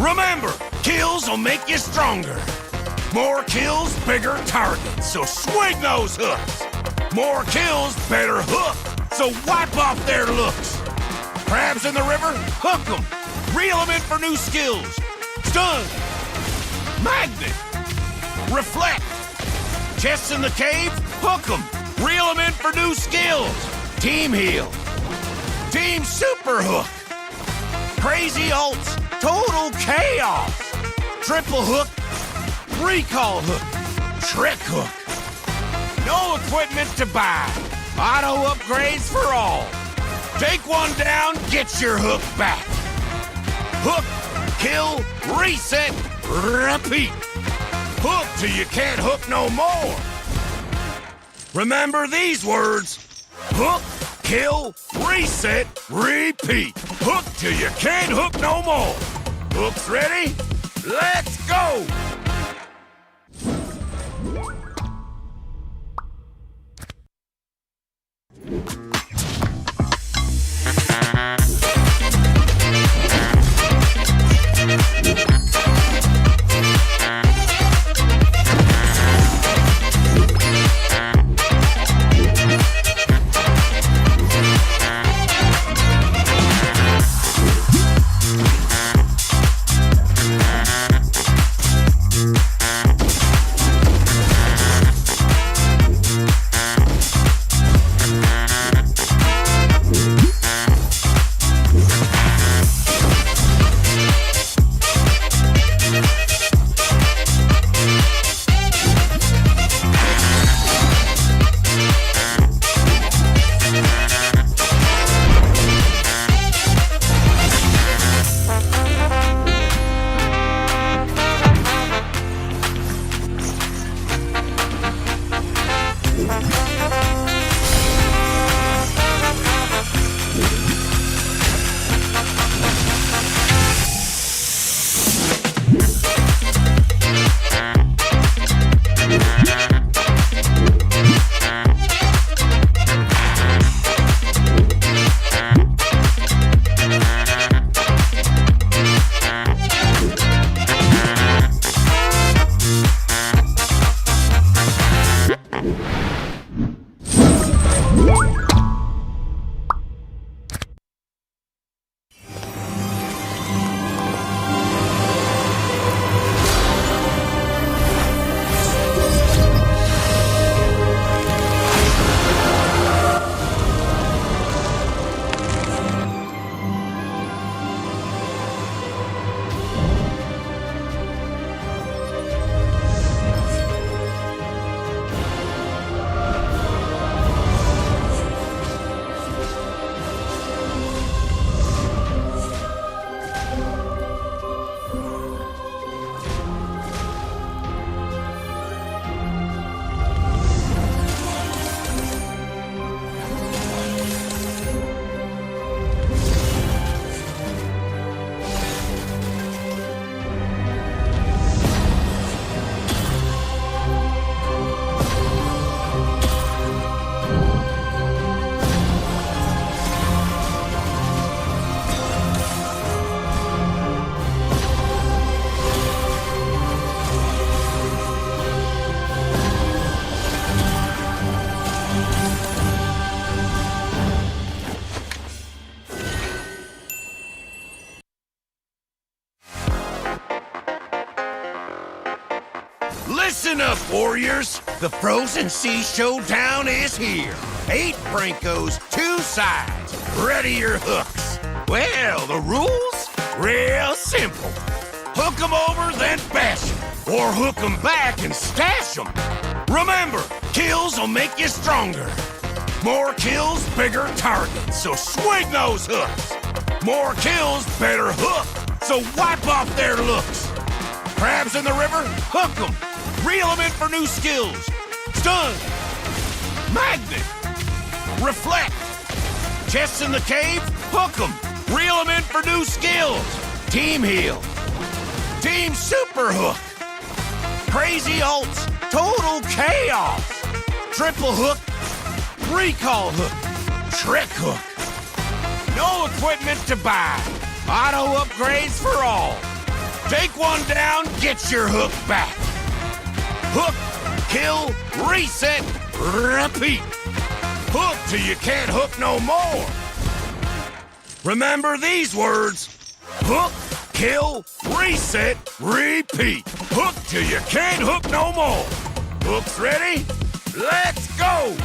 Remember, kills will make you stronger. More kills, bigger targets, so swing those hooks. More kills, better hook, so wipe off their looks. Crabs in the river, hook them. Reel them in for new skills. Stun. Magnet. Reflect. Chests in the cave, hook them. Reel them in for new skills. Team heal. Team super hook. Crazy ults, total chaos. Triple hook, recall hook, trick hook. No equipment to buy. Auto upgrades for all. Take one down, get your hook back. Hook, kill, reset, repeat. Hook till you can't hook no more. Remember these words. Hook, kill, reset, repeat. Hook till you can't hook no more. Hooks ready? Let's go! Listen up, warriors! The Frozen Sea Showdown is here. 8 Francos, 2 sides. Ready your hooks. Well, the rules? Real simple. Hook 'em over, then bash 'em. Or hook 'em back and stash 'em. Remember, kills will make you stronger. More kills, bigger targets, so swing those hooks. More kills, better hook, so wipe off their looks. Crabs in the river, hook 'em. Reel them in for new skills. Stun. Magnet. Reflect. Chests in the cave, hook them. Reel them in for new skills. Team heal. Team super hook. Crazy ults, total chaos. Triple hook, recall hook, trick hook. No equipment to buy. Auto upgrades for all. Take one down, get your hook back. Hook, kill, reset, repeat. Hook till you can't hook no more. Remember these words. Hook, kill, reset, repeat. Hook till you can't hook no more. Hooks ready? Let's go!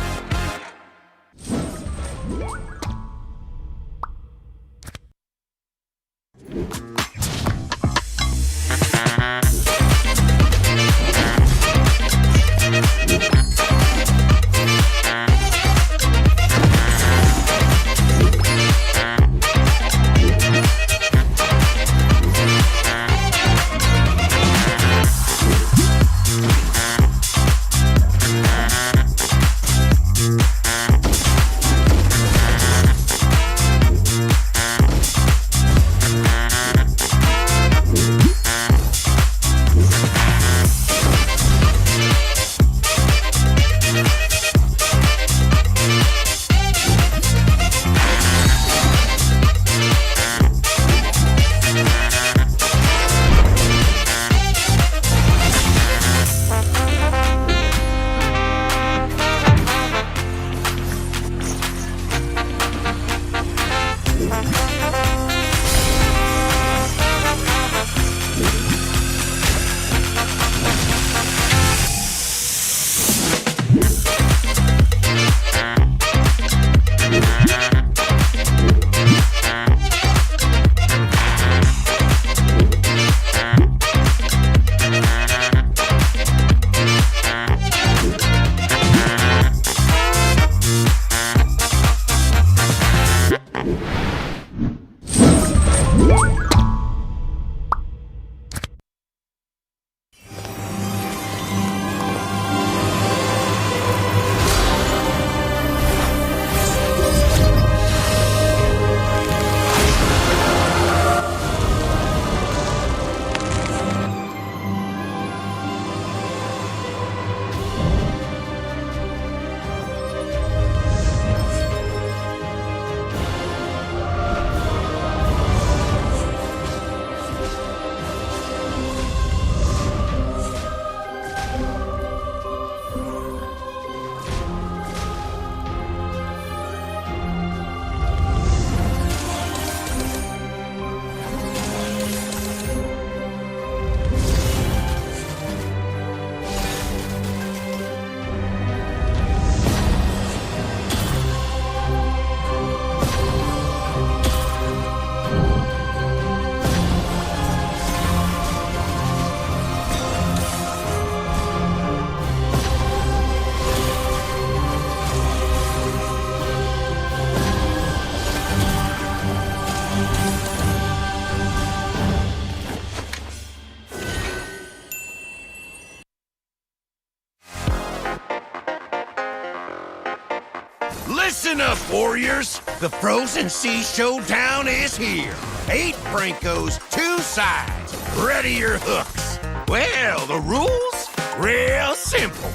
Listen up, warriors! The Frozen Sea Showdown is here. 8 Francos, 2 sides. Ready your hooks. Well, the rules? Real simple.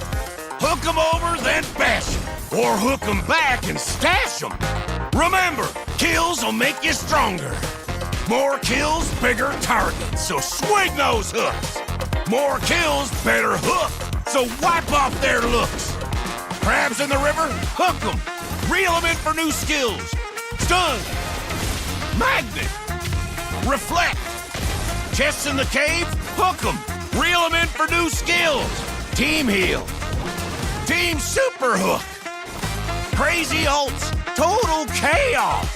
Hook 'em over, then bash 'em. Or hook 'em back and stash 'em. Remember, kills will make you stronger. More kills, bigger targets, so swing those hooks. More kills, better hook, so wipe off their looks. Crabs in the river? Hook 'em. Reel 'em in for new skills. Stun. Magnet. Reflect. Chests in the cave? Hook 'em. Reel 'em in for new skills. Team heal. Team super hook. Crazy ults. Total chaos.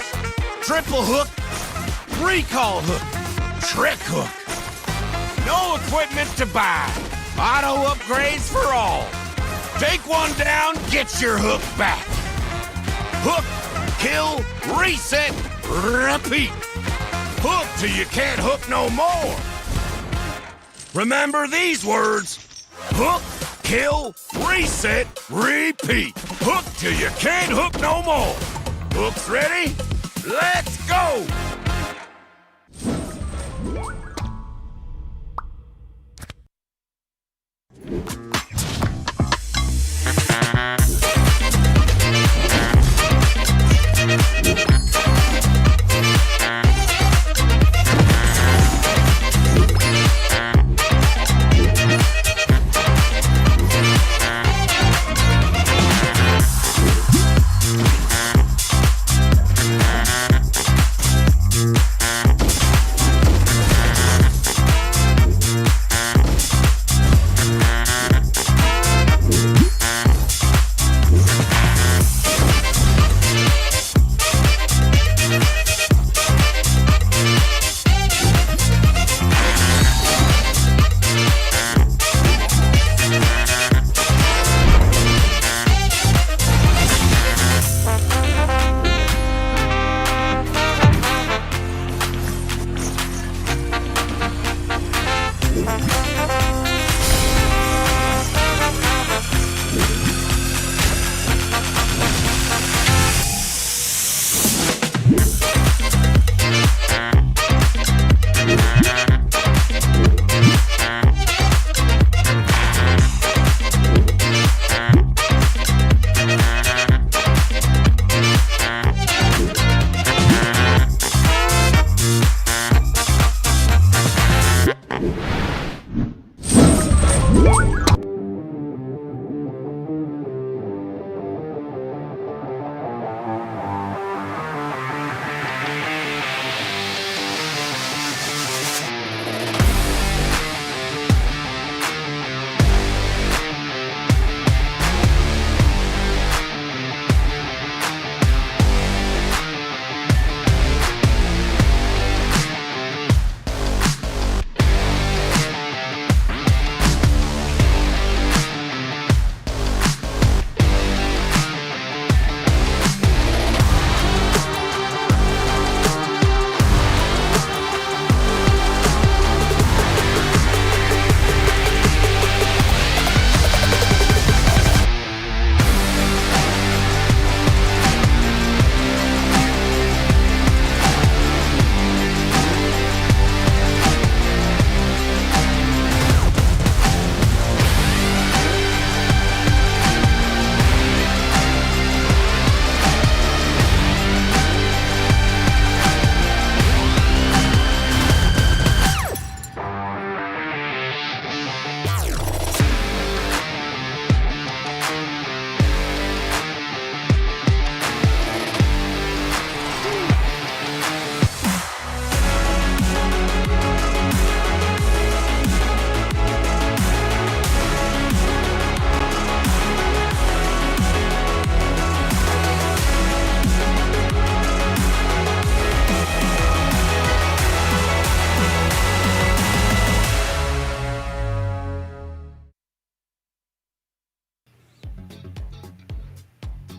Triple hook. Recall hook. Trick hook. No equipment to buy. Auto upgrades for all. Take one down, get your hook back. Hook, kill, reset, repeat. Hook till you can't hook no more. Remember these words. Hook, kill, reset, repeat. Hook till you can't hook no more. Hooks ready? Let's go!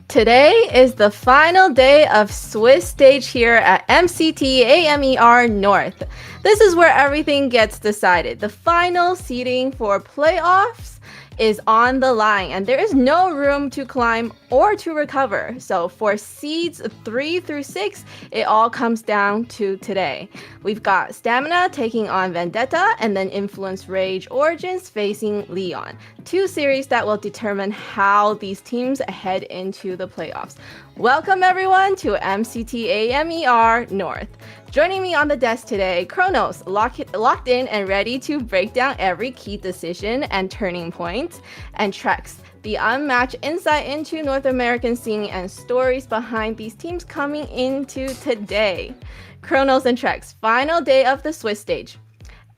Today is the final day of Swiss stage here at MCT AMER North. This is where everything gets decided. The final seeding for playoffs is on the line, and there is no room to climb or to recover. So for seeds 3 through 6, it all comes down to today. We've got Stamina taking on Vendetta, and then Influence Rage Origins facing Leon. 2 series that will determine how these teams head into the playoffs. Welcome everyone to MCT AMER North. Joining me on the desk today, Kronos, locked in and ready to break down every key decision and turning point, and Trex, the unmatched insight into North American scene and stories behind these teams coming into today. Kronos and Trex, final day of the Swiss stage.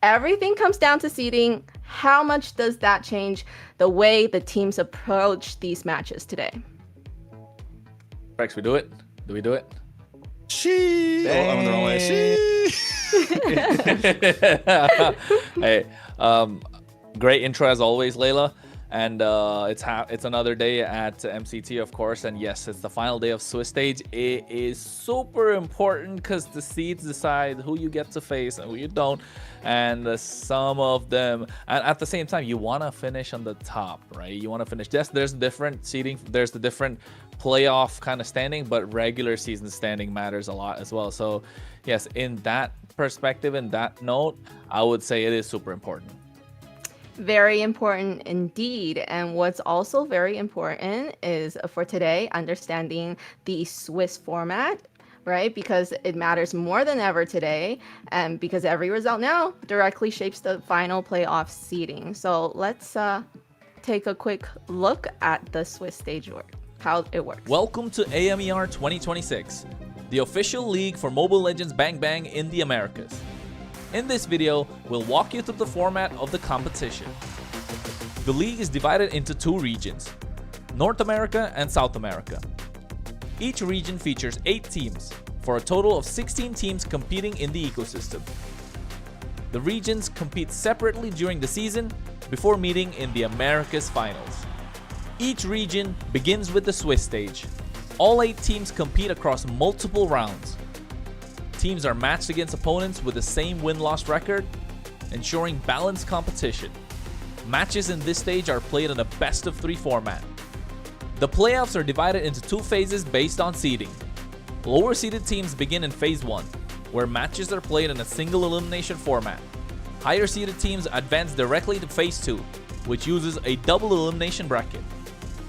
Everything comes down to seeding. How much does that change the way the teams approach these matches today? Rex, we do it? Do we do it? She. Oh, I'm in the wrong way. She. Hey, great intro as always, Layla. And it's another day at MCT, of course. And yes, it's the final day of Swiss stage. It is super important because the seeds decide who you get to face and who you don't. And some of them, and at the same time, you want to finish on the top, right? You want to finish. Yes, there's different seeding. There's the different playoff kind of standing, but regular season standing matters a lot as well. So yes, in that perspective, in that note, I would say it is super important. Very important indeed. And what's also very important is for today, understanding the Swiss format, right? Because it matters more than ever today, and because every result now directly shapes the final playoff seeding. So let's take a quick look at the Swiss stage work, how it works. Welcome to AMER 2026, the official league for Mobile Legends Bang Bang in the Americas. In this video, we'll walk you through the format of the competition. The league is divided into 2 regions, North America and South America. Each region features 8 teams, for a total of 16 teams competing in the ecosystem. The regions compete separately during the season before meeting in the Americas finals. Each region begins with the Swiss stage. All 8 teams compete across multiple rounds. Teams are matched against opponents with the same win-loss record. ensuring balanced competition. Matches in this stage are played in a best-of-3 format. The playoffs are divided into 2 phases based on seeding. Lower-seeded teams begin in Phase 1, where matches are played in a single elimination format. Higher-seeded teams advance directly to Phase 2, which uses a double elimination bracket.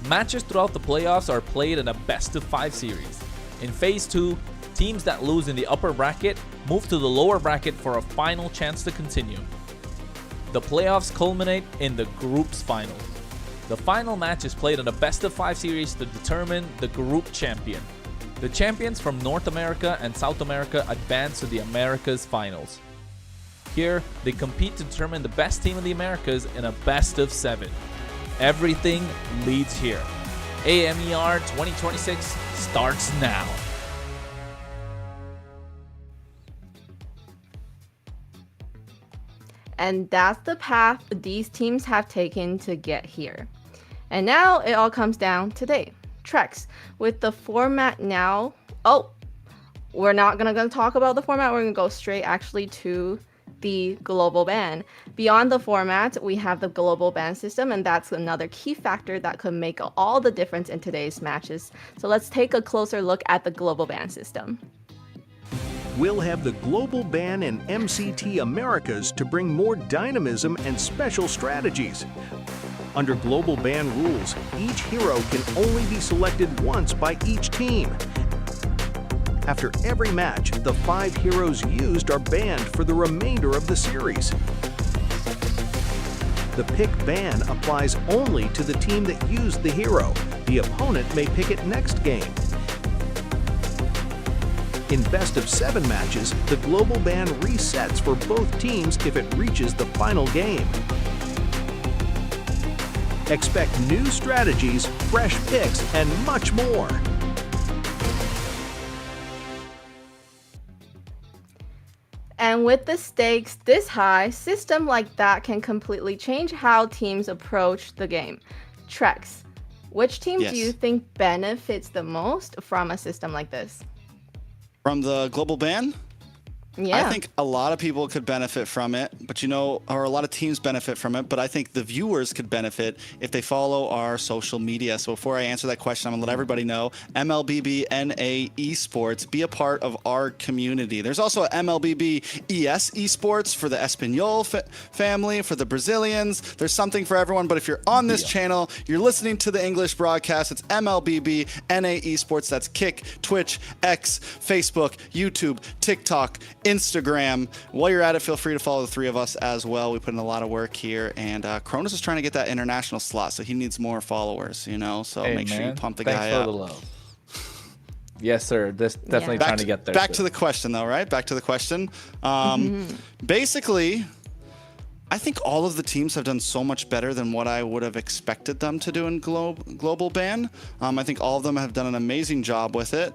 Matches throughout the playoffs are played in a best-of-5 series. In Phase 2, teams that lose in the upper bracket move to the lower bracket for a final chance to continue. The playoffs culminate in the group's finals. The final match is played in a best-of-5 series to determine the group champion. The champions from North America and South America advance to the Americas finals. Here, they compete to determine the best team in the Americas in a best-of-7. Everything leads here. AMER 2026 starts now. And that's the path these teams have taken to get here. And now it all comes down today. Trex, with the format now. Oh, we're not gonna talk about the format. We're gonna go straight actually to the global ban. Beyond the format, we have the global ban system, and that's another key factor that could make all the difference in today's matches. So let's take a closer look at the global ban system. We'll have the global ban in MCT Americas to bring more dynamism and special strategies. Under global ban rules, each hero can only be selected once by each team. After every match, the 5 heroes used are banned for the remainder of the series. The pick ban applies only to the team that used the hero. The opponent may pick it next game. In best-of-7 matches, the global ban resets for both teams if it reaches the final game. Expect new strategies, fresh picks, and much more. And with the stakes this high, system like that can completely change how teams approach the game. Trex, which team do you think benefits the most from a system like this? From the global ban? Yeah. I think a lot of people could benefit from it, but or a lot of teams benefit from it, but I think the viewers could benefit if they follow our social media. So before I answer that question, I'm gonna let everybody know, MLBB Esports, be a part of our community. There's also MLBB Esports for the Espanol family, for the Brazilians. There's something for everyone, but if you're on this channel, you're listening to the English broadcast, it's MLBB Esports. That's Kick, Twitch, X, Facebook, YouTube, TikTok, Instagram. While you're at it, feel free to follow the 3 of us as well. We put in a lot of work here, and Cronus is trying to get that international slot, so he needs more followers, so Hey, make sure you pump the Thanks guy for up. the love. Yes, sir. This definitely trying to get there. Back to the question, though, right? Back to the question. Basically, I think all of the teams have done so much better than what I would have expected them to do in global ban. I think all of them have done an amazing job with it.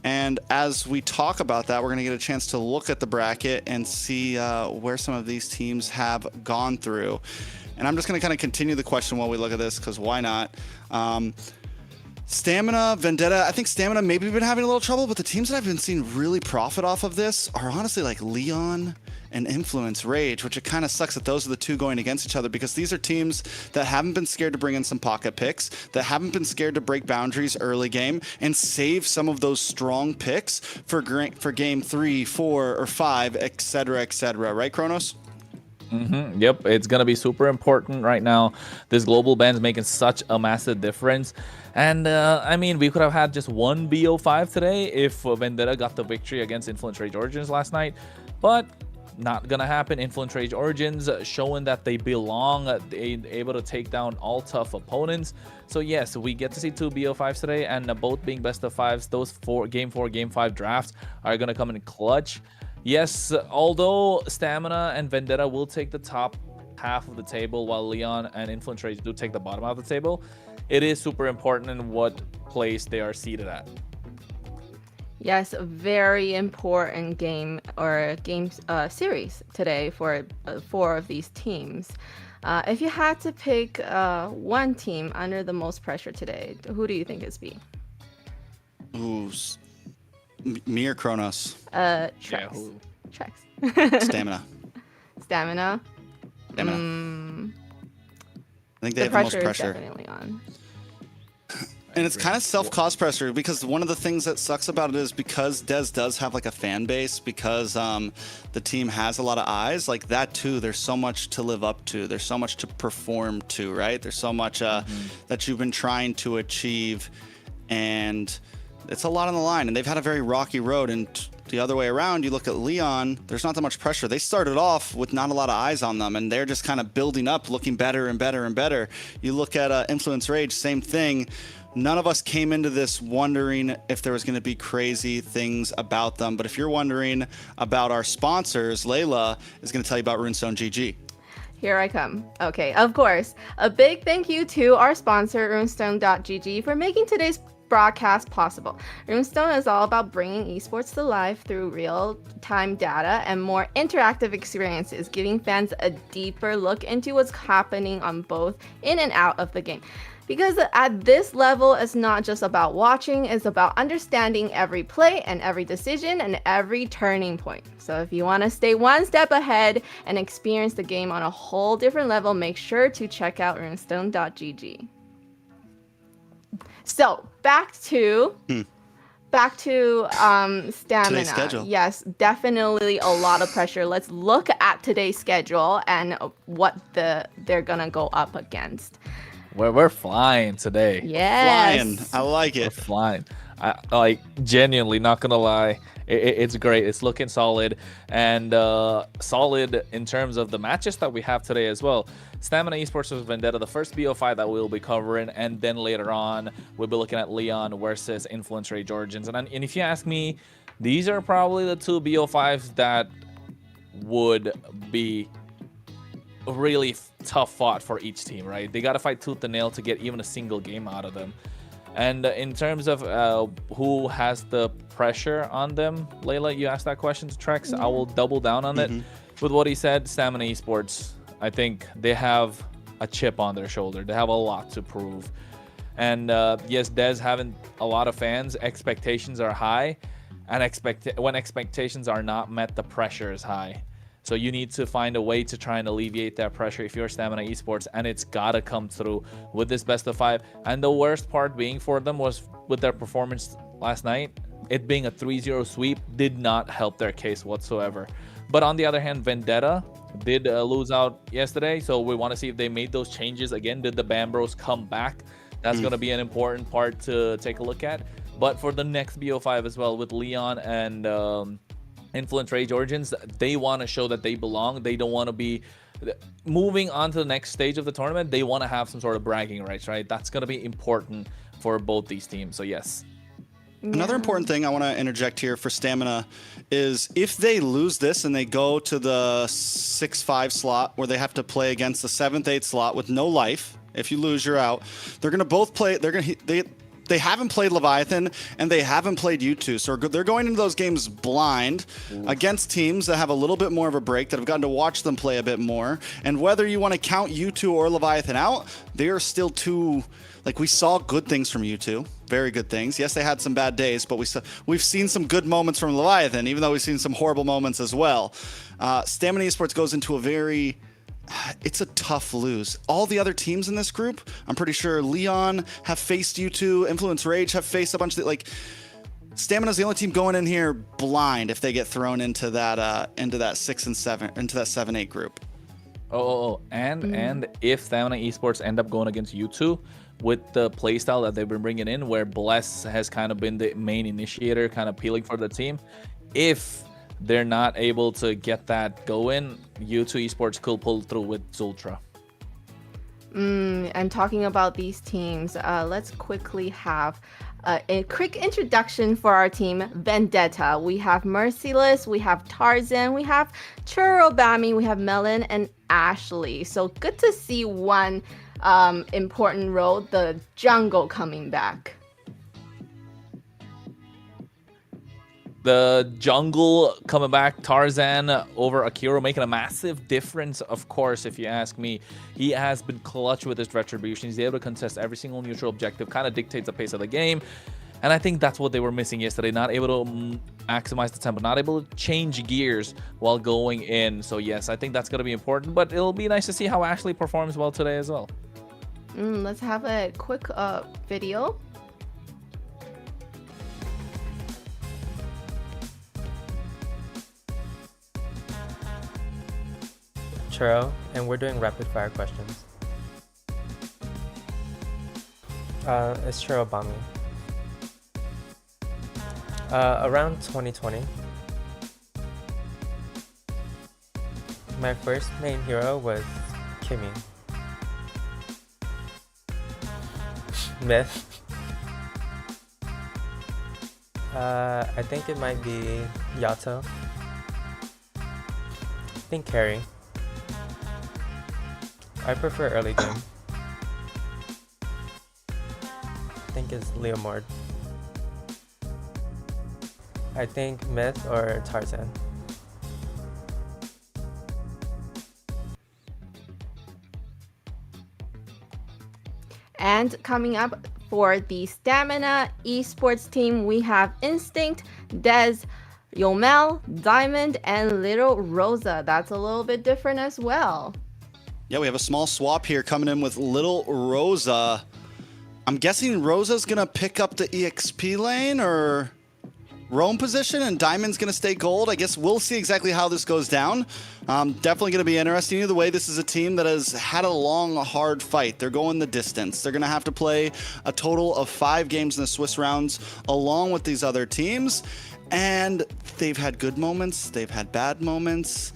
And as we talk about that, we're going to get a chance to look at the bracket and see where some of these teams have gone through. And I'm just going to kind of continue the question while we look at this, because why not? Stamina, Vendetta, I think Stamina maybe been having a little trouble, but the teams that I've been seeing really profit off of this are honestly like Leon and Influence Rage, which it kind of sucks that those are the 2 going against each other, because these are teams that haven't been scared to bring in some pocket picks, that haven't been scared to break boundaries early game and save some of those strong picks for game 3, 4, or 5, etc., right, Kronos? Yep, it's gonna be super important right now. This global ban is making such a massive difference, and I mean, we could have had just one BO5 today if Vendetta got the victory against Influence Rage Origins last night, but not gonna happen. Influence Rage Origins showing that they belong, they able to take down all tough opponents. So yes, we get to see 2 BO5s today, and both being best of 5s. Those game 4, game 5 drafts are gonna come in clutch. Yes, although Stamina and Vendetta will take the top half of the table, while Leon and Influence Rage do take the bottom half of the table, it is super important in what place they are seated at. Yes, a very important game or series today for 4 of these teams. If you had to pick one team under the most pressure today, who do you think it's be? Ooh, me or Kronos? Trex. Yeah, Trex. Stamina. Stamina. Stamina. I think they have the most pressure is pressure. definitely on. And it's kind of self-caused pressure, because one of the things that sucks about it is because Dez does have like a fan base, because the team has a lot of eyes, like that too, there's so much to live up to. There's so much to perform to, right? There's so much that you've been trying to achieve, and it's a lot on the line. And they've had a very rocky road, and the other way around, you look at Leon, there's not that much pressure. They started off with not a lot of eyes on them, and they're just kind of building up, looking better and better and better. You look at Influence Rage, same thing. None of us came into this wondering if there was going to be crazy things about them. But if you're wondering about our sponsors, Layla is going to tell you about Runestone GG. Here I come. Okay, of course. A big thank you to our sponsor, runestone.gg, for making today's broadcast possible. Runestone is all about bringing esports to life through real-time data and more interactive experiences, giving fans a deeper look into what's happening on both in and out of the game. Because at this level, it's not just about watching, it's about understanding every play and every decision and every turning point. So if you want to stay one step ahead and experience the game on a whole different level, make sure to check out runestone.gg. So back to stamina. Today's schedule. Yes, definitely a lot of pressure. Let's look at today's schedule and what they're gonna go up against. We're flying today. Yes. Flying. I like We're it. flying. Like, genuinely, not gonna lie, it's great. It's looking solid, and solid in terms of the matches that we have today as well. Stamina Esports vs Vendetta, the first BO5 that we'll be covering, and then later on we'll be looking at Leon versus Influence Rage Origins. And if you ask me, these are probably the two BO5s that would be really tough fought for each team, right? They got to fight tooth and nail to get even a single game out of them. And in terms of who has the pressure on them, Layla, you asked that question to Trex. I will double down on it with what he said. Stamina Esports, I think they have a chip on their shoulder. They have a lot to prove. And yes, Dez having a lot of fans, expectations are high, and when expectations are not met, the pressure is high. So you need to find a way to try and alleviate that pressure if you're Stamina Esports, and it's gotta come through with this best of 5. And the worst part being for them was with their performance last night, it being a 3-0 sweep did not help their case whatsoever. But on the other hand, Vendetta did lose out yesterday, so we want to see if they made those changes again. Did the Bambros come back? That's going to be an important part to take a look at. But for the next BO5 as well, with Leon and Influence Rage Origins, they want to show that they belong. They don't want to be moving on to the next stage of the tournament. They want to have some sort of bragging rights, right? That's going to be important for both these teams. So yes. Another important thing I want to interject here for Stamina is if they lose this and they go to the 6-5 slot where they have to play against the 7th-8 slot with no life, if you lose, you're out. They're going to both play. They haven't played Leviathan and they haven't played U2, so they're going into those games blind against teams that have a little bit more of a break, that have gotten to watch them play a bit more. And whether you want to count U2 or Leviathan out, they are still two. Like, we saw good things from U2, very good things. Yes, they had some bad days, but we've seen some good moments from Leviathan, even though we've seen some horrible moments as well. Stamina Esports goes into it's a tough lose. All the other teams in this group, I'm pretty sure Leon have faced U2, Influence Rage have faced a bunch of Stamina's the only team going in here blind if they get thrown into that 6 and 7, into that 7-8 group. And if Stamina Esports end up going against U2 with the playstyle that they've been bringing in, where Bless has kind of been the main initiator, kind of peeling for the team, if they're not able to get that going, U2 Esports could pull through with Zultra. And talking about these teams, let's quickly have a quick introduction for our team, Vendetta. We have Merciless, we have Tarzan, we have Churobami, we have Melon, and Ashley. So good to see one important role, the jungle, coming back. The jungle coming back, Tarzan over Akiro, making a massive difference, of course, if you ask me. He has been clutch with his retribution. He's able to contest every single neutral objective, kind of dictates the pace of the game. And I think that's what they were missing yesterday. Not able to maximize the tempo, not able to change gears while going in. So yes, I think that's going to be important. But it'll be nice to see how Ashley performs well today as well. Let's have a quick video. Churro, and we're doing rapid fire questions. It's Churro Bami. Around 2020, my first main hero was Kimmy. Myth. I think it might be Yato. I think Carrie. I prefer early game. I think it's Leomord. I think Myth or Tarzan. And coming up for the Stamina Esports team, we have Instinct, Dez, Yomel, Diamond, and Little Rosa. That's a little bit different as well. Yeah, we have a small swap here coming in with Little Rosa. I'm guessing Rosa's going to pick up the EXP lane or roam position, and Diamond's going to stay gold. I guess we'll see exactly how this goes down. Definitely going to be interesting. Either way, this is a team that has had a long, hard fight. They're going the distance. They're going to have to play a total of 5 games in the Swiss rounds along with these other teams. And they've had good moments. They've had bad moments.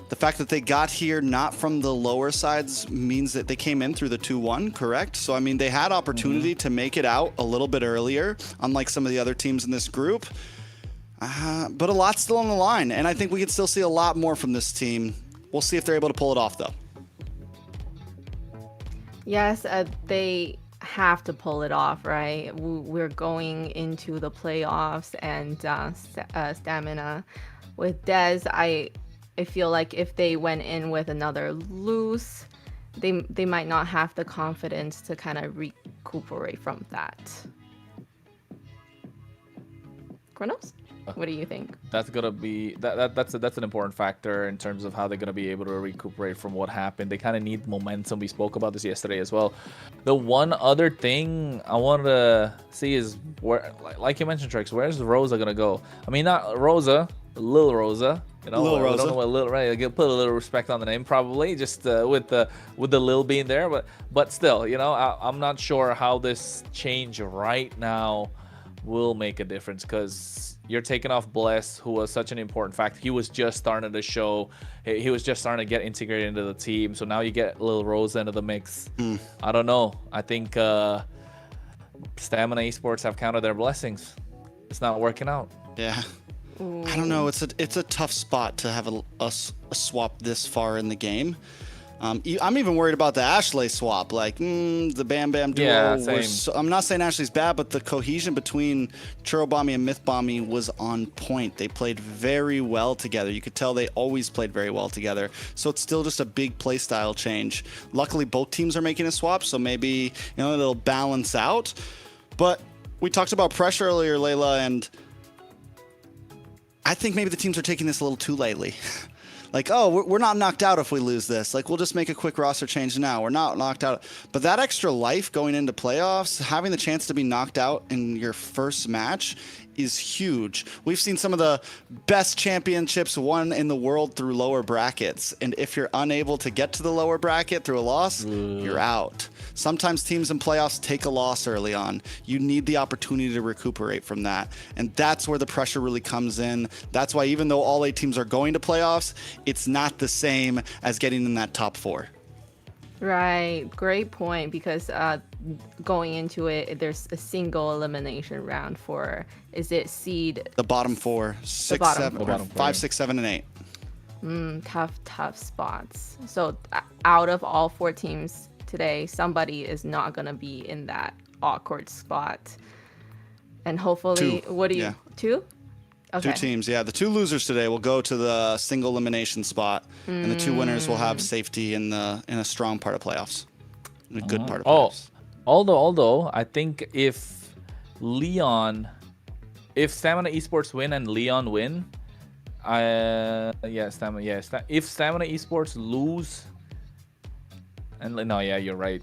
The fact that they got here not from the lower sides means that they came in through the 2-1, correct? So, I mean, they had opportunity to make it out a little bit earlier, unlike some of the other teams in this group. But a lot's still on the line, and I think we could still see a lot more from this team. We'll see if they're able to pull it off, though. Yes, they have to pull it off, right? We're going into the playoffs, and Stamina with Dez, I feel like if they went in with another lose, they might not have the confidence to kind of recuperate from that. Kronos, what do you think? That's gonna be that's an important factor in terms of how they're gonna be able to recuperate from what happened. They kind of need momentum. We spoke about this yesterday as well. The one other thing I wanted to see is where, like you mentioned, Trix, where's Rosa gonna go? I mean, not Rosa, Lil Rosa. You know, Lil Rosa. I don't know what Lil, right? I'll put a little respect on the name, probably, just with the Lil being there. But still, you know, I'm not sure how this change right now will make a difference, because you're taking off Bless, who was such an important factor. He was just starting to show, he was just starting to get integrated into the team. So now you get Lil Rosa into the mix. I don't know. I think Stamina Esports have counted their blessings. It's not working out. Yeah. I don't know. It's a tough spot to have a swap this far in the game. I'm even worried about the Ashley swap. Like the Bam Bam duo. Yeah, same. I'm not saying Ashley's bad, but the cohesion between Churro Bami and Myth Bami was on point. They played very well together. You could tell they always played very well together. So it's still just a big play style change. Luckily, both teams are making a swap, so maybe it'll balance out. But we talked about pressure earlier, Layla, and I think maybe the teams are taking this a little too lightly. Like, oh, we're not knocked out if we lose this. Like, we'll just make a quick roster change now. We're not knocked out. But that extra life going into playoffs, having the chance to be knocked out in your first match is huge. We've seen some of the best championships won in the world through lower brackets. And if you're unable to get to the lower bracket through a loss, you're out. Sometimes teams in playoffs take a loss early on. You need the opportunity to recuperate from that. And that's where the pressure really comes in. That's why even though all 8 teams are going to playoffs, it's not the same as getting in that top 4. Right, great point, because going into it, there's a single elimination round for, is it seed? The bottom 4, 6, bottom 7, four. 5, 6, 7, and 8. Tough spots. So out of all 4 teams today, somebody is not going to be in that awkward spot. And hopefully, 2. What do you, Yeah. 2? Okay. 2 teams, yeah. The 2 losers today will go to the single elimination spot, and the 2 winners will have safety in a strong part of playoffs, in a good part of playoffs. Although I think if Leon, if Stamina Esports win and Leon win, if Stamina Esports lose, and no, yeah, you're right.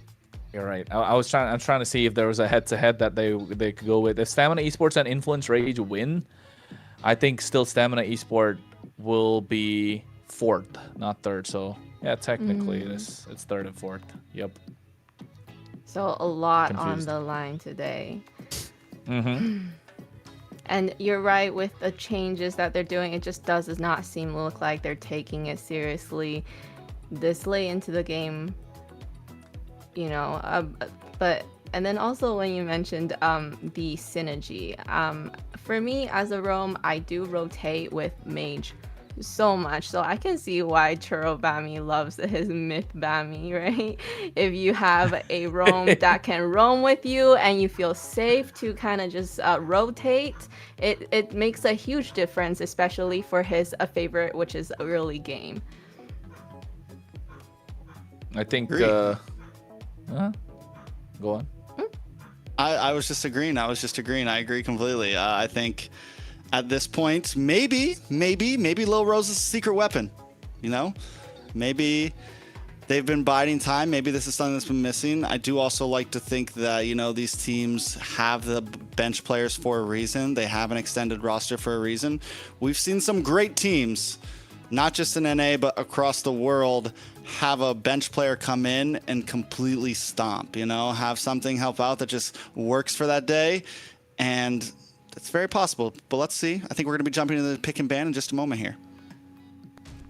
You're right. I'm trying to see if there was a head-to-head that they could go with. If Stamina Esports and Influence Rage win, I think still Stamina Esport will be 4th, not 3rd. So yeah, technically it's 3rd and 4th. Yep. So a lot Confused. on the line today. Mm-hmm. And you're right with the changes that they're doing. It just does not look like they're taking it seriously this late into the game. You know, and then also when you mentioned the synergy, for me as a roam, I do rotate with mage so much, so I can see why Churro Bami loves his myth Bami, right? If you have a roam that can roam with you and you feel safe to kind of just rotate, it makes a huge difference, especially for his favorite, which is early game. I think go on. I was just agreeing. I agree completely. I think at this point, maybe Lil Rose's secret weapon. You know, maybe they've been biding time. Maybe this is something that's been missing. I do also like to think that, you know, these teams have the bench players for a reason. They have an extended roster for a reason. We've seen some great teams, not just in NA, but across the world, have a bench player come in and completely stomp, you know, have something help out that just works for that day. And it's very possible, but let's see. I think we're going to be jumping into the pick and ban in just a moment here.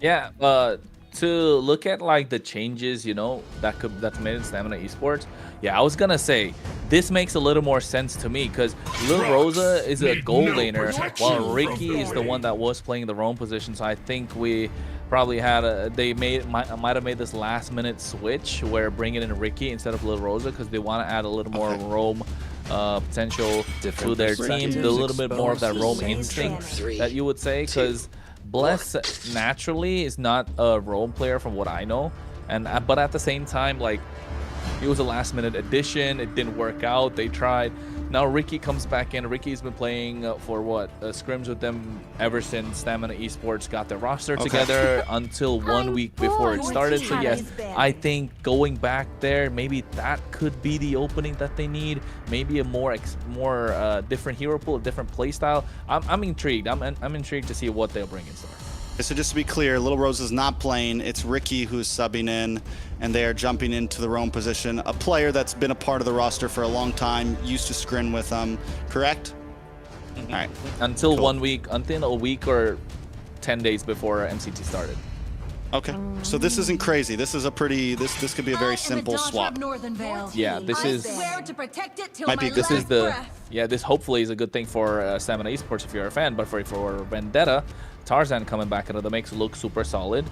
Yeah, to look at like the changes, you know, that's made in Stamina Esports. Yeah, I was gonna say this makes a little more sense to me because Lil Rosa is a gold laner, while Ricky is the one that was playing the roam position. So I think we probably had might have made this last minute switch where bringing in Ricky instead of Lil Rosa because they want to add a little more roam potential to their team, a little bit more of that roam instinct that you would say, because Bless naturally is not a roam player from what I know, but at the same time, like, it was a last minute addition. It didn't work out. They tried. Now Ricky comes back in. Ricky's been playing for scrims with them ever since Stamina Esports got their roster together until 1 week before it started. So yes, I think going back there, maybe that could be the opening that they need. Maybe a more different hero pool, a different play style. I'm intrigued. I'm intrigued to see what they'll bring in store. So just to be clear, Lil Rose is not playing. It's Ricky who's subbing in, and they are jumping into the roam position. A player that's been a part of the roster for a long time, used to scrim with them, correct? Mm-hmm. All right. Until a week or 10 days before MCT started. Okay. So this isn't crazy. This is a pretty. This could be a very simple swap. Yeah, this is. Might be a good thing. This hopefully is a good thing for Stamina Esports if you're a fan, but for Vendetta, Tarzan coming back into the mix looks super solid.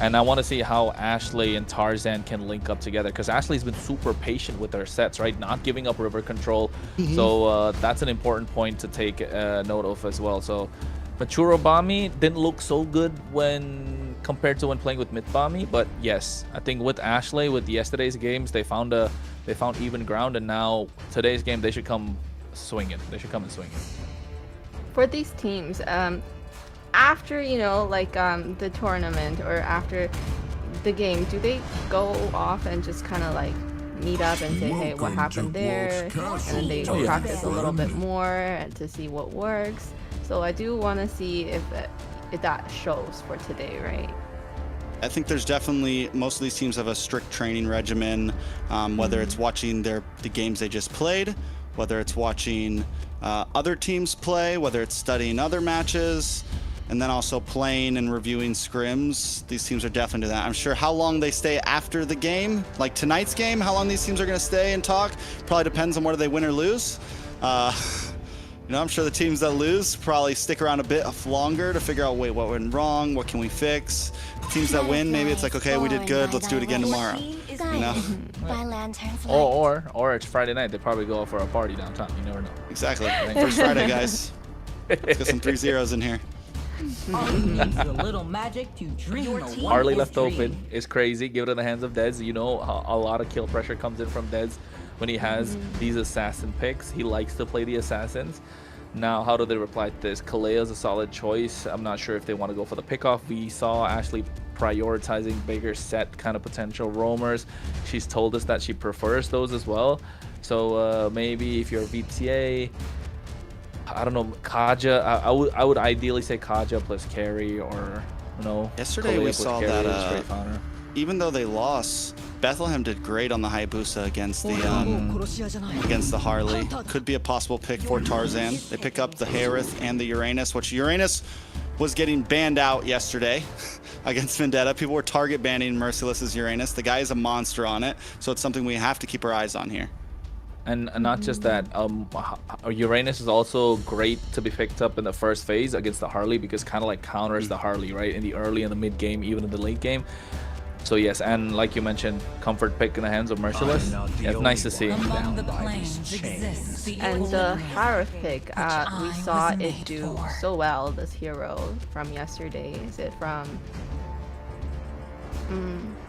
And I want to see how Ashley and Tarzan can link up together, because Ashley's been super patient with her sets, right? Not giving up river control. So that's an important point to take note of as well. So Machuro Bami didn't look so good when compared to when playing with Myth Bami, but yes, I think with Ashley, with yesterday's games, they found even ground, and now today's game they should come swinging. They should come and swing it. For these teams, after, you know, like the tournament or after the game, do they go off and just kind of like meet up and say, hey, what happened there? And then they practice a little bit more to see what works. So I do want to see if that shows for today, right? I think there's definitely, most of these teams have a strict training regimen, whether it's watching the games they just played, whether it's watching other teams play, whether it's studying other matches, and then also playing and reviewing scrims. These teams are definitely doing that. I'm sure how long they stay after the game, like tonight's game, how long these teams are going to stay and talk, probably depends on whether they win or lose. You know, I'm sure the teams that lose probably stick around a bit longer to figure out, wait, what went wrong? What can we fix? The teams that win, maybe it's like, okay, we did good. Let's do it again tomorrow. You know? Or it's Friday night. They probably go for a party downtown. You never know. Exactly. First Friday, guys. Let's get some 3-0s in here. Harley left open is crazy. Give it in the hands of Dez. You know, a lot of kill pressure comes in from Dez when he has these assassin picks. He likes to play the assassins. Now, how do they reply to this? Kalea is a solid choice. I'm not sure if they want to go for the pickoff. We saw Ashley prioritizing bigger set kind of potential roamers. She's told us that she prefers those as well. So maybe if you're VTA, I don't know, Kaja. I would ideally say Kaja plus carry, or Yesterday Kalea we plus saw carry, that straight founder. even though they lost, Bethlehem did great on the Hayabusa against the Harley. Could be a possible pick for Tarzan. They pick up the Harith and the Uranus, which Uranus was getting banned out yesterday against Vendetta. People were target banning Merciless's Uranus. The guy is a monster on it, so it's something we have to keep our eyes on here. And not just that, Uranus is also great to be picked up in the first phase against the Harley, because kind of like counters the Harley, right? In the early and the mid game, even in the late game. So yes, and like you mentioned, comfort pick in the hands of Merciless. Yeah, it's nice to see. Among the planes exists the And order the of Harith pick, which we I saw was it made do for. so well, this hero from yesterday. Is it from...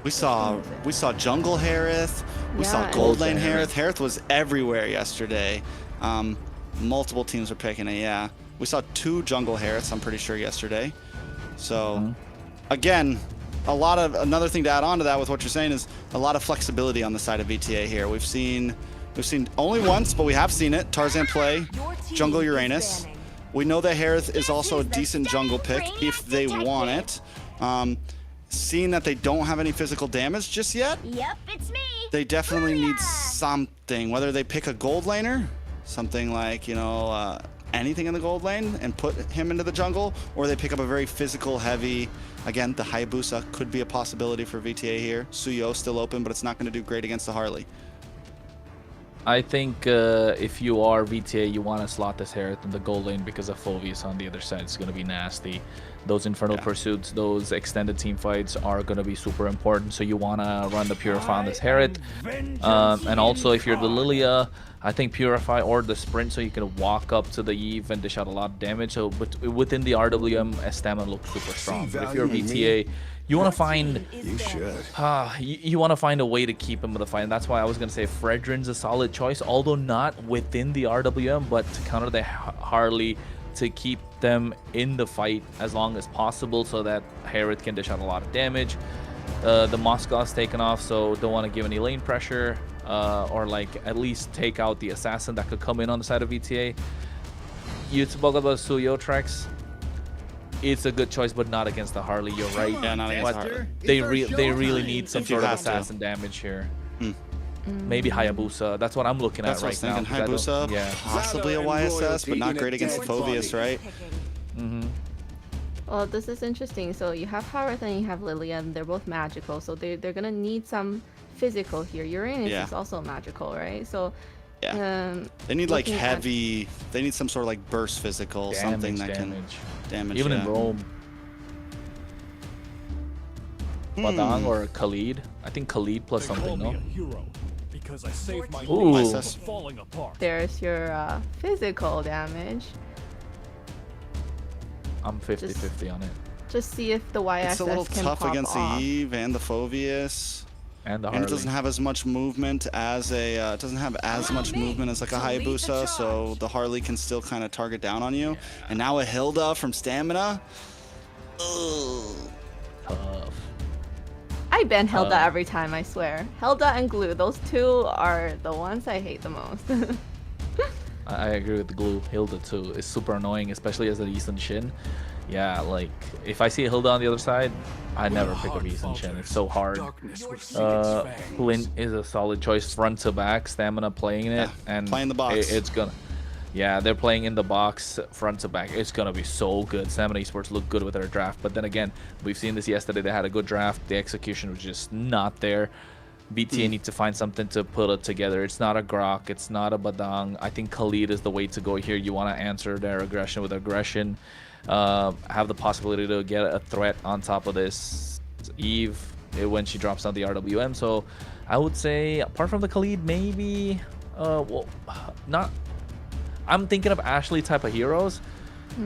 We saw Jungle Harith, we saw Yeah. Gold Lane Gold Lane Harith. Harith was everywhere yesterday. Multiple teams were picking it, yeah. We saw 2 Jungle Hariths, I'm pretty sure, yesterday. So, again, another thing to add on to that with what you're saying is a lot of flexibility on the side of VTA here. We've seen only once, but we have seen it. Tarzan play Jungle Uranus. We know that Harith is also a decent jungle pick if they want it. Seeing that they don't have any physical damage just yet, Yep, it's me. they definitely need something. Whether they pick a gold laner, something like, anything in the gold lane and put him into the jungle, or they pick up a very physical heavy, again, the Hayabusa could be a possibility for VTA here. Suyo still open, but it's not going to do great against the Harley. I think if you are VTA, you want to slot this Harith in the gold lane, because of Phoveus on the other side. It's going to be nasty. Those Infernal Pursuits, those extended team fights are going to be super important. So you want to run the Purify on this Harith. And also, if you're the Lilia, I think Purify or the Sprint, so you can walk up to the Eve and dish out a lot of damage. So but within the RWM, Stamina looks super strong. But if you're VTA, you want to find you want to find a way to keep him in the fight, and that's why I was gonna say Fredrin's a solid choice, although not within the RWM, but to counter the Harley, to keep them in the fight as long as possible, so that Harith can dish out a lot of damage. The Moskow's taken off, so don't want to give any lane pressure, or like at least take out the assassin that could come in on the side of VTA. You spoke about Suyo tracks. It's a good choice, but not against the Harley. You're right. Yeah, not against the Harley. They really need some If you sort of have to. assassin damage here. Maybe Hayabusa. That's what I'm looking That's at what I right was now. thinking. 'cause I don't- Hayabusa, Yeah. possibly a YSS, but not great against Phoveus, right? Well, this is interesting. So you have Harith and you have Lillian. They're both magical, so they're gonna need some physical here. Uranus Yeah. is also magical, right? So Yeah. They need like looking at- heavy, they need some sort of like burst physical, something that can damage. Even yeah. in Rome. Badang or Khalid. I think Khalid plus something, no? Because I saved my Ooh. life YSS. from falling apart. there's your physical damage. I'm 50-50 on it. Just see if the YSS It's a little can tough pop against off. the Eve and the Phoveus. And the And Harley. it doesn't have as much movement as a like a Hayabusa, so the Harley can still kind of target down on you. And now a Hilda from Stamina. Ugh. Tough. I ban Hilda every time, I swear. Hilda and Glue, those two are the ones I hate the most. I agree with the Glue. Hilda too. It's super annoying, especially as a Eastern Shin. Yeah, like if I see a Hilda on the other side, I never pick up Eastern Shin. It's so hard. Flint is a solid choice, front to back, Stamina playing it, and playing the box. It's gonna. Yeah, they're playing in the box, front to back. It's gonna be so good. Stamina Esports look good with their draft, but then again, we've seen this yesterday. They had a good draft. The execution was just not there. BTA need to find something to put it together. It's not a Grok. It's not a Badang. I think Khalid is the way to go here. You want to answer their aggression with aggression. Have the possibility to get a threat on top of this Eve when she drops down the RWM. So I would say, apart from the Khalid, maybe, well, not. I'm thinking of Ashley type of heroes,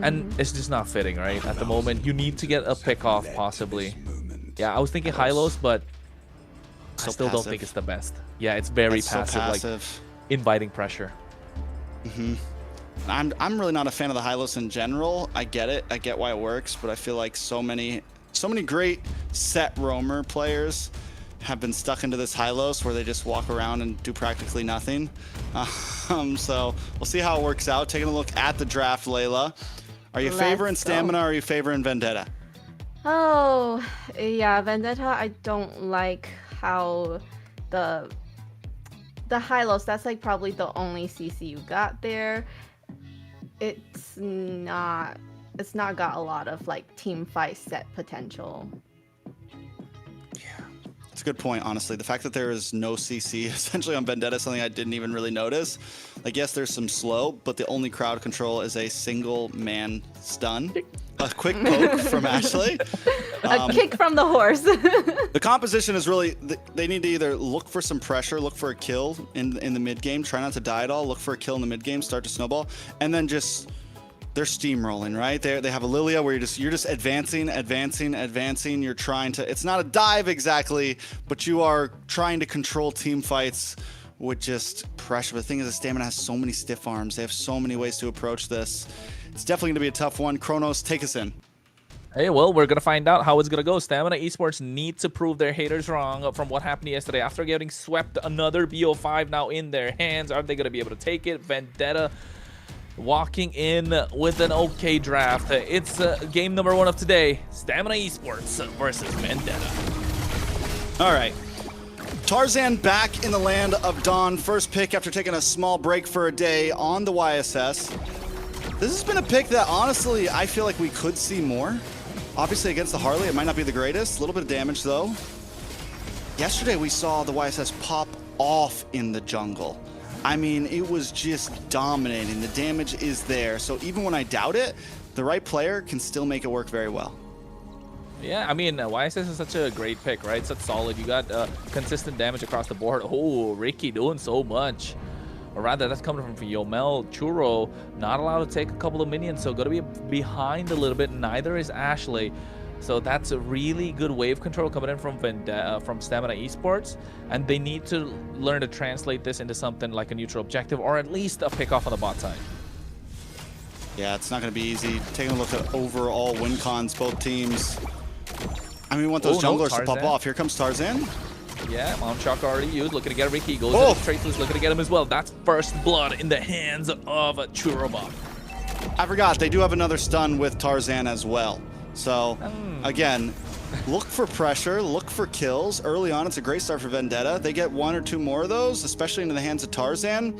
and it's just not fitting, right? At the moment, you need to get a pick off, possibly. Yeah, I was thinking Hylos, but I still don't think it's the best. Yeah, it's very passive, like inviting pressure. I'm really not a fan of the Hylos in general. I get it. I get why it works, but I feel like so many great set roamer players have been stuck into this Hylos where they just walk around and do practically nothing. So we'll see how it works out. Taking a look at the draft, Layla. Are you favoring Stamina or are you favoring Vendetta? Oh, yeah, Vendetta, I don't like how the Hylos, that's like probably the only CC you got there. It's not got a lot of like team fight set potential. It's a good point, honestly. The fact that there is no CC essentially on Vendetta is something I didn't even really notice. Like, yes, there's some slow, but the only crowd control is a single man stun. A quick poke from Ashley. A kick from the horse. The composition is really, they need to either look for some pressure, look for a kill in the mid game, try not to die at all, look for a kill in the mid game, start to snowball, and then just, they're steamrolling, right? They have a Lilia where you're just advancing. You're trying to, it's not a dive exactly, but you are trying to control team fights with just pressure. But the thing is, the Stamina has so many stiff arms. They have so many ways to approach this. It's definitely going to be a tough one. Kronos, take us in. Hey, well, we're going to find out how it's going to go. Stamina Esports need to prove their haters wrong from what happened yesterday. After getting swept, another BO5 now in their hands. Are they going to be able to take it? Vendetta walking in with an okay draft. It's game number 1 of today. Stamina Esports versus Vendetta. All right. Tarzan back in the land of Dawn. First pick after taking a small break for a day on the YSS. This has been a pick that, honestly, I feel like we could see more. Obviously, against the Harley, it might not be the greatest. A little bit of damage, though. Yesterday, we saw the YSS pop off in the jungle. I mean, it was just dominating. The damage is there. So even when I doubt it, the right player can still make it work very well. Yeah, I mean, YSS is such a great pick, right? Such solid. You got consistent damage across the board. Oh, Ricky doing so much. Or rather, that's coming from Yomel. Churro not allowed to take a couple of minions, so going to be behind a little bit. Neither is Ashley. So that's a really good wave control coming in from Stamina Esports. And they need to learn to translate this into something like a neutral objective, or at least a pick off on the bot side. Yeah, it's not going to be easy. Taking a look at overall win cons, both teams. I mean, we want those junglers to pop off. Here comes Tarzan. Yeah, Mount Shock already used. Looking to get Ricky. Goes in. Traceless looking to get him as well. That's first blood in the hands of Churro. I forgot, they do have another stun with Tarzan as well. So, again, look for pressure, look for kills. Early on, it's a great start for Vendetta. They get 1 or 2 more of those, especially into the hands of Tarzan.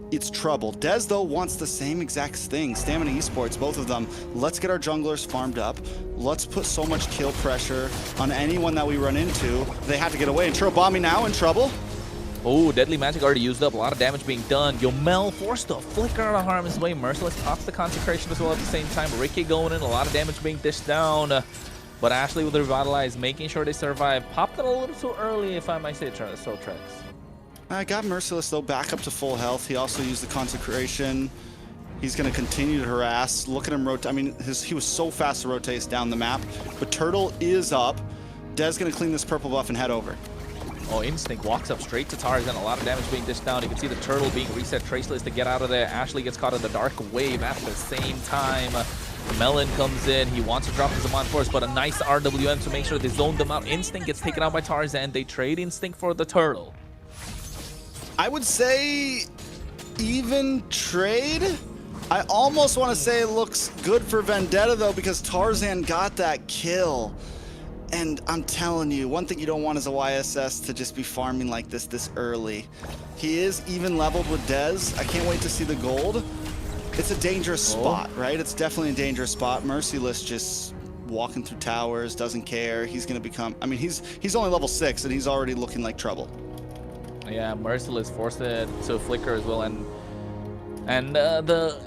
It's trouble. Dez, though, wants the same exact thing. Stamina Esports, both of them. Let's get our junglers farmed up. Let's put so much kill pressure on anyone that we run into. They have to get away. And Churro now in trouble. Oh, Deadly Magic already used up. A lot of damage being done. Yomel forced to flicker out of harm's way. Merciless pops the Consecration as well at the same time. Ricky going in. A lot of damage being dished down. But Ashley with the Revitalize, making sure they survive. Popped it a little too early, if I might say so, Trex. I got Merciless, though, back up to full health. He also used the Consecration. He's going to continue to harass. Look at him rotate. I mean, he was so fast to rotate down the map. But Turtle is up. Dez going to clean this purple buff and head over. Oh, Instinct walks up straight to Tarzan. A lot of damage being dished down. You can see the Turtle being reset. Traceless to get out of there. Ashley gets caught in the Dark Wave at the same time. Melon comes in. He wants to drop his Amon Force, but a nice RWM to make sure they zone them out. Instinct gets taken out by Tarzan. They trade Instinct for the Turtle. I would say even trade. I almost want to say it looks good for Vendetta, though, because Tarzan got that kill. And I'm telling you, one thing you don't want is a YSS to just be farming like this early. He is even leveled with Dez. I can't wait to see the gold. It's a dangerous spot, right? It's definitely a dangerous spot. Merciless just walking through towers, doesn't care. He's going to become, I mean, he's only level 6 and he's already looking like trouble. Yeah, Merciless forced it to flicker as well, and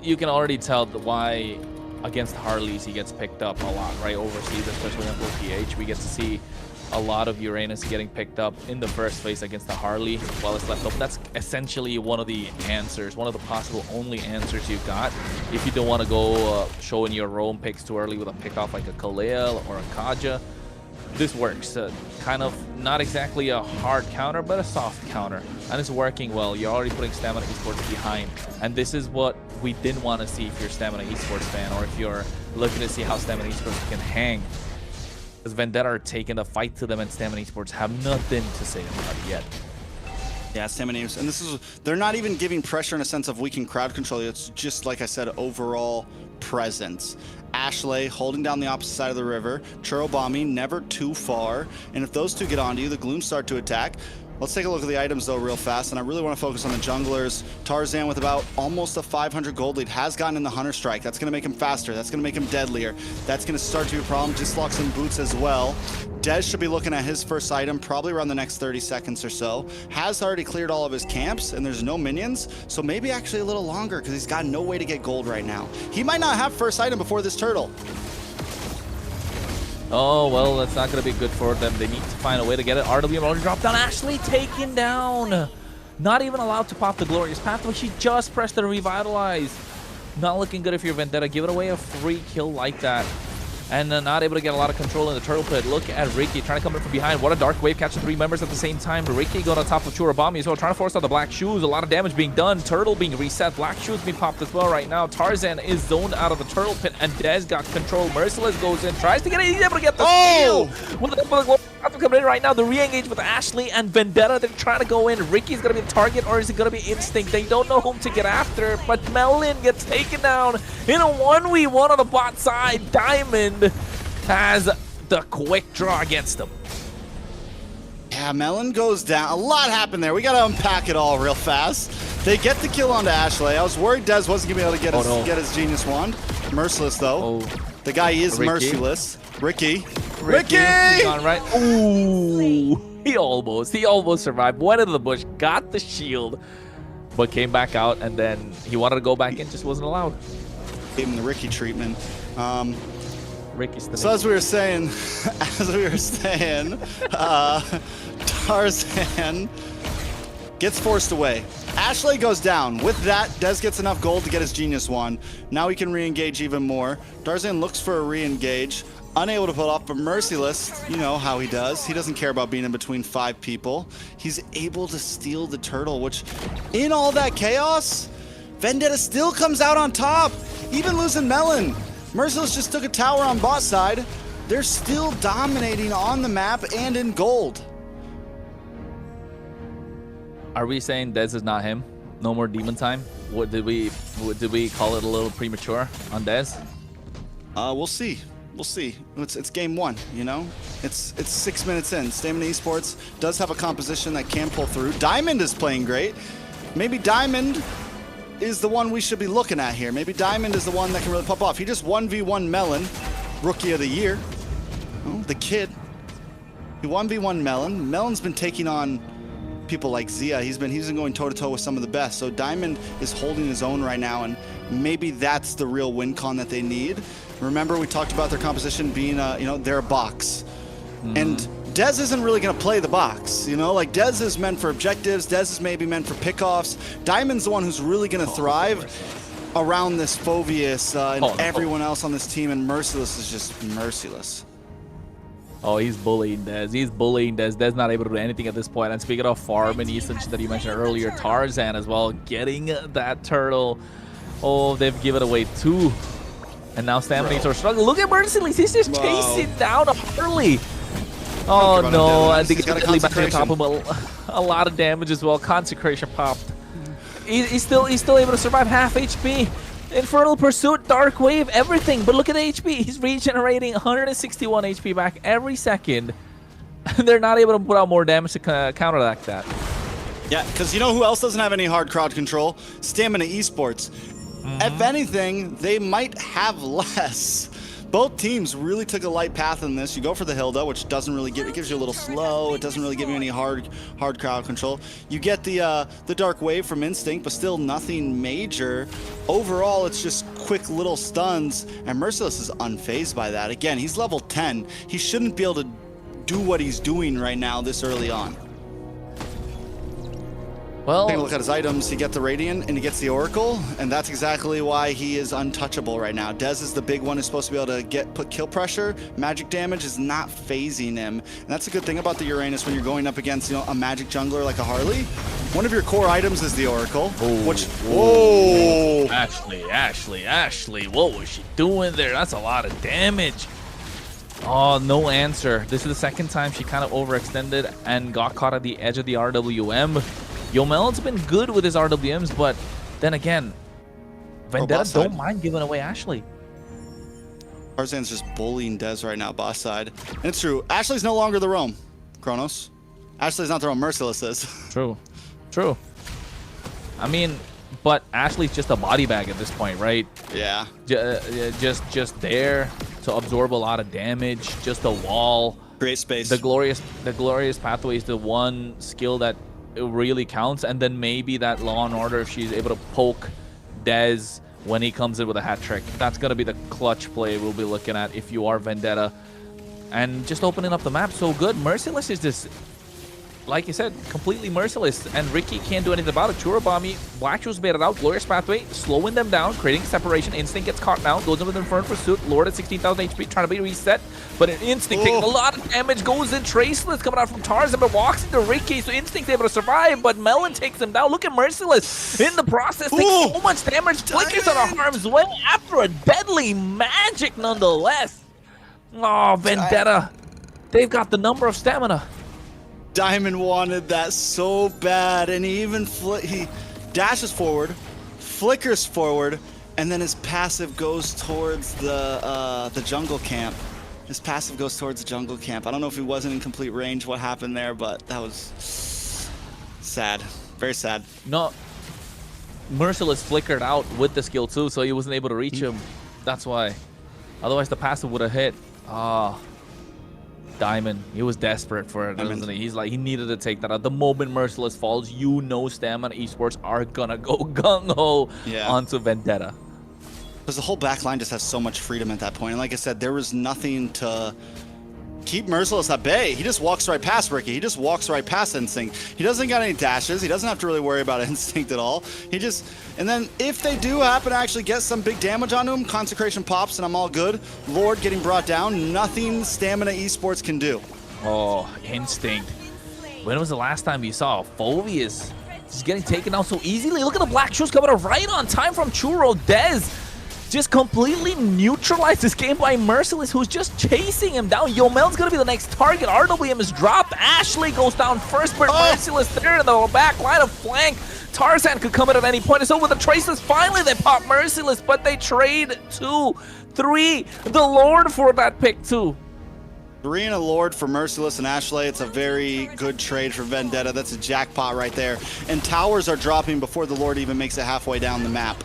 you can already tell why against Harleys he gets picked up a lot, right? Overseas, especially on PH, we get to see a lot of Uranus getting picked up in the first phase against the Harley while it's left open. That's essentially one of the answers, one of the possible only answers you got if you don't want to go showing your roam picks too early with a pick off like a Khalil or a Kaja. this works. Kind of not exactly a hard counter, but a soft counter. And it's working well. You're already putting Stamina Esports behind. And this is what we didn't want to see if you're a Stamina Esports fan, or if you're looking to see how Stamina Esports can hang. Because Vendetta are taking the fight to them, and Stamina Esports have nothing to say about it yet. Yeah, Stamina Esports, and this is, they're not even giving pressure in a sense of we can crowd control. It's just, like I said, overall presence. Ashley holding down the opposite side of the river. Churobami never too far. And if those two get onto you, the Glooms start to attack. Let's take a look at the items, though, real fast. And I really want to focus on the junglers. Tarzan, with about almost a 500 gold lead, has gotten in the Hunter Strike. That's going to make him faster. That's going to make him deadlier. That's going to start to be a problem. Just locks in boots as well. Dez should be looking at his first item probably around the next 30 seconds or so. Has already cleared all of his camps, and there's no minions. So maybe actually a little longer, because he's got no way to get gold right now. He might not have first item before this turtle. Oh, well, that's not going to be good for them. They need to find a way to get it. RWM already dropped down. Ashley taken down. Not even allowed to pop the Glorious Pathway. She just pressed the Revitalize. Not looking good if you're Vendetta. Give it away a free kill like that. And not able to get a lot of control in the turtle pit. Look at Ricky trying to come in from behind. What a dark wave, catching 3 members at the same time. Ricky going on top of Churobami as well, trying to force out the black shoes. A lot of damage being done. Turtle being reset. Black shoes being popped as well right now. Tarzan is zoned out of the turtle pit, and Dez got control. Merciless goes in, tries to get it. He's able to get the steal. Coming in right now. The re-engage with Ashley and Vendetta. They're trying to go in. Ricky's going to be the target, or is it going to be Instinct? They don't know whom to get after, but Melon gets taken down in a 1v1 on the bot side. Diamond has the quick draw against him. Yeah, Melon goes down. A lot happened there. We got to unpack it all real fast. They get the kill onto Ashley. I was worried Dez wasn't going to be able to get his Genius Wand. Merciless, though. The guy is merciless. Ricky. He's gone right. Ooh. He almost survived. Went into the bush, got the shield, but came back out, and then he wanted to go back in, just wasn't allowed. Gave him the Ricky treatment. Ricky's the So as we were saying, Tarzan gets forced away. Ashley goes down. With that, Dez gets enough gold to get his Genius Wand. Now he can re-engage even more. Tarzan looks for a re-engage. Unable to pull off, but Merciless, you know how he does. He doesn't care about being in between 5 people. He's able to steal the turtle, which, in all that chaos, Vendetta still comes out on top, even losing Melon. Merciless just took a tower on bot side. They're still dominating on the map and in gold. Are we saying Dez is not him? No more demon time? What did we call it a little premature on Dez? We'll see. We'll see. It's game 1, you know? It's 6 minutes in. Stamina Esports does have a composition that can pull through. Diamond is playing great. Maybe Diamond is the one we should be looking at here. Maybe Diamond is the one that can really pop off. He just 1v1 Melon, Rookie of the Year. Oh, the kid. He 1v1 Melon. Melon's been taking on people like Zia. He's been going toe-to-toe with some of the best. So Diamond is holding his own right now, and maybe that's the real win con that they need. Remember, we talked about their composition being, they're a box. And Dez isn't really going to play the box, you know? Like, Dez is meant for objectives. Dez is maybe meant for pickoffs. Diamond's the one who's really going to thrive around this Phoveus and everyone else on this team, and Merciless is just merciless. Oh, he's bullying Dez. He's bullying Dez. Dez not able to do anything at this point. And speaking of farm and Easton that you mentioned earlier, Tarzan as well, getting that turtle. Oh, they've given away 2. And now Stamina are struggling. Look at Merciless. He's just chasing down Harley. Oh, no. I think it's really back on top of him. A lot of damage as well. Consecration popped. He's still able to survive half HP. Infernal Pursuit, Dark Wave, everything. But look at the HP. He's regenerating 161 HP back every second. They're not able to put out more damage to counteract that. Yeah, because you know who else doesn't have any hard crowd control? Stamina Esports. If anything, they might have less. Both teams really took a light path in this. You go for the Hilda, which doesn't really give, it gives you a little slow. It doesn't really give you any hard crowd control. You get the Dark Wave from Instinct, but still nothing major. Overall, it's just quick little stuns, and Merciless is unfazed by that. Again, he's level 10. He shouldn't be able to do what he's doing right now this early on. Well, Take a look at his items. He gets the Radiant and he gets the Oracle, and that's exactly why he is untouchable right now. Dez is the big one who's supposed to be able to put kill pressure. Magic damage is not phasing him, and that's a good thing about the Uranus when you're going up against a magic jungler like a Harley. One of your core items is the Oracle. Whoa! Ashley, what was she doing there? That's a lot of damage. Oh, no answer. This is the second time she kind of overextended and got caught at the edge of the RWM. Yomel's been good with his RWMs, but then again, Vendetta don't mind giving away Ashley. Tarzan's just bullying Dez right now, boss side. And it's true. Ashley's no longer the roam, Kronos. Ashley's not the roam. Merciless is. True. I mean, but Ashley's just a body bag at this point, right? Yeah. Just there to absorb a lot of damage. Just a wall. Great space. The glorious pathway is the one skill that it really counts, and then maybe that Law and Order if she's able to poke Dez when he comes in with a hat trick. That's gonna be the clutch play we'll be looking at if you are Vendetta. And just opening up the map so good. Merciless is just, like you said, completely merciless, and Ricky can't do anything about it. Churubami, Black Shoes baited out, Glorious Pathway, slowing them down, creating separation. Instinct gets caught now, goes in with Inferno Pursuit, Lord at 16,000 HP, trying to be reset, but an Instinct taking a lot of damage, goes in, Traceless coming out from Tarzan, but walks into Ricky, so Instinct able to survive, but Melon takes him down. Look at Merciless in the process, takes so much damage, flickers out of harm's way after a deadly magic nonetheless. Oh, Vendetta, they've got the number of stamina. Diamond wanted that so bad, and he even he dashes forward, flickers forward, and then his passive goes towards the jungle camp. His passive goes towards the jungle camp. I don't know if he wasn't in complete range what happened there, but that was sad. Very sad. No, Merciless flickered out with the skill too, so he wasn't able to reach him. That's why. Otherwise, the passive would have hit. Ah. Diamond, he was desperate for it, wasn't he? He's like, he needed to take that out. The moment Merciless falls, Stamina Esports are gonna go gung-ho onto Vendetta. Because the whole back line just has so much freedom at that point. And like I said, there was nothing to keep Merciless at bay. He just walks right past Ricky. He just walks right past Instinct. He doesn't got any dashes. He doesn't have to really worry about Instinct at all. He just, and then if they do happen to actually get some big damage onto him, Consecration pops and I'm all good. Lord getting brought down, nothing Stamina Esports can do. Oh, Instinct. When was the last time you saw Phobius just getting taken down so easily? Look at the Black Shoes coming right on time from Churro. Dez just completely neutralized this game by Merciless, who's just chasing him down. Yomel's gonna be the next target. RWM is dropped. Ashley goes down first, but Merciless there in the back line of flank. Tarzan could come in at any point. It's over the Traces. Finally, they pop Merciless, but they trade 2, 3. The Lord for that pick too. 3 and a Lord for Merciless and Ashley. It's a very good trade for Vendetta. That's a jackpot right there. And towers are dropping before the Lord even makes it halfway down the map.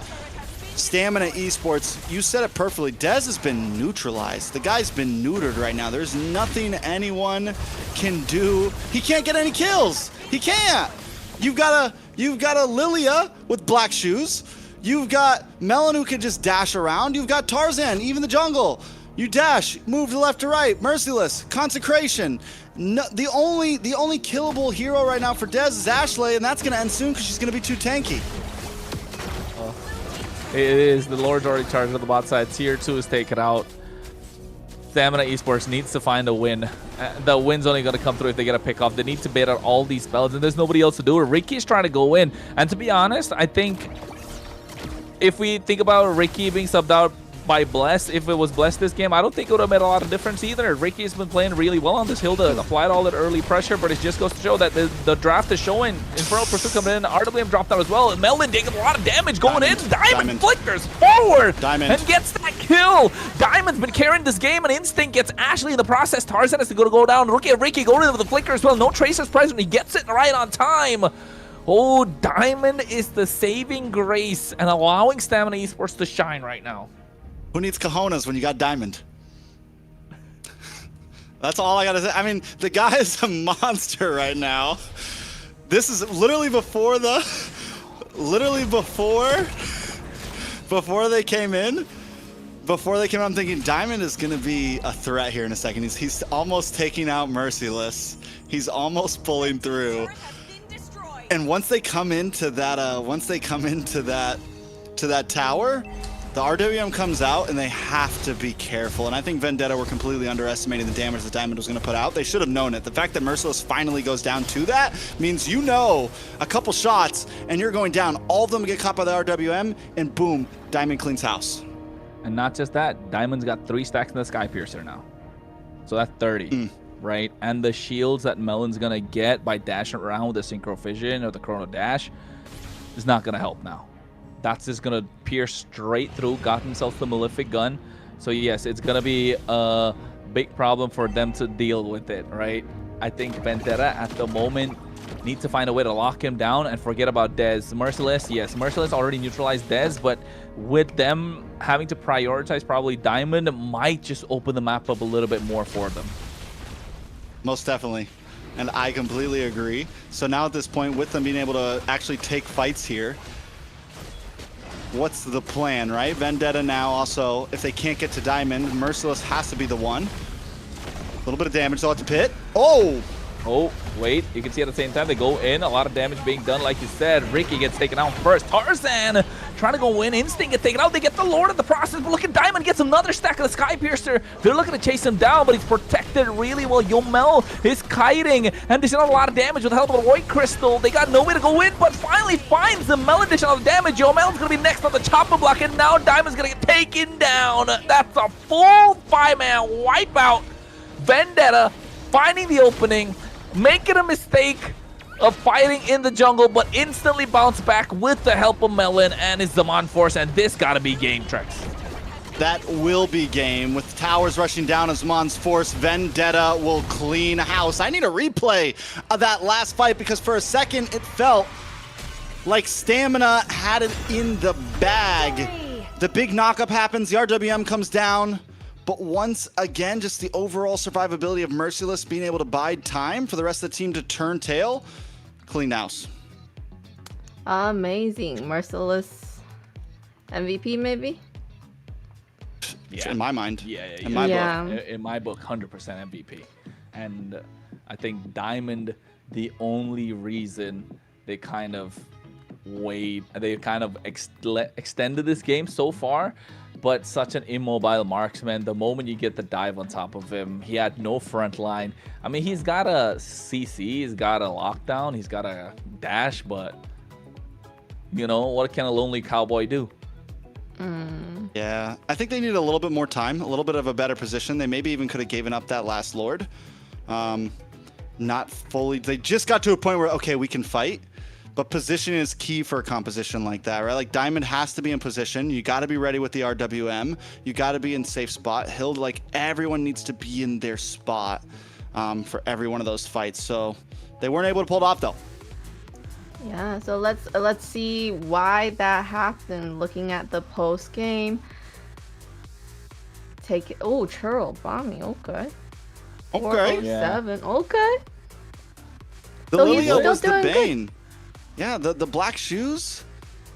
Stamina Esports, you said it perfectly. Dez has been neutralized. The guy's been neutered right now. There's nothing anyone can do. He can't get any kills. He can't. You've got a Lilia with Black Shoes. You've got Melon who can just dash around. You've got Tarzan, even the jungle. You dash, move to left to right. Merciless, Consecration. No, the only killable hero right now for Dez is Ashley, and that's gonna end soon because she's gonna be too tanky. It is. The Lord's already charged on the bot side. Tier 2 is taken out. Stamina Esports needs to find a win. The win's only going to come through if they get a pick off. They need to bait out all these spells, and there's nobody else to do it. Ricky's trying to go in. And to be honest, I think if we think about Ricky being subbed out by Bless, if it was Bless this game, I don't think it would have made a lot of difference either. Ricky's been playing really well on this hill to apply all that early pressure, but it just goes to show that the draft is showing. Inferno Pursuit coming in, RWM dropped out as well. Melon taking a lot of damage going in. Diamond flickers forward and gets that kill. Diamond's been carrying this game, and Instinct gets Ashley in the process. Tarzan has to go down. Look at Ricky going in with the flicker as well. No Tracers present. He gets it right on time. Oh, Diamond is the saving grace and allowing Stamina Esports to shine right now. Who needs cojones when you got Diamond? That's all I gotta say. I mean, the guy is a monster right now. This is literally before they came in. I'm thinking Diamond is gonna be a threat here in a second. He's almost taking out Merciless. He's almost pulling through. And once they come into that, to that tower, the RWM comes out and they have to be careful. And I think Vendetta were completely underestimating the damage that Diamond was going to put out. They should have known it. The fact that Merciless finally goes down to that means you know a couple shots and you're going down. All of them get caught by the RWM and boom, Diamond cleans house. And not just that, Diamond's got 3 stacks in the Sky Piercer now. So that's 30, right? And the shields that Melon's going to get by dashing around with the Synchro Fission or the Chrono Dash is not going to help now. That's just going to pierce straight through, got himself the Malefic gun. So yes, it's going to be a big problem for them to deal with it, right? I think Vendetta at the moment needs to find a way to lock him down and forget about Dez. Merciless, yes, Merciless already neutralized Dez, but with them having to prioritize probably Diamond might just open the map up a little bit more for them. Most definitely. And I completely agree. So now at this point, with them being able to actually take fights here, what's the plan, right? Vendetta now also, if they can't get to Diamond, Merciless has to be the one. A little bit of damage though at the pit. Oh! Oh, wait, you can see at the same time they go in, a lot of damage being done, like you said. Ricky gets taken out first. Tarzan trying to go in, Instinct gets taken out. They get the Lord of the process, but look at Diamond gets another stack of the Sky Piercer. They're looking to chase him down, but he's protected really well. Yomel is kiting, and there's not a lot of damage with the help of the White Crystal. They got no way to go in, but finally finds the Melon additional damage. Yomel's going to be next on the chopper block, and now Diamond's going to get taken down. That's a full 5-man wipeout. Vendetta finding the opening, making a mistake of fighting in the jungle, but instantly bounce back with the help of Melon and his Zaman Force, and this gotta be game, Trex. That will be game. With towers rushing down as Zaman's Force, Vendetta will clean house. I need a replay of that last fight because for a second it felt like Stamina had it in the bag. The big knockup happens, the RWM comes down. But once again, just the overall survivability of Merciless being able to bide time for the rest of the team to turn tail. Clean house. Amazing. Merciless MVP, maybe? Yeah. In my mind. Yeah. In my book. In my book, 100% MVP. And I think Diamond, the only reason they kind of extended this game so far, but such an immobile marksman. The moment you get the dive on top of him, he had no front line. I mean, he's got a CC, he's got a lockdown, he's got a dash, but you know, what can a lonely cowboy do? Yeah, I think they need a little bit more time, a little bit of a better position. They maybe even could have given up that last Lord. Not fully. They just got to a point where, okay, we can fight. But position is key for a composition like that, right? Like Diamond has to be in position. You got to be ready with the RWM. You got to be in safe spot. Hild, like everyone needs to be in their spot for every one of those fights. So they weren't able to pull it off though. Yeah, so let's see why that happened. Looking at the post game, take it. Oh, Churl bombing. Okay. Okay. 407. Okay. The So he's Lilia still was the doing good. bane. Yeah, the black shoes.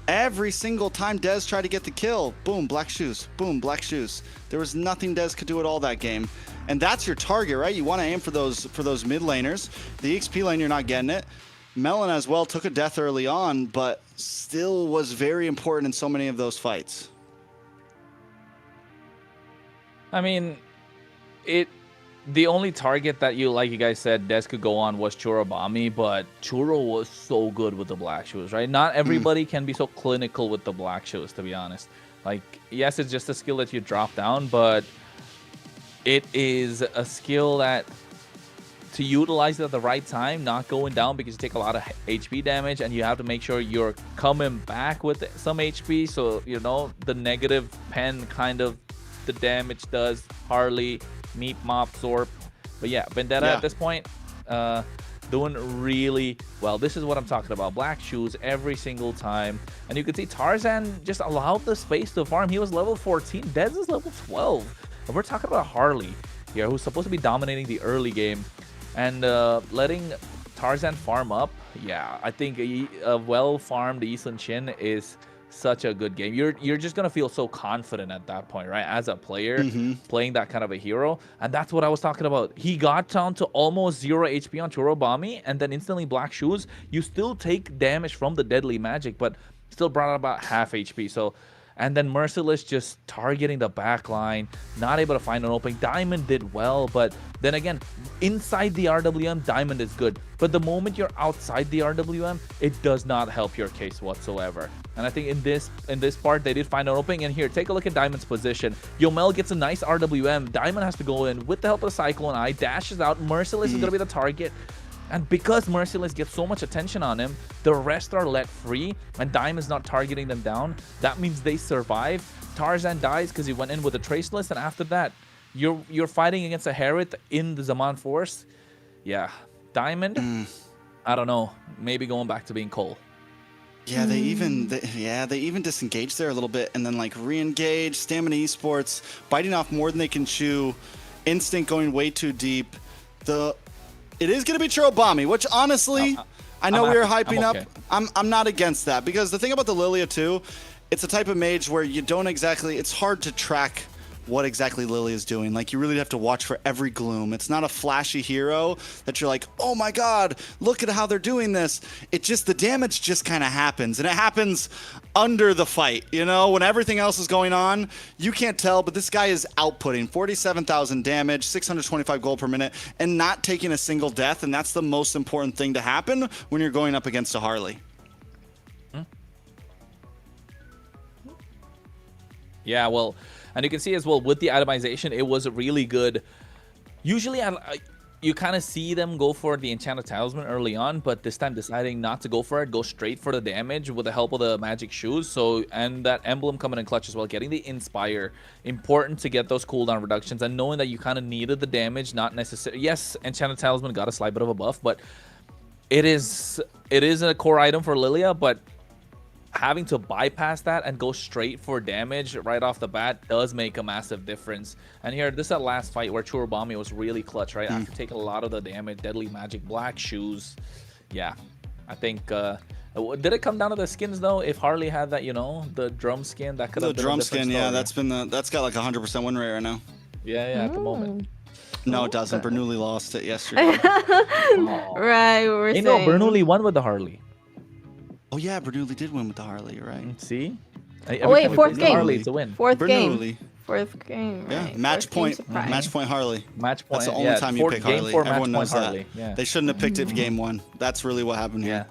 Every single time Dez tried to get the kill, boom, black shoes, boom, black shoes. There was nothing Dez could do at all that game. And that's your target, right? You want to aim for those mid laners. The XP lane, you're not getting it. Melon as well took a death early on, but still was very important in so many of those fights. I mean, the only target that you guys said, Des could go on was Churobami, but Churo was so good with the black shoes, right? Not everybody can be so clinical with the black shoes, to be honest. Like, yes, it's just a skill that you drop down, but it is a skill that to utilize it at the right time, not going down because you take a lot of HP damage and you have to make sure you're coming back with some HP. So, you know, the negative pen kind of the damage does Harley, Meep, Mop, Zorp. But yeah, Vendetta at this point, doing really well. This is what I'm talking about. Black shoes every single time. And you can see Tarzan just allowed the space to farm. He was level 14. Dez is level 12. And we're talking about Harley here, who's supposed to be dominating the early game. And letting Tarzan farm up, yeah, I think a well-farmed Eastland Chin is such a good game. You're just gonna feel so confident at that point, right? As a player playing that kind of a hero, and that's what I was talking about. He got down to almost 0 HP on Turobami, and then instantly Black Shoes. You still take damage from the deadly magic, but still brought out about half HP. So, and then Merciless just targeting the back line, not able to find an opening. Diamond did well, but then again, inside the RWM, Diamond is good. But the moment you're outside the RWM, it does not help your case whatsoever. And I think in this part, they did find an opening. And here, take a look at Diamond's position. Yomel gets a nice RWM. Diamond has to go in with the help of Cyclone Eye, dashes out. Merciless is going to be the target. And because Merciless gets so much attention on him, the rest are let free, and Diamond's not targeting them down. That means they survive. Tarzan dies because he went in with a Traceless, and after that, you're fighting against a Harith in the Zaman Force. Yeah, Diamond, I don't know, maybe going back to being Cole. Yeah, they even disengaged there a little bit, and then like re-engage. Stamina Esports biting off more than they can chew. Instinct going way too deep. It is going to be Chirobami, which honestly, I know we were hyping up. I'm not against that, because the thing about the Lilia too, it's a type of mage where you don't exactly, it's hard to track what exactly Lilia is doing. Like, you really have to watch for every gloom. It's not a flashy hero that you're like, oh my god, look at how they're doing this. It just, the damage just kind of happens, and it happens under the fight, you know, when everything else is going on. You can't tell, but this guy is outputting 47,000 damage, 625 gold per minute, and not taking a single death, and that's the most important thing to happen when you're going up against a Harley. Yeah, well, and you can see as well with the itemization, it was really good. Usually, you kind of see them go for the Enchanted Talisman early on, but this time deciding not to go for it, go straight for the damage with the help of the Magic Shoes. So, and that Emblem coming in clutch as well, getting the Inspire. Important to get those cooldown reductions, and knowing that you kind of needed the damage, not necessarily. Yes, Enchanted Talisman got a slight bit of a buff, but it is a core item for Lilia, but having to bypass that and go straight for damage right off the bat does make a massive difference. And here, this is that last fight where Churubami was really clutch, right? After taking a lot of the damage, Deadly Magic, Black Shoes. Yeah, I think... did it come down to the skins, though? If Harley had that, you know, the drum skin, that could have been a different story. Yeah, that's got like 100% win rate right now. Yeah, at the moment. No, it doesn't. Bernoulli lost it yesterday. Right, we're saying... No, Bernoulli won with the Harley. Oh yeah, Bernoulli did win with the Harley, you're right. See? Oh wait, fourth game. Harley, it's a win. Fourth Bernoulli. game. Fourth game. Yeah, Right. match point Harley. Match point. That's the only time you pick Harley. Everyone knows that. Harley. Yeah. They shouldn't have picked it for game one. That's really what happened here.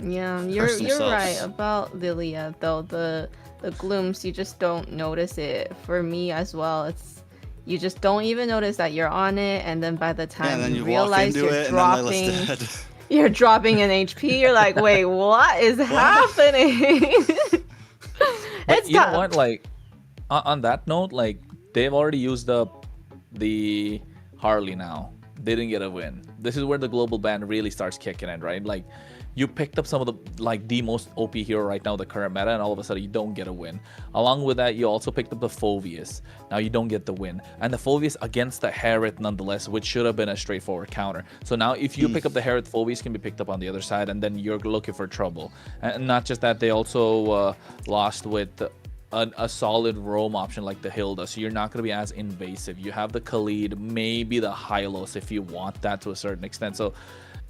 Yeah, you're right about Lilia though. The glooms, you just don't notice it. For me as well, it's you just don't even notice that you're on it, and then by the time you realize you're dropping. You're dropping an HP. You're like, wait, what is happening? But you know what? Like, on that note, like they've already used up the Harley now. They didn't get a win. This is where the global ban really starts kicking in, right? Like, you picked up some of the most OP hero right now, the current meta, and all of a sudden you don't get a win. Along with that, you also picked up the Phoveus. Now you don't get the win. And the Phoveus against the Harith nonetheless, which should have been a straightforward counter. So now if you pick up the Harith, Phoveus can be picked up on the other side, and then you're looking for trouble. And not just that, they also lost with a solid roam option like the Hilda, so you're not going to be as invasive. You have the Khalid, maybe the Hylos if you want that to a certain extent. So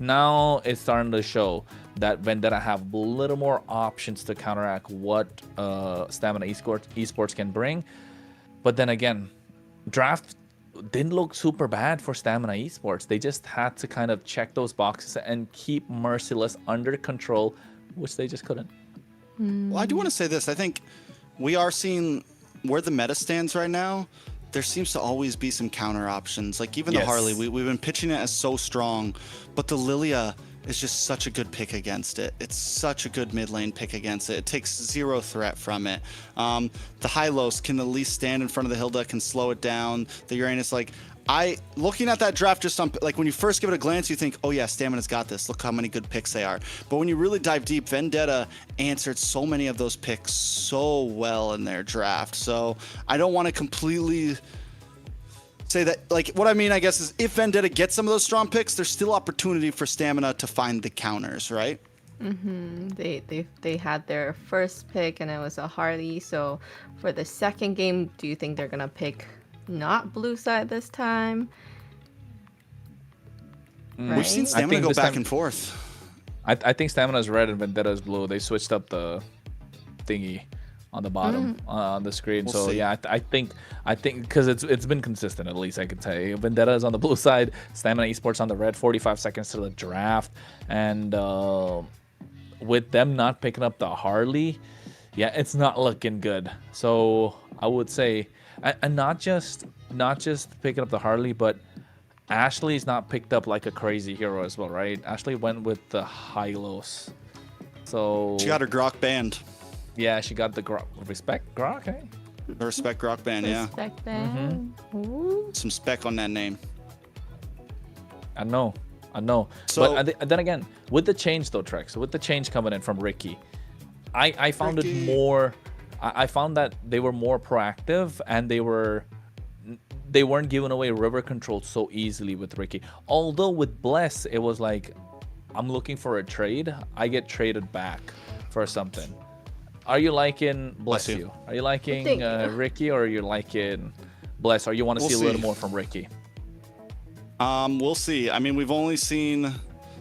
now it's starting to show that Vendetta have a little more options to counteract what Stamina Esports can bring. But then again, draft didn't look super bad for Stamina Esports. They just had to kind of check those boxes and keep Merciless under control, which they just couldn't. Well, I do want to say this. I think we are seeing where the meta stands right now. There seems to always be some counter options. Like even the Harley, we've been pitching it as so strong, but the Lilia is just such a good pick against it. It's such a good mid lane pick against it. It takes zero threat from it. The Hylos can at least stand in front of the Hilda, can slow it down. The Uranus, like, looking at that draft just on, like, when you first give it a glance, you think, oh yeah, Stamina's got this. Look how many good picks they are. But when you really dive deep, Vendetta answered so many of those picks so well in their draft. So I don't want to completely say that, like, what I mean, I guess, is if Vendetta gets some of those strong picks, there's still opportunity for Stamina to find the counters, right? They had their first pick and it was a Harley. So for the second game, do you think they're gonna pick not blue side this time? We've seen Right? Stamina go this back time- and forth. I think Stamina's red and Vendetta's blue. They switched up the thingy on the bottom on the screen. We'll So see. yeah, I think because it's been consistent, at least I could say. Vendetta is on the blue side, Stamina Esports on the red. 45 seconds to the draft, and with them not picking up the Harley, yeah, it's not looking good. So I would say, and not just picking up the Harley, but Ashley's not picked up like a crazy hero as well, right? Ashley went with the Hylos. So She got her Grok banned. yeah, she got the respect Grok, eh? The respect Grok band, yeah. Respect that. Ooh. Some spec on that name. I know. So- But then again, with the change though, Trex, with the change coming in from Ricky, I found Ricky. it more. I found that they were more proactive and they weren't giving away river control so easily with Ricky. Although with Bless, it was like, I'm looking for a trade. I get traded back for something. Are you liking Bless Bless you. you? Are you liking Thank you. Ricky, or are you liking Bless? Or you want to We'll see a little see. more from Ricky? We'll see. I mean, we've only seen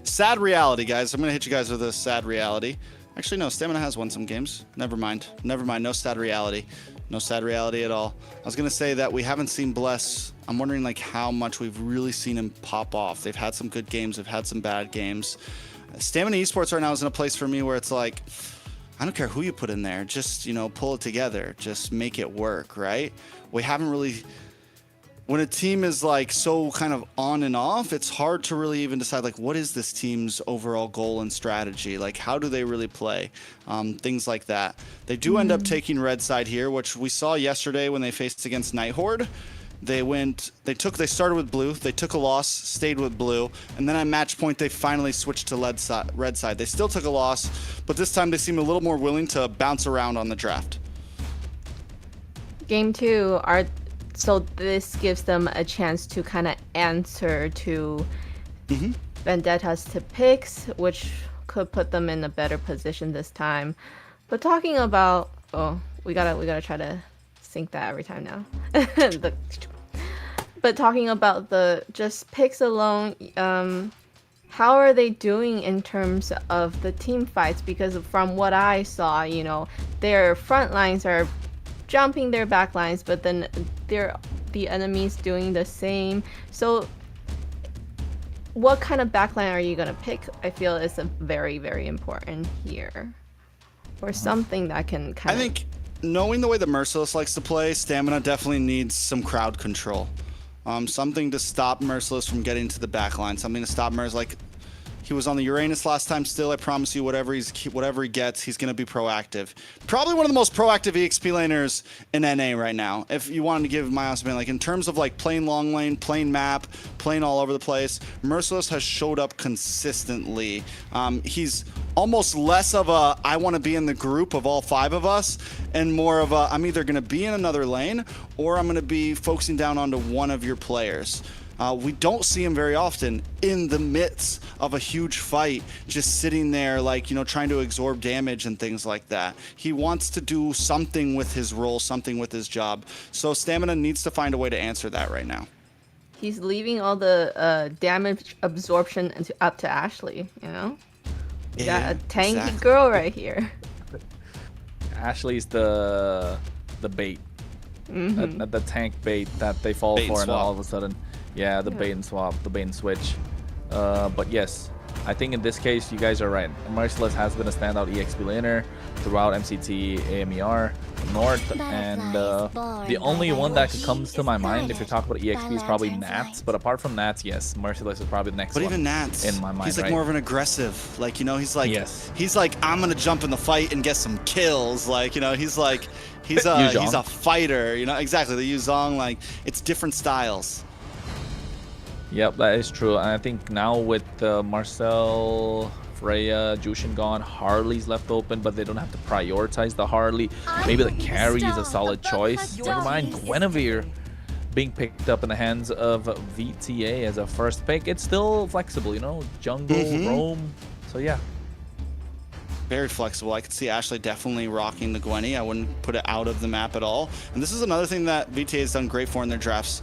sad reality, guys. I'm gonna hit you guys with a sad reality. Actually, no. Stamina has won some games. Never mind. No sad reality. No sad reality at all. I was gonna say that we haven't seen Bless. I'm wondering like how much we've really seen him pop off. They've had some good games. They've had some bad games. Stamina Esports right now is in a place for me where it's like, I don't care who you put in there. Just, pull it together. Just make it work, right? We haven't really... When a team is like so kind of on and off, it's hard to really even decide like what is this team's overall goal and strategy? Like how do they really play? Things like that. They do end up taking red side here, which we saw yesterday when they faced against Night Horde. They started with blue, they took a loss, stayed with blue, and then at match point they finally switched to red side. They still took a loss, but this time they seem a little more willing to bounce around on the draft. Game 2 so this gives them a chance to kind of answer to Vendettas to picks, which could put them in a better position this time. But talking about, we gotta try to sync that every time now. But talking about the just picks alone, how are they doing in terms of the team fights? Because from what I saw, their front lines are jumping their back lines, but then the enemies doing the same. So what kind of backline are you going to pick? I feel is a very, very important here. Or something that can kind I think knowing the way the Merciless likes to play, Stamina definitely needs some crowd control. Something to stop Merciless from getting to the back line. Something to stop Merciless. Like, he was on the Uranus last time still. I promise you, whatever he gets, he's going to be proactive. Probably one of the most proactive EXP laners in NA right now. If you wanted to give my honest opinion, like in terms of like playing long lane, playing map, playing all over the place, Merciless has showed up consistently. He's almost less of a I want to be in the group of all 5 of us, and more of a I'm either going to be in another lane or I'm going to be focusing down onto one of your players. We don't see him very often in the midst of a huge fight, just sitting there like, trying to absorb damage and things like that. He wants to do something with his role, something with his job. So Stamina needs to find a way to answer that right now. he's leaving all the damage absorption up to Ashley, We got a tanky exactly. girl right here. Ashley's the bait, the tank bait that they fall Bait and for, and swap. all of a sudden, the bait and swap, the bait and switch. But yes, I think in this case you guys are right. Merciless has been a standout EXP laner throughout MCT, AMER, North, and the only one that comes to my mind if you're talking about EXP is probably Nats. But apart from Nats, yes, Merciless is probably the next But one. even Nats, in my mind, he's like right? more of an aggressive. Like, he's like, Yes. he's like, I'm gonna jump in the fight and get some kills. Like, he's like, he's a fighter. Exactly. The Yuzong, like, it's different styles. Yep, that is true. And I think now with Marcel, Freya, Jushin gone, Harley's left open, but they don't have to prioritize the Harley. Maybe the carry is a solid choice. Never mind Guinevere being picked up in the hands of VTA as a first pick. It's still flexible, jungle, roam. So yeah. very flexible. I could see Ashley definitely rocking the Gwenny. I wouldn't put it out of the map at all. And this is another thing that VTA has done great for in their drafts.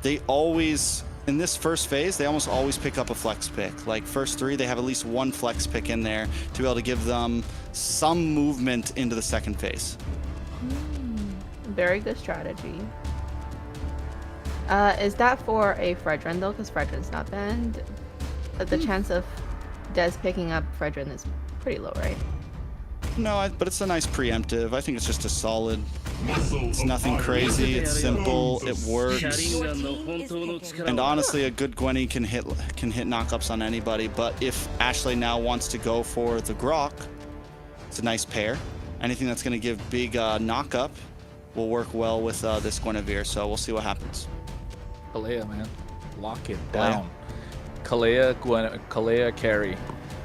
They always, in this first phase, they almost always pick up a flex pick. Like first 3, they have at least 1 flex pick in there to be able to give them some movement into the second phase. Very good strategy. Is that for a Fredrin though? Because Fredrin's not banned. The chance of Des picking up Fredrin is pretty low, right? No, but it's a nice preemptive. I think it's just a solid. It's nothing crazy. It's simple. It works. And honestly, a good Gwenny can hit knockups on anybody. But if Ashley now wants to go for the Grok, it's a nice pair. Anything that's going to give big knockup will work well with this Guinevere. So we'll see what happens. Kalea, man, lock it down. Kalea carry.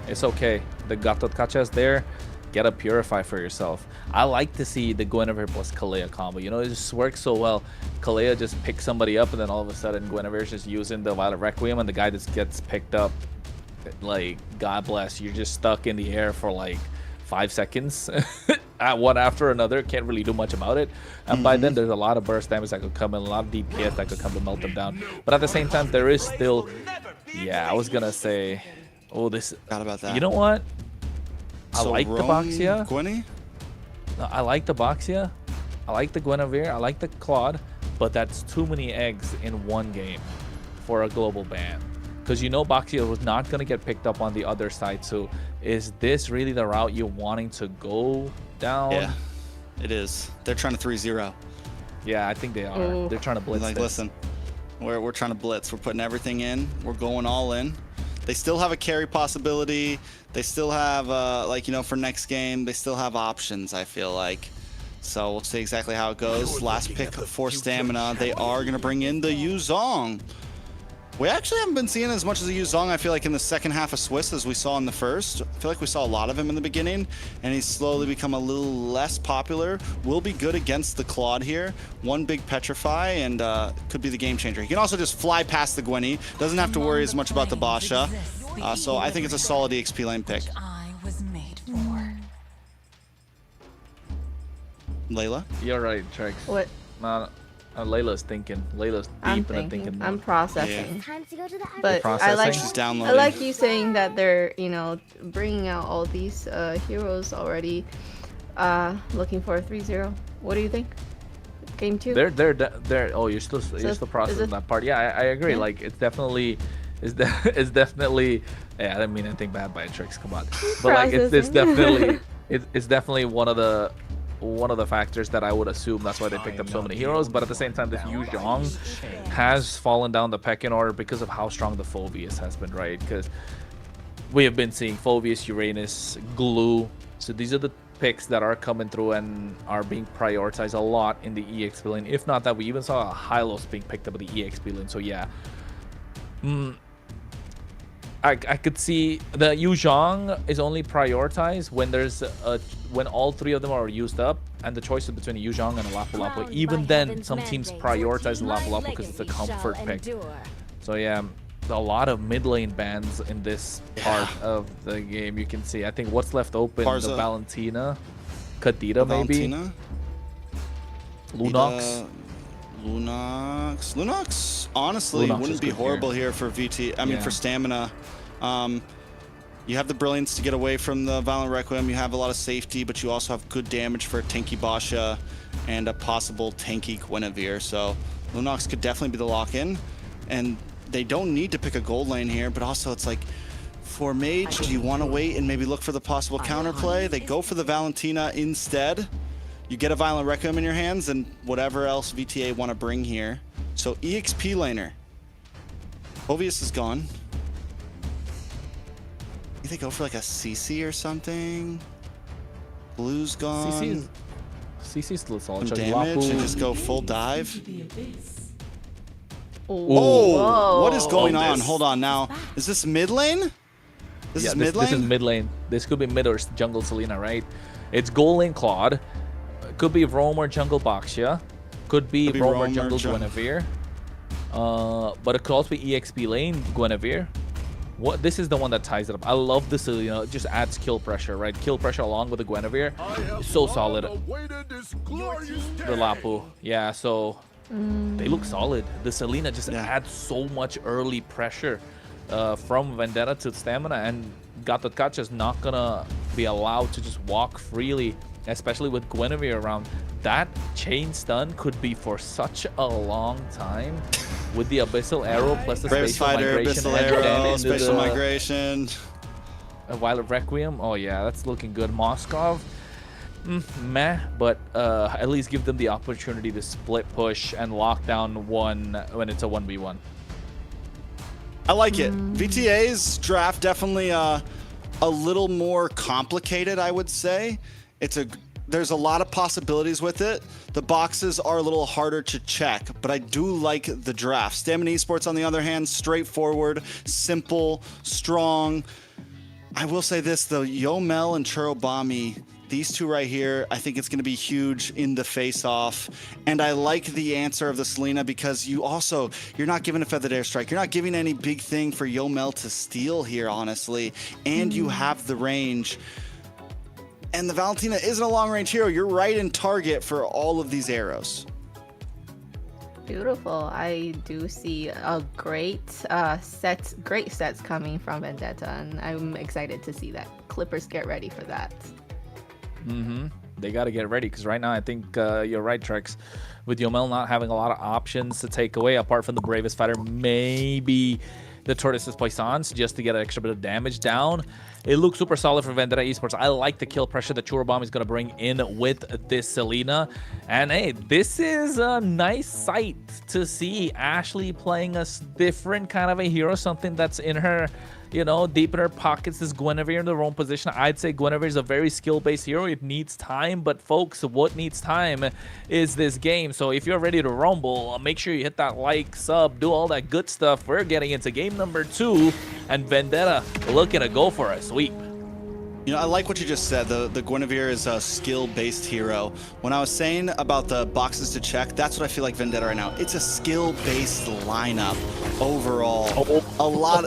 It's okay. The Gatot Kacha is there. Get a Purify for yourself. I like to see the Guinevere plus Kalea combo. You know, it just works so well. Kalea just picks somebody up, and then all of a sudden Guinevere's just using the Violet Requiem, and the guy that gets picked up, like, God bless, you're just stuck in the air for like 5 seconds. One after another, can't really do much about it. And by then, there's a lot of burst damage that could come in, a lot of DPS that could come to melt them down. But at the same time, there is still, yeah, I was gonna say, oh, this. Forgot about that. You know what? I So like the Roam Boxia. Gwenny? I like the Boxia. I like the Guinevere. I like the Claude. But that's too many eggs in one game for a global ban. Because you know Boxia was not going to get picked up on the other side. So is this really the route you're wanting to go down? Yeah, it is. They're trying to 3-0. Yeah, I think they are. Ooh. They're trying to blitz Like, this. listen, we're trying to blitz. We're putting everything in. We're going all in. They still have a carry possibility. They still have, like, you know, for next game, they still have options, I feel like. So we'll see exactly how it goes. Last pick for stamina. They are going to bring in the Yuzong. We actually haven't been seeing as much as the Yuzong, I feel like, in the second half of Swiss as we saw in the first. I feel like we saw a lot of him in the beginning, and he's slowly become a little less popular. Will be good against the Claude here. One big Petrify, and could be the game changer. He can also just fly past the Gwenny. Doesn't have to worry as much about the Basha. So I think it's a solid EXP lane pick. I was made for. Layla? You're right, Trex. What? No, Layla's thinking. Layla's I'm deep in thinking. thinking I'm mode. processing. Time to go to the But Processing? I like She's I downloading. like you saying that they're, you know, bringing out all these heroes already, looking for a 3-0. What do you think? Game 2? They're. Oh, you're still is processing it- that part. Yeah, I agree. Yeah. Like it's definitely. It's definitely. Yeah, I didn't mean anything bad by Trix. Come on, but like it's Processing. definitely it's definitely one of the factors that I would assume that's why they picked up so many heroes. But at the same time, this Yu Zhong has fallen down the pecking order because of how strong the Phoveus has been, right? Because we have been seeing Phoveus, Uranus, Glue. So these are the picks that are coming through and are being prioritized a lot in the EXP lane. If not that, we even saw Hylos being picked up in the EXP lane. So yeah. I could see the Yu Zhong is only prioritized when there's when all 3 of them are used up, and the choice is between a Yu Zhong and a Lapu Lapu. Even then, some teams prioritize the Lapu Lapu because it's a comfort pick. So yeah, a lot of mid lane bans in this part of the game. You can see. I think what's left open: Parza. the Valentina, Kadita, maybe Valentina? Lunox. Lunox, honestly, Lunox is wouldn't be good horrible here for VT. I mean, Yeah. for stamina. You have the brilliance to get away from the Violent Requiem. You have a lot of safety, but you also have good damage for a tanky Basha and a possible tanky Guinevere. So Lunox could definitely be the lock-in. And they don't need to pick a gold lane here, but also it's like, for Mage, do you want to wait and maybe look for the possible counterplay? They go for the Valentina instead. You get a Violent Requiem in your hands and whatever else VTA want to bring here. So EXP laner. Phoveus is gone. I think they go for like a CC or something. Blue's gone. CC's still solid. Some Chuck damage Lapu. and just go full dive. Oh, Oh, what is going Oh, on? this- Hold on now. Is this mid lane? This is mid lane? This is mid lane. This could be mid or jungle Selena, right? It's gold lane Claude. Could be Roam or jungle Boxia. Could be Roam or jungle Guinevere. But it could also be EXP lane Guinevere. What this is the one that ties it up. I love this, you know, it just adds kill pressure, right? Kill pressure along with the Guinevere. So solid. The Lapu. Yeah, so they look solid. The Selena just adds so much early pressure from Vendetta to stamina, and Gatotkacha is not gonna be allowed to just walk freely, especially with Guinevere around. That chain stun could be for such a long time with the Abyssal Arrow plus the Bravest Spatial Fighter, Migration. Abyssal and then Arrow, into Spatial the Migration. Violet Requiem. Oh yeah, that's looking good. Moskov, meh, but at least give them the opportunity to split push and lock down one when it's a 1v1. I like it. VTA's draft definitely a little more complicated, I would say. There's a lot of possibilities with it. The boxes are a little harder to check, but I do like the draft. Stamina Esports, on the other hand, straightforward, simple, strong. I will say this, though, Yomel and Churobami, these two right here, I think it's going to be huge in the face-off. And I like the answer of the Selena because you're not giving a Feathered Airstrike. You're not giving any big thing for Yomel to steal here, honestly. And you have the range. And the Valentina isn't a long-range hero. You're right in target for all of these arrows. Beautiful. I do see a great sets coming from Vendetta, and I'm excited to see that. Clippers, get ready for that. They got to get ready because right now I think you're right, Trex. With Yomel not having a lot of options to take away, apart from the Bravest Fighter, maybe the Tortoises Poissons, just to get an extra bit of damage down. It looks super solid for Vendetta Esports. I like the kill pressure that Churobami is going to bring in with this Selena. And hey, this is a nice sight to see Ashley playing a different kind of a hero, something that's in her, you know, deep in her pockets is Guinevere in the wrong position. I'd say Guinevere is a very skill-based hero. It needs time, but folks, what needs time is this game. So if you're ready to rumble, make sure you hit that like, sub, do all that good stuff. We're getting into game number 2, and Vendetta looking to go for a sweep. You know, I like what you just said. The Guinevere is a skill-based hero. When I was saying about the boxes to check, that's what I feel like Vendetta right now. It's a skill-based lineup overall. A lot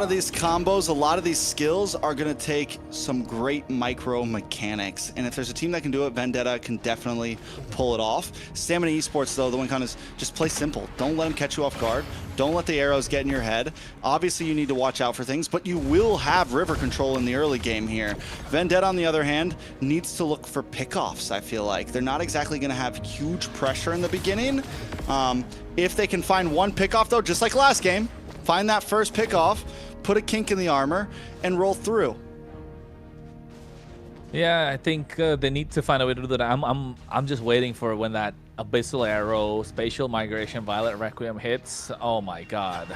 of these combos, a lot of these skills are going to take some great micro mechanics. And if there's a team that can do it, Vendetta can definitely pull it off. Stamina Esports, though, the one kind is just play simple. Don't let them catch you off guard. Don't let the arrows get in your head. Obviously, you need to watch out for things, but you will have river control in the early game here. Vendetta, on the other hand, needs to look for pickoffs, I feel like. They're not exactly going to have huge pressure in the beginning. If they can find one pickoff, though, just like last game, find that first pickoff, put a kink in the armor, and roll through. Yeah, I think they need to find a way to do that. I'm just waiting for when that Abyssal Arrow, Spatial Migration, Violet Requiem hits. Oh my God.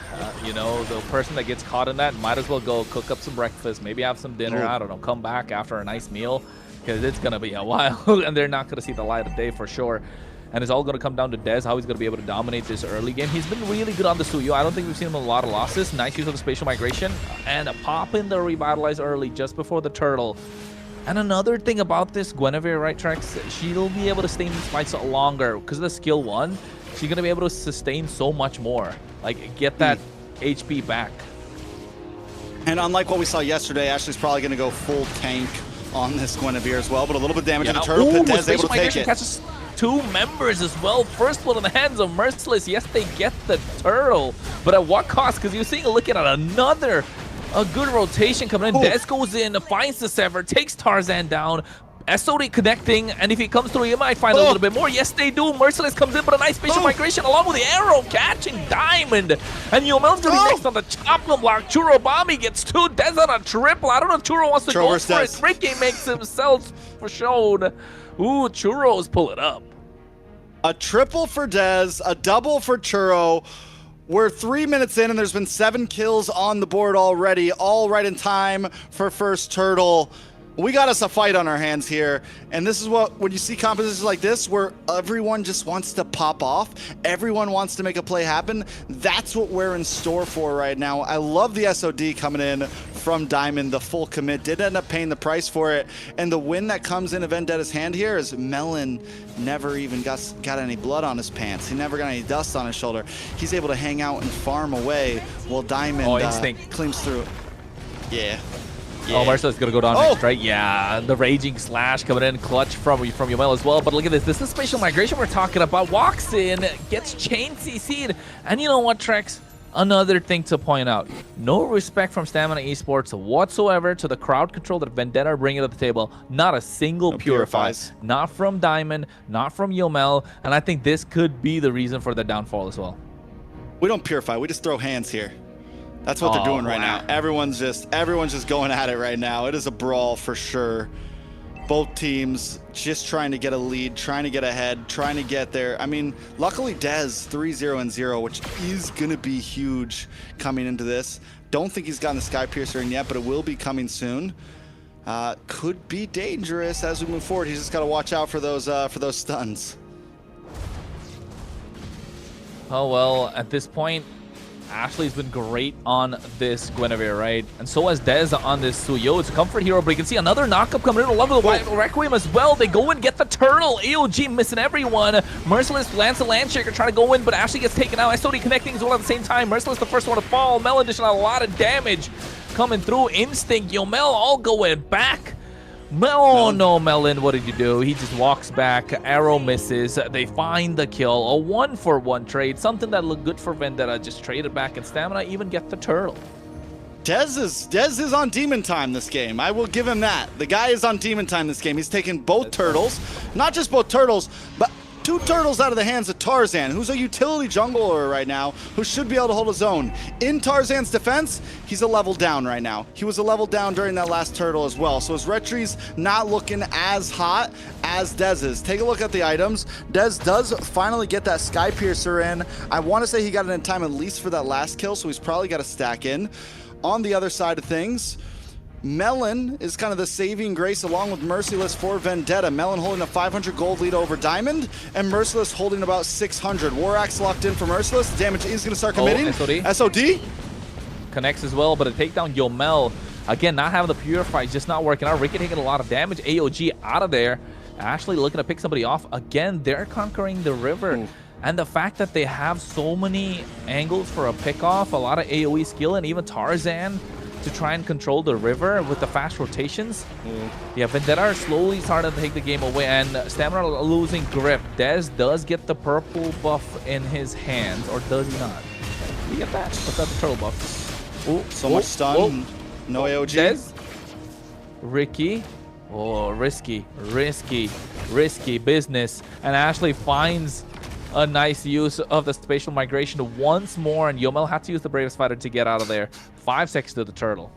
You know, the person that gets caught in that might as well go cook up some breakfast, maybe have some dinner, I don't know, come back after a nice meal, because it's going to be a while, and they're not going to see the light of day for sure. And it's all going to come down to Dez, how he's going to be able to dominate this early game. He's been really good on the Suyo. I don't think we've seen him a lot of losses. Nice use of the Spatial Migration. And a pop in the Revitalize early, just before the Turtle. And another thing about this Guinevere, right, Trex? She'll be able to stay in these fights longer. Because of the skill 1, she's going to be able to sustain so much more. Like, get that HP back. And unlike what we saw yesterday, Ashley's probably going to go full tank on this Guinevere as well. But a little bit of damage to the Turtle Pit. Dez able to take it. Catches 2 members as well. First one in the hands of Merciless. Yes, they get the Turtle, but at what cost? Because you're seeing, looking at another good rotation coming in. Dez goes in, finds the Sever, takes Tarzan down. SOD connecting, and if he comes through, you might find a little bit more. Yes, they do. Merciless comes in, but a nice Spatial Migration along with the Arrow, catching Diamond. And Yomel's going to be next on the chopping block. Churobami gets 2. Dez on a triple. I don't know if Churro wants to go for it. Ricky makes himself for shown. Ooh, Churro's pull it up. A triple for Dez, a double for Churro. We're 3 minutes in, and there's been 7 kills on the board already, all right in time for first Turtle. We got us a fight on our hands here, and this is what, when you see compositions like this where everyone just wants to pop off, everyone wants to make a play happen, that's what we're in store for right now. I love the SOD coming in from Diamond, the full commit, did end up paying the price for it, and the win that comes into Vendetta's hand here is Melon never even got any blood on his pants. He never got any dust on his shoulder. He's able to hang out and farm away while Diamond cleans through. Yeah. Oh, Merciless gonna go down next, right? Yeah, the Raging Slash coming in clutch from Yomel as well. But look at this. This is spatial migration we're talking about. Walks in, gets chain CC'd. And you know what, Trex? Another thing to point out. No respect from Stamina Esports whatsoever to the crowd control that Vendetta are bringing to the table. Not a single purifies. Not from Diamond, not from Yomel. And I think this could be the reason for the downfall as well. We don't purify. We just throw hands here. That's what they're doing right now. Everyone's just going at it right now. It is a brawl for sure. Both teams just trying to get a lead, trying to get ahead, trying to get there. I mean, luckily Dez 3-0-0, which is going to be huge coming into this. Don't think he's gotten the Sky Piercer in yet, but it will be coming soon. Could be dangerous as we move forward. He's just got to watch out for those stuns. Oh, well, at this point, Ashley's been great on this Guinevere, right? And so has Dez on this Suyo. It's a comfort hero, but you can see another knockup coming in. I love the Requiem as well. They go and get the turtle. AOG missing everyone. Merciless lands the Landshaker, trying to go in, but Ashley gets taken out. SOD connecting as well at the same time. Merciless the first one to fall. Melon dishing out a lot of damage coming through. Instinct, Yomel all going back. Oh no, Melon, what did you do? He just walks back, arrow misses, they find the kill, a 1-for-1 trade, something that looked good for Vendetta, just traded back, and Stamina even get the turtle. Dez is on demon time this game. I will give him that. The guy is on demon time this game. He's taken both turtles, not just both turtles, but 2 turtles out of the hands of Tarzan, who's a utility jungler right now, who should be able to hold his own. In Tarzan's defense, he's a level down right now. He was a level down during that last turtle as well, so his retree's not looking as hot as Dez's. Take a look at the items. Dez does finally get that Sky Piercer in. I want to say he got it in time at least for that last kill, so he's probably got a stack in. On the other side of things, Melon is kind of the saving grace along with Merciless for Vendetta. Melon holding a 500 gold lead over Diamond, and Merciless holding about 600. War Axe locked in for Merciless. The damage is going to start committing. SOD connects as well, but a takedown. Yomel, again, not having the Purify, just not working out. Ricky taking a lot of damage. AOG out of there. Ashley looking to pick somebody off. Again, they're conquering the river. And the fact that they have so many angles for a pick-off, a lot of AoE skill, and even Tarzan to try and control the river with the fast rotations. Yeah, Vendetta are slowly starting to take the game away, and Stamina losing grip. Dez does get the purple buff in his hands, or does he not? Did he get that? What's that, the turtle buff? Oh, so much stun. No AOG. Dez. Ricky. Oh, risky business. And Ashley finds a nice use of the spatial migration once more, and Yomel had to use the Bravest Fighter to get out of there. 5 seconds to the turtle.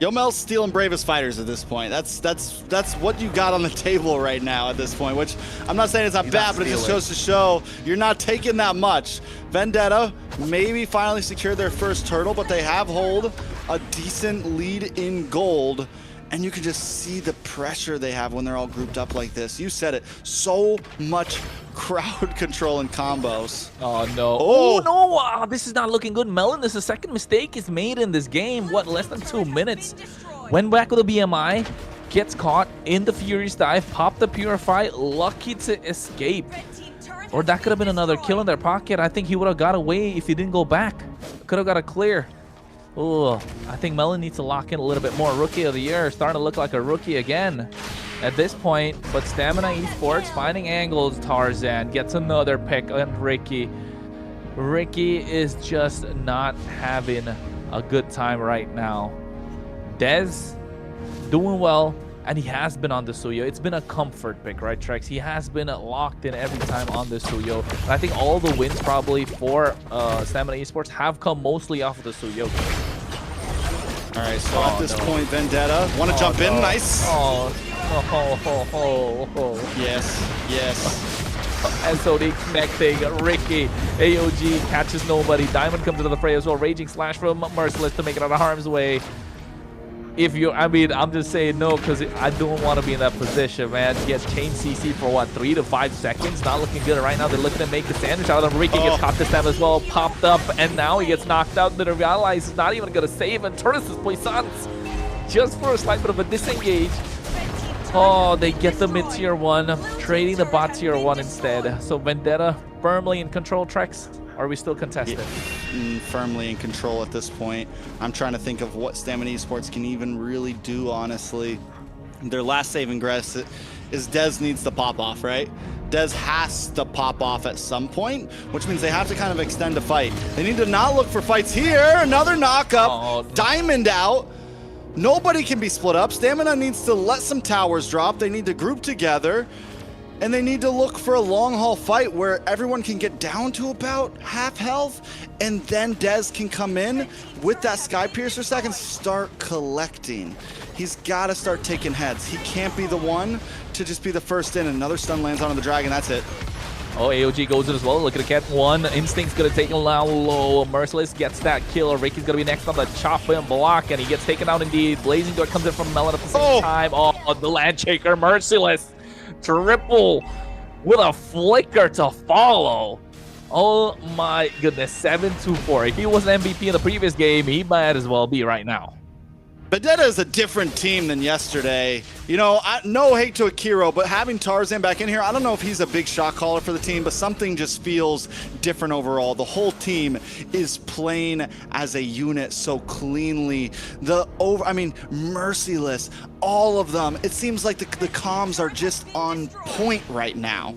Yomel's stealing Bravest Fighters at this point. That's what you got on the table right now at this point, which I'm not saying it's not bad, but it just goes to show you're not taking that much. Vendetta maybe finally secured their first turtle, but they have hold a decent lead in gold. And you can just see the pressure they have when they're all grouped up like this. You said it. So much crowd control and combos. Oh, no. Oh, no. This is not looking good. Melon, this is the second mistake is made in this game. What, less than 2 minutes? Went back with the BMI. Gets caught in the Furious Dive. Popped the Purify. Lucky to escape. Or that could have been another kill in their pocket. I think he would have got away if he didn't go back. Could have got a clear. Oh, I think Melon needs to lock in a little bit more. Rookie of the Year, starting to look like a rookie again at this point. But Stamina Esports finding angles. Tarzan gets another pick, and Ricky is just not having a good time right now. Dez doing well, and he has been on the Suyo. It's been a comfort pick, right, Trex? He has been locked in every time on the Suyo. And I think all the wins probably for Stamina Esports have come mostly off of the Suyo. All right, so at this point, Vendetta want to jump in. Nice. Yes. SOD connecting. Ricky. AOG catches nobody. Diamond comes into the fray as well. Raging Slash from Merciless to make it out of harm's way. if you, I mean, I'm just saying no because I don't want to be in that position, man. Get chain CC for what, 3 to 5 seconds? Not looking good right now. They're looking to make the sandwich out of them. Ricky gets caught this time as well, popped up, and now he gets knocked out. They realize he's not even going to save, and turns his Poissons just for a slight bit of a disengage. Oh, they get the mid tier 1, trading the bot tier 1 instead. So Vendetta firmly in control, Trex. Or are we still contested? Firmly in control at this point. I'm trying to think of what Stamina Esports can even really do, honestly. Their last saving grace is Dez needs to pop off, right? Dez has to pop off at some point, which means they have to kind of extend a fight. They need to not look for fights here. Another knockup. Oh, no. Diamond out. Nobody can be split up. Stamina needs to let some towers drop. They need to group together. And they need to look for a long haul fight where everyone can get down to about half health, and then Dez can come in with that Sky Piercer stack and start collecting. He's got to start taking heads. He can't be the one to just be the first in. Another stun lands onto the dragon. That's it. Oh, AOG goes in as well. Look at the cat one. Instinct's going to take him down low. Merciless gets that kill. Ricky's going to be next on the chop and block, and he gets taken out indeed. Blazing Door comes in from Melon at the same time. Oh, the Land Shaker, Merciless. Triple with a flicker to follow. Oh my goodness, 7-2-4. If he was an MVP in the previous game, he might as well be right now. Vendetta is a different team than yesterday. You know, no hate to Akiro, but having Tarzan back in here, I don't know if he's a big shot caller for the team, but something just feels different overall. The whole team is playing as a unit so cleanly. Merciless, all of them. It seems like the comms are just on point right now.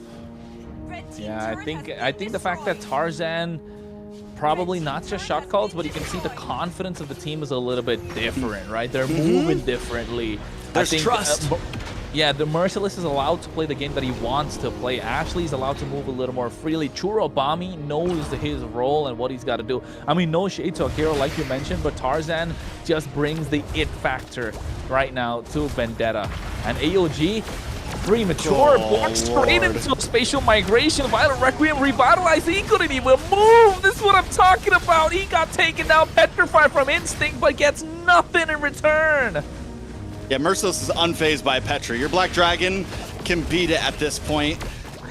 Yeah, I think the fact that Tarzan probably not just shot calls, but you can see the confidence of the team is a little bit different, right? They're moving differently. There's trust. Yeah, the Merciless is allowed to play the game that he wants to play. Ashley's allowed to move a little more freely. Churobami knows his role and what he's got to do. I mean, no shade to Akira, like you mentioned, but Tarzan just brings the it factor right now to Vendetta. And AOG, premature, walks straight into spatial migration. Violent Requiem revitalized. He couldn't even move. This is what I'm talking about. He got taken down, petrified from instinct, but gets nothing in return. Yeah, Merciless is unfazed by Petra. Your Black Dragon can beat it at this point.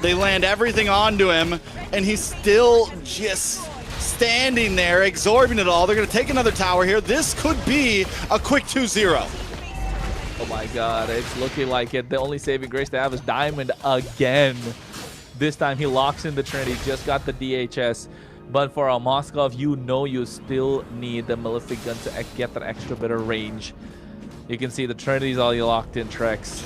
They land everything onto him, and he's still just standing there, absorbing it all. They're going to take another tower here. This could be a quick 2-0. Oh my god, it's looking like it. The only saving grace they have is Diamond again. This time he locks in the Trinity, just got the DHS. But for a Moskov, you know you still need the Malefic Gun to get that extra bit of range. You can see the Trinity's all you locked in, Trex.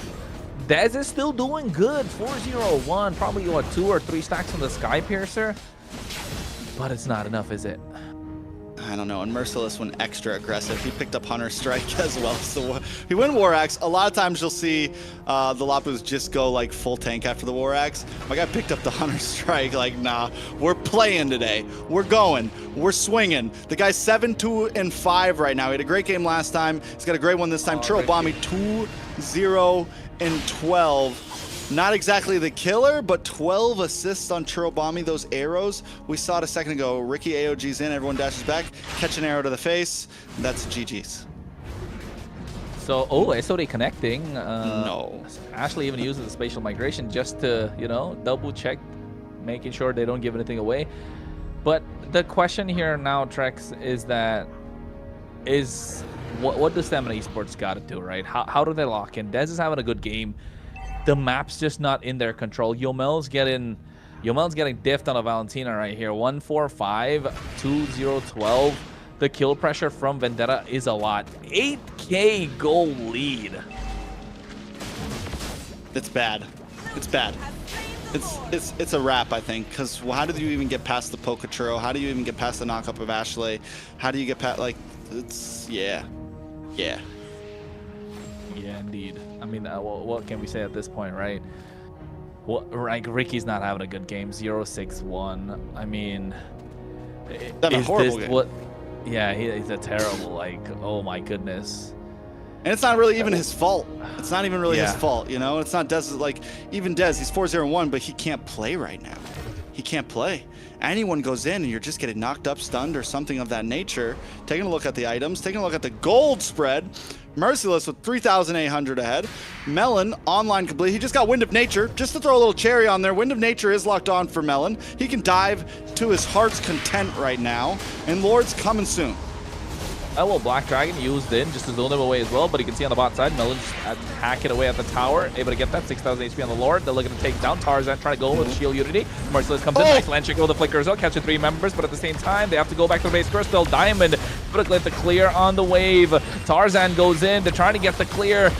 Dez is still doing good. 4-0-1, probably what, 2 or 3 stacks on the Sky Piercer. But it's not enough, is it? I don't know, and Merciless went extra aggressive. He picked up Hunter Strike as well. So he went War Axe. A lot of times you'll see the Lapus just go like full tank after the War Axe. My guy picked up the Hunter Strike like, nah, we're playing today. We're going. We're swinging. The guy's 7-2-5 right now. He had a great game last time. He's got a great one this time. Churobami 2-0-12. Not exactly the killer, but 12 assists on Churobami. Those arrows, we saw it a second ago. Ricky AOG's in, everyone dashes back, catch an arrow to the face. That's GG's. So, SOD connecting. No. Ashley even uses the spatial migration just to, you know, double check, making sure they don't give anything away. But the question here now, Trex, is that, what does Stamina Esports got to do, right? How do they lock in? Dez is having a good game. The map's just not in their control. Yomel's getting diffed on a Valentina right here. 1-4-5, 2-0-12. The kill pressure from Vendetta is a lot. 8K goal lead. It's bad. It's bad. It's a wrap, I think, because how do you even get past the Pokachurro? How do you even get past the knockup of Ashley? How do you get past, like, it's, yeah. Yeah, indeed. I mean, what can we say at this point, right? Like, Ricky's not having a good game. 0-6-1. I mean, is a horrible game. Yeah, he's a terrible, like, oh my goodness. And it's not really even his fault. It's not even really his fault, you know? It's not Dez, like, even Dez, he's 4-0-1, but he can't play right now. He can't play. Anyone goes in and you're just getting knocked up, stunned, or something of that nature. Taking a look at the items, taking a look at the gold spread. Merciless with 3,800 ahead. Melon, online complete. He just got Wind of Nature. Just to throw a little cherry on there, Wind of Nature is locked on for Melon. He can dive to his heart's content right now. And Lord's coming soon. Well, Black Dragon used in just to zone them away as well, but you can see on the bot side, Melon just hacking away at the tower, able to get that 6,000 HP on the Lord. They're looking to take down Tarzan, trying to go with Shield Unity. Merciless comes in, nice land check with the Flicker as well, catching 3 members, but at the same time, they have to go back to the base first. They'll Diamond, but let the clear on the wave. Tarzan goes in, they're trying to get the clear.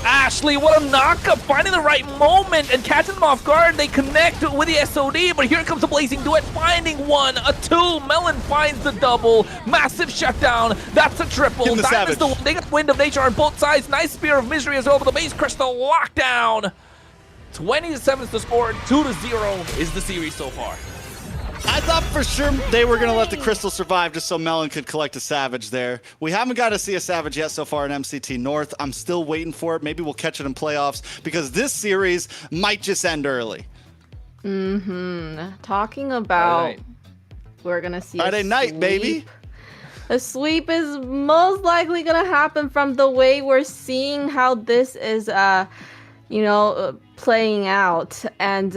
Ashley, what a knockup, finding the right moment and catching them off guard. They connect with the SOD, but here comes the Blazing Duet, finding 1, a 2. Melon finds the double. Massive shutdown. That's a triple. Diamond's the one. They got Wind of Nature on both sides. Nice Spear of Misery as well, but the base crystal lockdown. 20-7 is the score. 2-0 is the series so far. I thought for sure they were going to let the crystal survive just so Melon could collect a Savage there. We haven't got to see a Savage yet so far in MCT North. I'm still waiting for it. Maybe we'll catch it in playoffs because this series might just end early. Talking about we're going to see Friday night, baby. A sweep is most likely going to happen from the way we're seeing how this is playing out. And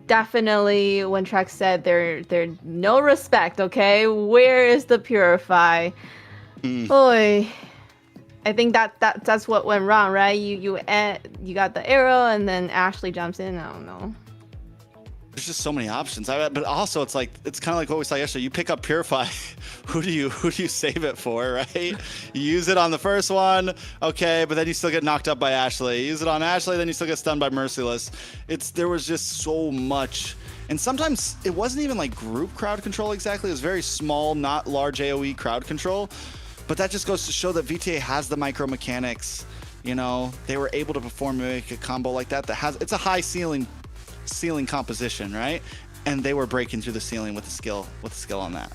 definitely when Trek said there no respect, okay? Where is the Purify? Boy, I think that's what went wrong, right? You got the arrow and then Ashley jumps in. I don't know. There's just so many options. But also it's kind of like what we saw yesterday. You pick up Purify, who do you save it for, right? You use it on the first one, okay, but then you still get knocked up by Ashley. You use it on Ashley, then you still get stunned by Merciless. There was just so much. And sometimes it wasn't even like group crowd control exactly. It was very small, not large AoE crowd control. But that just goes to show that VTA has the micro mechanics. They were able to perform a combo like that it's a high ceiling composition, right? And they were breaking through the ceiling with the skill on that.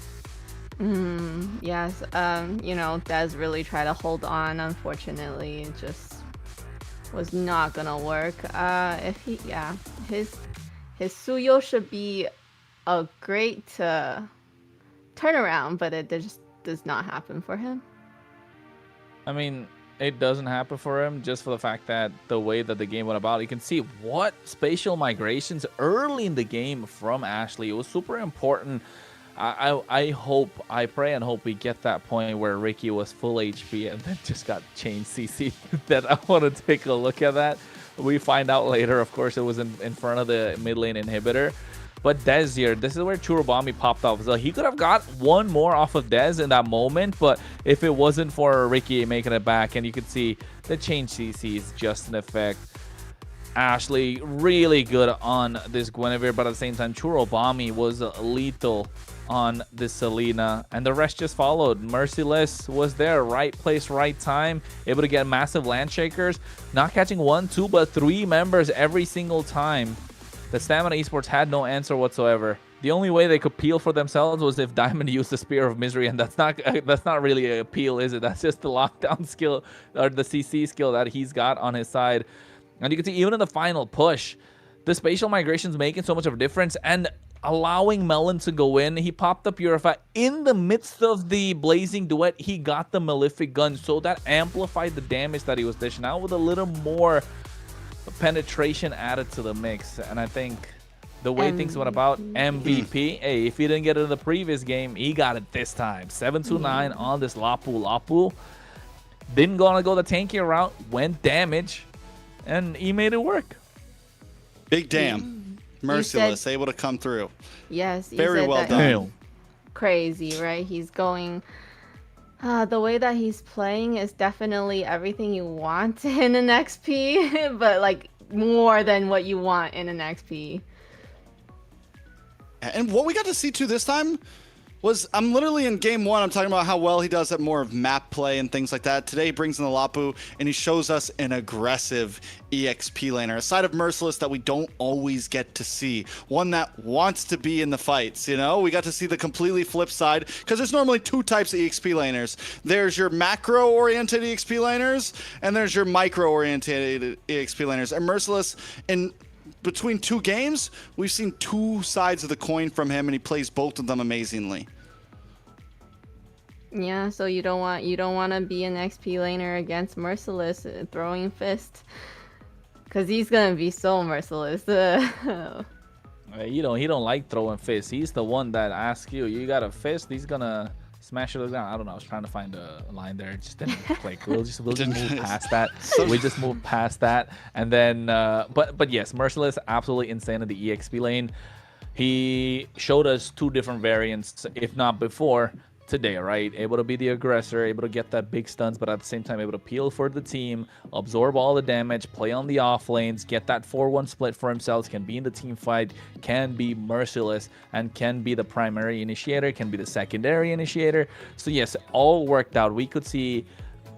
Yes. Dez really tried to hold on. Unfortunately, it just was not gonna work. His Suyo should be a great turnaround, but it just does not happen for him. I mean, it doesn't happen for him just for the fact that the way that the game went about. You can see what spatial migrations early in the game from Ashley. It was super important. I pray and hope we get that point where Ricky was full HP and then just got changed CC. That I want to take a look at that. We find out later, of course, it was in front of the mid lane inhibitor. But Dez here, this is where Churubami popped off. So he could have got one more off of Dez in that moment, but if it wasn't for Ricky making it back, and you could see the change CC is just an effect. Ashley really good on this Guinevere, but at the same time, Churubami was lethal on this Selena, and the rest just followed. Merciless was there, right place, right time, able to get massive land shakers, not catching 1, 2, but 3 members every single time. The Stamina Esports had no answer whatsoever. The only way they could peel for themselves was if Diamond used the Spear of Misery, and that's not really a peel, is it? That's just the lockdown skill, or the CC skill that he's got on his side. And you can see even in the final push, the spatial migration's making so much of a difference and allowing Melon to go in. He popped the Purify in the midst of the Blazing Duet. He got the Malefic gun, so that amplified the damage that he was dishing out with a little more penetration added to the mix. And I think the way things went about, MVP, hey, if he didn't get it in the previous game, he got it this time. 7-9 on this Lapu. Didn't gonna go the tankier route, went damage, and he made it work. Big damn. Merciless, able to come through. Yes. Very well done. Crazy, right? He's going... the way that he's playing is definitely everything you want in an XP, but like more than what you want in an XP. And what we got to see too this time was, I'm literally in game 1, I'm talking about how well he does at more of map play and things like that. Today he brings in the Lapu and he shows us an aggressive EXP laner, a side of Merciless that we don't always get to see. One that wants to be in the fights, We got to see the completely flip side, because there's normally 2 types of EXP laners. There's your macro-oriented EXP laners, and there's your micro-oriented EXP laners. And Merciless, in between 2 games, we've seen 2 sides of the coin from him, and he plays both of them amazingly. Yeah, so you don't want to be an XP laner against Merciless throwing fist, cause he's gonna be so merciless. He don't like throwing fists. He's the one that asks you, you got a fist? He's gonna smash it down. I don't know. I was trying to find a line there. It just didn't click. We'll just move past that. We just move past that. And then, but yes, Merciless, absolutely insane in the EXP lane. He showed us two different variants, if not before, today, right? Able to be the aggressor, able to get that big stuns, but at the same time able to peel for the team, absorb all the damage, play on the off lanes, get that 4-1 split for himself, can be in the team fight, can be merciless, and can be the primary initiator, can be the secondary initiator. So yes, all worked out. We could see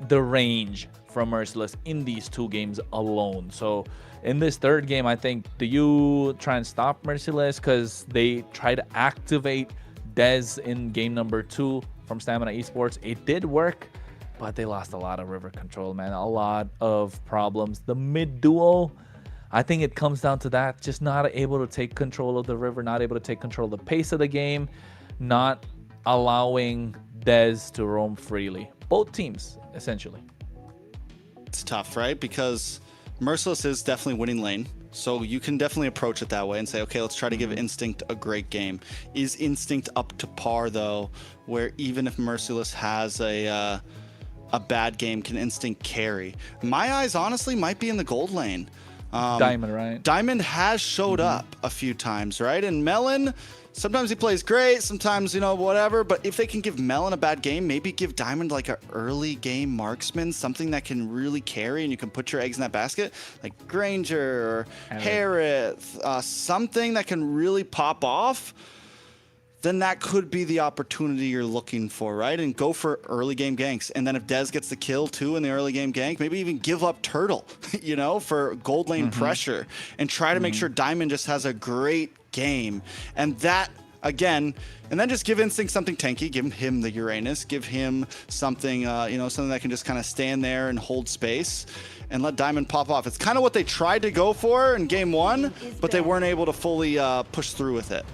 the range from Merciless in these two games alone. So in this third game, I think, do you try and stop Merciless? Because they try to activate Dez in game number 2 from Stamina Esports. It did work, but they lost a lot of river control, man. A lot of problems. The mid duo, I think it comes down to that. Just not able to take control of the river, not able to take control of the pace of the game, not allowing Dez to roam freely. Both teams, essentially. It's tough, right? Because Merciless is definitely winning lane. So you can definitely approach it that way and say, okay, let's try to give Instinct a great game. Is Instinct up to par, though, where even if Merciless has a bad game, can Instinct carry? My eyes, honestly, might be in the gold lane. Diamond, right? Diamond has showed up a few times, right? And Melon, sometimes he plays great, sometimes, you know, whatever. But if they can give Melon a bad game, maybe give Diamond like an early game marksman, something that can really carry and you can put your eggs in that basket, like Granger or Harith, something that can really pop off. Then that could be the opportunity you're looking for, right? And go for early game ganks. And then if Dez gets the kill too in the early game gank, maybe even give up Turtle, you know, for gold lane pressure and try to make sure Diamond just has a great game. And that, again, and then just give Instinct something tanky, give him the Uranus, give him something, you know, something that can just kind of stand there and hold space and let Diamond pop off. It's kind of what they tried to go for in game 1, but they weren't able to fully push through with it.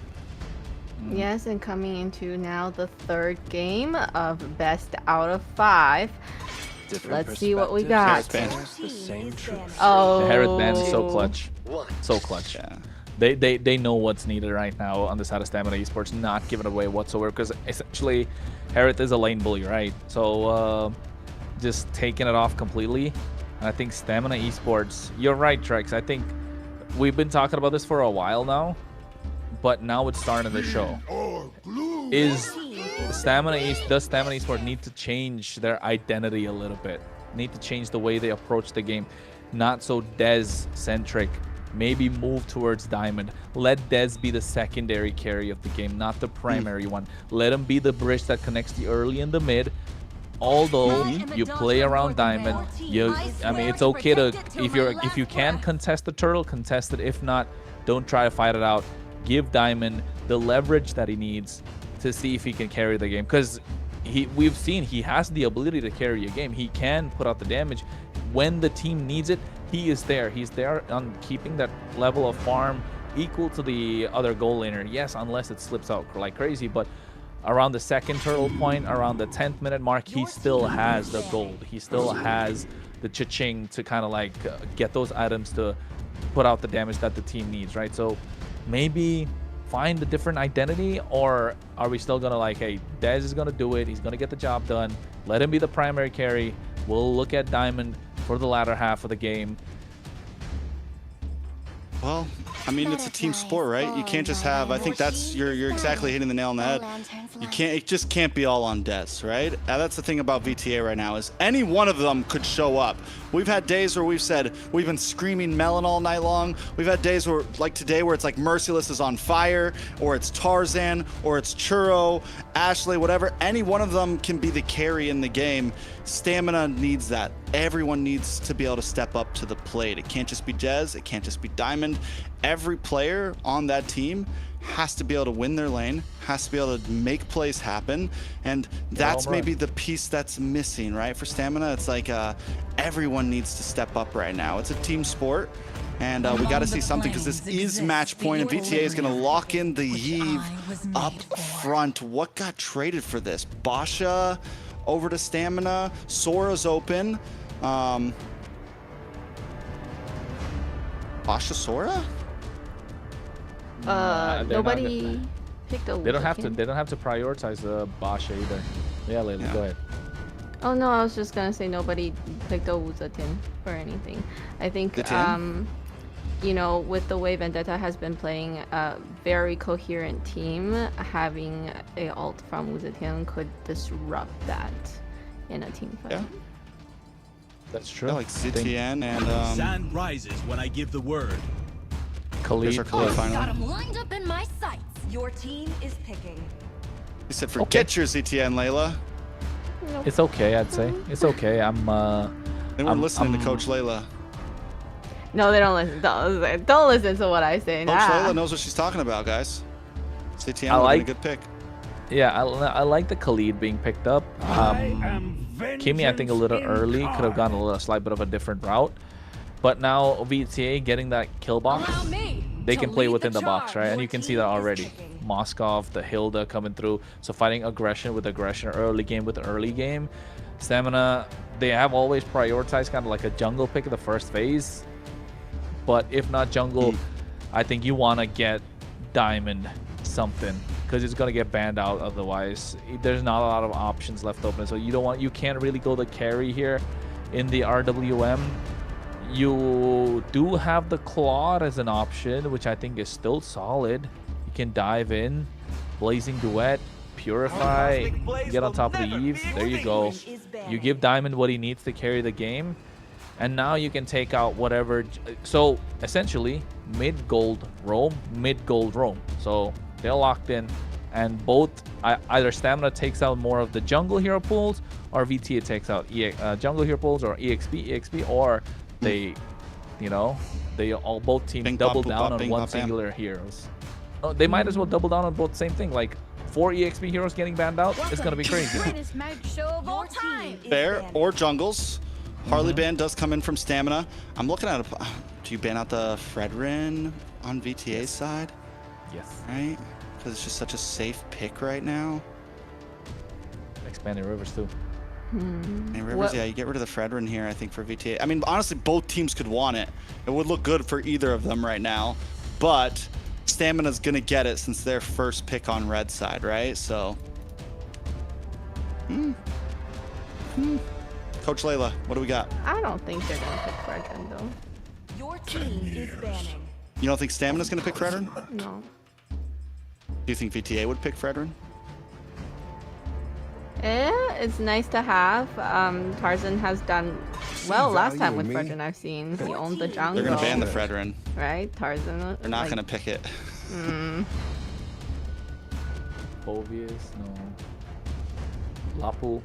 Yes, and coming into now the third game of best out of 5. Let's see what we got. Oh, The Harith ban is so clutch. So clutch. Yeah. They know what's needed right now on the side of Stamina Esports, not giving it away whatsoever, because essentially Harith is a lane bully, right? So just taking it off completely. And I think Stamina Esports, you're right, Trex. I think we've been talking about this for a while now, but now it's starting to show. Does Stamina Esports need to change their identity a little bit? Need to change the way they approach the game, not so Dez-centric. Maybe move towards Diamond. Let Dez be the secondary carry of the game, not the primary one. Let him be the bridge that connects the early and the mid. Although you play around Diamond, I mean, it's okay to, if you can contest the turtle, contest it. If not, don't try to fight it out. Give Diamond the leverage that he needs to see if he can carry the game, because we've seen he has the ability to carry a game. He can put out the damage when the team needs it. He is there. He's there on keeping that level of farm equal to the other goal laner. Yes, unless it slips out like crazy, but around the second turtle point, around the 10th minute mark, he still has the gold. He still has the cha-ching to kind of like get those items to put out the damage that the team needs, right? So maybe find a different identity, or are we still gonna like, hey, Dez is gonna do it, he's gonna get the job done, let him be the primary carry, we'll look at Diamond for the latter half of the game? Well, I mean, it's a team sport, right? You can't just have, I think that's, you're exactly hitting the nail on the head. You can't, it just can't be all on Dez, right? That's the thing about VTA right now, is any one of them could show up. We've had days where we've said, we've been screaming Melon all night long. We've had days where, like today, where it's like Merciless is on fire, or it's Tarzan, or it's Churro, Ashley, whatever. Any one of them can be the carry in the game. Stamina needs that. Everyone needs to be able to step up to the plate. It can't just be Dez, it can't just be Diamond. Every player on that team has to be able to win their lane, has to be able to make plays happen, and that's maybe the piece that's missing, right? For Stamina, it's like everyone needs to step up right now. It's a team sport, And we got to see something because this is match point, and VTA is going to lock in the Yves up front. What got traded for this? Basha over to Stamina. Sora's open. Basha Sora? Nobody picked a. They don't have to. They don't have to prioritize the Basha either. Yeah, Layla, go ahead. Oh no, I was just gonna say nobody picked a Wuzatin for anything. I think you know, with the way Vendetta has been playing a very coherent team, having a ult from Wuzatin could disrupt that in a team fight. Yeah. That's true. Yeah, like CTN and Sand rises when I give the word. Khalid. there's our Khalid Got final. him lined up in my sights. Your team is picking. He said, forget your CTN, Layla. It's okay, I'd say. It's okay. They weren't listening to Coach Layla. No, they don't listen. Don't listen to what I say. Coach Nah. Layla knows what she's talking about, guys. CTN I would like- have been a good pick. Yeah, I like the Khalid being picked up. Kimmy, I think a little early, could have gone a slight bit of a different route. But now VTA getting that kill box, they can play within the box, right? And you can see that already. Moskov, the Hilda coming through. So fighting aggression with aggression, early game with early game. Stamina, they have always prioritized kind of like a jungle pick in the first phase. But if not jungle, I think you want to get Diamond something, because it's going to get banned out otherwise. There's not a lot of options left open, so you can't really go the carry here in the RWM. You do have the Claude as an option, which I think is still solid. You can dive in, Blazing Duet, Purify, get on top of the Yves. There you go. You give Diamond what he needs to carry the game, and now you can take out whatever. So essentially, mid-gold roam, mid-gold roam. So they're locked in, and both either Stamina takes out more of the jungle hero pools, or VTA takes out jungle hero pools, or EXP, or they, you know, both teams Bing, double bop, down bop, on bing, one bop, bam. singular heroes. Oh, they might as well double down on both same thing. Like 4 EXP heroes getting banned out, it's gonna be crazy. Greatest magic show of all time. Fair or jungles. Harley ban does come in from Stamina. I'm looking at do you ban out the Fredrin on VTA's side? Yes. Right? Because it's just such a safe pick right now. Expanding rivers too. And Rivers, What- yeah, you get rid of the Fredrin here, I think, for VTA. I mean, honestly, both teams could want it. It would look good for either of them right now. But Stamina's going to get it since their first pick on red side, right? So. Coach Layla, what do we got? I don't think they're gonna pick Fredrin though. Your team is banning. You don't think Stamina's going to pick Fredrin? No. Do you think VTA would pick Fredrin? It's nice to have. Tarzan has done well last time with Fredrin. I've seen he owned the jungle. They're going to ban the Fredrin. Right, Tarzan. They're not like, going to pick it. Bovius, no. Lapu.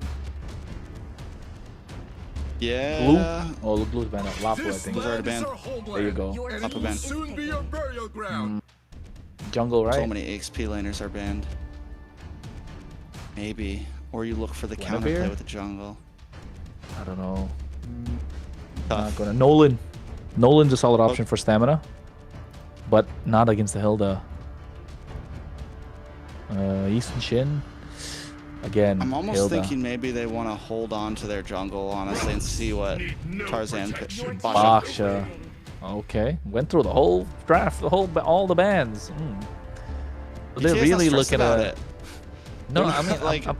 Yeah. Blue? Oh, Blue's banned out. Lapu, I think. Blue's already banned. There you go. Your Up a team ban. is picking. Jungle, right? So many XP laners are banned. Maybe. Or you look for the Guinevere? counterplay with the jungle. I don't know. Tough. Not gonna. Nolan. Nolan's a solid option for Stamina, but not against the Hilda. Easton Shin. Again, I'm almost Hilda. thinking maybe they want to hold on to their jungle, honestly, and see what Tarzan picks. Baksha. Okay, went through the whole draft, all the bans. They're really looking at it. No, They're I mean, not, like, I'm,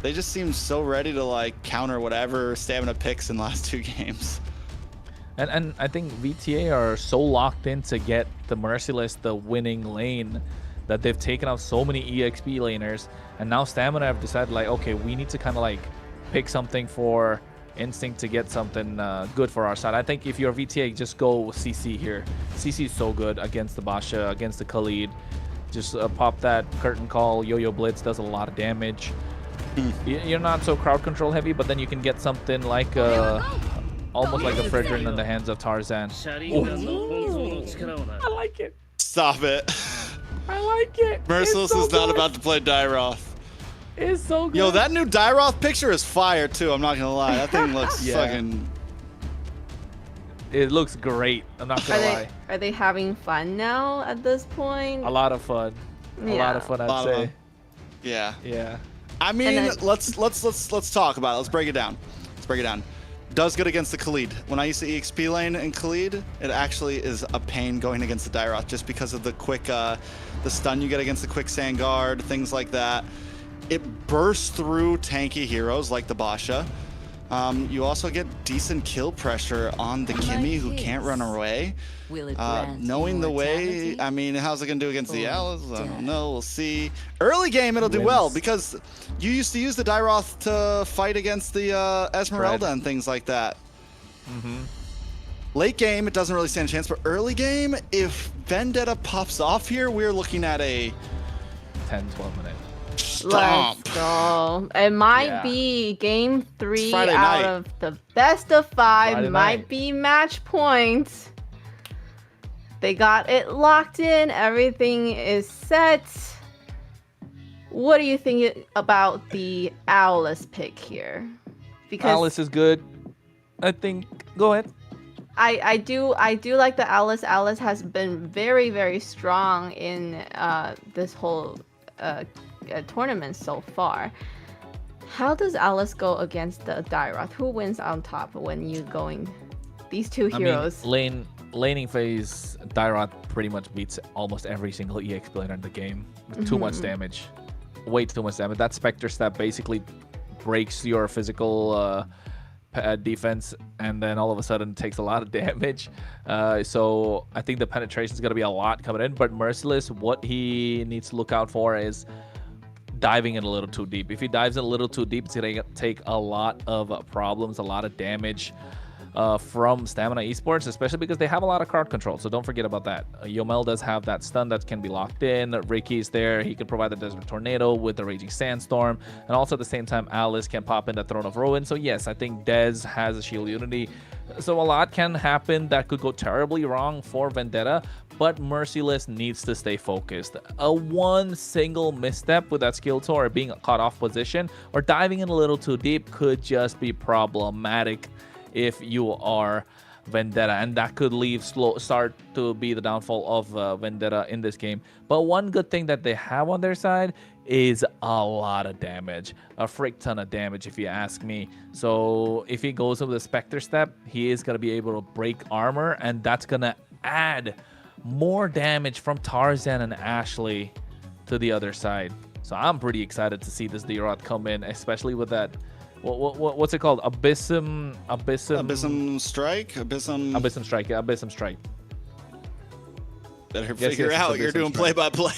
they just seem so ready to like counter whatever Stamina picks in the last 2 games. and I think VTA are so locked in to get the Merciless, the winning lane, that they've taken out so many EXP laners, and now Stamina have decided like, okay, we need to kind of like pick something for Instinct to get something good for our side. I think if you're VTA, just go CC here. CC is so good against the Basha, against the Khalid. Just pop that curtain call. Yo-Yo Blitz does a lot of damage. You're not so crowd control heavy, but then you can get something like almost like a Fredrin in the hands of Tarzan. I like it. Stop it. I like it. Merciless It's so is not good. about to play Dyroth. It's so good. Yo, that new Dyroth picture is fire too. I'm not gonna lie. That thing looks Yeah. fucking. It looks great. I'm not gonna lie. Are they having fun now at this point? A lot of fun. A lot of fun, I'd say. Yeah. Yeah. I mean, then- let's talk about it. Let's break it down. Does good against the Khalid. When I used to EXP lane in Khalid, it actually is a pain going against the Dairoth just because of the quick, the stun you get against the quicksand guard, things like that. It bursts through tanky heroes like the Basha. You also get decent kill pressure on the Kimmy who can't run away. Will it grant Knowing the way, immortality? I mean, how's it gonna do against the Or Alice? I death? don't know. We'll see. Early game, it'll do well because you used to use the Dairoth to fight against the Esmeralda and things like that. Late game, it doesn't really stand a chance, but early game, if Vendetta pops off here, we're looking at a 10, 12 minute. stomp. Let's go. It might Yeah. be game 3 Friday out night. of the best of 5. Friday Might night. be match point. They got it locked in. Everything is set. What do you think about the Owlus pick here? Because Alice is good. I think. Go ahead. I do like the Alice. Alice has been very, very strong in this whole tournament so far. How does Alice go against the Dairoth? Who wins on top when you going these two heroes? I mean, laning phase, Dairoth pretty much beats almost every single EX player in the game. Too much damage. Way too much damage. That Spectre step basically breaks your physical defense, and then all of a sudden takes a lot of damage. So I think the penetration is going to be a lot coming in, but Merciless, what he needs to look out for is diving in a little too deep. If he dives in a little too deep, it's going to take a lot of problems, a lot of damage from Stamina Esports, especially because they have a lot of card control, so don't forget about that. Yomel does have that stun that can be locked in. Ricky's there. He can provide the Desert Tornado with the Raging Sandstorm, and also at the same time, Alice can pop in the Throne of Ruin. So yes, I think Dez has a Shield Unity. So a lot can happen that could go terribly wrong for Vendetta, but Merciless needs to stay focused. A one single misstep with that skill tool or being caught off position or diving in a little too deep could just be problematic if you are Vendetta, and that could start to be the downfall of Vendetta in this game. But one good thing that they have on their side is a lot of damage, a frick ton of damage if you ask me. So if he goes with the Spectre step, he is going to be able to break armor, and that's going to add more damage from Tarzan and Ashley to the other side. So I'm pretty excited to see this D-Rod come in, especially with that what's it called? Abyssum Strike? Abyssum Strike. Yeah, Abyssum Strike. Better Yes, figure yes, out it's you're Abyssum doing Strike. play-by-play.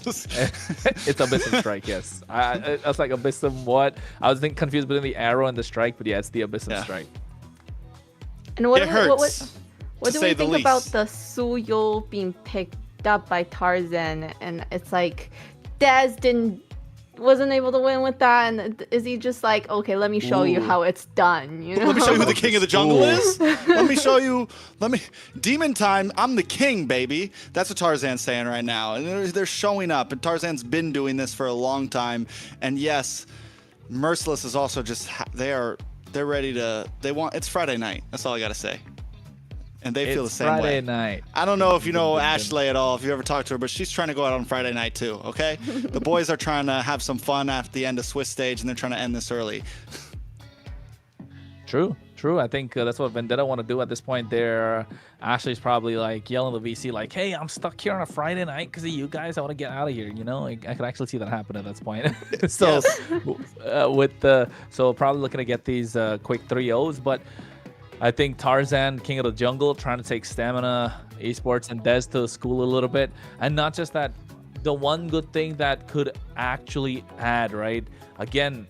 It's Abyssum Strike, yes. I was like, Abyssum what? I was confused between the arrow and the strike, but yeah, it's the Abyssum Strike. And what It do hurts, what to do say we the think about least. the Suyul being picked up by Tarzan? And it's like Dez wasn't able to win with that, and is he just like, okay, let me show you how it's done? You know? Let me show you who the king of the jungle is. Let me show you. Demon time. I'm the king, baby. That's what Tarzan's saying right now. And they're showing up. And Tarzan's been doing this for a long time. And yes, Merciless is also just. They're ready to. It's Friday night. That's all I gotta say. And they feel the same Friday way. night. I don't know if you know Ashley at all, if you ever talked to her, but she's trying to go out on Friday night too, okay? The boys are trying to have some fun after the end of Swiss stage, and they're trying to end this early. True. I think that's what Vendetta want to do at this point. There, Ashley's probably like yelling the VC, like, "Hey, I'm stuck here on a Friday night because of you guys. I want to get out of here." You know, I could actually see that happen at this point. So, so probably looking to get these quick 3-0s, but I think Tarzan, King of the Jungle, trying to take Stamina Esports and Dez to school a little bit, and not just that. The one good thing that could actually add, right? Again,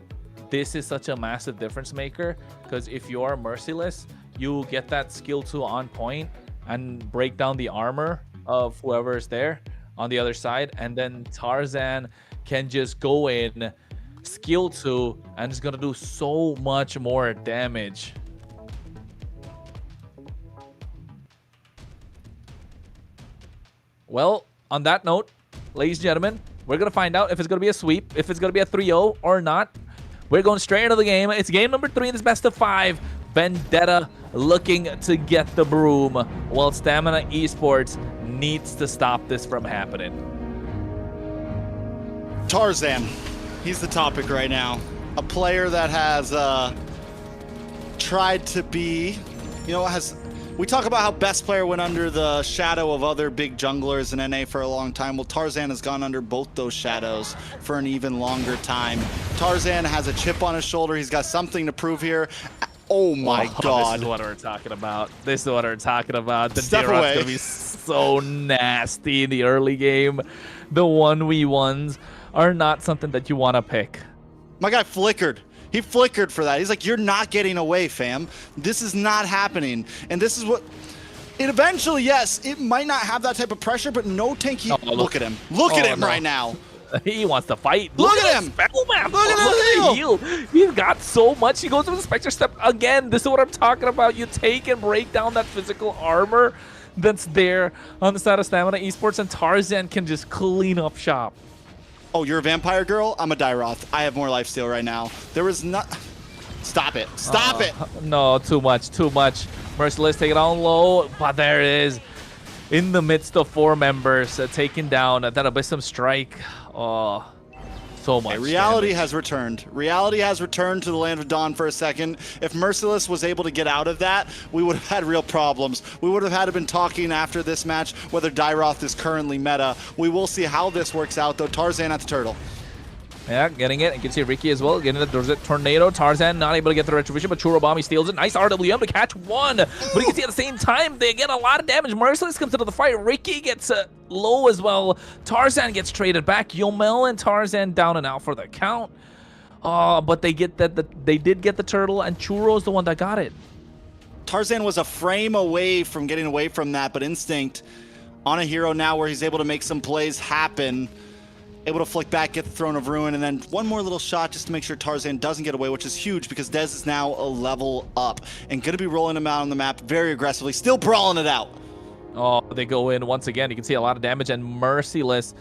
this is such a massive difference maker, because if you are Merciless, you get that skill 2 on point and break down the armor of whoever is there on the other side, and then Tarzan can just go in, skill 2, and it's gonna do so much more damage. Well, on that note, ladies and gentlemen, we're going to find out if it's going to be a sweep, if it's going to be a 3-0 or not. We're going straight into the game. It's game number 3 in this best of 5. Vendetta looking to get the broom, while Stamina Esports needs to stop this from happening. Tarzan, he's the topic right now. A player that has tried to be, we talk about how best player went under the shadow of other big junglers in NA for a long time. Well, Tarzan has gone under both those shadows for an even longer time. Tarzan has a chip on his shoulder. He's got something to prove here. Oh my God. This is what we're talking about. This is what we're talking about. The Step D-Rod's away. going to be so nasty in the early game. The 1v1s are not something that you want to pick. My guy flickered. He flickered for that. He's like, you're not getting away, fam. This is not happening. And this is what... It eventually, yes, it might not have that type of pressure, but no tank... Look at him. Look at him right now. He wants to fight. Look at him. Spellman. Look at the heal. He's got so much. He goes for the Spectre Step again. This is what I'm talking about. You take and break down that physical armor that's there on the side of Stamina Esports, and Tarzan can just clean up shop. Oh, you're a vampire girl? I'm a Dyroth. I have more lifesteal right now. There is not... Stop it. Stop it. No, too much. Too much. Merciless, take it on low. But there it is. In the midst of 4 members, taking down that Abyssum Strike. Oh, so much. Okay, reality damage. has returned. Reality has returned to the Land of Dawn for a second. If Merciless was able to get out of that, we would have had real problems. We would have had to been talking after this match whether Dyroth is currently meta. We will see how this works out, though. Tarzan at the turtle. Yeah, getting it. You can see Ricky as well. Getting the tornado. Tarzan not able to get the retribution, but Churobami steals it. Nice RWM to catch one. But you can see at the same time, they get a lot of damage. Merciless comes into the fight. Ricky gets low as well. Tarzan gets traded back. Yomel and Tarzan down and out for the count. But they get they did get the turtle, and Churro's the one that got it. Tarzan was a frame away from getting away from that, but Instinct on a hero now where he's able to make some plays happen. Able to flick back, get the Throne of Ruin, and then one more little shot just to make sure Tarzan doesn't get away, which is huge because Dez is now a level up and going to be rolling him out on the map very aggressively, still brawling it out. Oh, they go in once again. You can see a lot of damage, and Merciless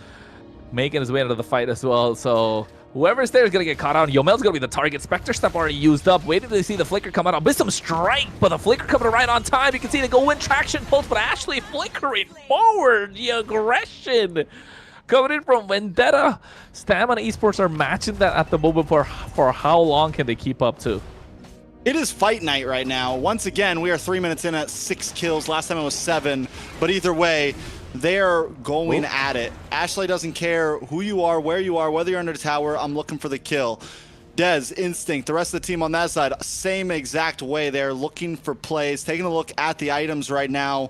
making his way into the fight as well. So whoever's there is going to get caught out. Yomel's going to be the target. Spectre Step already used up. Waiting to see the Flicker come out. Abyssum Strike, but the Flicker coming right on time. You can see they go in traction pulse, but Ashley flickering forward. The aggression coming in from Vendetta. Stamina Esports are matching that at the moment for how long can they keep up to. It is fight night right now. Once again, we are 3 minutes in at 6 kills. Last time it was 7. But either way, they are going at it. Ashley doesn't care who you are, where you are, whether you're under the tower. I'm looking for the kill. Dez, Instinct, the rest of the team on that side, same exact way. They're looking for plays, taking a look at the items right now.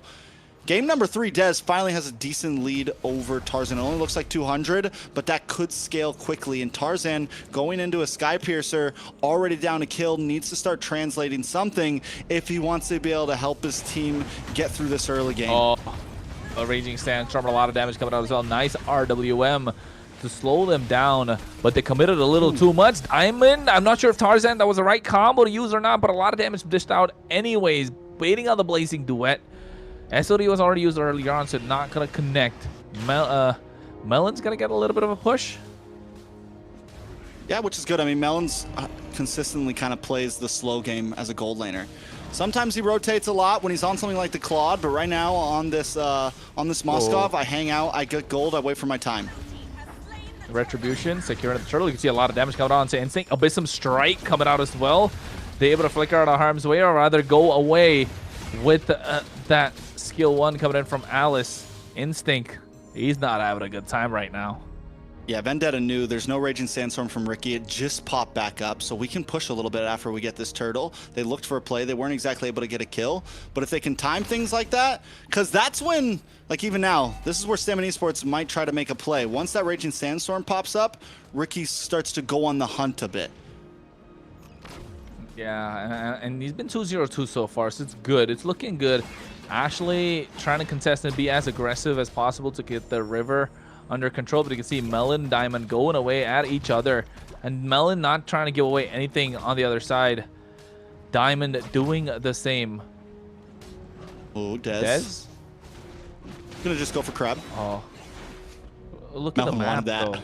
Game number 3, Dez finally has a decent lead over Tarzan. It only looks like 200, but that could scale quickly. And Tarzan going into a Sky Piercer, already down a kill, needs to start translating something if he wants to be able to help his team get through this early game. Oh, a Raging Sandstorm, a lot of damage coming out as well. Nice RWM to slow them down, but they committed a little too much. Diamond, I'm not sure if Tarzan, that was the right combo to use or not, but a lot of damage dished out anyways. Waiting on the Blazing Duet. SOD was already used earlier on, so not going to connect. Melon's going to get a little bit of a push. Yeah, which is good. I mean, Melon's consistently kind of plays the slow game as a gold laner. Sometimes he rotates a lot when he's on something like the Claude, but right now on this Moskov, I hang out, I get gold, I wait for my time. Retribution, securing the turtle. You can see a lot of damage coming on to Instinct. Abyssum Strike coming out as well. They're able to flicker out of harm's way, or rather go away with that skill 1 coming in from Alice. Instinct, he's not having a good time right now. Yeah, Vendetta knew there's no Raging Sandstorm from Ricky. It just popped back up, so we can push a little bit after we get this turtle. They looked for a play. They weren't exactly able to get a kill, but if they can time things like that, because that's when, like even now, this is where Stamina Esports might try to make a play. Once that Raging Sandstorm pops up, Ricky starts to go on the hunt a bit. Yeah, and he's been 2-0-2 so far, so it's good. It's looking good. Ashley trying to contest and be as aggressive as possible to get the river under control, but you can see Melon and Diamond going away at each other, and Melon not trying to give away anything on the other side. Diamond doing the same. Oh, Dez. Dez? Gonna just go for Crab. Oh, look at the Melon map, wanted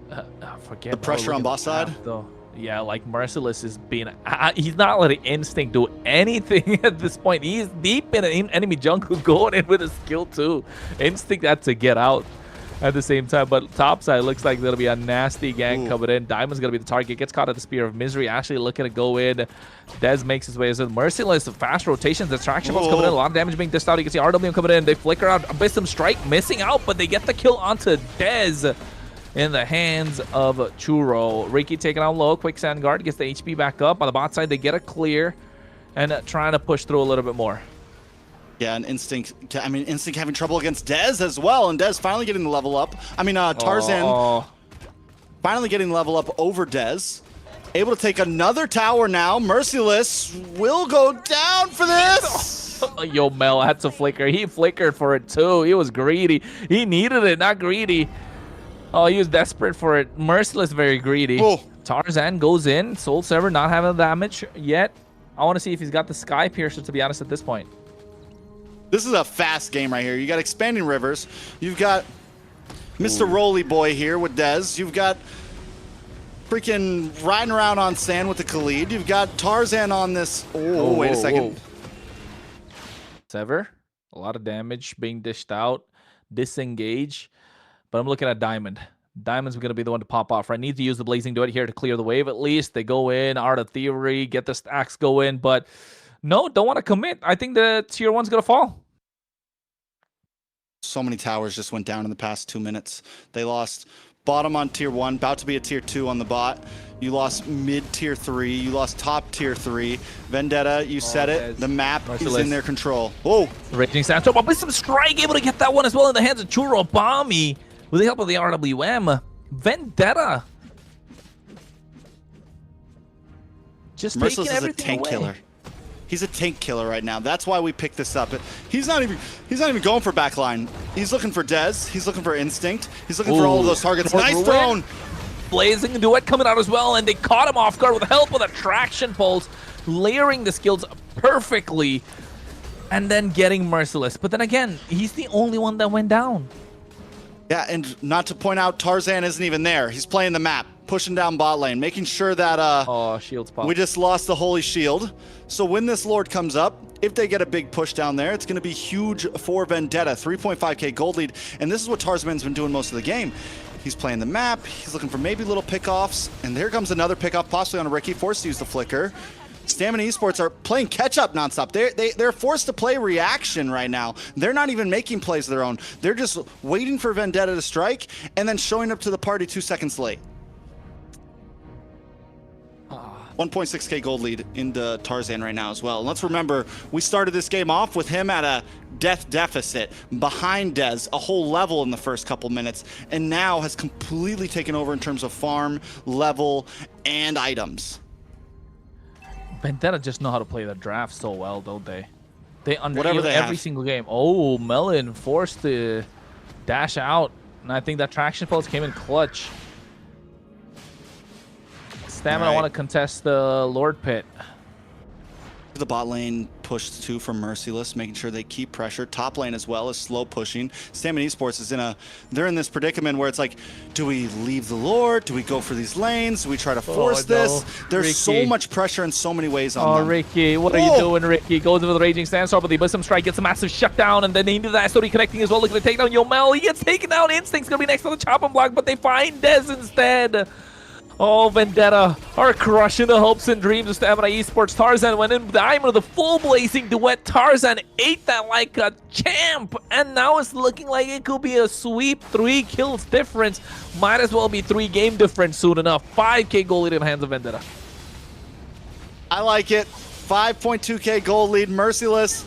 that. though. Forget The pressure on boss side? Though. Yeah, like Merciless is being... he's not letting Instinct do anything at this point. He's deep in an enemy jungle going in with a skill too. Instinct had to get out at the same time. But topside looks like there'll be a nasty gank coming in. Diamond's going to be the target. Gets caught at the Spear of Misery. Actually looking to go in. Dez makes his way as well. Merciless, fast rotations. Distraction bolts coming in. A lot of damage being dished out. You can see RW coming in. They flicker out. Abyssum Strike missing out, but they get the kill onto Dez in the hands of Churro. Ricky taking out low. Quicksand Guard gets the HP back up. On the bot side, they get a clear and trying to push through a little bit more. Yeah, and Instinct, I mean, Instinct having trouble against Dez as well, and Dez finally getting the level up. I mean, Tarzan finally getting the level up over Dez. Able to take another tower now. Merciless will go down for this. Yo, Mel had to flicker. He flickered for it too. He was greedy. He needed it, not greedy. Oh, he was desperate for it. Merciless, very greedy. Oh. Tarzan goes in. Soul Server not having the damage yet. I want to see if he's got the Sky Piercer, to be honest, at this point. This is a fast game right here. You got Expanding Rivers. You've got Mr. Roly Boy here with Dez. You've got freaking riding around on sand with the Khalid. You've got Tarzan on this. Oh, wait a second. Sever. A lot of damage being dished out. Disengage. But I'm looking at Diamond. Diamond's going to be the one to pop off, right? Need to use the Blazing Duet here to clear the wave at least. They go in. Art of Theory. Get the stacks going. But no, don't want to commit. I think the tier 1's going to fall. So many towers just went down in the past 2 minutes. They lost bottom on tier 1, about to be a tier 2 on the bot. You lost mid tier 3. You lost top tier 3. Vendetta, you said it. The map is in their control. Whoa. Raging Sandstorm. Abyssum Strike able to get that one as well in the hands of Churro Bami with the help of the RWM. Vendetta. Just Merciless taking is a tank away. killer. He's a tank killer right now. That's why we picked this up. He's not even going for backline. He's looking for Dez. He's looking for Instinct. He's looking for all of those targets. Nice thrown. Blazing Duet coming out as well, and they caught him off guard with the help of the Traction Pulse, layering the skills perfectly, and then getting Merciless. But then again, he's the only one that went down. Yeah, and not to point out, Tarzan isn't even there. He's playing the map, pushing down bot lane, making sure that shields pop. we just lost the Holy Shield. So when this Lord comes up, if they get a big push down there, it's going to be huge for Vendetta. 3.5k gold lead, and this is what Tarzan's been doing most of the game. He's playing the map. He's looking for maybe little pickoffs, and there comes another pickoff, possibly on a Ricky, forced to use the flicker. Stamina Esports are playing catch-up nonstop. They're forced to play reaction right now. They're not even making plays of their own. They're just waiting for Vendetta to strike and then showing up to the party 2 seconds late. 1.6k gold lead into Tarzan right now as well. And let's remember, we started this game off with him at a death deficit behind Dez, a whole level in the first couple minutes, and now has completely taken over in terms of farm, level, and items. Vendetta just know how to play the draft so well, don't they? They Whatever they every have. single game. Oh, Melon forced to dash out, and I think that Traction Pulse came in clutch. Stamina want to contest the Lord Pit. The bot lane pushed too from Merciless, making sure they keep pressure. Top lane as well is slow pushing. Stamina Esports is they're in this predicament where it's like, do we leave the Lord? Do we go for these lanes? Do we try to force this? There's Ricky. so much pressure in so many ways on them. Ricky, what are you doing, Ricky? Goes into the Raging Sandstorm, but the Abyssum Strike gets a massive shutdown, and then into that SOD connecting as well, looking to take down Yomel. He gets taken down. Instinct's going to be next to the chopping block, but they find Dez instead. Oh, Vendetta are crushing the hopes and dreams of Stamina Esports. Tarzan went in with the Diamond of the full Blazing Duet. Tarzan ate that like a champ, and now it's looking like it could be a sweep. 3 kills difference. Might as well be 3 game difference soon enough. 5k gold lead in the hands of Vendetta. I like it. 5.2k gold lead. Merciless.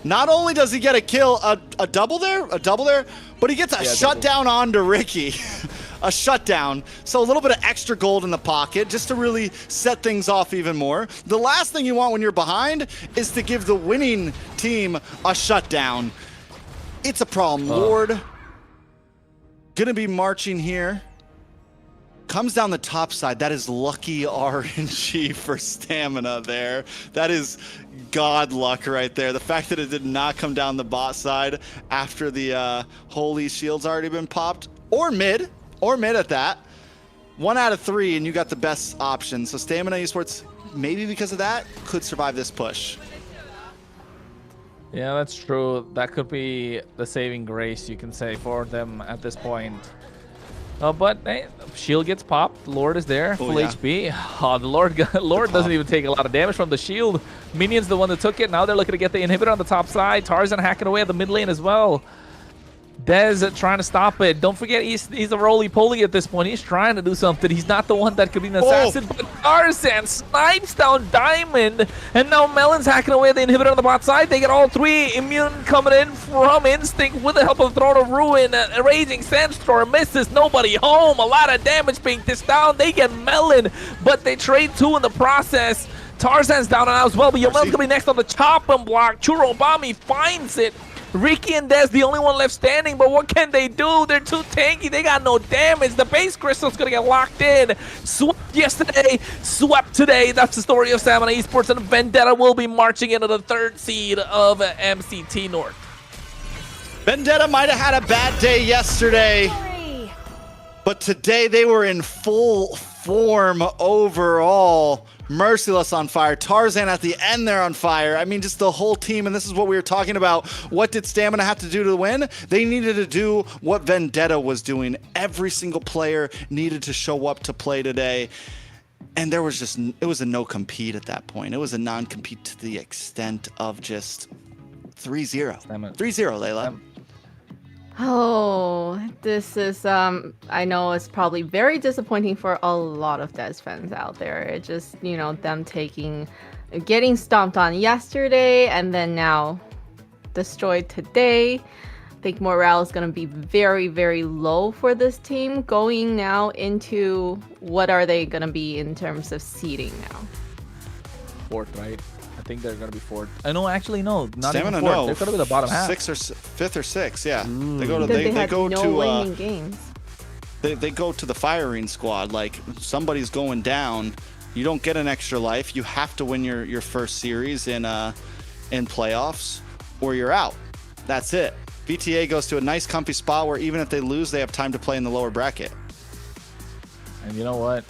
Not only does he get a kill, a double there, but he gets a shutdown onto Ricky. A shutdown, so a little bit of extra gold in the pocket just to really set things off even more. The last thing you want when you're behind is to give the winning team a shutdown. It's a problem. Lord gonna be marching here. Comes down the top side. That is lucky RNG for Stamina there. That is god luck right there. The fact that it did not come down the bot side after the Holy Shield's already been popped, or mid at that. 1 out of 3, and you got the best option. So Stamina Esports, maybe because of that, could survive this push. Yeah, that's true. That could be the saving grace, you can say, for them at this point. But hey, shield gets popped. Lord is there. Full yeah. HP. Oh, the Lord doesn't even take a lot of damage from the shield. Minion's the one that took it. Now they're looking to get the inhibitor on the top side. Tarzan hacking away at the mid lane as well. Dez trying to stop it. Don't forget, he's a roly-poly at this point. He's trying to do something. He's not the one that could be an assassin. But Tarzan snipes down Diamond. And now Melon's hacking away at the inhibitor on the bot side. They get all three. Immune coming in from Instinct with the help of Throne of Ruin. A Raging Sandstorm misses. Nobody home. A lot of damage being dished down. They get Melon, but they trade two in the process. Tarzan's down and out as well, but Yomel's going to be next on the chopping block. Churobami finds it. Ricky and Dez, the only one left standing, but what can they do? They're too tanky. They got no damage. The base crystal's going to get locked in. Swept yesterday, swept today. That's the story of Stamina Esports, and Vendetta will be marching into the 3rd seed of MCT North. Vendetta might have had a bad day yesterday, but today they were in full form overall. Merciless on fire. Tarzan at the end there on fire. I mean, just the whole team, and this is what we were talking about. What did Stamina have to do to win? They needed to do what Vendetta was doing. Every single player needed to show up to play today. And there was just, it was a no-compete at that point. It was a non-compete to the extent of just 3-0. 3-0, Layla. Oh, this is, I know it's probably very disappointing for a lot of Des fans out there. It just, you know, them getting stomped on yesterday and then now destroyed today. I think morale is going to be very, very low for this team going now into what are they going to be in terms of seeding now? 4th, right? I think they're going to be 4th. No, actually, no. Not Stamina, even 4th. no. They're going to be the bottom half. 5th or 6th, yeah. They go to Because they go had to no winning games. They go to the firing squad. Like, somebody's going down. You don't get an extra life. You have to win your first series in playoffs, or you're out. That's it. VTA goes to a nice, comfy spot where even if they lose, they have time to play in the lower bracket. And you know what?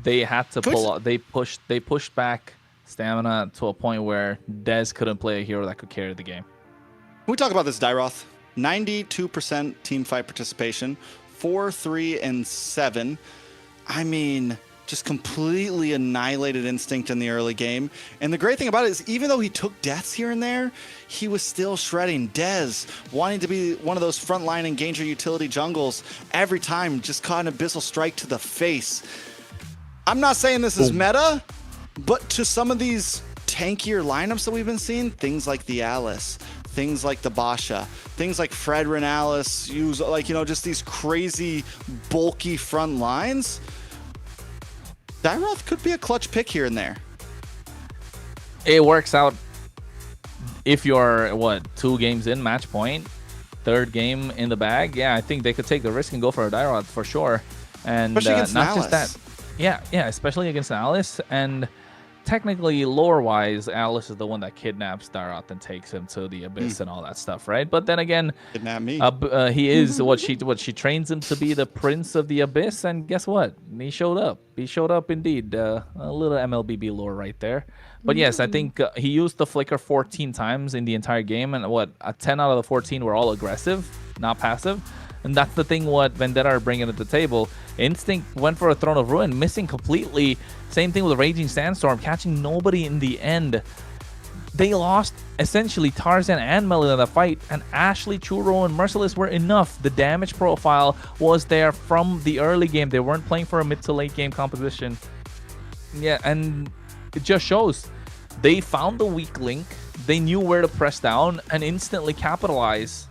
They had to pull out. They pushed back Stamina to a point where Dez couldn't play a hero that could carry the game. Can we talk about this Dyroth? 92% team fight participation, 4, 3, and 7. I mean, just completely annihilated Instinct in the early game. And the great thing about it is, even though he took deaths here and there, he was still shredding. Dez, wanting to be one of those frontline engager utility jungles, every time just caught an Abyssal Strike to the face. I'm not saying this is meta, but to some of these tankier lineups that we've been seeing, things like the Alice, things like the Basha, things like Fred Renalis, use, like, you know, just these crazy bulky front lines. Dyroth could be a clutch pick here and there. It works out if you're, what, 2 games in, match point, 3rd game in the bag. Yeah, I think they could take the risk and go for a Dyroth for sure. And especially against not Alice. just that. Yeah, especially against Alice. And technically, lore-wise, Alice is the one that kidnaps Dyroth and takes him to the Abyss and all that stuff, right? But then again, kidnap me. He is what she trains him to be, the Prince of the Abyss. And guess what? He showed up. He showed up indeed. A little MLBB lore right there. But yes, I think he used the flicker 14 times in the entire game, and 10 out of the 14 were all aggressive, not passive. And that's the thing what Vendetta are bringing to the table. Instinct went for a Throne of Ruin, missing completely. Same thing with Raging Sandstorm, catching nobody in the end. They lost essentially Tarzan and Melon in the fight, and Ashley, Churro, and Merciless were enough. The damage profile was there from the early game. They weren't playing for a mid to late game composition. Yeah, and it just shows. They found the weak link, they knew where to press down, and instantly capitalize.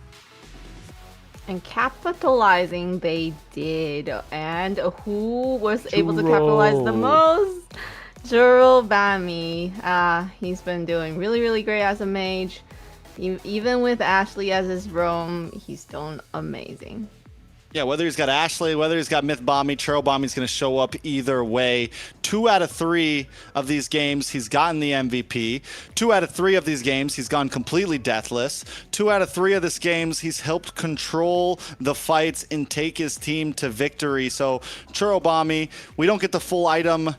And capitalizing they did. And who was able to capitalize the most? Jurobami. He's been doing really, really great as a mage. Even with Ashley as his roam, he's doing amazing. Yeah, whether he's got Ashley, whether he's got Myth Bomby, Churro Bomby's going to show up either way. 2 out of 3 of these games, he's gotten the MVP. 2 out of 3 of these games, he's gone completely deathless. 2 out of 3 of these games, he's helped control the fights and take his team to victory. So, Churro Bomby, we don't get the full item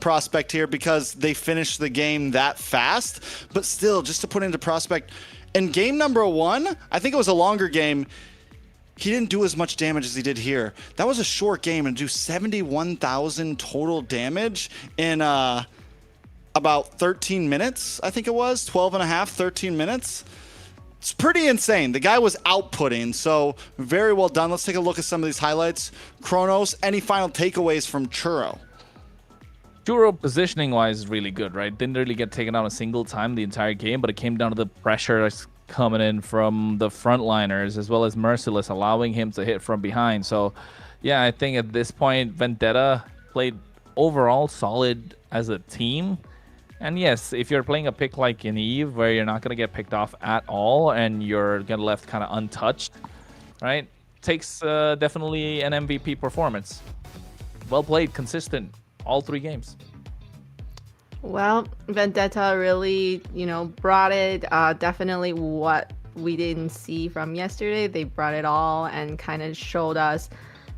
prospect here because they finished the game that fast. But still, just to put into prospect, in game number 1, I think it was a longer game, he didn't do as much damage as he did here. That was a short game, and to do 71,000 total damage in about 13 minutes, I think it was, 12 and a half, 13 minutes. It's pretty insane. The guy was outputting, so very well done. Let's take a look at some of these highlights. Kronos, any final takeaways from Churro? Churro positioning-wise is really good, right? Didn't really get taken out a single time the entire game, but it came down to the pressure coming in from the frontliners as well as Merciless, allowing him to hit from behind. So, yeah, I think at this point, Vendetta played overall solid as a team. And yes, if you're playing a pick like in Eve, where you're not going to get picked off at all and you're going to left kind of untouched, right? Takes definitely an MVP performance. Well played, consistent, all 3 games. Well, Vendetta really, brought it. Definitely what we didn't see from yesterday. They brought it all and kind of showed us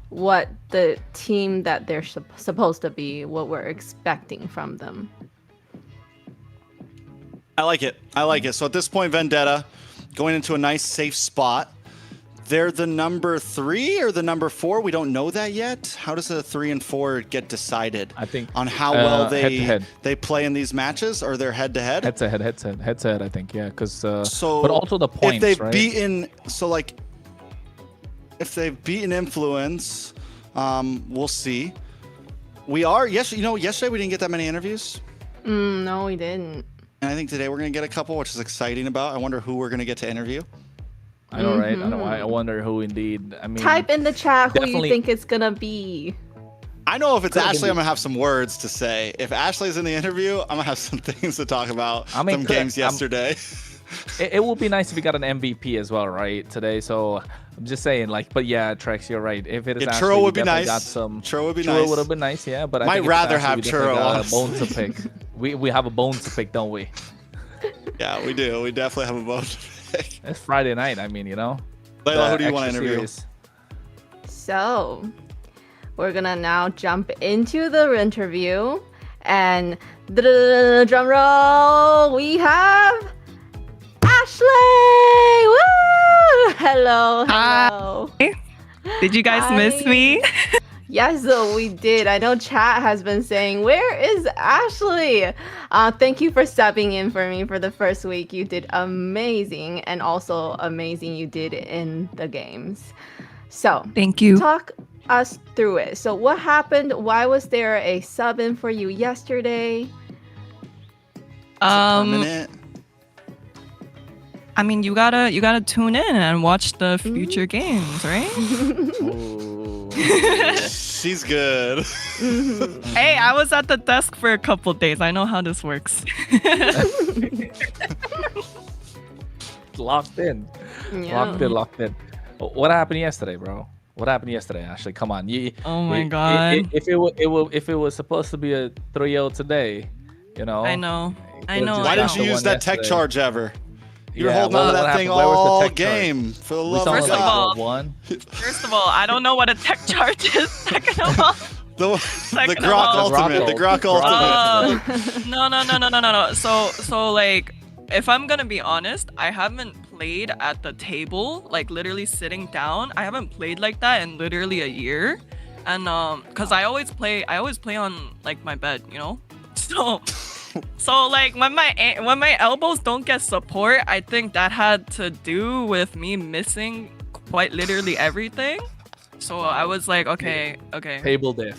what the team that they're supposed to be, what we're expecting from them. I like it. I like it. So at this point, Vendetta going into a nice safe spot. They're the number 3 or the number 4? We don't know that yet. How does the 3 and 4 get decided? I think on how well head-to-head. they play in these matches, or they're head-to-head? Head-to-head, I think, yeah. Because so, but also the points, if they've right? beaten, so like, if they've beaten Influence, we'll see. Yesterday we didn't get that many interviews. No, we didn't. And I think today we're going to get a couple, which is exciting about. I wonder who we're going to get to interview. I know, right? I wonder who indeed. I mean, type in the chat who you definitely- think it's gonna be. I know if it's Ashley, I'm going to have some words to say. If Ashley's in the interview, I'm going to have some things to talk about I mean, from games yesterday. It would be nice if we got an MVP as well, right, today. So I'm just saying, but yeah, Trex, you're right. If it is Ashley, Churro would we be definitely nice. got some. Churro would be Churro nice. would have been nice, yeah. But I Might think if rather it's Ashley, have we definitely Churro, got a honestly. bone to pick. We have a bone to pick, don't we? Yeah, we do. We definitely have a vote. It's Friday night. I mean, Layla, who do you want to extra interview? serious. So, we're gonna now jump into the interview, and drum roll, we have Ashley. Woo! Hello. Did you guys miss me? Yes, we did. I know chat has been saying, where is Ashley? Thank you for subbing in for me for the first week. You did amazing, and also amazing you did in the games. So, Thank you. talk us through it. So what happened? Why was there a sub in for you yesterday? Permanent. I mean, you gotta tune in and watch the future games, right? She's good. Hey, I was at the desk for a couple days. I know how this works. Locked in. Yeah. Locked in. What happened yesterday, bro? What happened yesterday, Ashley? Come on. Oh my God. If it was supposed to be a 3-0 today, I know. Why didn't you use that tech charge ever? You were Yeah, holding on to what that thing happened? Where was the all tech charge? game. For the We love saw of First of like, God. all- one. First of all, I don't know what a tech charge is. Second of all, The Second of Grok all- Ultimate. The Grok Ultimate. no. So like, if I'm gonna be honest, I haven't played at the table, like literally sitting down. I haven't played like that in literally a year, and cause I always play on like my bed, So like when my elbows don't get support, I think that had to do with me missing quite literally everything. So I was like, okay. Table diff.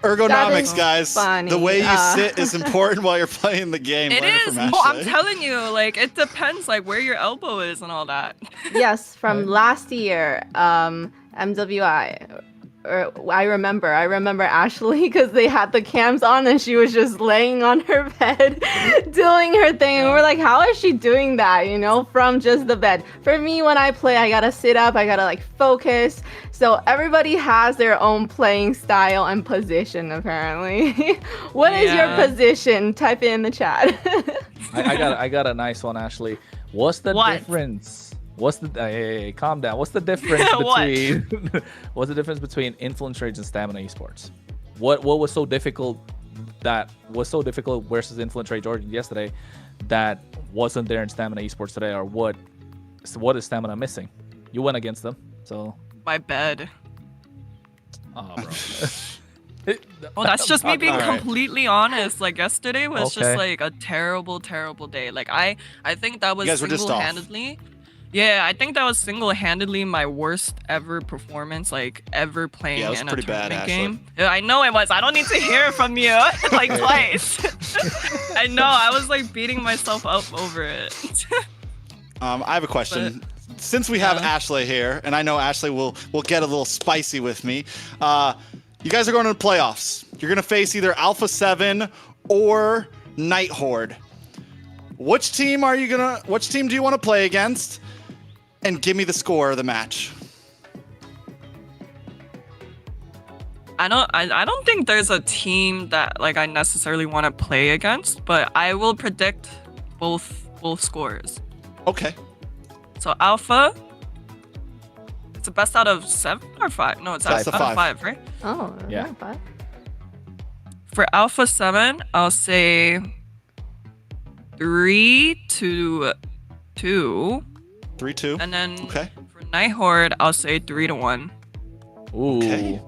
Ergonomics, is guys. funny. The way you sit is important while you're playing the game. It Learn is. from No, I'm Ashley. telling you, like it depends, like where your elbow is and all that. Yes, from last year, MWI. I remember Ashley because they had the cams on and she was just laying on her bed doing her thing. And we're like, how is she doing that? You know, from just the bed. For me, when I play, I gotta sit up, I gotta like focus. So everybody has their own playing style and position, apparently. What is your position? Type it in the chat. I got a nice one, Ashley. What's the difference? What's the hey, calm down. What's the difference between what's the difference between Influence Rage and Stamina Esports? What was so difficult versus Influence Rage Origin yesterday that wasn't there in Stamina Esports today, or what is Stamina missing? You went against them, so My bed. oh bro. Well, that's just me being completely honest. Like yesterday was just like a terrible day. Like I think that was single-handedly. Yeah, I think that was single-handedly my worst ever performance, like ever playing in a tournament game. Yeah, I know it was. I don't need to hear it from you like twice. I know. I was like beating myself up over it. I have a question. Since we have Ashley here, and I know Ashley will get a little spicy with me. You guys are going to the playoffs. You're going to face either Alpha 7 or Night Horde. Which team do you want to play against? And give me the score of the match. I don't think there's a team that like I necessarily want to play against, but I will predict both scores. Okay. So Alpha, it's the best out of 7 or 5? No, it's out of 5, right? Oh, yeah. 5. For Alpha 7, I'll say 3-2. 3-2. And then for Night Horde, I'll say 3-1. Ooh. Okay.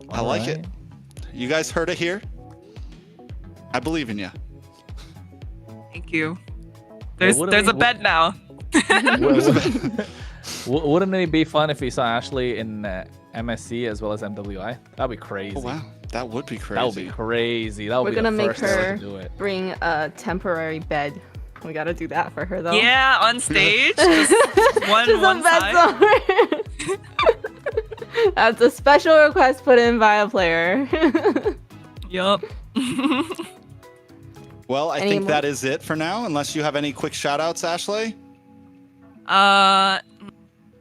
I like it. You guys heard it here. I believe in you. Thank you. There's a bet now. Wouldn't it be fun if we saw Ashley in MSC as well as MWI? That'd be crazy. Oh, wow. That would be crazy. That would be crazy. That would We're be gonna the make first her to do it. bring a temporary bed. We gotta do that for her though. Yeah, on stage. Just one side. That's a special request put in by a player. Yup. Well, I think that is it for now, unless you have any quick shout-outs, Ashley.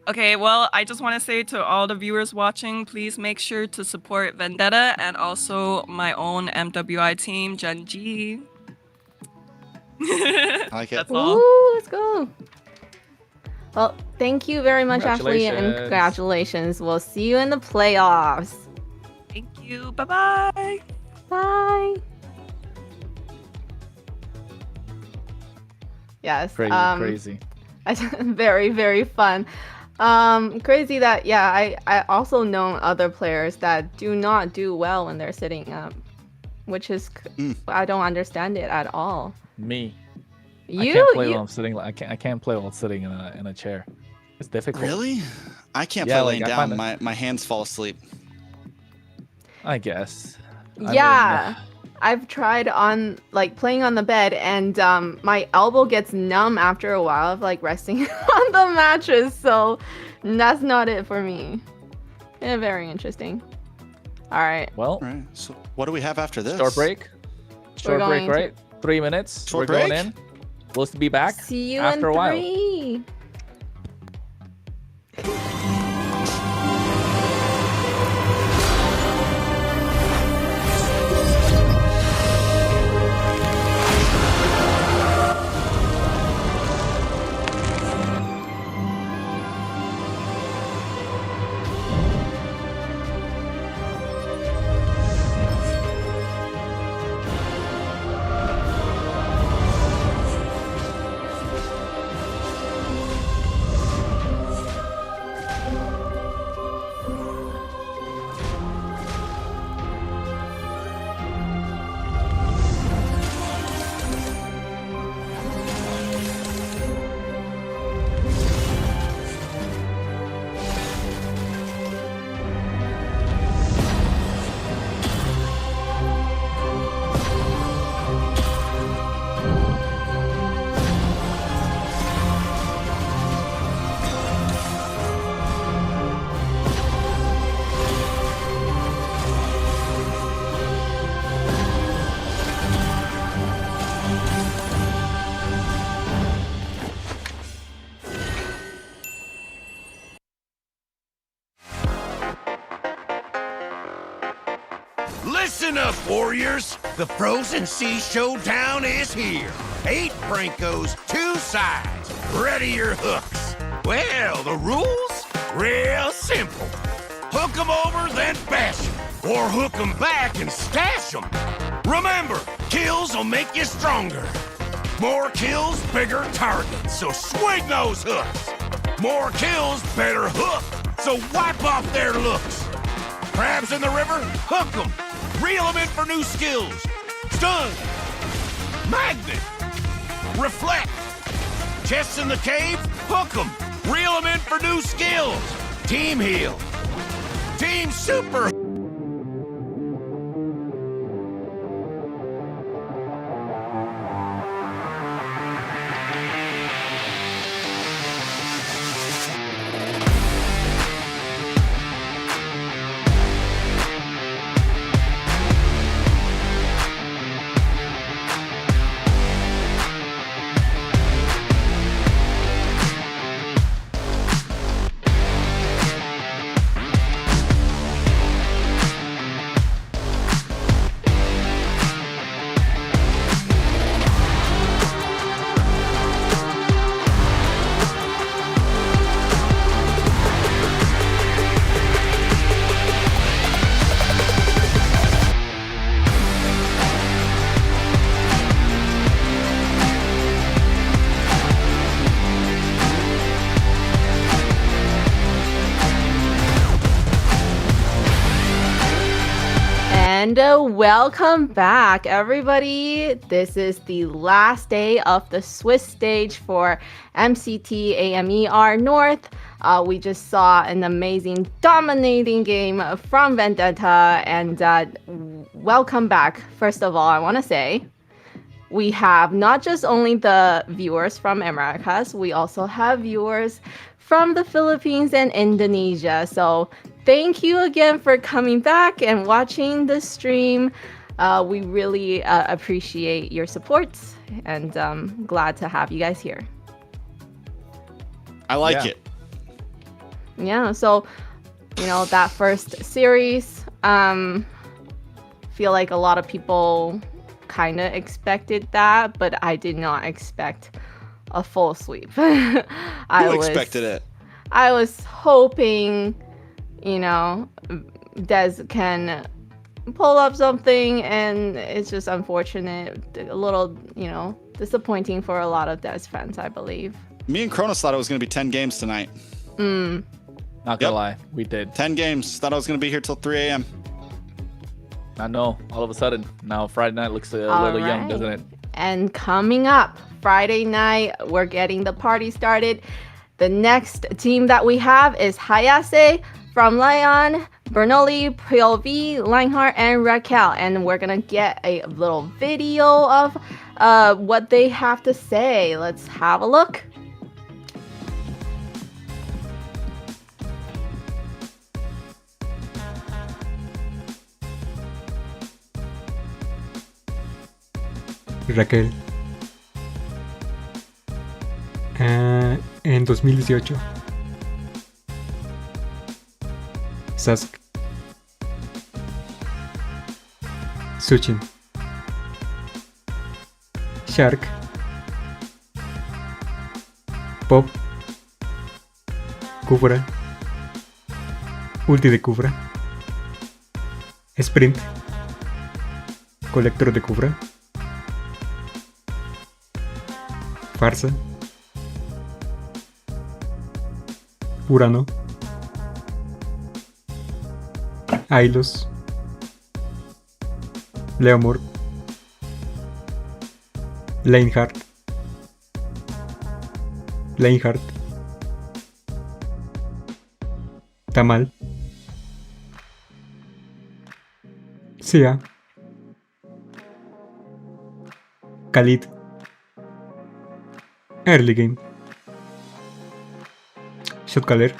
Okay, well, I just want to say to all the viewers watching, please make sure to support Vendetta and also my own MWI team, Gen G. I like it. That's all. Ooh, let's go. Well, thank you very much, Ashley, and congratulations. We'll see you in the playoffs. Thank you. Bye-bye. Bye. Yes. Crazy. Very, very fun. Crazy that, I also know other players that do not do well when they're sitting up, which is, I don't understand it at all. Me. I can't play while I'm sitting. I can't play while sitting in a chair. It's difficult. Really? I can't play laying down. My hands fall asleep. I guess. I've tried on playing on the bed, and my elbow gets numb after a while of resting on the mattress. So that's not it for me. Yeah, very interesting. All right. Well, so what do we have after this? Short break. Short break, right? 3 minutes. Short break. Going in. We'll be back. See you after in a while. 3. Listen up, warriors. The Frozen Sea Showdown is here. 8 Francos, 2 sides. Ready your hooks. Well, the rules? Real simple. Hook 'em over, then bash 'em. Or hook 'em back and stash 'em. Remember, kills will make you stronger. More kills, bigger targets, so swing those hooks. More kills, better hook, so wipe off their looks. Crabs in the river, hook 'em. Reel 'em in for new skills. Stun. Magnet. Reflect. Chests in the cave, hook 'em. Reel 'em in for new skills. Team heal. Team super. And welcome back, everybody. This is the last day of the Swiss stage for MCT AMER North. We just saw an amazing, dominating game from Vendetta, and welcome back. First of all, I want to say we have not just only the viewers from Americas, we also have viewers from the Philippines and Indonesia. So thank you again for coming back and watching the stream. We really appreciate your support, and glad to have you guys here. I like it. Yeah, so, you know, that first series, feel like a lot of people kind of expected that, but I did not expect a full sweep. Who expected it? I was hoping, you know, Des can pull up something, and it's just unfortunate, a little, you know, disappointing for a lot of Des fans, I believe. Me and Kronos thought it was going to be 10 games tonight. Not gonna lie, we did. 10 games. Thought I was going to be here till 3 a.m. I know, all of a sudden, now Friday night looks a little young, doesn't it? And coming up, Friday night, we're getting the party started. The next team that we have is Hayase from Leon, Bernoulli, POV, Leinhardt, and Raquel. And we're gonna get a little video of what they have to say. Let's have a look. Raquel. En 2018. Sask. Suchin. Shark. Pop. Cubra. Ulti de Cubra. Sprint. Colector de Cubra. Farsa. Urano. Ailos. Leomord. Leinhardt. Tamal. Sia. Khalid. Early game. Shotcaller.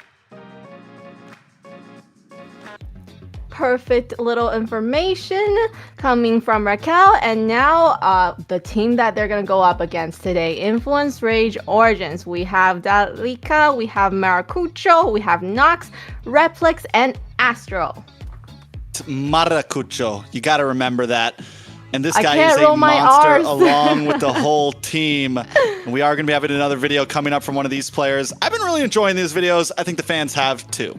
Perfect little information coming from Raquel. And now the team that they're going to go up against today, Influence, Rage, Origins. We have Dalika, we have Maracucho, we have Nox, Replex, and Astro. Maracucho. You got to remember that. And this I guy can't is a roll my monster Rs. along with the whole team. And we are going to be having another video coming up from one of these players. I've been really enjoying these videos. I think the fans have too.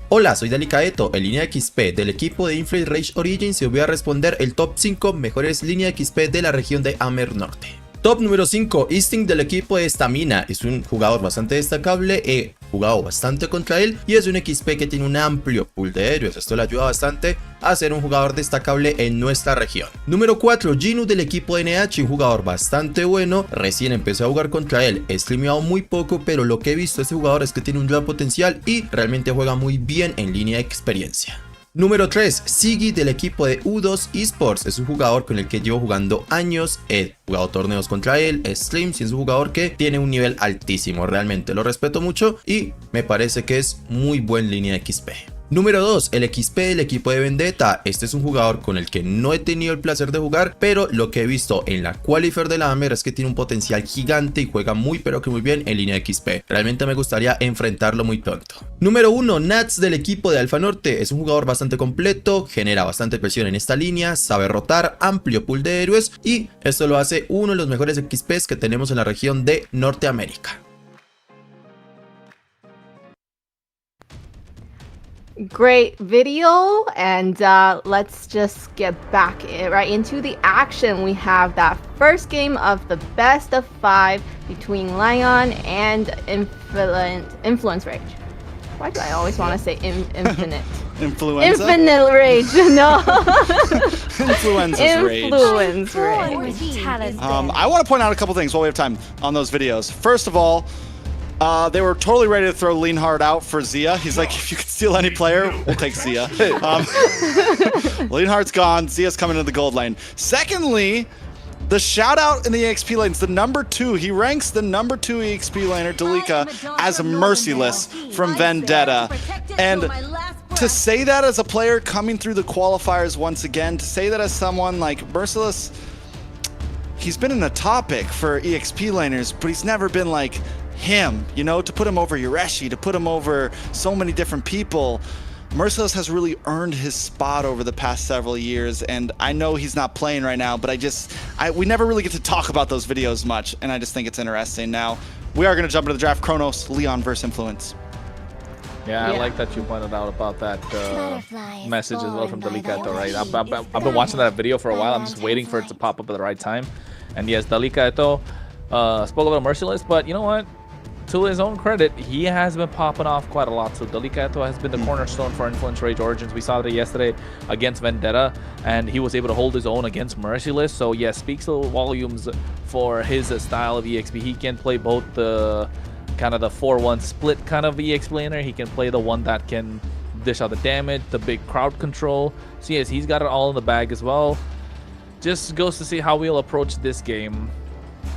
Hola, soy Delicaeto, en línea XP del equipo de Inflate Rage Origins y os voy a responder el top 5 mejores línea XP de la región de AMER Norte. Top número 5, Instinct del equipo de Stamina. Es un jugador bastante destacable, he jugado bastante contra él y es un XP que tiene un amplio pool de héroes. Esto le ayuda bastante a ser un jugador destacable en nuestra región. Número 4, Ginu del equipo de NH, un jugador bastante bueno. Recién empecé a jugar contra él, he streameado muy poco, pero lo que he visto de este jugador es que tiene un gran potencial y realmente juega muy bien en línea de experiencia. Número 3, Siggy del equipo de U2 Esports. Es un jugador con el que llevo jugando años, he jugado torneos contra él, streams y es un jugador que tiene un nivel altísimo. Realmente lo respeto mucho y me parece que es muy buen línea XP. Número 2, el XP del equipo de Vendetta. Este es un jugador con el que no he tenido el placer de jugar, pero lo que he visto en la qualifier de la AMER es que tiene un potencial gigante y juega muy pero que muy bien en línea XP. Realmente me gustaría enfrentarlo muy pronto. Número 1, Nats del equipo de Alfa Norte. Es un jugador bastante completo, genera bastante presión en esta línea, sabe rotar, amplio pool de héroes y esto lo hace uno de los mejores XPs que tenemos en la región de Norteamérica. Great video, and let's just get back right into the action. We have that first game of the best of 5 between Lion and Influence Rage. Why do I always want to say infinite? Influenza? Infinite Rage, no. Influenza's Rage. Influence Rage. I want to point out a couple things while we have time on those videos. First of all, they were totally ready to throw Leonhard out for Zia. He's like, if you could steal any player, we'll take Zia. Leonhard's gone. Zia's coming into the gold lane. Secondly, the shout out in the EXP lanes, the number 2, he ranks the number 2 EXP laner, Delika, as merciless from Vendetta. And to say that as a player coming through the qualifiers once again, to say that as someone like Merciless, he's been in the top pick for EXP laners, but he's never been like him, you know, to put him over Yureshi, to put him over so many different people. Merciless has really earned his spot over the past several years, and I know he's not playing right now, but we never really get to talk about those videos much, and I just think it's interesting. Now, we are going to jump into the draft. Kronos, Leon versus Influence. Yeah, I like that you pointed out about that message as well from Delicaeto, right? I've been watching that video for a while. I'm just waiting for it to pop up at the right time. And yes, Delicaeto spoke about Merciless, but you know what? To his own credit, he has been popping off quite a lot. So Delicaeto has been the cornerstone for Influence Rage Origins. We saw that yesterday against Vendetta, and he was able to hold his own against Merciless. So yes, speaks volumes for his style of EXP. He can play both the kind of the 4-1 split kind of EXP laner. He can play the one that can dish out the damage, the big crowd control. So yes, he's got it all in the bag as well. Just goes to see how we'll approach this game.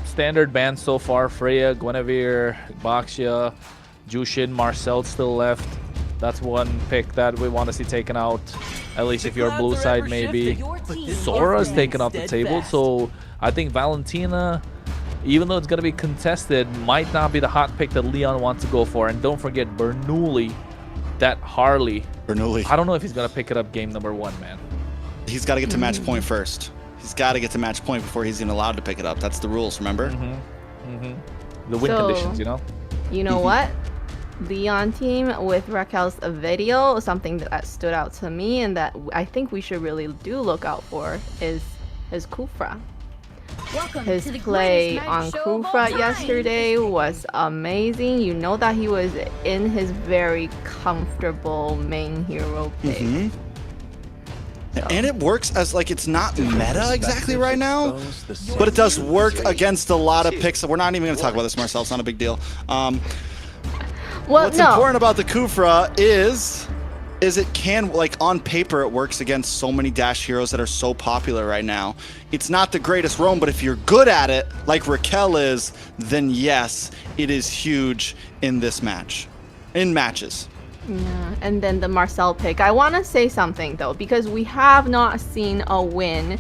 Standard bans so far: Freya, Guinevere, Baxia, Jushin, Marcel still left. That's one pick that we want to see taken out, at least if you're blue side maybe. Sora's taken off the table, so I think Valentina, even though it's going to be contested, might not be the hot pick that Leon wants to go for. And don't forget Bernoulli, that Harley. Bernoulli. I don't know if he's going to pick it up game number 1, man. He's got to get to match point first. He's got to get to match point before he's even allowed to pick it up. That's the rules, remember? The win conditions, you know? You know what? Leon team with Raquel's video, something that stood out to me and that I think we should really do look out for is his Kufra. His play on Kufra yesterday was amazing. You know that he was in his very comfortable main hero pick. And it works as like, it's not meta exactly right now, but it does work against a lot of picks. We're not even going to talk about this, Marcel. It's not a big deal. What's important about the Kufra is it can, like, on paper, it works against so many dash heroes that are so popular right now. It's not the greatest roam, but if you're good at it, like Raquel is, then yes, it is huge in this match, in matches. Yeah, and then the Marcel pick. I want to say something though, because we have not seen a win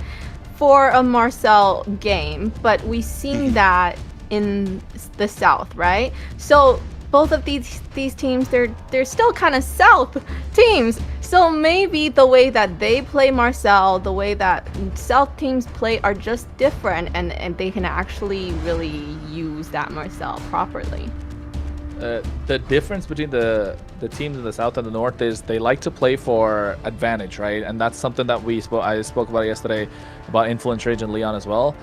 for a Marcel game, but we've seen that in the South, right? So both of these teams, they're still kind of South teams. So maybe the way that they play Marcel, the way that South teams play are just different, and they can actually really use that Marcel properly. The difference between the teams in the South and the North is they like to play for advantage, right? And that's something that I spoke about yesterday about Influence Rage and Leon as well.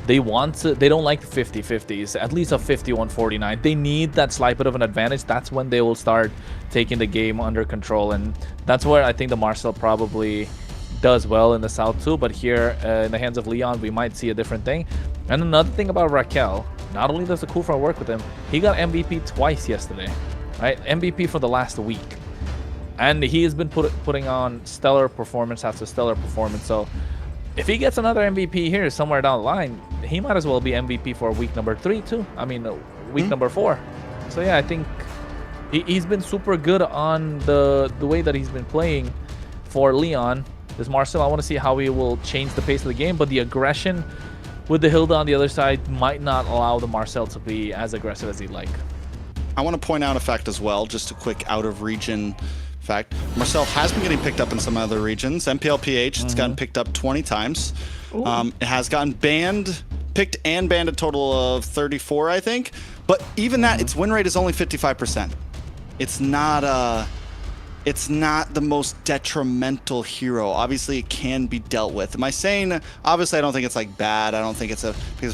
They don't like the 50-50s, at least a 51-49. They need that slight bit of an advantage. That's when they will start taking the game under control, and that's where I think the Marcel probably does well in the South too. But here in the hands of Leon, we might see a different thing. And another thing about Raquel, not only does the Kufra work with him, he got MVP twice yesterday, right? MVP for the last week. And he has been putting on stellar performance after stellar performance. So if he gets another MVP here somewhere down the line, he might as well be MVP for week number 3 too. I mean, week number 4. So yeah, I think he's been super good on the way that he's been playing for Leon. This Marcel, I want to see how he will change the pace of the game, but the aggression with the Hilda on the other side might not allow the Marcel to be as aggressive as he'd like. I want to point out a fact as well, just a quick out-of-region fact. Marcel has been getting picked up in some other regions. MPLPH, it's gotten picked up 20 times. It has gotten picked and banned a total of 34, I think. But even that, its win rate is only 55%. It's not the most detrimental hero. Obviously, it can be dealt with. Am I saying? Obviously, I don't think it's like bad. I don't think it's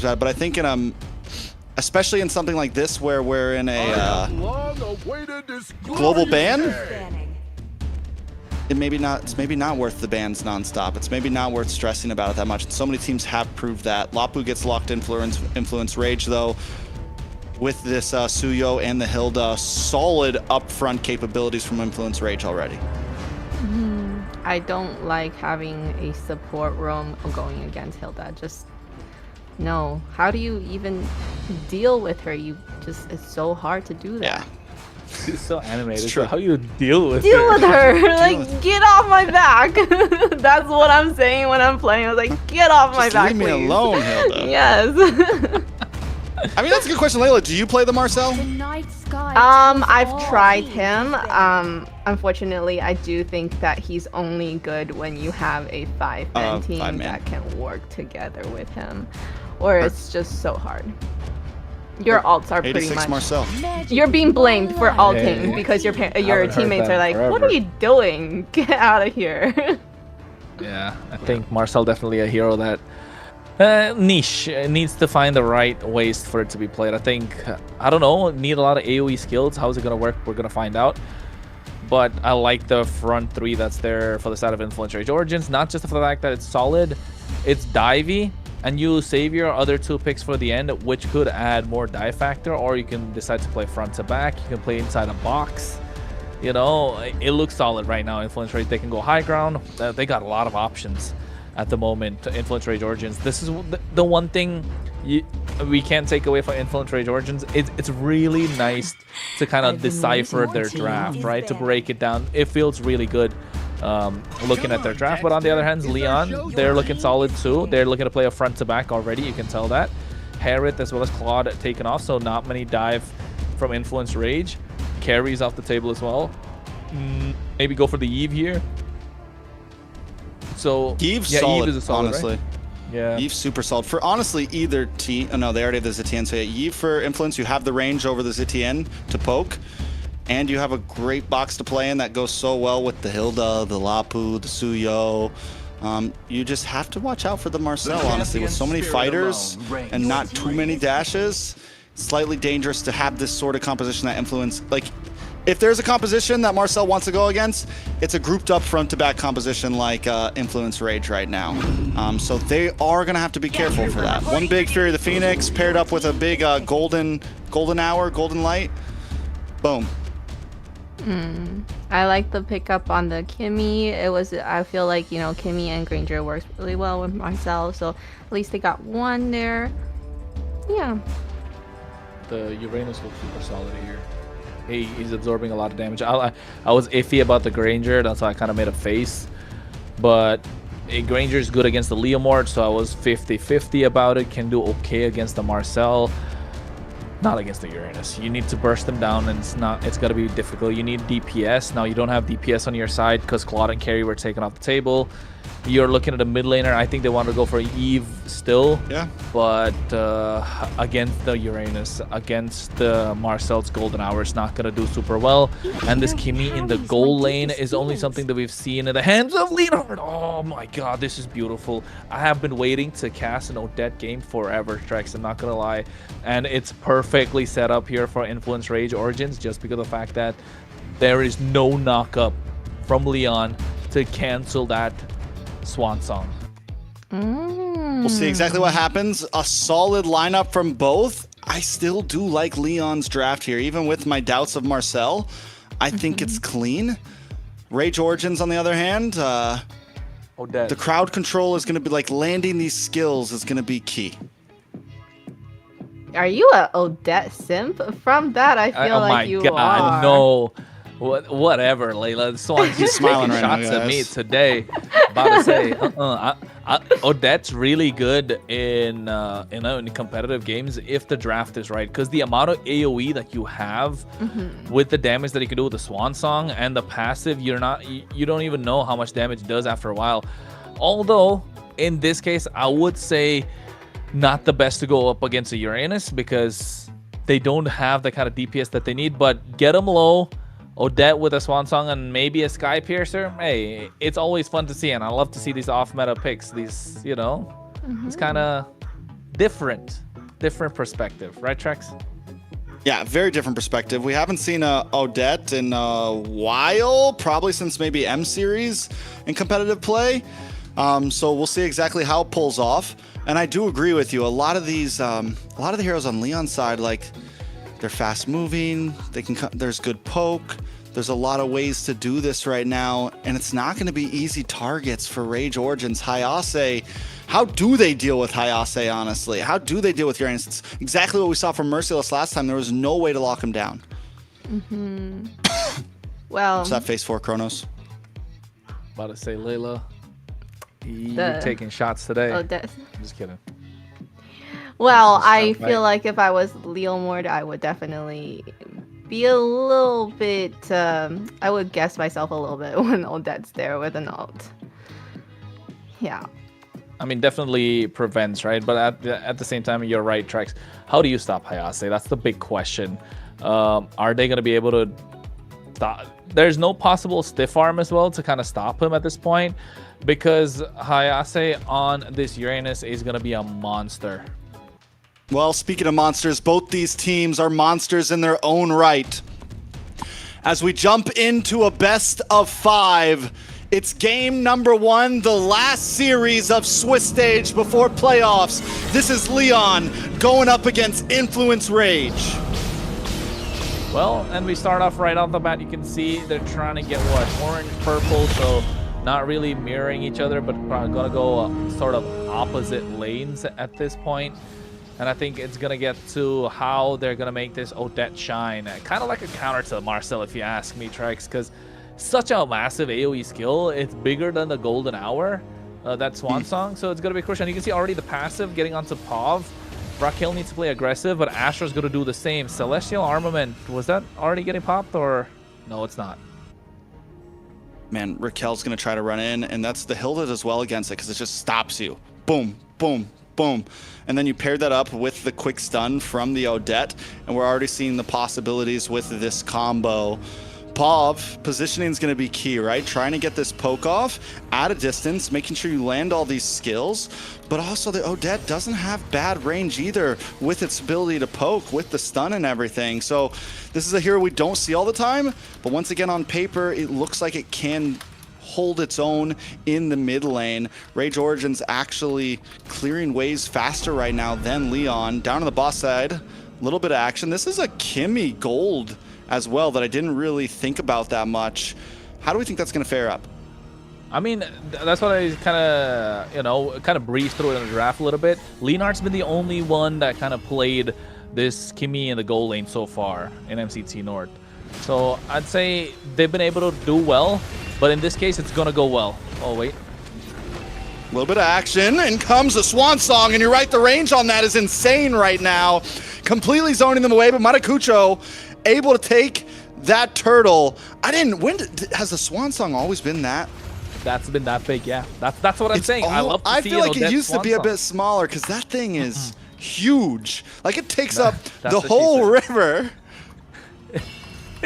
bad. But I think in especially in something like this where we're in a global ban, it's maybe not worth the bans nonstop. It's maybe not worth stressing about it that much. And so many teams have proved that. Lapu gets locked influence rage though. With this Suyo and the Hilda, solid upfront capabilities from Influence Rage already. I don't like having a support roam going against Hilda. Just no. How do you even deal with her? It's so hard to do that. Yeah. She's so animated. So how you deal with her? Like, get off my back. That's what I'm saying when I'm playing. I was like, get off my back, leave me alone, Hilda. Yes. I mean, that's a good question, Layla. Do you play the Marcel? I've tried him. Unfortunately, I do think that he's only good when you have a 5-man team that can work together with him, or it's just so hard. Your alts are pretty much. Marcel. You're being blamed for alting because your teammates are like, "What are you doing? Get out of here!" Yeah, I think Marcel definitely a hero that. Niche needs to find the right ways for it to be played. I think, I don't know, need a lot of AoE skills. How is it going to work? We're going to find out. But I like the front 3 that's there for the side of Influence Rage Origins. Not just for the fact that it's solid, it's divey, and you save your other 2 picks for the end, which could add more dive factor, or you can decide to play front to back. You can play inside a box. You know, it looks solid right now. Influence Rage, they can go high ground. They got a lot of options at the moment to Influence Rage Origins. This is the one thing we can't take away from Influence Rage Origins. It's really nice to kind of decipher their draft, right? To break it down. It feels really good looking at their draft. But on the other hand, Leon, they're looking solid too. They're looking to play a front to back already. You can tell that. Harriet as well as Claude taken off, so not many dive from Influence Rage. Carries off the table as well. Maybe go for the Eve here. So Eve's solid, Eve is a solid, honestly. Right? Yeah. Eve's super solid. For honestly either team, no, they already have the Zitian. So yeah, Eve for Influence, you have the range over the Zitian to poke, and you have a great box to play in that goes so well with the Hilda, the Lapu, the Suyo. You just have to watch out for the Marcel, honestly. With so many fighters and not too many dashes, it's slightly dangerous to have this sort of composition that Influence, like, if there's a composition that Marcel wants to go against, it's a grouped up front to back composition like Influence Rage right now. So they are going to have to be careful for that. One big Fury of the Phoenix paired up with a big golden hour, golden light. Boom. I like the pickup on the Kimmy. I feel like, you know, Kimmy and Granger works really well with Marcel, so at least they got one there. Yeah. The Uranus looks super solid here. He's absorbing a lot of damage. I was iffy about the Granger, that's why I kind of made a face. But Granger is good against the Leomord, so I was 50-50 about it. Can do okay against the Marcel. Not against the Uranus. You need to burst them down, and it's gonna be difficult. You need DPS. Now you don't have DPS on your side because Claude and Carry were taken off the table. You're looking at a mid laner. I think they want to go for Eve still. Yeah. But against the Uranus, against the Marcel's Golden Hour, it's not gonna do super well. And this Kimmy in the goal lane is only something that we've seen in the hands of Leonhard. Oh my god, this is beautiful. I have been waiting to cast an Odette game forever, Trex, I'm not gonna lie. And it's perfectly set up here for Influence Rage Origins just because of the fact that there is no knock-up from Leon to cancel that Swan Song. We'll see exactly what happens. A solid lineup from both. I still do like Leon's draft here, even with my doubts of Marcel. I think it's clean. Rage Origins, on the other hand, Odette. the crowd control is going to be like landing these skills is going to be key. Are you a Odette simp? From that, I feel like you are. No. Whatever, Layla. Swan's just smiling taking right shots now, at me guys. today. About to say, Odette's really good in competitive games if the draft is right, because the amount of AOE that you have with the damage that you can do with the Swan Song and the passive, you don't even know how much damage it does after a while. Although in this case, I would say not the best to go up against a Uranus because they don't have the kind of DPS that they need. But get them low. Odette with a Swan Song and maybe a Sky Piercer. Hey, it's always fun to see, and I love to see these off-meta picks. These, it's kind of different perspective, right, Trex? Yeah, very different perspective. We haven't seen Odette in a while, probably since maybe M Series in competitive play. So we'll see exactly how it pulls off. And I do agree with you. A lot of these, a lot of the heroes on Leon's side, like, they're fast moving. There's good poke. There's a lot of ways to do this right now, and it's not going to be easy targets for Rage Origins. Hayase, how do they deal with Hayase, honestly? How do they deal with Uranus? It's exactly what we saw from Merciless last time. There was no way to lock him down. Well, what's that face for, Kronos? About to say, Layla, you're taking shots today. Odette. I'm just kidding. Well, I feel like if I was Leomord, I would definitely be a little bit, I would guess myself a little bit when Odette's there with an ult. Yeah. I mean, definitely prevents, right? But at the same time, you're right, Trex. How do you stop Hayase? That's the big question. Are they going to be able to stop? There's no possible stiff arm as well to kind of stop him at this point, because Hayase on this Uranus is going to be a monster. Well, speaking of monsters, both these teams are monsters in their own right. As we jump into a best of 5, it's game number 1, the last series of Swiss Stage before playoffs. This is Leon going up against Influence Rage. Well, and we start off right off the bat. You can see they're trying to get orange, purple, so not really mirroring each other, but probably gonna go sort of opposite lanes at this point. And I think it's going to get to how they're going to make this Odette shine. Kind of like a counter to Marcel, if you ask me, Trex, because such a massive AoE skill. It's bigger than the Golden Hour, that Swan Song. So it's going to be crucial. And you can see already the passive getting onto Pav. Raquel needs to play aggressive, but Astra's going to do the same. Celestial Armament, was that already getting popped, or no, it's not? Man, Raquel's going to try to run in, and that's the Hilda does well against it because it just stops you. Boom, boom, boom. And then you pair that up with the quick stun from the Odette, and we're already seeing the possibilities with this combo. Pav, positioning is going to be key, right? Trying to get this poke off at a distance, making sure you land all these skills, but also the Odette doesn't have bad range either with its ability to poke with the stun and everything. So this is a hero we don't see all the time, but once again on paper, it looks like it can hold its own in the mid lane. Rage Origins actually clearing waves faster right now than Leon. Down on the boss side, a little bit of action. This is a Kimmy gold as well that I didn't really think about that much. How do we think that's going to fare up? I mean, that's what I kind of breezed through it in the draft a little bit. Leonard's been the only one that kind of played this Kimmy in the goal lane so far in MCT North. So I'd say they've been able to do well, but in this case, it's going to go well. Oh, wait. little bit of action, and comes the Swan Song, and you're right, the range on that is insane right now. Completely zoning them away, but Maracucho able to take that turtle. Has the Swan Song always been that? That's been that big, yeah. That's what I'm saying. I feel like it used to be a bit smaller because that thing is huge. Like it takes up the whole river.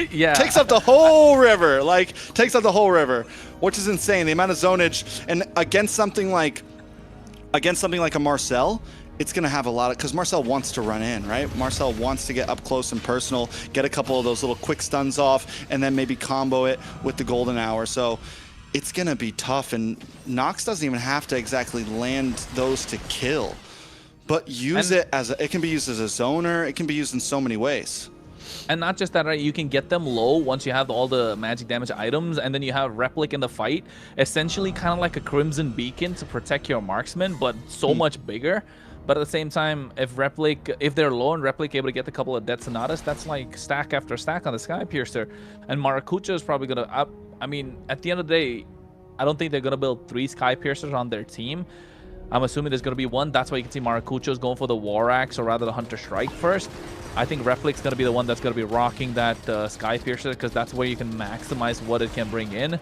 Yeah. Takes up the whole river. Like takes up the whole river, which is insane. The amount of zonage, and against something like a Marcel, it's going to have a lot of, because Marcel wants to run in, right? Marcel wants to get up close and personal, get a couple of those little quick stuns off, and then maybe combo it with the golden hour. So it's going to be tough, and Nox doesn't even have to exactly land those to kill, but it can be used as a zoner. It can be used in so many ways. And not just that, right? You can get them low once you have all the magic damage items, and then you have Replic in the fight, essentially kind of like a Crimson Beacon to protect your marksman, but so much bigger. But at the same time, if they're low and Replic able to get a couple of Dead Sonatas, that's like stack after stack on the Sky Piercer. And Maracucho is probably going to, I mean, at the end of the day, I don't think they're going to build 3 Sky Piercers on their team. I'm assuming there's going to be 1. That's why you can see Maracucho's going for the War Axe, or rather the Hunter Strike first. I think Replic's going to be the one that's going to be rocking that Sky Piercer, because that's where you can maximize what it can bring in.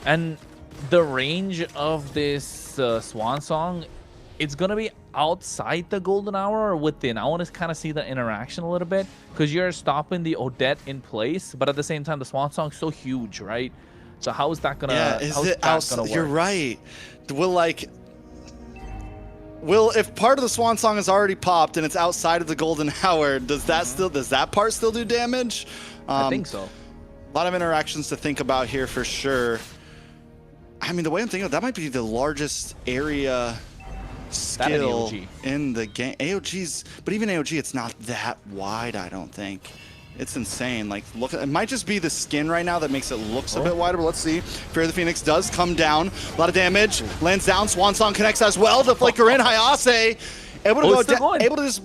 And the range of this Swan Song, it's going to be outside the golden hour or within. I want to kind of see the interaction a little bit, because you're stopping the Odette in place, but at the same time, the Swan Song's so huge, right? So how is that going to work? You're right. If part of the Swan Song is already popped and it's outside of the golden hour, does that part still do damage? I think so. A lot of interactions to think about here for sure. I mean, the way I'm thinking of that might be the largest area skill in the game. AOG's, but even AOG, it's not that wide, I don't think. It's insane. Like, look, it might just be the skin right now that makes it looks a bit wider, but let's see. Fear of the Phoenix does come down. A lot of damage. Lands down. Swan Song connects as well. The flicker in. Hayase able to go down. Able to just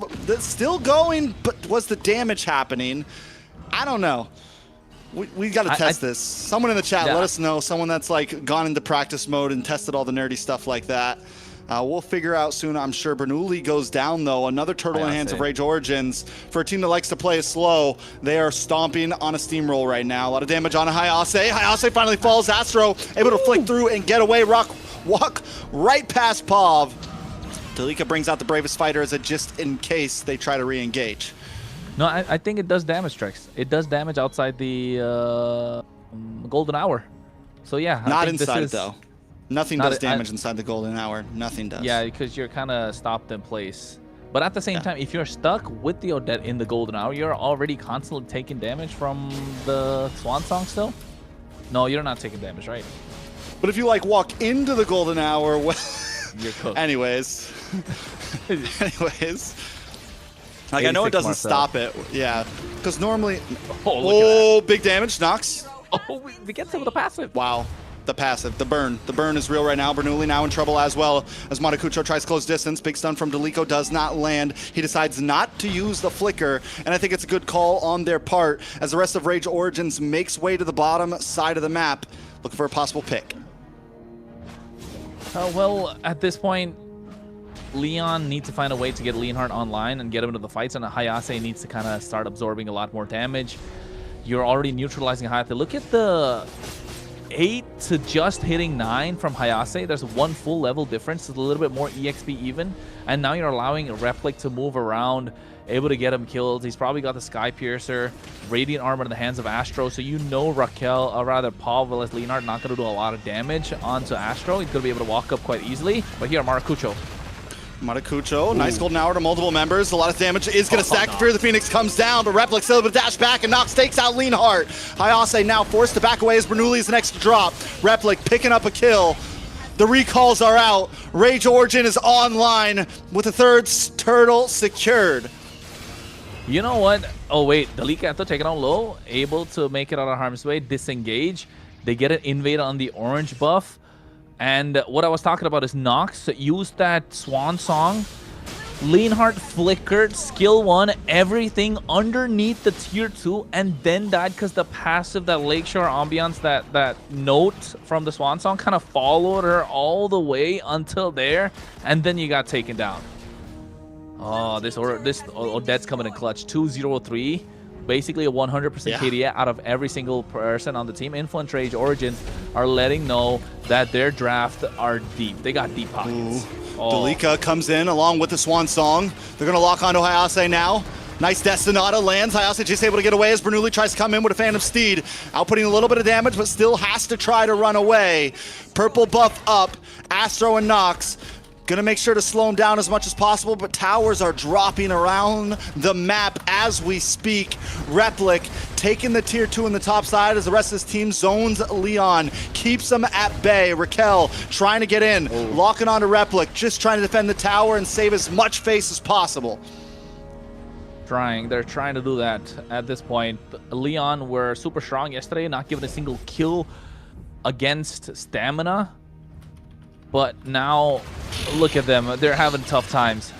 still going, but was the damage happening? I don't know. We got to test this. Someone in the chat, let us know. Someone that's like gone into practice mode and tested all the nerdy stuff like that. We'll figure out soon, I'm sure. Bernoulli goes down, though. Another turtle in hands of Rage Origins. For a team that likes to play slow, they are stomping on a steamroll right now. A lot of damage on a Hayase. Hayase finally falls. Astro able to flick through and get away. Walk right past Pav. Delika brings out the bravest fighter as a just in case they try to re-engage. No, I think it does damage, Trex. It does damage outside the golden hour. So yeah. Not inside it, though. Nothing does damage inside the golden hour. Nothing does. Yeah, because you're kind of stopped in place. But at the same time, if you're stuck with the Odette in the golden hour, you're already constantly taking damage from the Swan Song still? No, you're not taking damage, right? But if you like walk into the golden hour, well, you're cooked. Anyways. Like, I know it doesn't stop it. Yeah. Because normally... Oh, big damage. Nox. Oh, we get some of the passive. Wow. The passive, the burn. The burn is real right now. Bernoulli now in trouble as well as Maracucho tries close distance. Big stun from Delico does not land. He decides not to use the flicker, and I think it's a good call on their part as the rest of Rage Origins makes way to the bottom side of the map, looking for a possible pick. Well, at this point, Leon needs to find a way to get Leonhardt online and get him into the fights, and Hayase needs to kind of start absorbing a lot more damage. You're already neutralizing Hayate. Look at the 8 to just hitting 9 from Hayase. There's 1 full level difference. It's a little bit more EXP even. And now you're allowing a Replic to move around, able to get him killed. He's probably got the Sky Piercer, Radiant Armor in the hands of Astro. So you know Raquel, or rather Pavel as Leonhardt, not going to do a lot of damage onto Astro. He's going to be able to walk up quite easily. But here, Maracucho. Nice golden hour to multiple members. A lot of damage is going to stack. Fear of the Phoenix comes down, but Replic still able to dash back, and Nox takes out Leonhardt. Hayase now forced to back away as Bernoulli is the next to drop. Replic picking up a kill. The recalls are out. Rage Origin is online with the 3rd turtle secured. You know what? Oh, wait. Delika after taking on low, able to make it out of harm's way, disengage. They get an invade on the orange buff. And what I was talking about is Nox used that Swan Song Leonhardt flickered, skill 1, everything underneath the tier 2, and then died because the passive, that Lakeshore ambiance, that note from the Swan Song kind of followed her all the way until there, and then you got taken down. Oh, this Odette's coming in clutch. 2-0-3. Basically a 100% KD out of every single person on the team. Influence Rage Origins are letting know that their draft are deep. They got deep pockets. Delika comes in along with the Swan Song. They're going to lock onto Hayase now. Nice Destinata lands. Hayase just able to get away as Bernoulli tries to come in with a Phantom Steed. Outputting a little bit of damage, but still has to try to run away. Purple buff up. Astro and Nox. Gonna make sure to slow him down as much as possible, but towers are dropping around the map as we speak. Replic taking the tier 2 in the top side as the rest of his team zones Leon, keeps him at bay. Raquel trying to get in, locking onto Replic, just trying to defend the tower and save as much face as possible. They're trying to do that at this point. Leon were super strong yesterday, not giving a single kill against Stamina. But now, look at them. They're having tough times.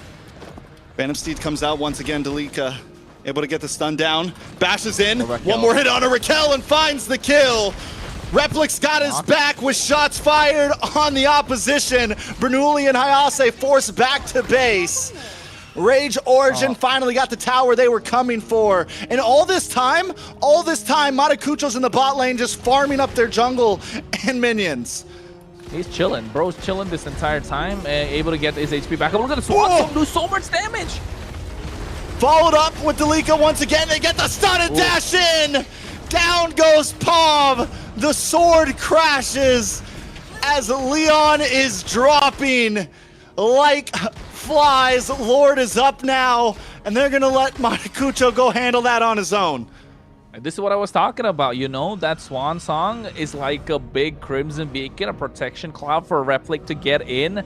Phantom Steed comes out once again. Delika able to get the stun down. Bashes in. One more hit on a Raquel and finds the kill. Replic's got his back with shots fired on the opposition. Bernoulli and Hayase forced back to base. Rage Origin finally got the tower they were coming for. And all this time, Matakucho's in the bot lane just farming up their jungle and minions. He's chilling. Bro's chilling this entire time, able to get his HP back. Look at the Swan Song do so much damage. Followed up with Delika once again. They get the stun and dash in. Down goes Palm. The sword crashes as Leon is dropping like flies. Lord is up now, and they're going to let Matakucho go handle that on his own. This is what I was talking about, you know, that Swan Song is like a big Crimson Beacon, a protection cloud for Replic to get in,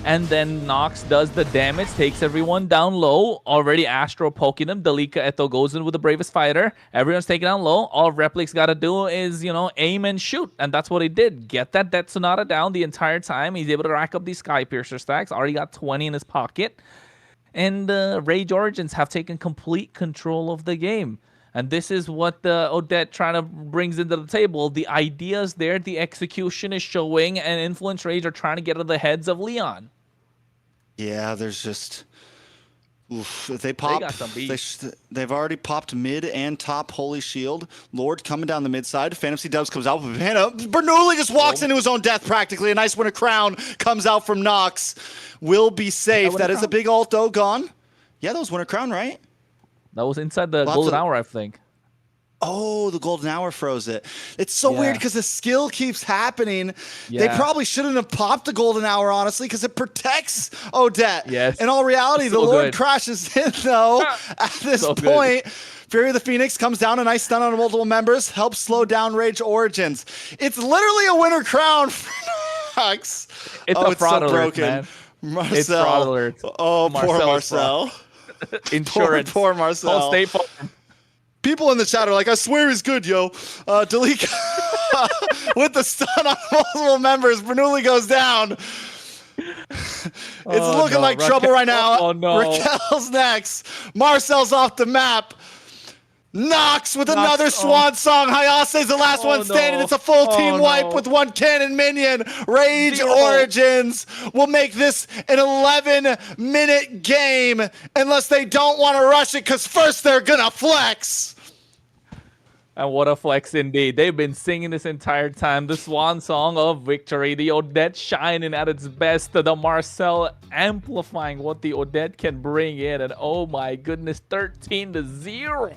and then Nox does the damage, takes everyone down low, already Astro poking him, Delika Eto goes in with the Bravest Fighter, everyone's taken down low, all Replic's got to do is, you know, aim and shoot, and that's what he did, get that Death Sonata down the entire time, he's able to rack up these Sky Piercer stacks, already got 20 in his pocket, and Rage Origins have taken complete control of the game. And this is what Odette trying to brings into the table. The ideas there, the execution is showing, and Influence Rage are trying to get into the heads of Leon. Yeah, there's just... Oof, if they pop, they've already popped mid and top Holy Shield. Lord coming down the mid side. Fantasy Dubs comes out with Hannah. Bernoulli just walks into his own death practically. A nice winter crown comes out from Nox. Will be safe. That is a big ult though, gone. Yeah, that was winter crown, right? That was inside the golden hour, I think. Oh, the golden hour froze it. It's so weird because the skill keeps happening. They probably shouldn't have popped the golden hour, honestly, because it protects Odette. Yes. In all reality, the Lord crashes in, though, at this point. Fury of the Phoenix comes down, a nice stun on multiple members, helps slow down Rage Origins. It's literally a winter crown for Nox. It's a fraud alert, man. Marcel. It's fraud alert. Oh, poor Marcel. Insurance. Poor Marcel. Whole State Farm. People in the chat are like, I swear he's good, yo. Delika with the stun on multiple members. Bernoulli goes down. It's looking like trouble right now. Oh, no. Raquel's next. Marcel's off the map. Nox with another Swan Song. Hayase's the last one standing. It's a full team wipe with one cannon minion. Rage Origins will make this an 11-minute game unless they don't want to rush it, because first they're going to flex. And what a flex indeed. They've been singing this entire time. The Swan Song of victory. The Odette shining at its best. The Marcel amplifying what the Odette can bring in. And oh my goodness, 13-0.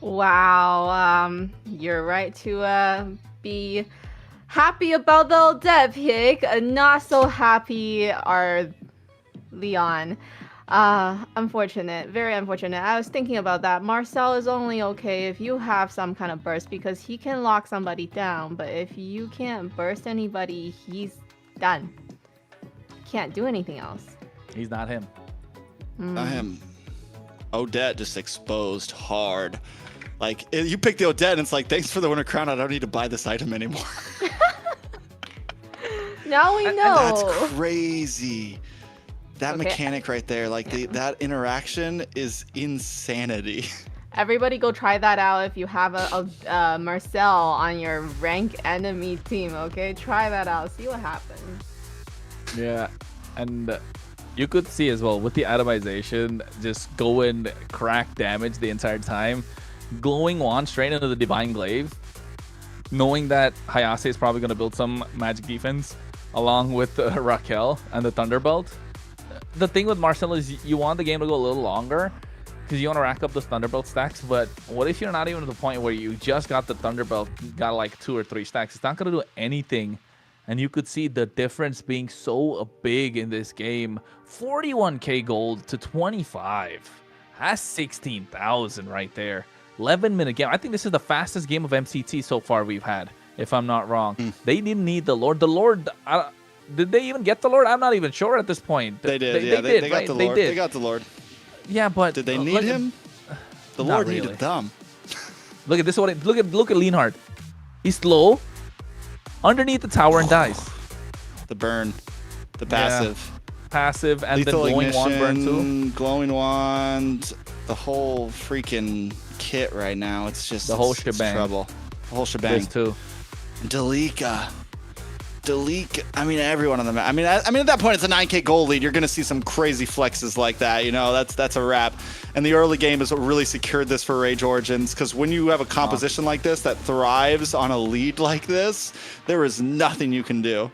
Wow, you're right to be happy about the Odette pick. Not so happy are Leon. Unfortunate, very unfortunate. I was thinking about that. Marcel is only okay if you have some kind of burst, because he can lock somebody down, but if you can't burst anybody, he's done. Can't do anything else. He's not him. Not him. Odette just exposed hard. Like, you pick the Odette and it's like, thanks for the winter crown, I don't need to buy this item anymore. Now we know. That's crazy. That Okay. mechanic right there, like that interaction is insanity. Everybody go try that out if you have a Marcel on your rank enemy team, okay? Try that out. See what happens. Yeah, and you could see as well with the atomization, just go and crack damage the entire time. Glowing Wand straight into the Divine Glaive, knowing that Hayase is probably going to build some magic defense along with Raquel and the Thunderbolt. The thing with Marcel is you want the game to go a little longer because you want to rack up those Thunderbolt stacks, but what if you're not even to the point where you just got the Thunderbolt, got like 2 or 3 stacks? It's not going to do anything. And you could see the difference being so big in this game. 41k gold to 25. That's 16,000 right there. 11-minute game. I think this is the fastest game of MCT so far we've had, if I'm not wrong. They didn't need the Lord. The Lord, did they even get the Lord? I'm not even sure at this point. They did, yeah. They got right? the Lord. They got the Lord. Yeah, but did they need him? The Lord really. needed them. Look at this one. Look at Leonhardt. He's low, underneath the tower and dies. The burn, the passive, passive, and lethal then glowing wand burn ignition, too. glowing wand, the whole freaking kit right now. It's just the whole it's shebang. trouble. The whole shebang. This too. Delika. I mean, everyone on the map. I mean, at that point, it's a 9k gold lead. You're going to see some crazy flexes like that. You know, that's a wrap. And the early game has really secured this for Rage Origins, because when you have a composition like this that thrives on a lead like this, there is nothing you can do.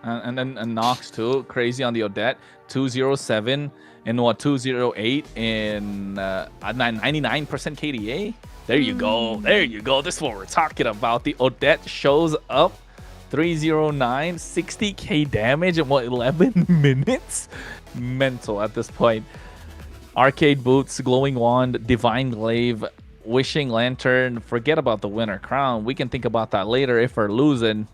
And then Nox too, crazy on the Odette. 207 and what 208 in 99% KDA. There you go. There you go. This is what we're talking about. The Odette shows up. 309, 60k damage in what, 11 minutes? Mental at this point. Arcade Boots, Glowing Wand, Divine Glaive, Wishing Lantern. Forget about the Winter Crown. We can think about that later if we're losing.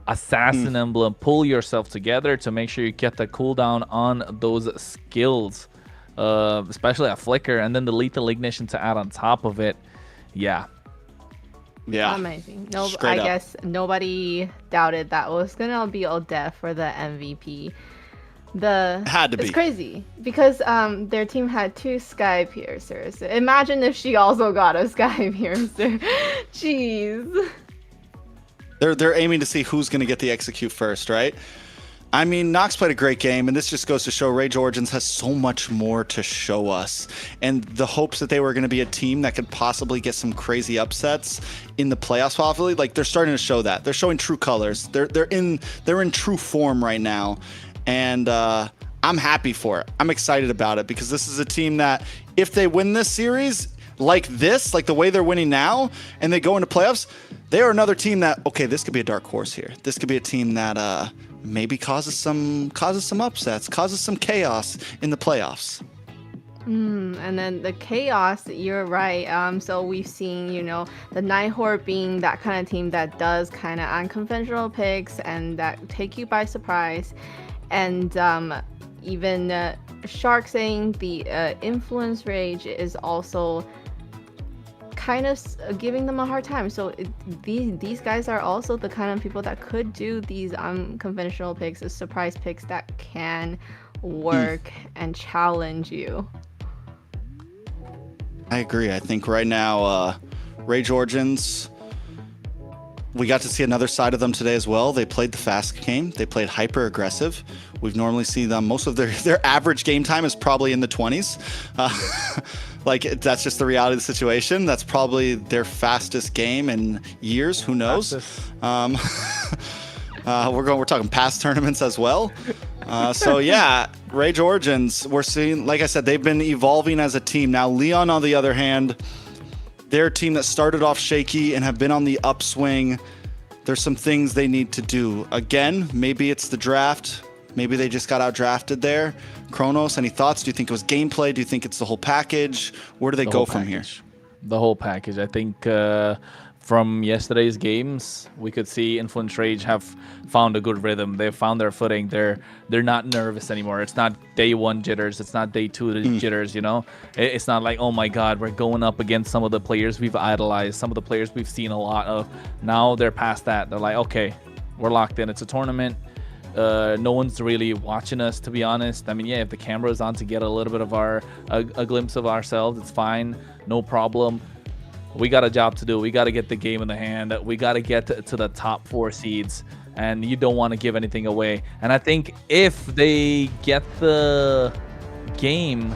Assassin Emblem. Pull yourself together to make sure you get the cooldown on those skills, especially a Flicker, and then the Lethal Ignition to add on top of it. Yeah. Yeah. Amazing. No, I guess nobody doubted that was gonna be Odette for the MVP. Had to be. It's crazy because their team had 2 Sky Piercers. Imagine if she also got a Sky Piercer. Jeez. They're aiming to see who's gonna get the execute first, right? I mean, Nox played a great game, and this just goes to show Rage Origins has so much more to show us. And the hopes that they were going to be a team that could possibly get some crazy upsets in the playoffs, probably, like they're starting to show that. They're showing true colors. They're in true form right now, and I'm happy for it. I'm excited about it because this is a team that, if they win this series like this, like the way they're winning now, and they go into playoffs, they are another team that, okay, this could be a dark horse here. This could be a team that maybe causes some upsets, causes some chaos in the playoffs. And then the chaos, you're right. So we've seen, the Nighthawk being that kind of team that does kind of unconventional picks and that take you by surprise. And even Shark saying the Influence Rage is also kind of giving them a hard time. So these guys are also the kind of people that could do these unconventional picks, the surprise picks that can work and challenge you. I agree. I think right now, Rage Origins, we got to see another side of them today as well. They played the fast game. They played hyper aggressive. We've normally seen them, most of their average game time is probably in the 20s. Like, that's just the reality of the situation. That's probably their fastest game in years. Who knows? We're talking past tournaments as well. So yeah, Rage Origins, we're seeing, like I said, they've been evolving as a team. Now, Leon, on the other hand, they're a team that started off shaky and have been on the upswing. There's some things they need to do. Again, maybe it's the draft. Maybe they just got out drafted there. Kronos, any thoughts? Do you think it was gameplay? Do you think it's the whole package? Where do they go from here? The whole package. I think from yesterday's games, we could see Influence Rage have found a good rhythm. They've found their footing. They're not nervous anymore. It's not day 1 jitters. It's not day 2 jitters, It's not like, oh my God, we're going up against some of the players we've idolized, some of the players we've seen a lot of. Now they're past that. They're like, okay, we're locked in. It's a tournament. no one's really watching us, to be honest. I mean, yeah, if the camera is on to get a little bit of a glimpse of ourselves, it's fine, no problem. We got a job to do. We got to get the game in the hand. We got to get to the top 4 seeds, and you don't want to give anything away. And I think if they get the game,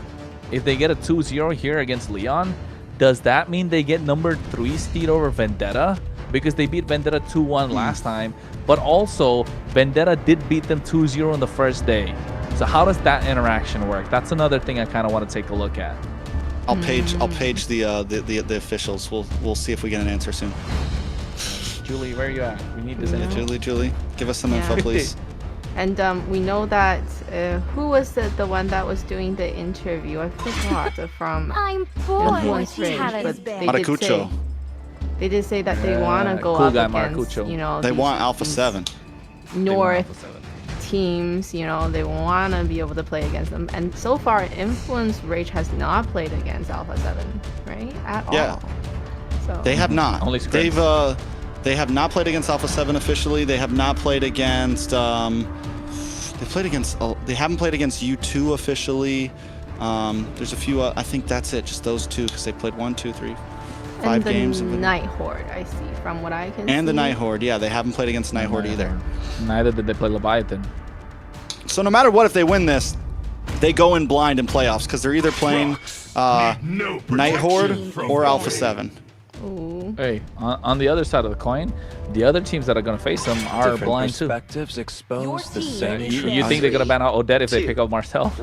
if they get a 2-0 here against Leon, does that mean they get number 3 seed over Vendetta? Because they beat Vendetta 2-1 last time, but also Vendetta did beat them 2-0 on the first day. So how does that interaction work? That's another thing I kind of want to take a look at. I'll page the officials. We'll see if we get an answer soon. Julie, where are you at? We need this info. Julie, give us some info, please. And we know that who was the one that was doing the interview? I forgot from I'm bored. Influence Range, but Maracucho. they did say that they want to go cool up guy, against, Maracucho. you know, They these want Alpha 7. North teams. You know, they want to be able to play against them. And so far, Influence Rage has not played against Alpha 7, right? At all. So They have not. Only scrims. They have not played against Alpha 7 officially. They have not played against they haven't played against U2 officially. There's a few I think that's it, just those 2, because they played 1, 2, 3, 5 games. And the Night Horde, I see, from what I can see. And the Night Horde, yeah, they haven't played against Night Horde either. Neither did they play Leviathan. So no matter what, if they win this, they go in blind in playoffs, because they're either playing Night Horde or Alpha 7. Ooh. Hey, on the other side of the coin, the other teams that are going to face them are blind too. Expose the same You think they're going to ban out Odette if they pick up Marcel?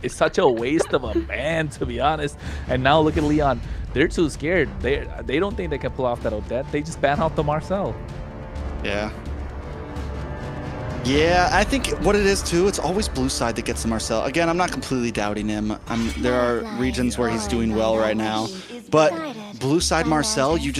It's such a waste of a ban, to be honest. And now look at Leon. They're too scared. They don't think they can pull off that Odette. They just ban out the Marcel. Yeah. Yeah, I think what it is too, it's always blue side that gets the Marcel. Again, I'm not completely doubting him. There are regions where he's doing well right now, but blue side Marcel, you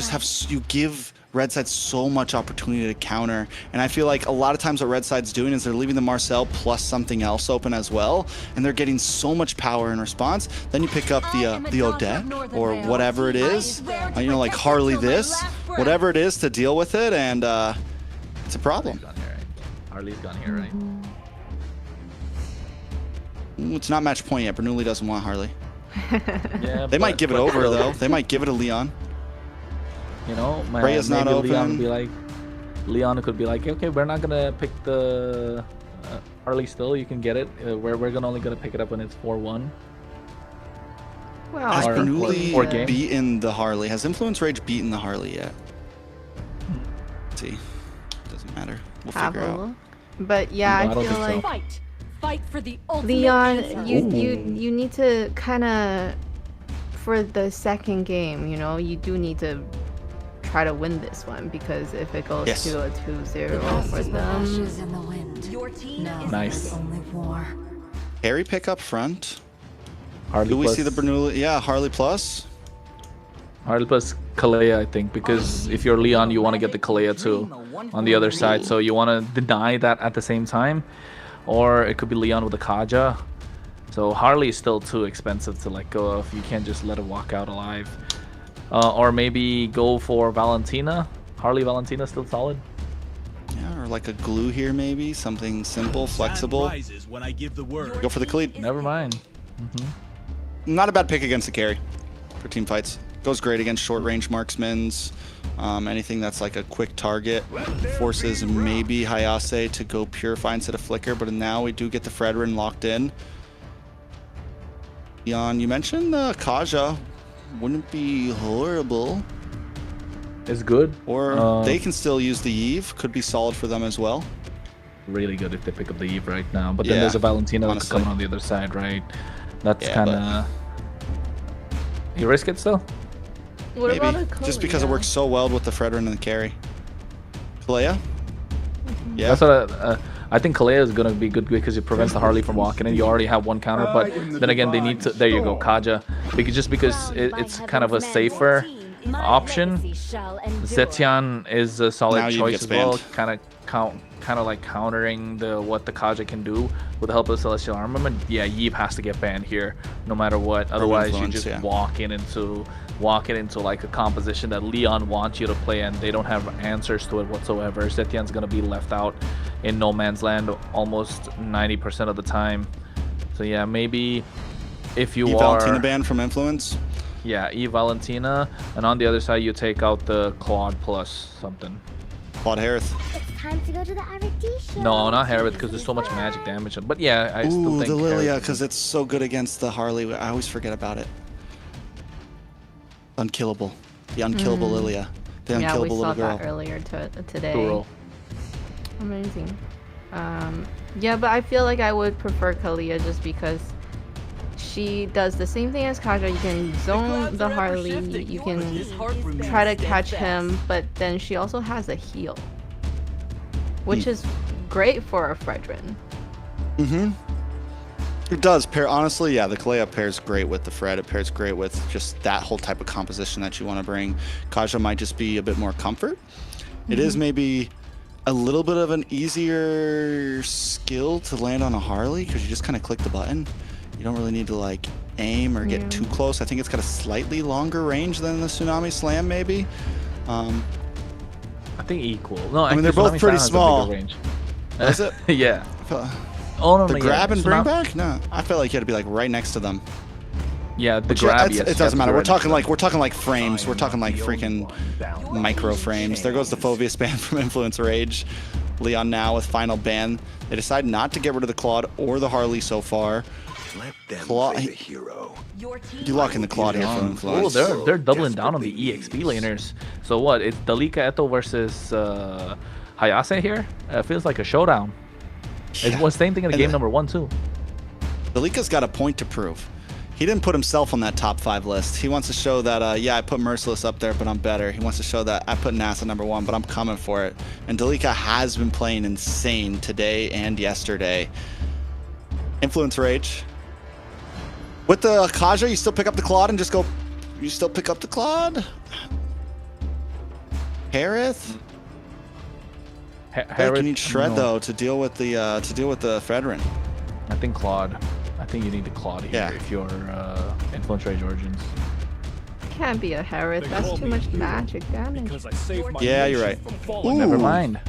give red side so much opportunity to counter, and I feel like a lot of times what red side's doing is they're leaving the Marcel plus something else open as well, and they're getting so much power in response. Then you pick up the Odette or whatever it is, you know, like Harley this, whatever it is to deal with it, and it's a problem. Harley's gone here, right? It's not match point yet. Bernoulli doesn't want Harley. Yeah, They might give it over though. They might give it to Leon. You know, Rhea's not maybe open. Leon could be like, okay, we're not gonna pick the Harley still. You can get it. We're only gonna pick it up when it's 4-1. Well, Has Or Bernoulli beaten the Harley? Has Influence Rage beaten the Harley yet? Let's see. Doesn't matter. We'll have figure a out. look. But yeah, I I don't feel think so. like Fight for the ultimate Leon, pizza. you need to kind of, for the second game, you know, you do need to try to win this one, because if it goes to a 2-0 for them, in the wind. Your team is Nice. only war. Harry pick up front. Harley Do we plus, see the Bernoulli? Yeah, Harley plus. Harley plus Kalea, I think, because if you're Leon, you want to get the Kalea too on the other side, so you want to deny that at the same time. Or it could be Leon with the Kaja. So Harley is still too expensive to let go of. You can't just let it walk out alive. Or maybe go for Valentina. Harley Valentina still solid. Yeah, or like a glue here maybe. Something simple, flexible. Rises when I give the word. Go for the Khalid. Never mind. Not a bad pick against the carry for team fights. Goes great against short range marksmans. Anything that's like a quick target. Forces maybe Hayase to go Purify instead of Flicker, but now we do get the Fredrin locked in. Leon, you mentioned Kaja. Wouldn't be horrible. It's good. Or they can still use the Eve. Could be solid for them as well. Really good if they pick up the Eve right now. But then Yeah, there's a Valentina that's honestly. coming on the other side, right? That's Yeah, kind of... You risk it still? what Maybe. about a Just because it Kalea? works so well with the Fredrin and the carry. Kalea? Yeah. That's what I think Kalea is going to be good because it prevents the Harley from walking in. You already have one counter, but then again, they need to... There you go, Kaja. Because it's kind of a safer option. Zetian is a Now solid you choice get as well. spammed. Kind of like countering what the Kaja can do with the help of Celestial Armament. Yeah, Yeep has to get banned here no matter what. Otherwise, you influence, just yeah. walking into like a composition that Leon wants you to play, and they don't have answers to it whatsoever. Zetian's gonna be left out. in no man's land almost 90% of the time. So yeah, maybe if you Valentina are ban from influence. yeah, Valentina, and on the other side you take out the Claude plus something. Claude Harith. It's time to go to the RD show. No, not Harith, because there's so much magic damage. But yeah, I still think the Lilia, Harith- because it's so good against the Harley. I always forget about it. Unkillable. The unkillable Lilia. The Yeah, we unkillable saw little girl. that earlier today. Cool. Amazing. Yeah, but I feel like I would prefer Kalia just because she does the same thing as Kaja. You can zone the Harley, you can try to catch him, but then she also has a heal, which is great for a Fredrin. It does pair, honestly, yeah, the Kalea pairs great with the Fred. It pairs great with just that whole type of composition that you want to bring. Kaja might just be a bit more comfort. It is maybe a little bit of an easier skill to land on a Harley because you just kind of click the button. You don't really need to like aim or get too close. I think it's got a slightly longer range than the Tsunami Slam, maybe. I think equal. No, I mean, they're both pretty small. Range. Is it? Yeah. Oh no, The no, grab yeah, and bring back? No, I felt like you had to be like right next to them. Yeah, the But grab. yeah, Yes, it doesn't matter. right We're talking next like frames. We're talking like freaking micro frames. There goes the Phobius ban from Influence Rage. Leon now with final ban. They decide not to get rid of the Claude or the Harley so far. Claude, you lock in the Claude here for Influence. Oh, they're doubling down on the EXP laners. So what? It's Dalika Eto versus Hayase here. Feels like a showdown. It was same thing in game number 1 too. Dalika's got a point to prove. He didn't put himself on that top 5 list. He wants to show that, yeah, I put Merciless up there, but I'm better. He wants to show that I put NASA number 1, but I'm coming for it. And Dalika has been playing insane today and yesterday. Influence Rage. With the Kaja, you still pick up the Claude and just go... You still pick up the Claude? Harith? Harith, you need Shred, though, to deal with the Fredrin. I think Claude. I think you need the Claude here if you're Influence Rage Origins. Can't be a Harith. That's too much magic damage. Yeah, you're right. Never mind.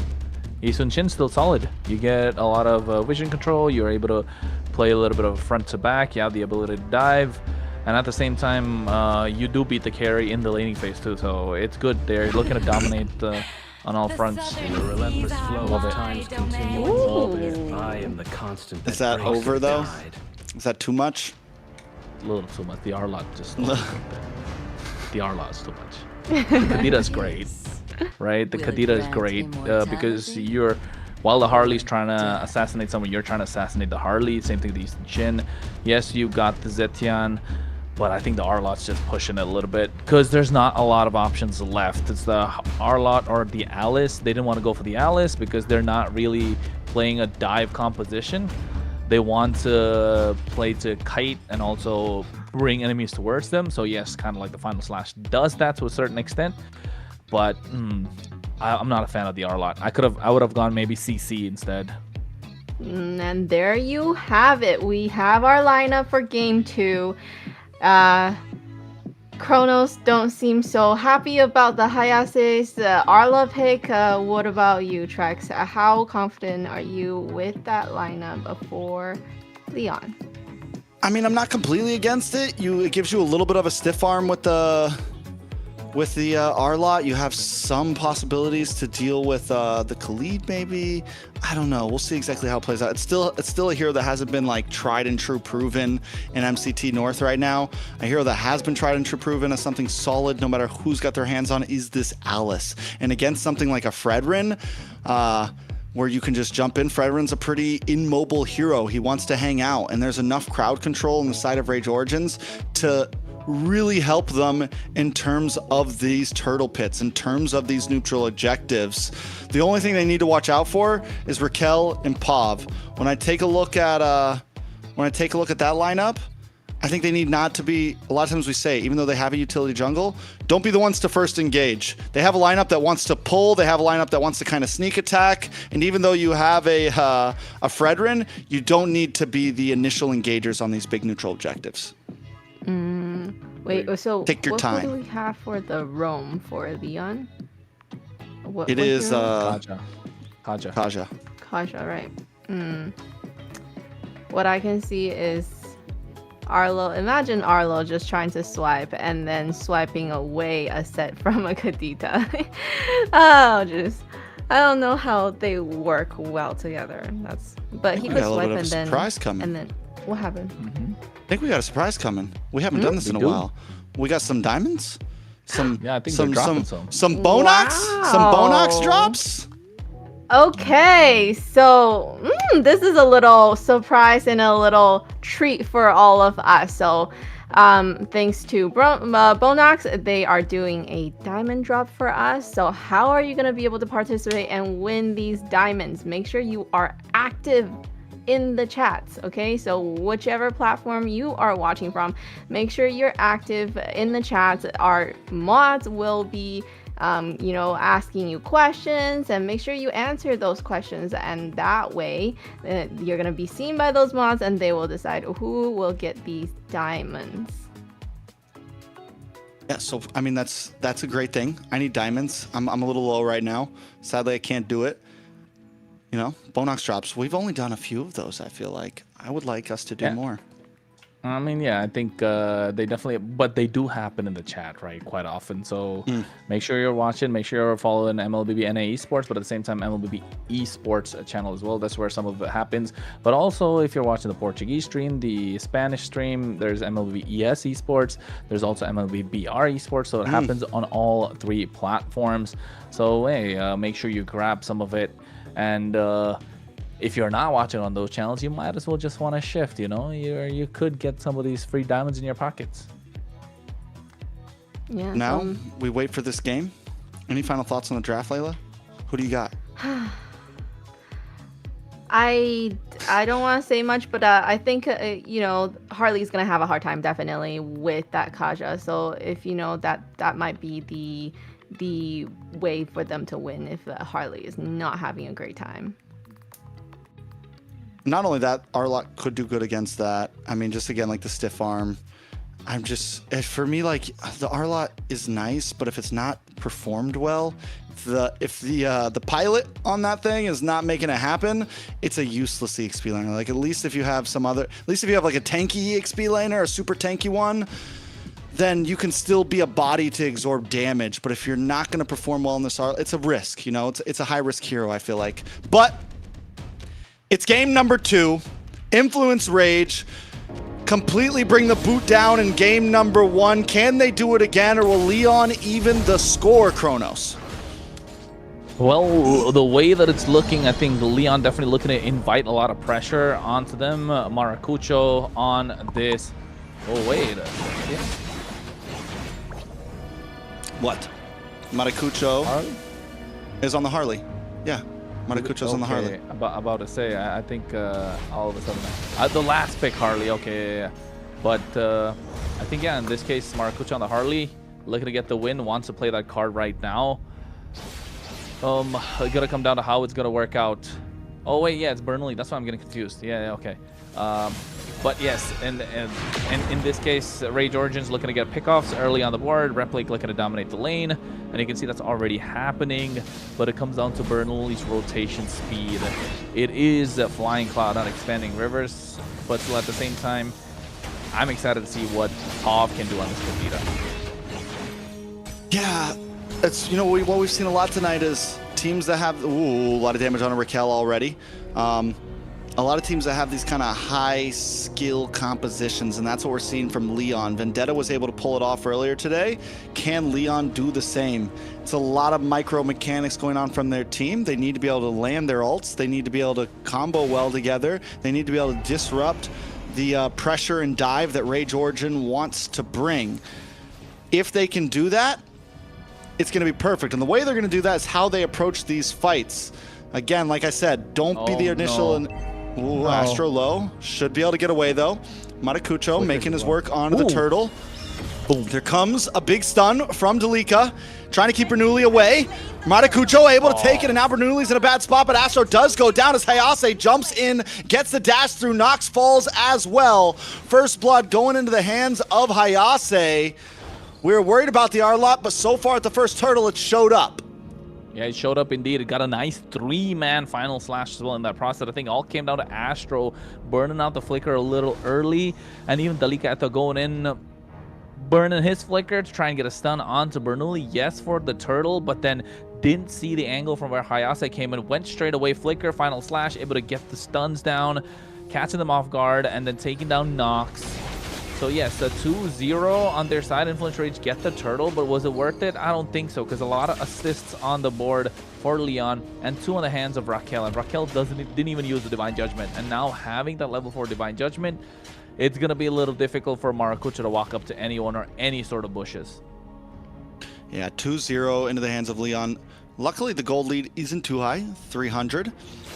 Isun Chin still solid. You get a lot of vision control. You're able to play a little bit of front to back. You have the ability to dive. And at the same time, you do beat the carry in the laning phase too. So it's good. They're looking to dominate on all fronts. The relentless flow of time's continuing. I am the constant. Is that over, though? Is that too much? A little too much. The Arlot just... the Arlot is too much. The Kadita is great. Right? The Kadita is great because you're... While the Harley's trying to assassinate someone, you're trying to assassinate the Harley. Same thing with the Eastern Jin. Yes, you got the Zetian, but I think the Arlot's just pushing it a little bit because there's not a lot of options left. It's the Arlot or the Alice. They didn't want to go for the Alice because they're not really playing a dive composition. They want to play to kite and also bring enemies towards them. So yes, kind of like the Final Slash does that to a certain extent, but I'm not a fan of the Arlot. I would have gone maybe CC instead. And there you have it. We have our lineup for game 2. Kronos don't seem so happy about the Hayase's Arla pick. What about you, Trex? How confident are you with that lineup for Leon? I mean, I'm not completely against it. It gives you a little bit of a stiff arm with the Arlot. You have some possibilities to deal with the Khalid, maybe. I don't know. We'll see exactly how it plays out. It's still a hero that hasn't been like tried and true proven in MCT North right now. A hero that has been tried and true proven as something solid, no matter who's got their hands on, is this Alice. And against something like a Fredrin, where you can just jump in. Fredrin's a pretty immobile hero. He wants to hang out, and there's enough crowd control on the side of Rage Origins to really help them in terms of these turtle pits, in terms of these neutral objectives. The only thing they need to watch out for is Raquel and Pav. When I take a look at that lineup, I think they need not to be, a lot of times we say, even though they have a utility jungle, don't be the ones to first engage. They have a lineup that wants to pull, they have a lineup that wants to kind of sneak attack, and even though you have a Fredrin, you don't need to be the initial engagers on these big neutral objectives. Wait, so take your time. What do we have for the roam for Leon? It is Kaja. Kaja. Kaja, right? What I can see is Arlo. Imagine Arlo just trying to swipe and then swiping away a set from a Kadita. Oh, just I don't know how they work well together. But he could swipe and then surprise coming. And then what happened? I think we got a surprise coming. We haven't done this in a while. We got some diamonds. Some Yeah, I think they're dropping some. Bonox. Some Bonox drops. Okay, so this is a little surprise and a little treat for all of us. So thanks to Bonox, they are doing a diamond drop for us. So how are you going to be able to participate and win these diamonds? Make sure you are active in the chats, okay? So whichever platform you are watching from, make sure you're active in the chats. Our mods will be asking you questions, and make sure you answer those questions, and that way you're gonna be seen by those mods and they will decide who will get these diamonds. Yeah, so I mean that's a great thing. I need diamonds. I'm a little low right now. Sadly, I can't do it. You know, Bonox drops. We've only done a few of those. I feel like I would like us to do more. I mean, yeah, I think they definitely, but they do happen in the chat, right, quite often. So make sure you're watching, make sure you're following MLBB Esports, but at the same time, MLBB Esports channel as well. That's where some of it happens. But also, if you're watching the Portuguese stream, the Spanish stream, there's MLBB ES Esports, there's also MLBB Esports. So it happens on all 3 platforms. So hey, make sure you grab some of it. And if you're not watching on those channels, you might as well just want to shift, you know? You could get some of these free diamonds in your pockets. Yeah. Now we wait for this game. Any final thoughts on the draft, Layla? Who do you got? I don't want to say much, but I think Harley's gonna have a hard time definitely with that Kaja. So if that might be the way for them to win if Harley is not having a great time. Not only that, Arlot could do good against that. I mean, just again, like the stiff arm. For me, like the Arlot is nice, but if it's not performed well, if the pilot on that thing is not making it happen, it's a useless EXP laner. Like at least if you have like a tanky EXP laner, a super tanky one, then you can still be a body to absorb damage. But if you're not going to perform well in this Arlot, it's a risk. It's a high risk hero, I feel like. But it's game number 2. Influence Rage. Completely bring the boot down in game number 1. Can they do it again, or will Leon even the score, Kronos? Well, the way that it's looking, I think Leon definitely looking to invite a lot of pressure onto them. Maracucho on this. Oh, wait. Yeah. What? Maracucho is on the Harley. Yeah. Maracucho's on the Harley. About to say, I think all of a sudden, the last pick Harley, okay, but I think in this case Maracucho on the Harley, looking to get the win, wants to play that card right now. It's gonna come down to how it's gonna work out. Oh wait, yeah, it's Burnley. That's why I'm getting confused. Yeah, okay. But yes, and in this case, Rage Origins looking to get pickoffs early on the board. Replake looking to dominate the lane, and you can see that's already happening. But it comes down to Burnley's rotation speed. It is a Flying Cloud on Expanding Rivers, but still at the same time, I'm excited to see what Tov can do on this Kadita. Yeah, it's what we've seen a lot tonight is teams that have a lot of damage on a Raquel already. A lot of teams that have these kind of high skill compositions, and that's what we're seeing from Leon. Vendetta was able to pull it off earlier today. Can Leon do the same? It's a lot of micro mechanics going on from their team. They need to be able to land their ults. They need to be able to combo well together. They need to be able to disrupt the pressure and dive that Rage Origin wants to bring. If they can do that, it's going to be perfect. And the way they're going to do that is how they approach these fights. Again, like I said, don't be the initial... Ooh, Astro low. Should be able to get away, though. Maracucho making his work onto the turtle. Boom. There comes a big stun from Delika, trying to keep Bernoulli away. Maracucho able to take it, and now Bernoulli's in a bad spot, but Astro does go down as Hayase jumps in, gets the dash through, Nox falls as well. First blood going into the hands of Hayase. We were worried about the Arlot, but so far at the first turtle, it showed up. Yeah, it showed up indeed. It got a nice 3-man final slash as well in that process. I think all came down to Astro burning out the flicker a little early, and even Delicato going in, burning his flicker to try and get a stun onto Bernoulli. Yes, for the turtle, but then didn't see the angle from where Hayase came in. Went straight away, flicker, final slash, able to get the stuns down, catching them off guard, and then taking down Nox. So yes, a 2-0 on their side. Influence Rage get the turtle, but was it worth it? I don't think so, because a lot of assists on the board for Leon and 2 on the hands of Raquel, and Raquel didn't even use the Divine Judgment. And now having that level 4 Divine Judgment, it's gonna be a little difficult for Maracuja to walk up to anyone or any sort of bushes. Yeah, 2-0 into the hands of Leon. Luckily, the gold lead isn't too high, 300,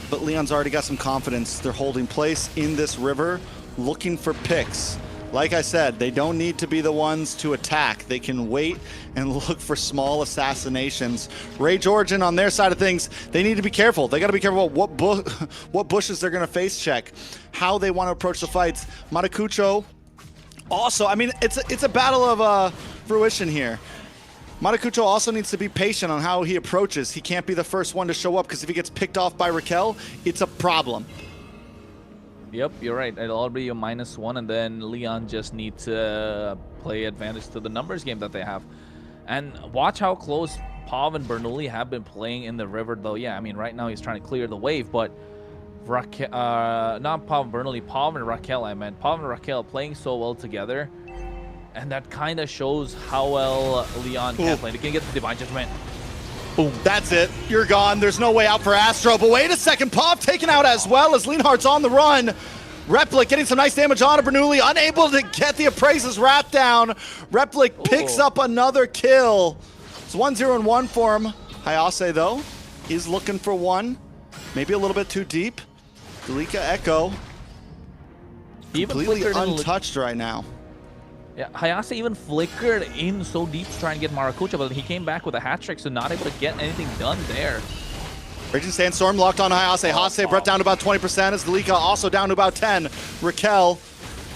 but Leon's already got some confidence. They're holding place in this river, looking for picks. Like I said, they don't need to be the ones to attack. They can wait and look for small assassinations. Rage Origin on their side of things, they need to be careful. They got to be careful what bushes they're going to face check, how they want to approach the fights. Maracujo also, I mean, it's a battle of fruition here. Maracujo also needs to be patient on how he approaches. He can't be the first one to show up, because if he gets picked off by Raquel, it's a problem. Yep, you're right. It'll all be a -1, and then Leon just need to play advantage to the numbers game that they have. And watch how close Pav and Bernoulli have been playing in the river, though. Yeah, I mean, right now he's trying to clear the wave, but Raquel, not Pav and Bernoulli, Pav and Raquel, I meant. Pav and Raquel playing so well together, and that kind of shows how well Leon can play. They can get the Divine Judgment. Boom. That's it. You're gone. There's no way out for Astro. But wait a second. Pav taken out as well as Leonhardt's on the run. Replic getting some nice damage on Bernoulli. Unable to get the Appraise's wrap down. Replic picks up another kill. It's 1-0-1 for him. Hayase, though, is looking for one. Maybe a little bit too deep. Delika Echo completely untouched right now. Yeah, Hayase even flickered in so deep to try and get Maracuja, but he came back with a hat trick, so not able to get anything done there. Raging Sandstorm locked on Hayase. Hayase brought down to about 20% as Delika also down to about 10. Raquel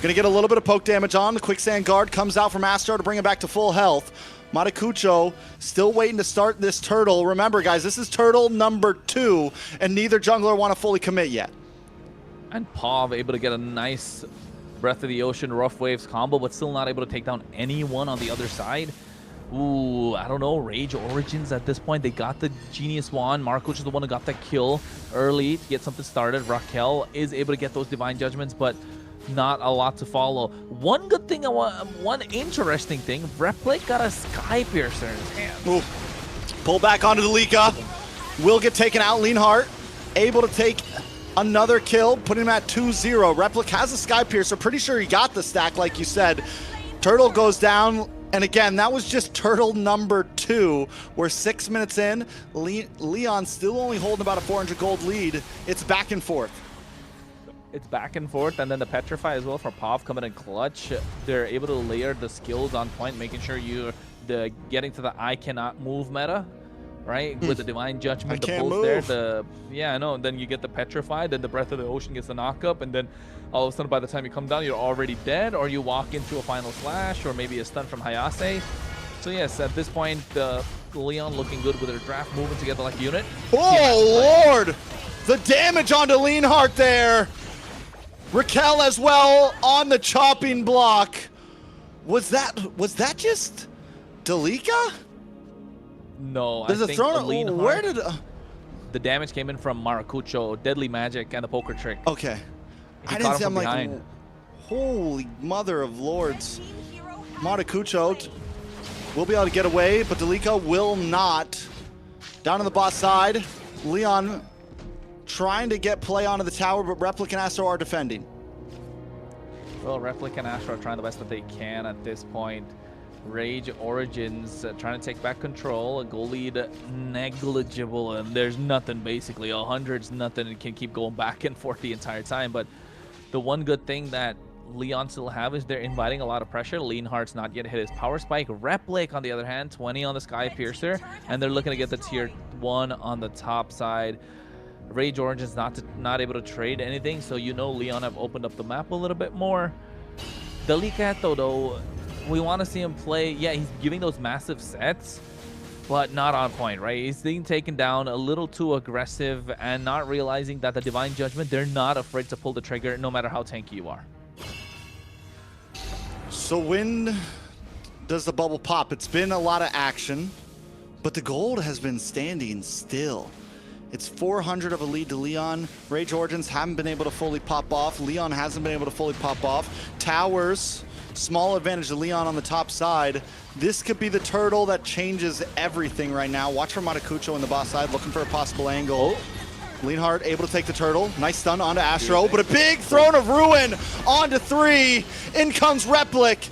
gonna get a little bit of poke damage on. The Quicksand Guard comes out from Astro to bring him back to full health. Maracujo still waiting to start this turtle. Remember, guys, this is turtle number 2, and neither jungler want to fully commit yet. And Pav able to get a nice Breath of the Ocean, Rough Waves combo, but still not able to take down anyone on the other side. Ooh, I don't know. Rage Origins at this point, they got the Genius Wand. Marco is the one who got the kill early to get something started. Raquel is able to get those Divine Judgments, but not a lot to follow. One good thing, one interesting thing, Replic got a Sky Piercer in his hand. Ooh. Pull back onto the Delika. Will get taken out. Leonhardt able to take another kill, putting him at 2-0. Replic has a Sky Piercer. Pretty sure he got the stack, like you said. Turtle goes down. And again, that was just turtle number 2. We're 6 minutes in. Leon still only holding about a 400 gold lead. It's back and forth. It's back and forth, and then the Petrify as well for Pav coming in clutch. They're able to layer the skills on point, making sure you're getting to the I cannot move meta, right? With the Divine Judgment, the pulse there. Yeah, I know. And then you get the Petrify, then the Breath of the Ocean gets the knock up, and then all of a sudden by the time you come down, you're already dead, or you walk into a final slash, or maybe a stun from Hayase. So yes, at this point, Leon looking good with their draft moving together like a unit. Oh, Lord! The damage onto Leonhardt there. Raquel as well on the chopping block. Was that just Delika? No, There's I a think throw. Leonhardt, Where did the damage came in from Maracujo, Deadly Magic, and the Poker Trick. Okay. I didn't see. I'm like, holy mother of lords. Maracujo will be able to get away, but Delika will not. Down on the bot side, Leon trying to get play onto the tower, but Replic and Astro are defending. Well, Replic and Astro are trying the best that they can at this point. Rage Origins trying to take back control. A goal lead negligible, and there's nothing basically. 100's nothing. It can keep going back and forth the entire time. But the one good thing that Leon still have is they're inviting a lot of pressure. Leonhardt's not yet hit his power spike. Replic, on the other hand, 20 on the Sky Piercer, and they're looking to get the tier 1 on the top side. Rage Origins not able to trade anything, so you know Leon have opened up the map a little bit more. Delicato, though, we want to see him play. Yeah, he's giving those massive sets, but not on point, right? He's being taken down a little too aggressive and not realizing that the Divine Judgment, they're not afraid to pull the trigger no matter how tanky you are. So when does the bubble pop? It's been a lot of action, but the gold has been standing still. It's 400 of a lead to Leon. Rage Origins haven't been able to fully pop off. Leon hasn't been able to fully pop off. Towers, small advantage to Leon on the top side. This could be the turtle that changes everything right now. Watch for Matakucho in the boss side, looking for a possible angle. Leonhardt able to take the turtle. Nice stun onto Astro, but a big Throne of Ruin onto 3. In comes Replic.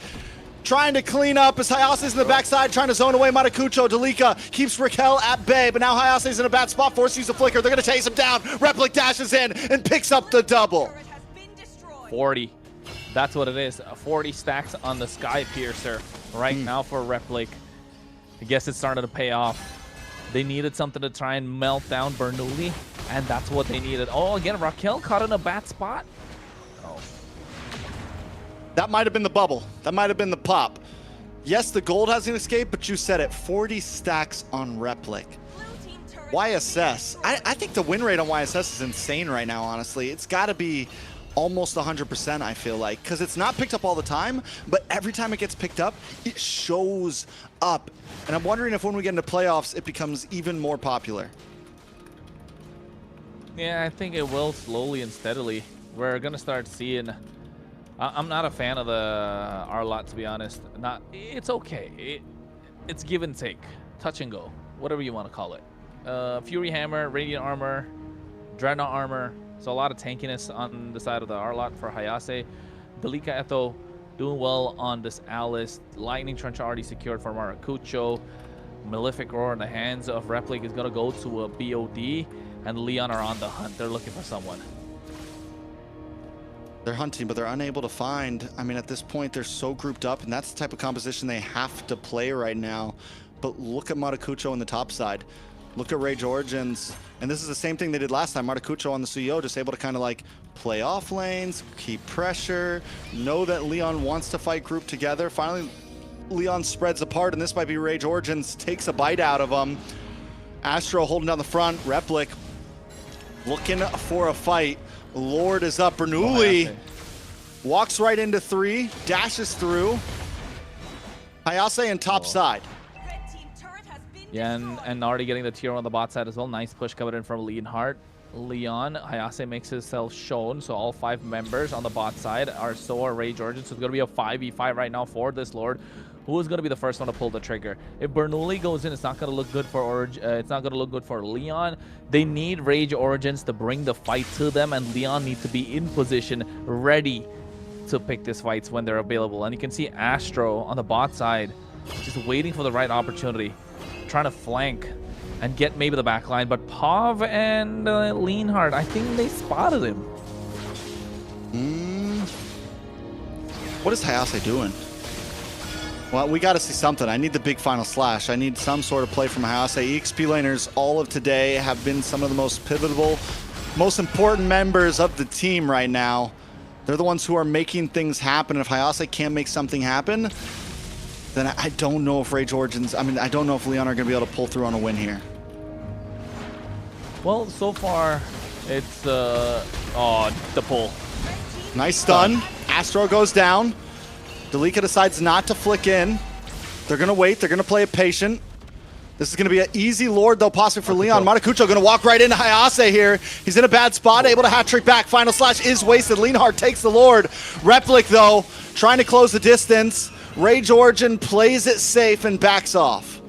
Trying to clean up as Hayase's in the backside, trying to zone away Matakucho. Delika keeps Raquel at bay, but now Hayase's in a bad spot, forced to use a flicker. They're going to chase him down. Replic dashes in and picks up the double. 40. That's what it is. 40 stacks on the Sky Piercer right now for Replic. I guess it's starting to pay off. They needed something to try and melt down Bernoulli, and that's what they needed. Oh, again, Raquel caught in a bad spot. That might have been the bubble. That might have been the pop. Yes, the gold hasn't escaped, but you said it. 40 stacks on Replic. YSS. I think the win rate on YSS is insane right now, honestly. It's got to be almost 100%, I feel like, because it's not picked up all the time, but every time it gets picked up, it shows up. And I'm wondering if when we get into playoffs, it becomes even more popular. Yeah, I think it will slowly and steadily. We're going to start seeing... I'm not a fan of the R-Lot, to be honest. It's okay. It's give and take. Touch and go. Whatever you want to call it. Fury Hammer, Radiant Armor, Dreadnought Armor. So a lot of tankiness on the side of the R-Lot for Hayase. Delika Etho doing well on this Alice. Lightning Trench already secured for Maracucho. Malefic Roar in the hands of Replic is going to go to a BOD. And Leon are on the hunt. They're looking for someone. They're hunting, but they're unable to find. I mean, at this point, they're so grouped up, and that's the type of composition they have to play right now. But look at Matakucho on the top side. Look at Rage Origins. And this is the same thing they did last time. Matakucho on the CEO, just able to kind of like play off lanes, keep pressure, know that Leon wants to fight group together. Finally, Leon spreads apart, and this might be Rage Origins, takes a bite out of them. Astro holding down the front. Replic looking for a fight. Lord is up. Bernoulli walks right into 3, dashes through. Hayase and top side. Yeah, and already getting the tier on the bot side as well. Nice push coming in from Leonhardt. Leon, Hayase makes himself shown, so all 5 members on the bot side are Rage Origins. So it's going to be a 5v5 right now for this Lord. Who is going to be the first one to pull the trigger? If Bernoulli goes in, it's not going to look good for it's not going to look good for Leon. They need Rage Origins to bring the fight to them, and Leon needs to be in position, ready to pick these fights when they're available. And you can see Astro on the bot side, just waiting for the right opportunity, trying to flank and get maybe the back line. But Pav and Leonhardt, I think they spotted him. What is Hayase doing? Well, we got to see something. I need the big final slash. I need some sort of play from Hayase. EXP laners all of today have been some of the most pivotal, most important members of the team right now. They're the ones who are making things happen. If Hayase can't make something happen, then I don't know if Rage Origins, I don't know if Leon are going to be able to pull through on a win here. Well, so far, it's, the pull. Nice stun. Astro goes down. Delika decides not to flick in. They're going to wait. They're going to play it patient. This is going to be an easy Lord, though, possibly for Leon. Matakucho going to walk right into Hayase here. He's in a bad spot, able to hat-trick back. Final slash is wasted. Leonhardt takes the Lord. Replic, though, trying to close the distance. Rage Origin plays it safe and backs off.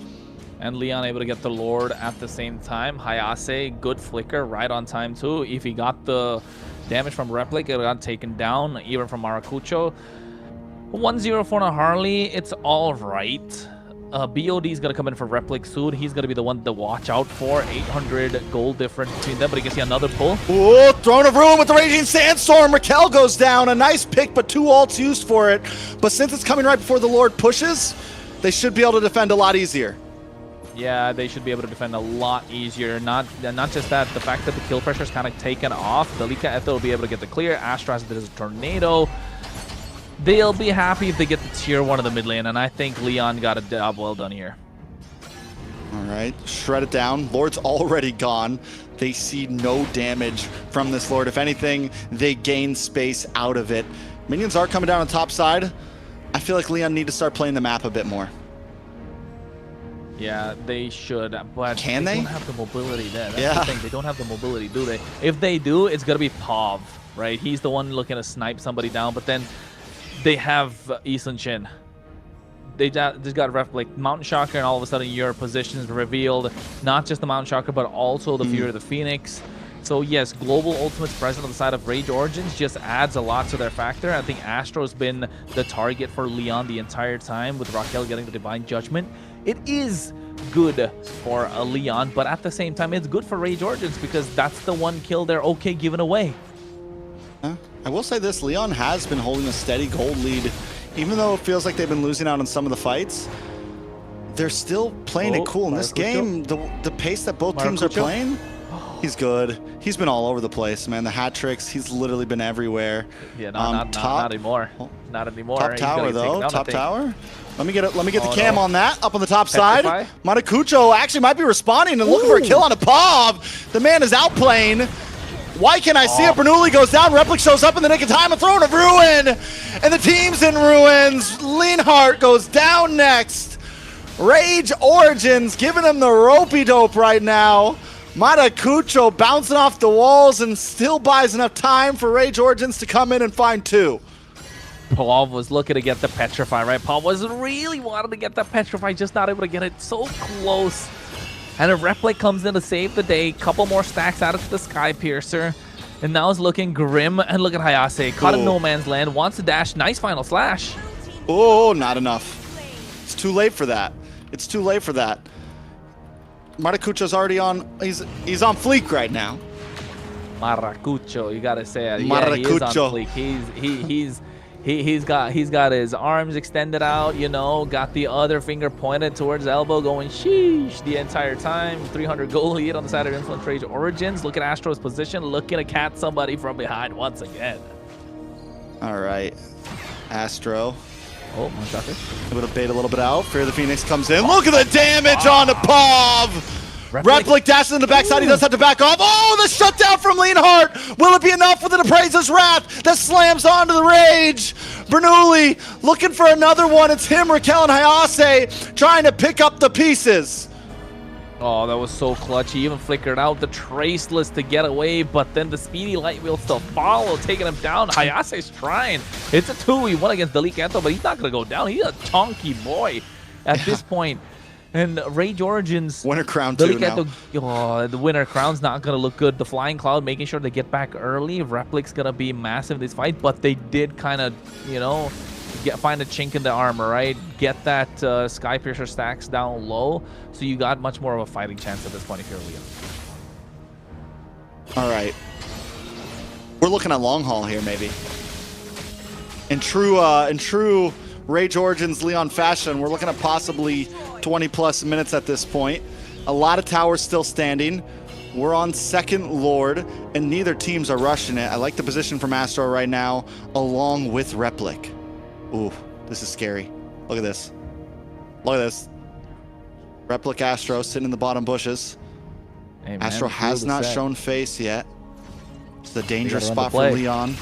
And Leon able to get the Lord at the same time. Hayase, good flicker, right on time, too. If he got the damage from Replic, it got taken down, even from Maracucho. 1-0 for a Harley, it's all right. BOD is going to come in for Replic soon. He's going to be the one to watch out for. 800 gold difference between them, but you can see another pull. Ooh, Throne of Ruin with the Raging Sandstorm. Raquel goes down. A nice pick, but 2 ults used for it. But since it's coming right before the Lord pushes, they should be able to defend a lot easier. Yeah, they should be able to defend a lot easier. Not just that, the fact that the kill pressure is kind of taken off. Delika Etho will be able to get the clear. Astra has a tornado. They'll be happy if they get the tier 1 of the mid lane, and I think Leon got a job well done here. All right, shred it down. Lord's already gone. They see no damage from this Lord. If anything, they gain space out of it. Minions are coming down on top side. I feel like Leon need to start playing the map a bit more. Yeah, they should, but Can they they? don't have the mobility there. That's Yeah. the thing. They don't have the mobility, do they? If they do, it's gonna be Pav, right? He's the one looking to snipe somebody down, but then they have Eason Chin. They just got ref like Mountain Shocker, and all of a sudden your position is revealed. Not just the Mountain Shocker, but also the Fury of the Phoenix. So yes, global ultimates present on the side of Rage Origins just adds a lot to their factor. I think Astro's been the target for Leon the entire time, with Raquel getting the Divine Judgment. It is good for a Leon, but at the same time, it's good for Rage Origins because that's the one kill they're okay giving away. I will say this, Leon has been holding a steady gold lead. Even though it feels like they've been losing out on some of the fights, they're still playing it cool. In this game, the pace that both teams are playing, he's good. He's been all over the place, man. The hat tricks, he's literally been everywhere. Yeah, not anymore. Not anymore. Top tower, though. Top tower. Let me get the cam no. on that. Up on the top side. Petrify? Matakucho actually might be responding and looking for a kill on a Pav. The man is outplaying. Why can't I see it? Bernoulli goes down. Replic shows up in the nick of time. A throw of ruin. And the team's in ruins. Leanhart goes down next. Rage Origins giving him the ropey dope right now. Matakucho bouncing off the walls and still buys enough time for Rage Origins to come in and find two. Paul was looking to get the Petrify, right? Paul was really wanting to get that Petrify, just not able to get it so close. And a Replic comes in to save the day. Couple more stacks out of the Sky Piercer. And now it's looking grim. And look at Hayase. Caught in no man's land. Wants to dash. Nice final slash. Oh, not enough. It's too late for that. It's too late for that. Maracucho's already on. He's on fleek right now. Maracucho, you gotta say it. Yeah, he is on fleek. He's got his arms extended out, you know, got the other finger pointed towards elbow, going sheesh the entire time. 300 goal lead on the side of Influence Rage Origins. Look at Astro's position, looking to catch somebody from behind once again. All right, Astro. Oh, my shocker. Able to bait a little bit out. Fear the Phoenix comes in. Look at the damage on the Pav. Replic dashes in the backside. He does have to back off. Oh, the shutdown from Leanhart. Will it be enough with the Appraiser's Wrath that slams onto the Rage? Bernoulli looking for another one. It's him, Raquel, and Hayase trying to pick up the pieces. Oh, that was so clutch. He even flickered out the Traceless to get away, but then the Speedy Light Wheel still follow, taking him down. Hayase's trying. It's a 2v1 against Delicato, but he's not going to go down. He's a chunky boy at this point. And Rage Origins... Winter Crown too now. Oh, the Winter Crown's not going to look good. The Flying Cloud making sure they get back early. Replic's going to be massive in this fight, but they did kind of, you know, find a chink in the armor, right? Get that Sky Piercer stacks down low, so you got much more of a fighting chance at this point if you're Leon. All right. We're looking at long haul here, maybe. In true Rage Origins Leon fashion, we're looking at possibly 20+ minutes at this point. A lot of towers still standing. We're on second Lord, and neither teams are rushing it. I like the position from Astro right now, along with Replic. Ooh, this is scary. Look at this. Look at this. Replic Astro sitting in the bottom bushes. Hey man, Astro has not shown face yet. It's the dangerous spot for Leon.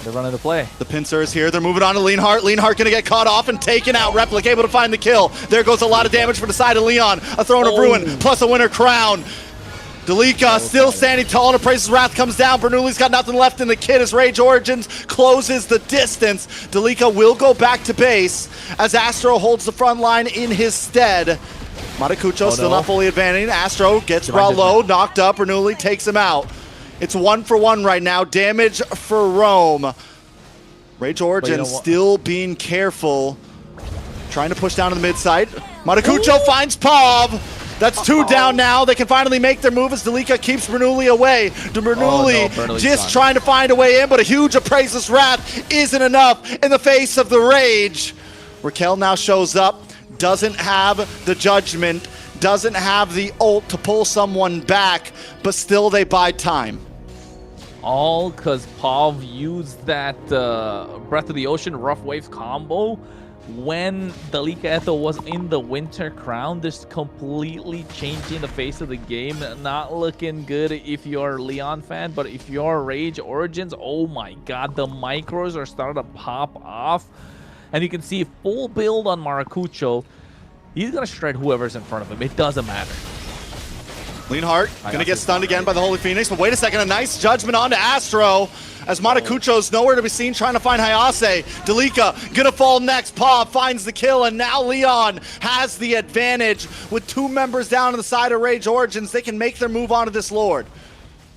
They're running the play. The pincer is here. They're moving on to Leanhart. Leanhart gonna get caught off and taken out. Replic able to find the kill. There goes a lot of damage for the side of Leon. A Throne of Ruin plus a Winter Crown. Delica still standing tall, and Appraiser's Wrath comes down. Bernoulli's got nothing left in the kit as Rage Origins closes the distance. Delica will go back to base as Astro holds the front line in his stead. Matakucho still not fully advancing. Astro gets brought low, knocked up. Bernoulli takes him out. It's 1-for-1 right now. Damage for Rome. Rage Origins still being careful. Trying to push down to the mid side. Matakucho finds Pav. That's 2 down now. They can finally make their move as Delica keeps Bernoulli away. Bernoulli just trying to find a way in, but a huge Appraiser's Wrath isn't enough in the face of the Rage. Raquel now shows up. Doesn't have the judgment. Doesn't have the ult to pull someone back, but still they buy time. All because Pav used that Breath of the Ocean Rough Waves combo when Dalika Eto was in the Winter Crown, this completely changing the face of the game. Not looking good if you're a Leon fan, but if you're Rage Origins, oh my god, the micros are starting to pop off. And you can see full build on Maracucho. He's going to shred whoever's in front of him. It doesn't matter. Leonhardt gonna get stunned again by the Holy Phoenix, but wait a second, a nice judgment onto Astro as Matakucho's nowhere to be seen trying to find Hayase. Dalika gonna fall next, Paw finds the kill, and now Leon has the advantage with 2 members down on the side of Rage Origins. They can make their move onto this Lord.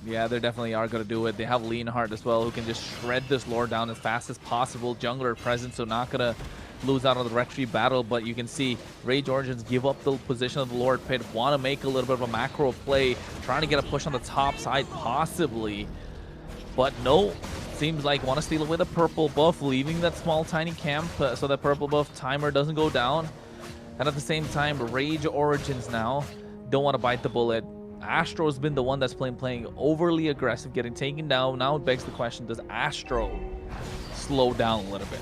Yeah, they definitely are going to do it. They have Leonhardt as well, who can just shred this Lord down as fast as possible. Jungler present, so not going to lose out on the retreat battle, but you can see Rage Origins give up the position of the Lord Pit, want to make a little bit of a macro play, trying to get a push on the top side possibly, but no, seems like want to steal away the purple buff, leaving that small tiny camp so that purple buff timer doesn't go down. And at the same time, Rage Origins now don't want to bite the bullet. Astro's been the one that's playing overly aggressive, getting taken down. Now it begs the question, does Astro slow down a little bit?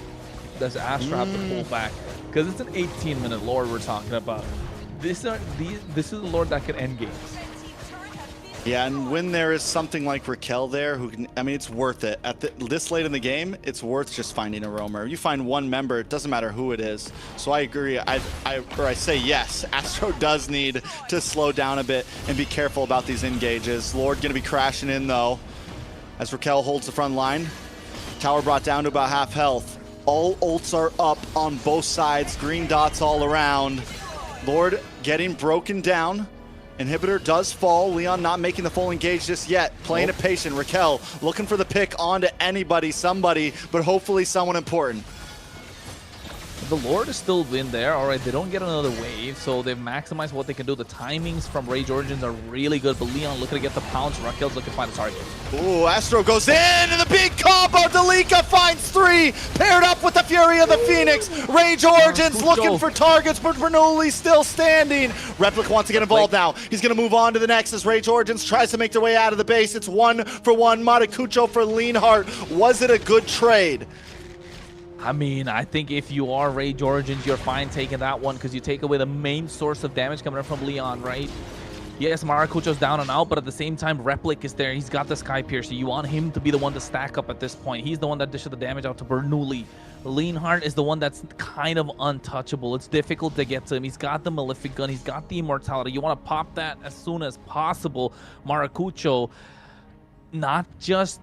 Does Astro have to pull back? Because it's an 18-minute Lord we're talking about. This is a Lord that could end games. Yeah, and when there is something like Raquel there, who can, I mean, it's worth it. At this late in the game, it's worth just finding a roamer. You find one member, it doesn't matter who it is. So I agree. I say yes. Astro does need to slow down a bit and be careful about these engages. Lord gonna be crashing in though, as Raquel holds the front line. Tower brought down to about half health. All ults are up on both sides. Green dots all around. Lord getting broken down. Inhibitor does fall. Leon not making the full engage just yet. Playing it patient. Raquel looking for the pick onto anybody, somebody, but hopefully someone important. The Lord is still in there. All right, they don't get another wave, so they've maximized what they can do. The timings from Rage Origins are really good, but Leon looking to get the pounce. Raquel's looking to find a target. Ooh, Astro goes in, and the big combo. Dalika finds 3, paired up with the Fury of the Phoenix. Rage Origins looking for targets, but Bernoulli still standing. Replic wants to get involved now. He's going to move on to the next as Rage Origins tries to make their way out of the base. It's 1-for-1. Matakucho for Leonhardt. Was it a good trade? I mean, I think if you are Rage Origins, you're fine taking that one because you take away the main source of damage coming from Leon, right? Yes, Maracucho's down and out, but at the same time, Replic is there. He's got the Sky Piercer. You want him to be the one to stack up at this point. He's the one that dishes the damage out to Bernoulli. Leonhardt is the one that's kind of untouchable. It's difficult to get to him. He's got the Malefic Gun. He's got the Immortality. You want to pop that as soon as possible. Maracucho, not just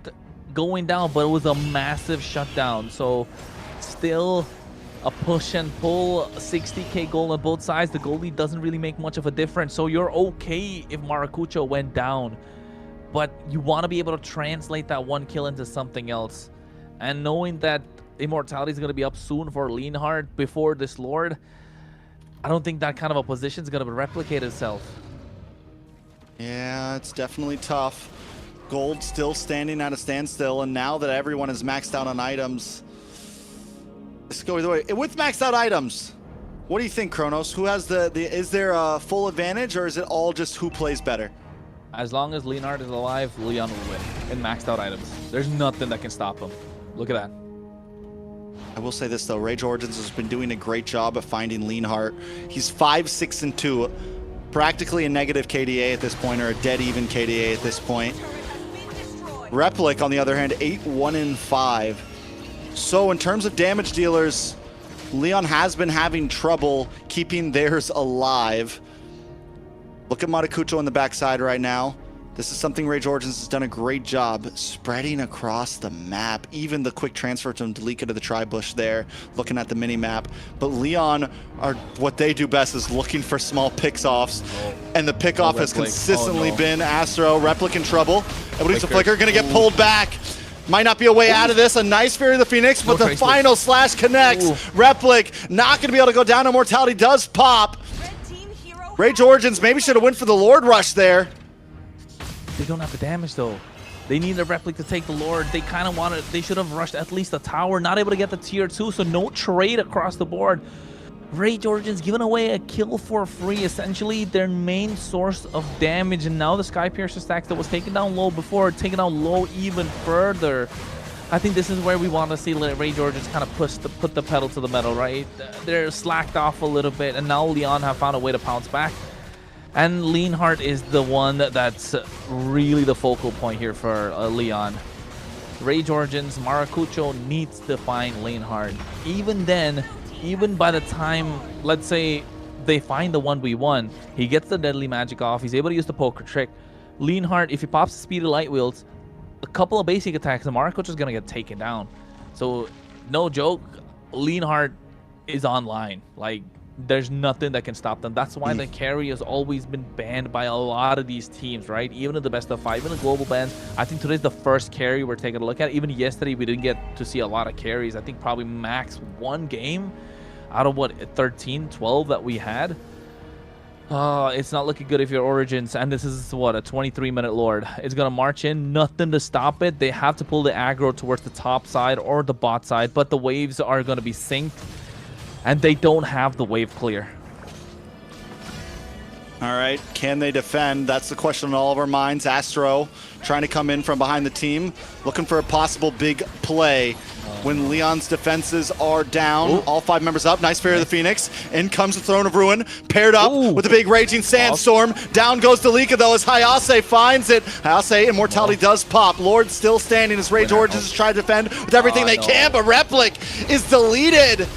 going down, but it was a massive shutdown. So still a push and pull, 60k gold on both sides. The goalie doesn't really make much of a difference, so you're okay if Maracucho went down, but you want to be able to translate that one kill into something else. And knowing that Immortality is going to be up soon for Leonhardt before this Lord, I don't think that kind of a position is going to replicate itself. Yeah, it's definitely tough. Gold still standing at a standstill, and now that everyone is maxed out on items, let's go either way. With maxed out items, what do you think, Kronos? Who has is there a full advantage, or is it all just who plays better? As long as Leonhardt is alive, Leon will win in maxed out items. There's nothing that can stop him. Look at that. I will say this though, Rage Origins has been doing a great job of finding Leonhardt. He's 5-6-2, practically a negative KDA at this point, or a dead even KDA at this point. Replic, on the other hand, 8-1-5. So in terms of damage dealers, Leon has been having trouble keeping theirs alive. Look at Matakucho on the backside right now. This is something Rage Origins has done a great job spreading across the map. Even the quick transfer from Dalika to the tri-bush there, looking at the mini-map. But Leon, what they do best is looking for small picks-offs. And the pick-off has consistently been Astro. Replic in trouble. Everybody's a flicker, gonna get pulled back. Might not be a way out of this. A nice Fury of the Phoenix, but the final slash connects. Replic not going to be able to go down. Immortality does pop. Rage Origins maybe should have went for the Lord Rush there. They don't have the damage though. They need the Replic to take the Lord. They kind of wanted, they should have rushed at least the tower. Not able to get the tier 2, so no trade across the board. Rage Origins giving away a kill for free, essentially their main source of damage, and now the Sky Piercer stacks that was taken down low before, taken down low even further. I think this is where we want to see Ray Georges kind of put the pedal to the metal, right? They're slacked off a little bit, and now Leon have found a way to pounce back. And Leonhardt is the one that's really the focal point here for Leon. Ray Georgians, Maracucho needs to find Leonhardt. Even then, even by the time, let's say, they find the 1v1, he gets the deadly magic off, he's able to use the poker trick. Leonhardt, if he pops the speed of light wheels, a couple of basic attacks, and Maracucho is going to get taken down. So, no joke, Leonhardt is online. Like, there's nothing that can stop them. That's why the carry has always been banned by a lot of these teams, right? Even in the best of 5, even the global bans. I think today's the first carry we're taking a look at. Even yesterday, we didn't get to see a lot of carries. I think probably max 1 game out of, what, 13, 12 that we had. It's not looking good if you're Origins, and this is, what, a 23-minute Lord. It's going to march in, nothing to stop it. They have to pull the aggro towards the top side or the bot side, but the waves are going to be synced, and they don't have the wave clear. All right, can they defend? That's the question on all of our minds. Astro trying to come in from behind the team, looking for a possible big play. When Leon's defenses are down, all 5 members up. Nice Fairy of the Phoenix. In comes the Throne of Ruin, paired up with a big Raging Sandstorm. Down goes Delika, though, as Hayase finds it. Hayase, Immortality does pop. Lord still standing as Ray Georges is trying to defend with everything they can, but Replic is deleted.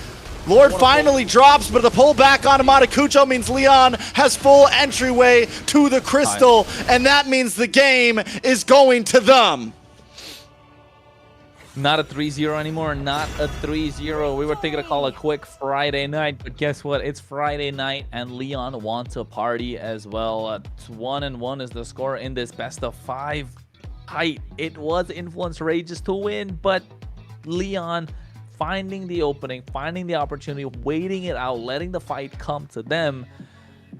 Lord finally drops, but the pullback on Maracucho means Leon has full entryway to the crystal, and that means the game is going to them. Not a 3-0 anymore, not a 3-0. We were thinking to call a quick Friday night, but guess what? It's Friday night, and Leon wants to party as well. 1-1 is the score in this best of 5 fight. It was Influence Rages to win, but Leon finding the opening, finding the opportunity, waiting it out, letting the fight come to them,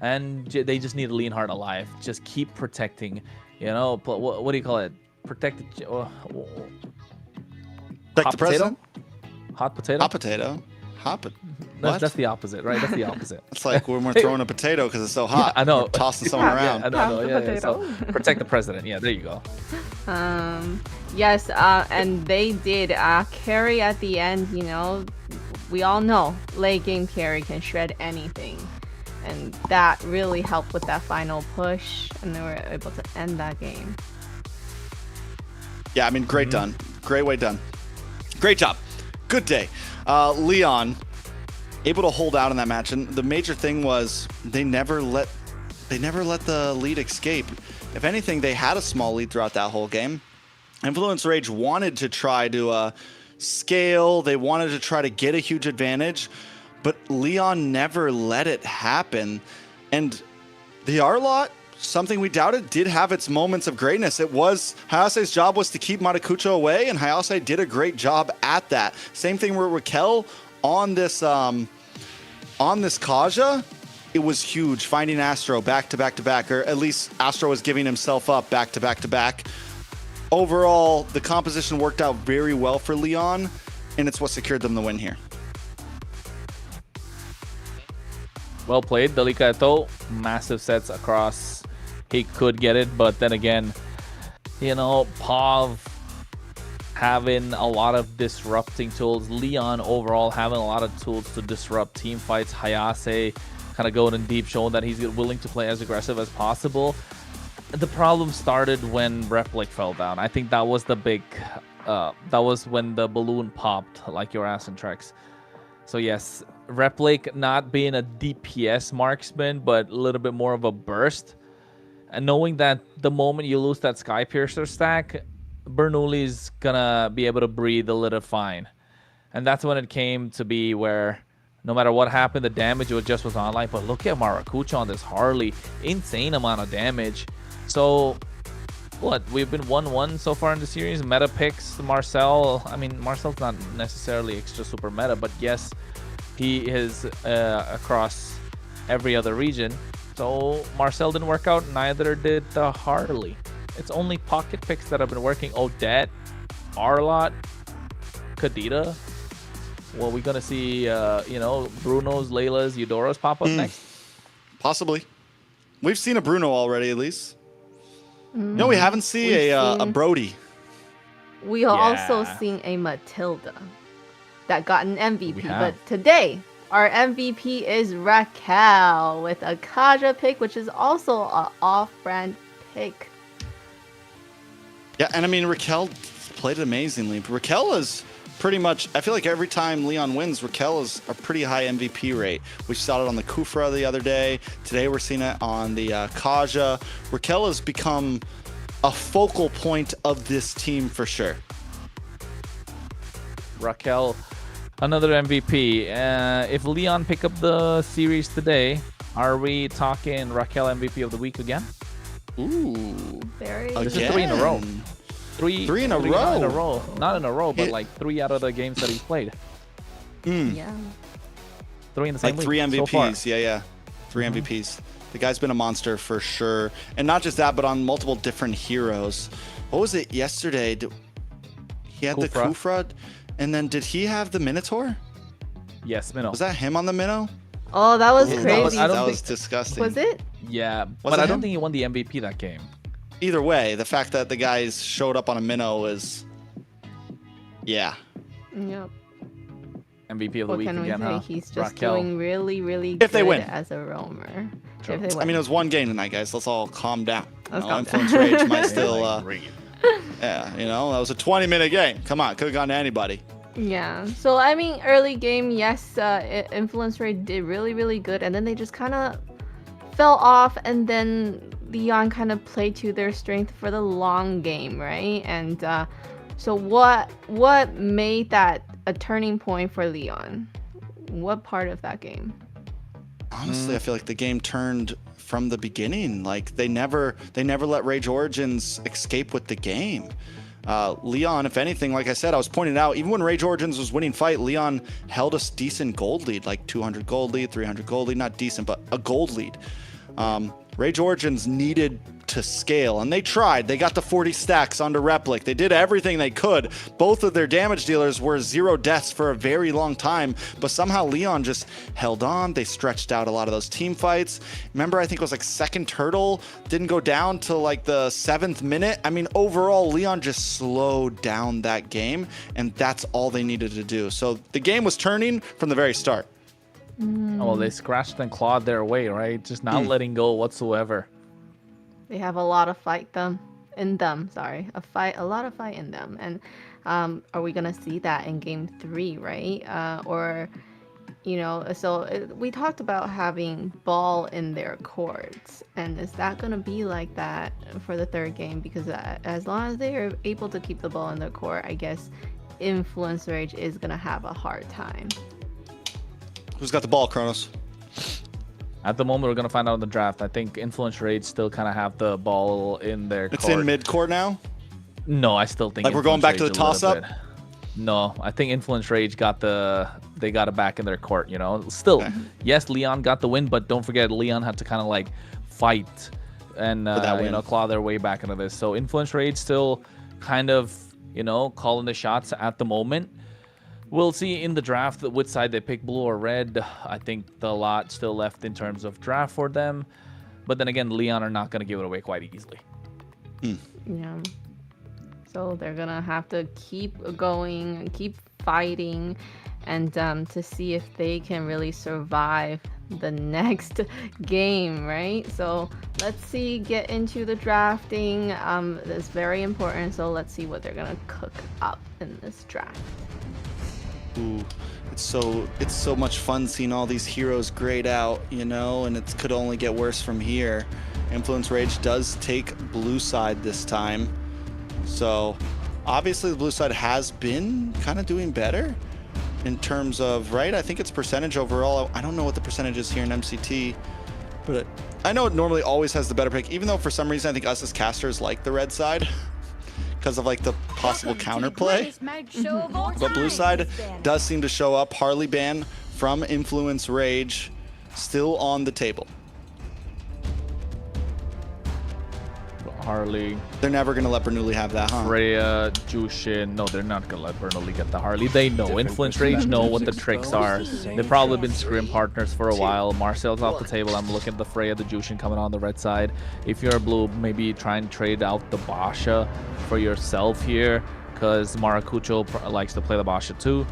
and they just need Leonhardt alive. Just keep protecting, you know, what do you call it? Protect the... Hot potato? Hot potato? Hot potato. That's the opposite, right? That's the opposite. It's like when we're throwing a potato because it's so hot. Yeah, I know. We're tossing someone around. I know. Yeah. So protect the president. Yeah, there you go. Yes, and they did carry at the end. You know, we all know late game carry can shred anything, and that really helped with that final push, and they were able to end that game. Yeah, I mean, great done. Great way done. Great job. Good day. Leon able to hold out in that match, and the major thing was they never let the lead escape. If anything, they had a small lead throughout that whole game. Influence Rage wanted to try to scale. They wanted to try to get a huge advantage, but Leon never let it happen. And the Arlot, something we doubted, did have its moments of greatness. It was Hayase's job was to keep Maracucho away, and Hayase did a great job at that. Same thing with Raquel on this Kaja. It was huge finding Astro back to back to back, or at least Astro was giving himself up back to back to back. Overall, the composition worked out very well for Leon, and it's what secured them the win here. Well played, Delicato. Massive sets across. He could get it, but then again, you know, Pav having a lot of disrupting tools. Leon overall having a lot of tools to disrupt team fights. Hayase kind of going in deep, showing that he's willing to play as aggressive as possible. The problem started when Replic fell down. I think that was the big, that was when the balloon popped, like your ass in Trex. So yes, Replic not being a DPS marksman, but a little bit more of a burst. And knowing that the moment you lose that Sky Piercer stack, Bernoulli's gonna be able to breathe a little fine. And that's when it came to be where no matter what happened, the damage was online. But look at Maracucho on this Harley. Insane amount of damage. So, what? We've been 1-1 so far in the series. Meta picks Marcel. I mean, Marcel's not necessarily extra super meta, but yes, he is across every other region. So, Marcel didn't work out. Neither did the Harley. It's only pocket picks that have been working. Odette, Arlot, Kadita. Well, we're going to see, you know, Bruno's, Layla's, Eudora's pop up next? Possibly. We've seen a Bruno already, at least. No, we haven't seen a Brody. we are also seeing a Matilda that got an MVP. But today, our MVP is Raquel with a Kaja pick, which is also an off-brand pick. Yeah, and I mean, Raquel played it amazingly. Raquel is pretty much, I feel like every time Leon wins, Raquel is a pretty high MVP rate. We saw it on the Kufra the other day. Today we're seeing it on the Kaja. Raquel has become a focal point of this team for sure. Raquel, another MVP. If Leon pick up the series today, are we talking Raquel MVP of the week again? Ooh. This is 3 in a row. Three in a row. Not in a row, but like 3 out of the games that he's played. Yeah. 3 in the same like 3 week MVPs. So Yeah. 3 MVPs. The guy's been a monster for sure. And not just that, but on multiple different heroes. What was it yesterday? He had the Kufra. And then did he have the Minotaur? Yes, Minnow. Was that him on the Minnow? Oh, that was crazy. That was disgusting. Was it? Yeah, but I don't think he won the MVP that game. Either way, the fact that the guys showed up on a Minnow is... Yeah. Yep. MVP of the week again, huh? He's just Raquel. doing really, really If good they win. as a roamer. Sure. If they win. I mean, it was one game tonight, guys. Let's all calm down. Let's calm down. Influence Rage might still... yeah, you know, that was a 20-minute game. Come on, could have gone to anybody. Yeah. So, I mean, early game, yes, Influence Rate did really, really good. And then they just kind of fell off. And then Leon kind of played to their strength for the long game, right? And so what made that a turning point for Leon? What part of that game? Honestly, I feel like the game turned from the beginning. Like they never let Rage Origins escape with the game. Leon, if anything, like I said, I was pointing out, even when Rage Origins was winning fight, Leon held a decent gold lead, like 200 gold lead, 300 gold lead, not decent, but a gold lead. Rage Origins needed to scale, and they tried. They got the 40 stacks onto Replic. They did everything they could. Both of their damage dealers were 0 deaths for a very long time, but somehow Leon just held on. They stretched out a lot of those team fights. Remember, I think it was like second turtle didn't go down till like the 7th minute. I mean, overall, Leon just slowed down that game, and that's all they needed to do. So the game was turning from the very start. Oh, they scratched and clawed their way, right? Just not letting go whatsoever. They have a lot of fight in them. A lot of fight in them. And are we gonna see that in game 3, right? Or, you know, so we talked about having ball in their courts, and is that gonna be like that for the 3rd game? Because as long as they are able to keep the ball in their court, I guess Influence Rage is gonna have a hard time. Who's got the ball, Kronos? At the moment, we're going to find out in the draft. I think Influence Rage still kind of have the ball in their court. It's in mid-court now? No, I still think like we're going back to the toss-up? No, I think Influence Rage got it back in their court, you know? Still, yes, Leon got the win, but don't forget, Leon had to kind of like fight and you know, claw their way back into this. So Influence Rage still kind of, you know, calling the shots at the moment. We'll see in the draft which side they pick, blue or red. I think the lot still left in terms of draft for them. But then again, Leon are not going to give it away quite easily. Yeah. So they're going to have to keep going, keep fighting, and to see if they can really survive the next game, right? So let's see, get into the drafting. That's very important. So let's see what they're going to cook up in this draft. Ooh, it's so much fun seeing all these heroes grayed out, you know, and it could only get worse from here. Influence Rage does take blue side this time, so obviously the blue side has been kind of doing better in terms of, right? I think it's percentage overall. I don't know what the percentage is here in MCT, but I know it normally always has the better pick, even though for some reason I think us as casters like the red side because of like the possible counterplay. But blue side does seem to show up. Harley ban from Influence Rage still on the table. Harley. They're never going to let Bernoulli have that, huh? Freya, Jushin. No, they're not going to let Bernoulli get the Harley. They know. Influence Rage know what the tricks are. They've probably been scrim partners for a while. Marcel's off the table. I'm looking at the Freya, the Jushin coming on the red side. If you're a blue, maybe try and trade out the Basha for yourself here. because Maracucho likes to play the Basha too.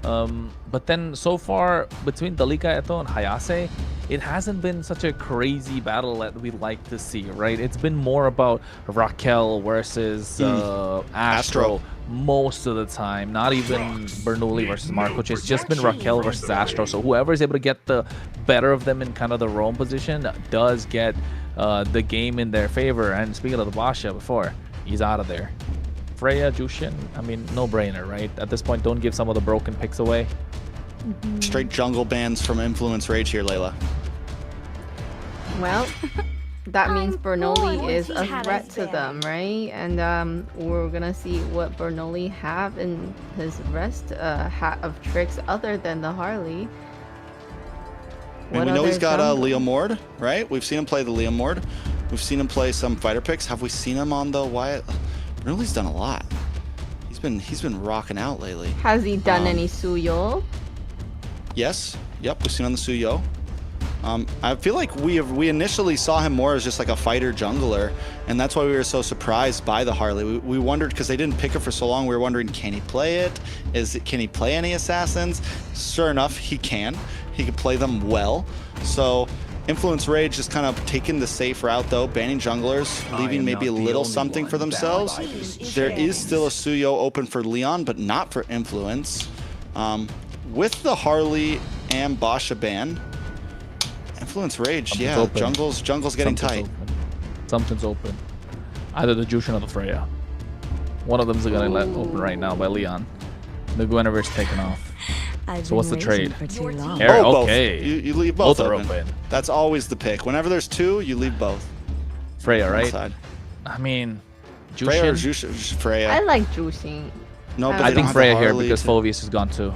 But then so far between Dalika Eto and Hayase, it hasn't been such a crazy battle that we like to see, right? It's been more about Raquel versus Astro most of the time, not even Bernoulli versus Maracucho. It's just been Raquel versus Astro. So whoever is able to get the better of them in kind of the roam position does get the game in their favor. And speaking of the Basha before, he's out of there. Freya, Jushin, I mean, no-brainer, right? At this point, don't give some of the broken picks away. Straight jungle bans from Influence Rage here, Layla. Well, that means Bernoulli is a threat to them, right? And we're gonna see what Bernoulli have in his rest hat of tricks other than the Harley. And we know he's got Leo Mord, right? We've seen him play the Leo Mord. We've seen him play some fighter picks. Have we seen him on the Wyatt? Bernoulli's done a lot. He's been rocking out lately. Has he done any Suyo? Yes. Yep. We've seen on the Suyo. I feel like we initially saw him more as just like a fighter jungler, and that's why we were so surprised by the Harley. We wondered, because they didn't pick it for so long, we were wondering, can he play it? Can he play any assassins? Sure enough, he can. He can play them well. So Influence Rage just kind of taking the safe route though, banning junglers, leaving maybe a little something for themselves. There is still a Suyo open for Leon, but not for Influence. With the Harley and Basha ban, Influence Rage, Something's yeah, open. jungle's getting tight. Something's open. Either the Jushin or the Freya. One of them's gonna let open right now by Leon. The Guinevere's taken off. So what's the trade? Both. Okay. You leave both are open. That's always the pick. Whenever there's two, you leave both. Freya, right? Inside. I mean, Jushin. Freya or Jushin? Freya. I like Jushin. No, but I they think don't Freya have the here Harley because to- Phoveus is gone too.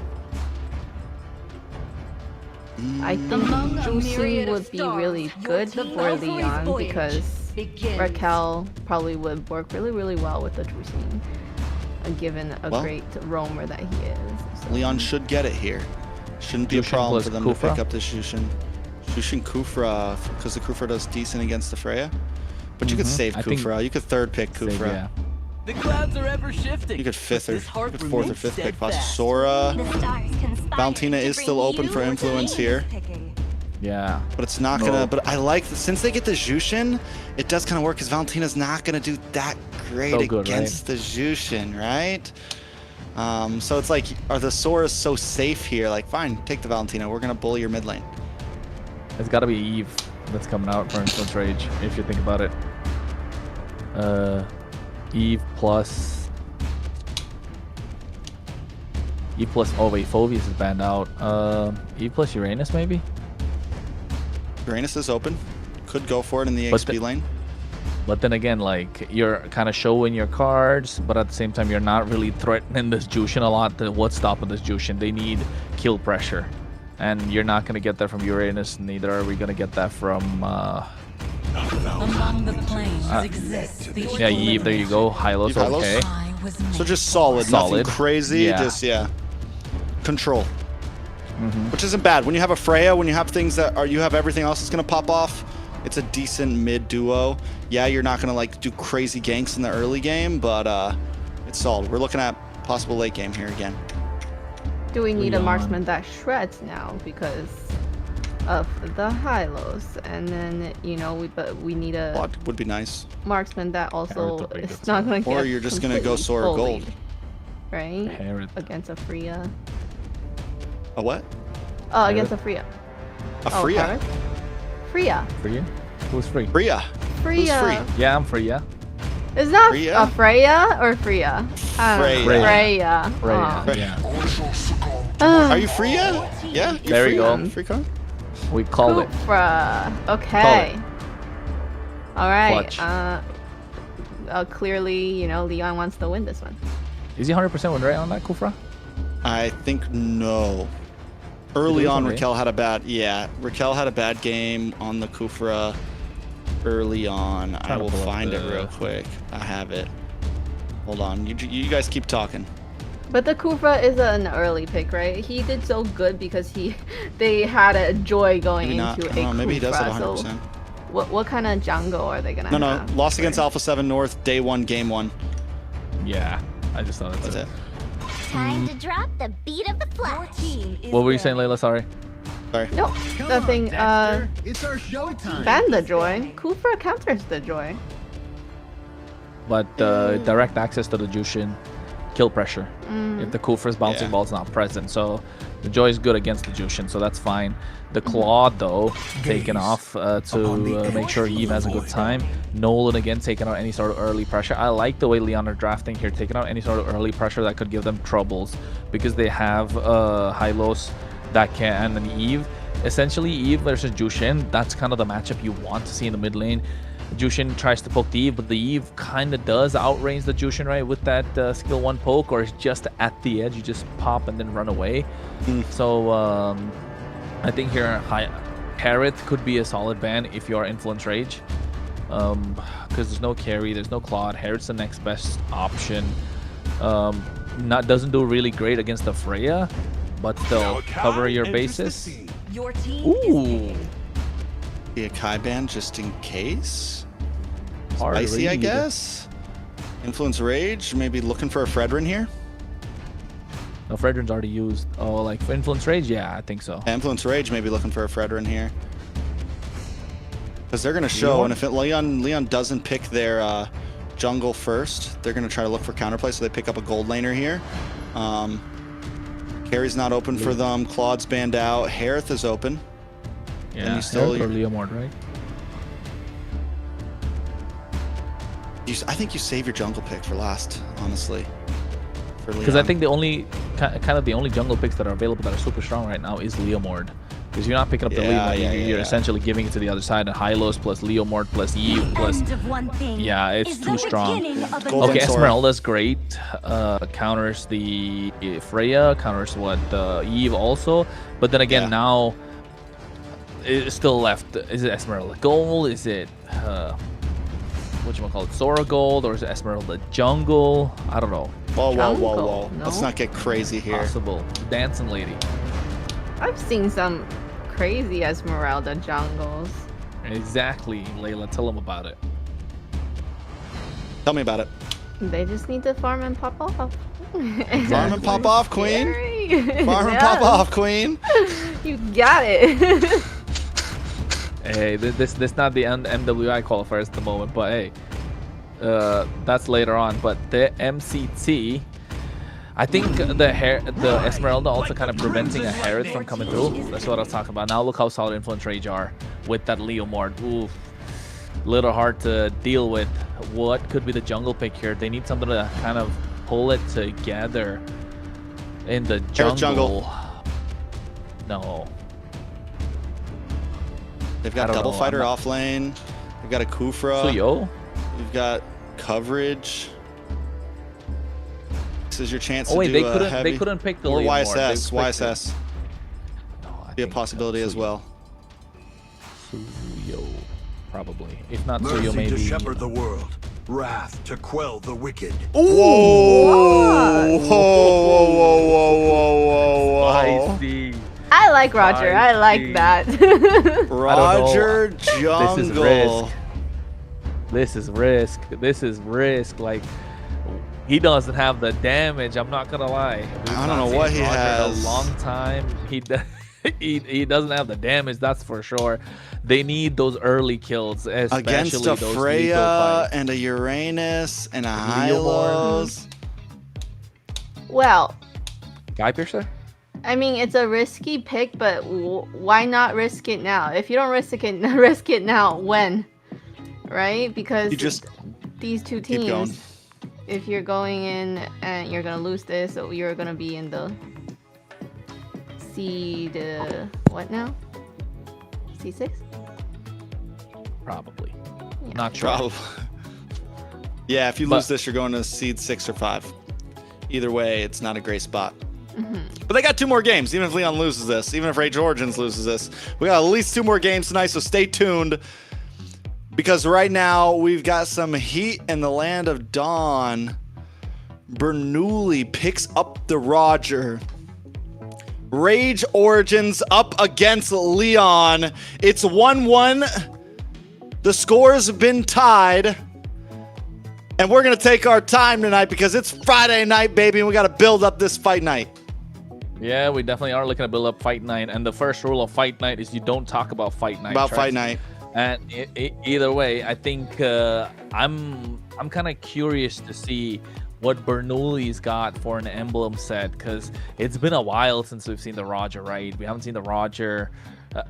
I think Jushin would be really good for Leon because Raquel probably would work really, really well with the Jushin, given a great roamer that he is. So. Leon should get it here. Shouldn't be a Jushin problem plus for them Kufra? to pick up this Jushin. Jushin Kufra, because the Kufra does decent against the Freya. But you could save I think- Kufra. You could third pick Kufra. Yeah. The clouds are ever shifting. You could fourth or fifth pick possibly. steadfast. Sora. Valentina is still open for Influence here. Yeah. But it's not gonna. But I like since they get the Jushin, it does kind of work because Valentina's not gonna do that great So good, against the Jushin, right? So it's like, are the Soras so safe here? Like, fine, take the Valentina. We're gonna bully your mid lane. It's got to be Eve that's coming out for Influence Rage, if you think about it. Eve plus... Oh wait, Phoveus is banned out. Eve plus Uranus maybe? Uranus is open. Could go for it in the But XP lane. But then again, like, you're kind of showing your cards, but at the same time, you're not really threatening this Jushin a lot. What's stopping this Jushin? They need kill pressure. And you're not going to get that from Uranus, neither are we going to get that from... Among the planes exists the yeah, Eve, there you go. Hylos, Eve Hylos? okay. So just solid, Solid. nothing crazy. Yeah. Just, control. Which isn't bad. When you have a Freya, when you have things that are, you have everything else that's going to pop off, it's a decent mid duo. Yeah, you're not going to like do crazy ganks in the early game, but it's solid. We're looking at possible late game here again. Do we need a Leon. marksman that shreds now because of the Hylos? And then, you know, we need a Block would be nice. marksman that also would be good is not going to get Or you're just going to go completely Sora bullied, Gold. right? Herod. Against a Freya. A what? Oh, against a Freya. A Freya. Herod? Freya. Free? Who's free? Freya. Who's Freya. free? Yeah, I'm free, yeah. Is that Freya? a Freya or Freya? I don't know. Freya. Freya. Right, yeah. Are you Freya? Yeah. You're There we Freya. go. Free card? We called it. Kufra. Okay. All right. Clutch. Clearly, you know, Leon wants to win this one. Is he 100% win rate on that, Kufra? I think no. Early It is on, already. Raquel had a bad game on the Kufra early on. I will find it real quick. I have it. Hold on. You guys keep talking. But the Kufra is an early pick, right? He did so good because they had a joy going Maybe not. into I don't know, a maybe he does have Kufra. 100%. So what kind of jungle are they gonna No, have? lost against Alpha 7 North, day 1, game 1. Yeah. I just saw that. That's it. Time to drop the beat of the flash. What were you saying, Layla? Sorry. Sorry. No, nothing. It's our showtime. Ban the joy. Kufra counters the joy. But direct access to the Jushin, kill pressure. If the Kufra's bouncing ball's not present, so the Joy is good against the Jushin, so that's fine. The Claude though, taken off to make sure Eve has a good time. Nolan again taking out any sort of early pressure. I like the way Leon are drafting here, taking out any sort of early pressure that could give them troubles because they have Hylos that can and Eve. Essentially, Eve versus Jushin, that's kind of the matchup you want to see in the mid lane. Jushin tries to poke the Eve, but the Eve kind of does outrange the Jushin, right, with that skill 1 poke, or it's just at the edge, you just pop and then run away. So I think here Harith could be a solid ban if you are Influence Rage, because there's no carry, there's no Claude. Harith's the next best option. Doesn't do really great against the Freya, but still cover your bases. Your team Ooh. Be a Kai ban just in case. Hard Spicy, I read. guess. Influence Rage, maybe looking for a Fredrin here. No, Fredrin's already used. Oh, like for Influence Rage? Yeah, I think so. Influence Rage, maybe looking for a Fredrin here. Because they're going to show, and if Leon doesn't pick their jungle first, they're going to try to look for counterplay, so they pick up a gold laner here. Carry's not open for them. Claude's banned out. Harith is open. Yeah, and you still or Leomord, right? I think you save your jungle pick for last, honestly. Because I think the only kind of the only jungle picks that are available that are super strong right now is Leomord. Because you're not picking up the Leomord, you're essentially giving it to the other side. And Hylos plus Leomord plus Eve plus it's too strong. Okay, Esmeralda's great. Counters the Freya, counters what Eve also. But then again, now it's still left. Is it Esmeralda Gold? Is it whatchamacallit, Sora Gold, or is it Esmeralda Jungle? I don't know. Whoa. No? Let's not get crazy here. Possible. Dancing lady. I've seen some crazy Esmeralda jungles. Exactly, Layla. Tell them about it. Tell me about it. They just need to farm and pop off. Farm and pop off, queen. Farm and pop off, queen. You got it. Hey, this not the MWI qualifiers at the moment, but hey, that's later on. But the MCT, I think the Esmeralda also kind of preventing a Harith from coming through. That's what I was talking about. Now look how solid Influence Rage are with that Leomord. Ooh, little hard to deal with. What could be the jungle pick here? They need something to kind of pull it together in the jungle. No. They've got Double Fighter off lane. They've got a Kufra. Suyo. You've got coverage. This is your chance to do they couldn't pick the or Leomord. YSS. Be a possibility as well. Suyo, probably. If not Mercy Suyo, maybe. to shepherd the world, wrath to quell the wicked. Whoa! Whoa! Spicy. I like Roger. I like that. Roger Jungle. This is risk. Like, he doesn't have the damage. I'm not gonna lie. I don't know what he has. A long time. He doesn't have the damage. That's for sure. They need those early kills, especially against a those Freya and a Uranus and a Hylos. Well, Guy Piercer. I mean, it's a risky pick, but why not risk it now? If you don't risk it now, when? Right? Because you just these two teams, if you're going in and you're going to lose this, so you're going to be in the seed, what now? C6? Probably. Yeah. Not sure. Yeah, if you lose this, you're going to seed 6 or 5. Either way, it's not a great spot. But they got 2 more games, even if Leon loses this, even if Rage Origins loses this. We got at least 2 more games tonight, so stay tuned. Because right now, we've got some heat in the land of Dawn. Bernoulli picks up the Roger. Rage Origins up against Leon. It's 1-1. The scores have been tied. And we're going to take our time tonight because it's Friday night, baby, and we got to build up this fight night. Yeah, we definitely are looking to build up fight night. And the first rule of fight night is you don't talk about fight night. Fight night. And either way, I think I'm kind of curious to see what Bernoulli's got for an emblem set, because it's been a while since we've seen the Roger, right? We haven't seen the Roger,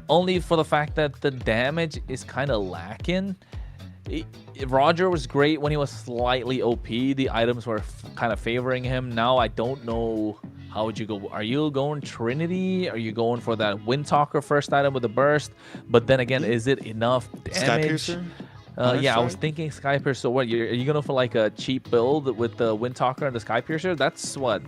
only for the fact that the damage is kind of lacking. Roger was great when he was slightly OP. The items were kind of favoring him. Now I don't know. How would you go? Are you going Trinity? Are you going for that Windtalker first item with the burst? But then again, is it enough damage? Yeah, I was thinking Skypiercer. So what? Are you going for like a cheap build with the Windtalker and the Skypiercer? That's what,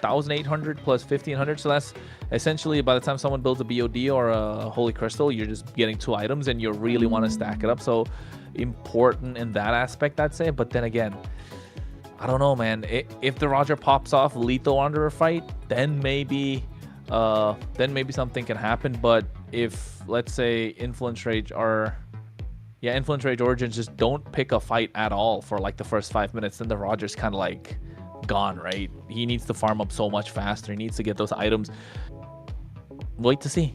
1,800 plus 1,500. So that's essentially by the time someone builds a BOD or a Holy Crystal, you're just getting 2 items and you really want to stack it up. So important in that aspect, I'd say. But then again, I don't know, man. If the Roger pops off lethal under a fight, then maybe something can happen. But if, let's say, Influence Rage Origins just don't pick a fight at all for like the first 5 minutes, then the Roger's kind of like gone, right? He needs to farm up so much faster. He needs to get those items. Wait to see.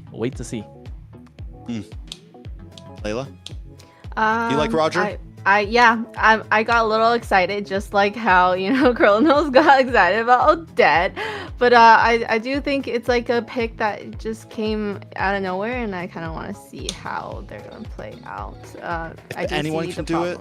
Layla? You like Roger? I got a little excited, just like how, Kronos got excited about Odette. But I do think it's like a pick that just came out of nowhere, and I kind of want to see how they're going to play out. Anyone can do it.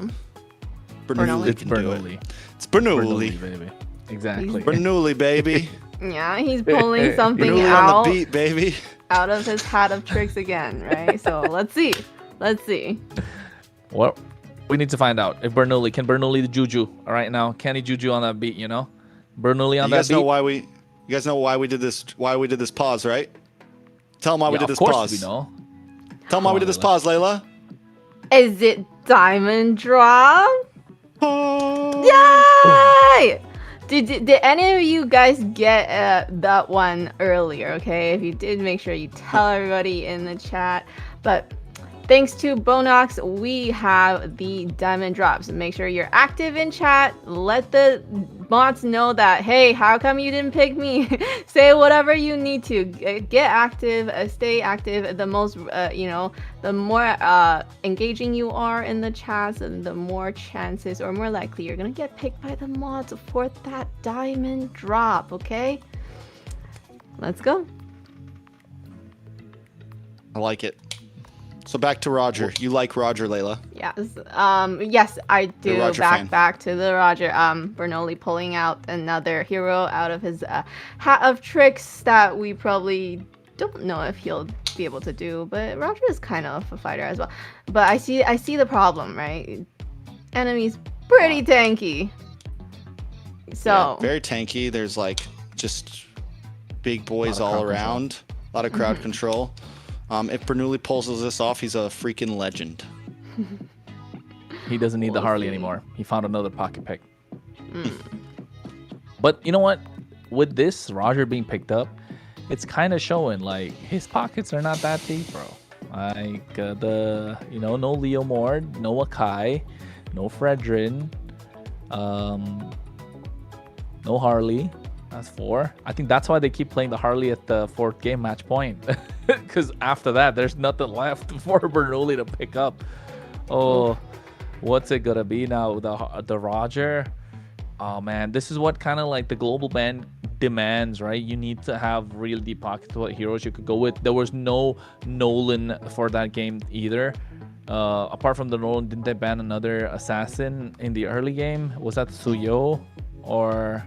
Bernoulli can do it. It's Bernoulli, baby. Exactly. Bernoulli, baby. Yeah, he's pulling something Bernoulli out on the beat, baby. Out of his hat of tricks again, right? So let's see. Well, we need to find out if Bernoulli can the Juju. All right, now can he Juju on that beat? Bernoulli on that beat. You guys know why we did this? Why we did this pause, right? Tell them why we did this pause. Of course we know. Tell them why we did this pause, Layla. Is it diamond drop? Oh. Yay! Did any of you guys get that one earlier? Okay, if you did, make sure you tell everybody in the chat. But thanks to Bonox, we have the diamond drops. Make sure you're active in chat. Let the bots know that, hey, how come you didn't pick me? Say whatever you need to. Get active, stay active. The most, the more engaging you are in the chats, and the more chances, or more likely, you're gonna get picked by the mods for that diamond drop, okay? Let's go. I like it. So back to Roger. You like Roger, Layla? Yes. Yes, I do. Back to the Roger. Bernoulli pulling out another hero out of his hat of tricks that we probably don't know if he'll be able to do. But Roger is kind of a fighter as well. But I see the problem, right? Enemy's pretty tanky. So yeah, very tanky. There's like just big boys all around. A lot of crowd control. If Bernoulli pulls this off, he's a freaking legend. He doesn't need the Harley anymore. He found another pocket pick. But you know what? With this Roger being picked up, it's kind of showing like his pockets are not that deep, bro. Like no Leo Mord, no Akai, no Fredrin, no Harley. That's 4. I think that's why they keep playing the Harley at the 4th game match point. Because after that, there's nothing left for Bernoulli to pick up. Oh, what's it gonna be now? The Roger? Oh man, this is what kind of like the global ban demands, right? You need to have real deep pockets to what heroes you could go with. There was no Nolan for that game either. Apart from the Nolan, didn't they ban another assassin in the early game? Was that Suyo or...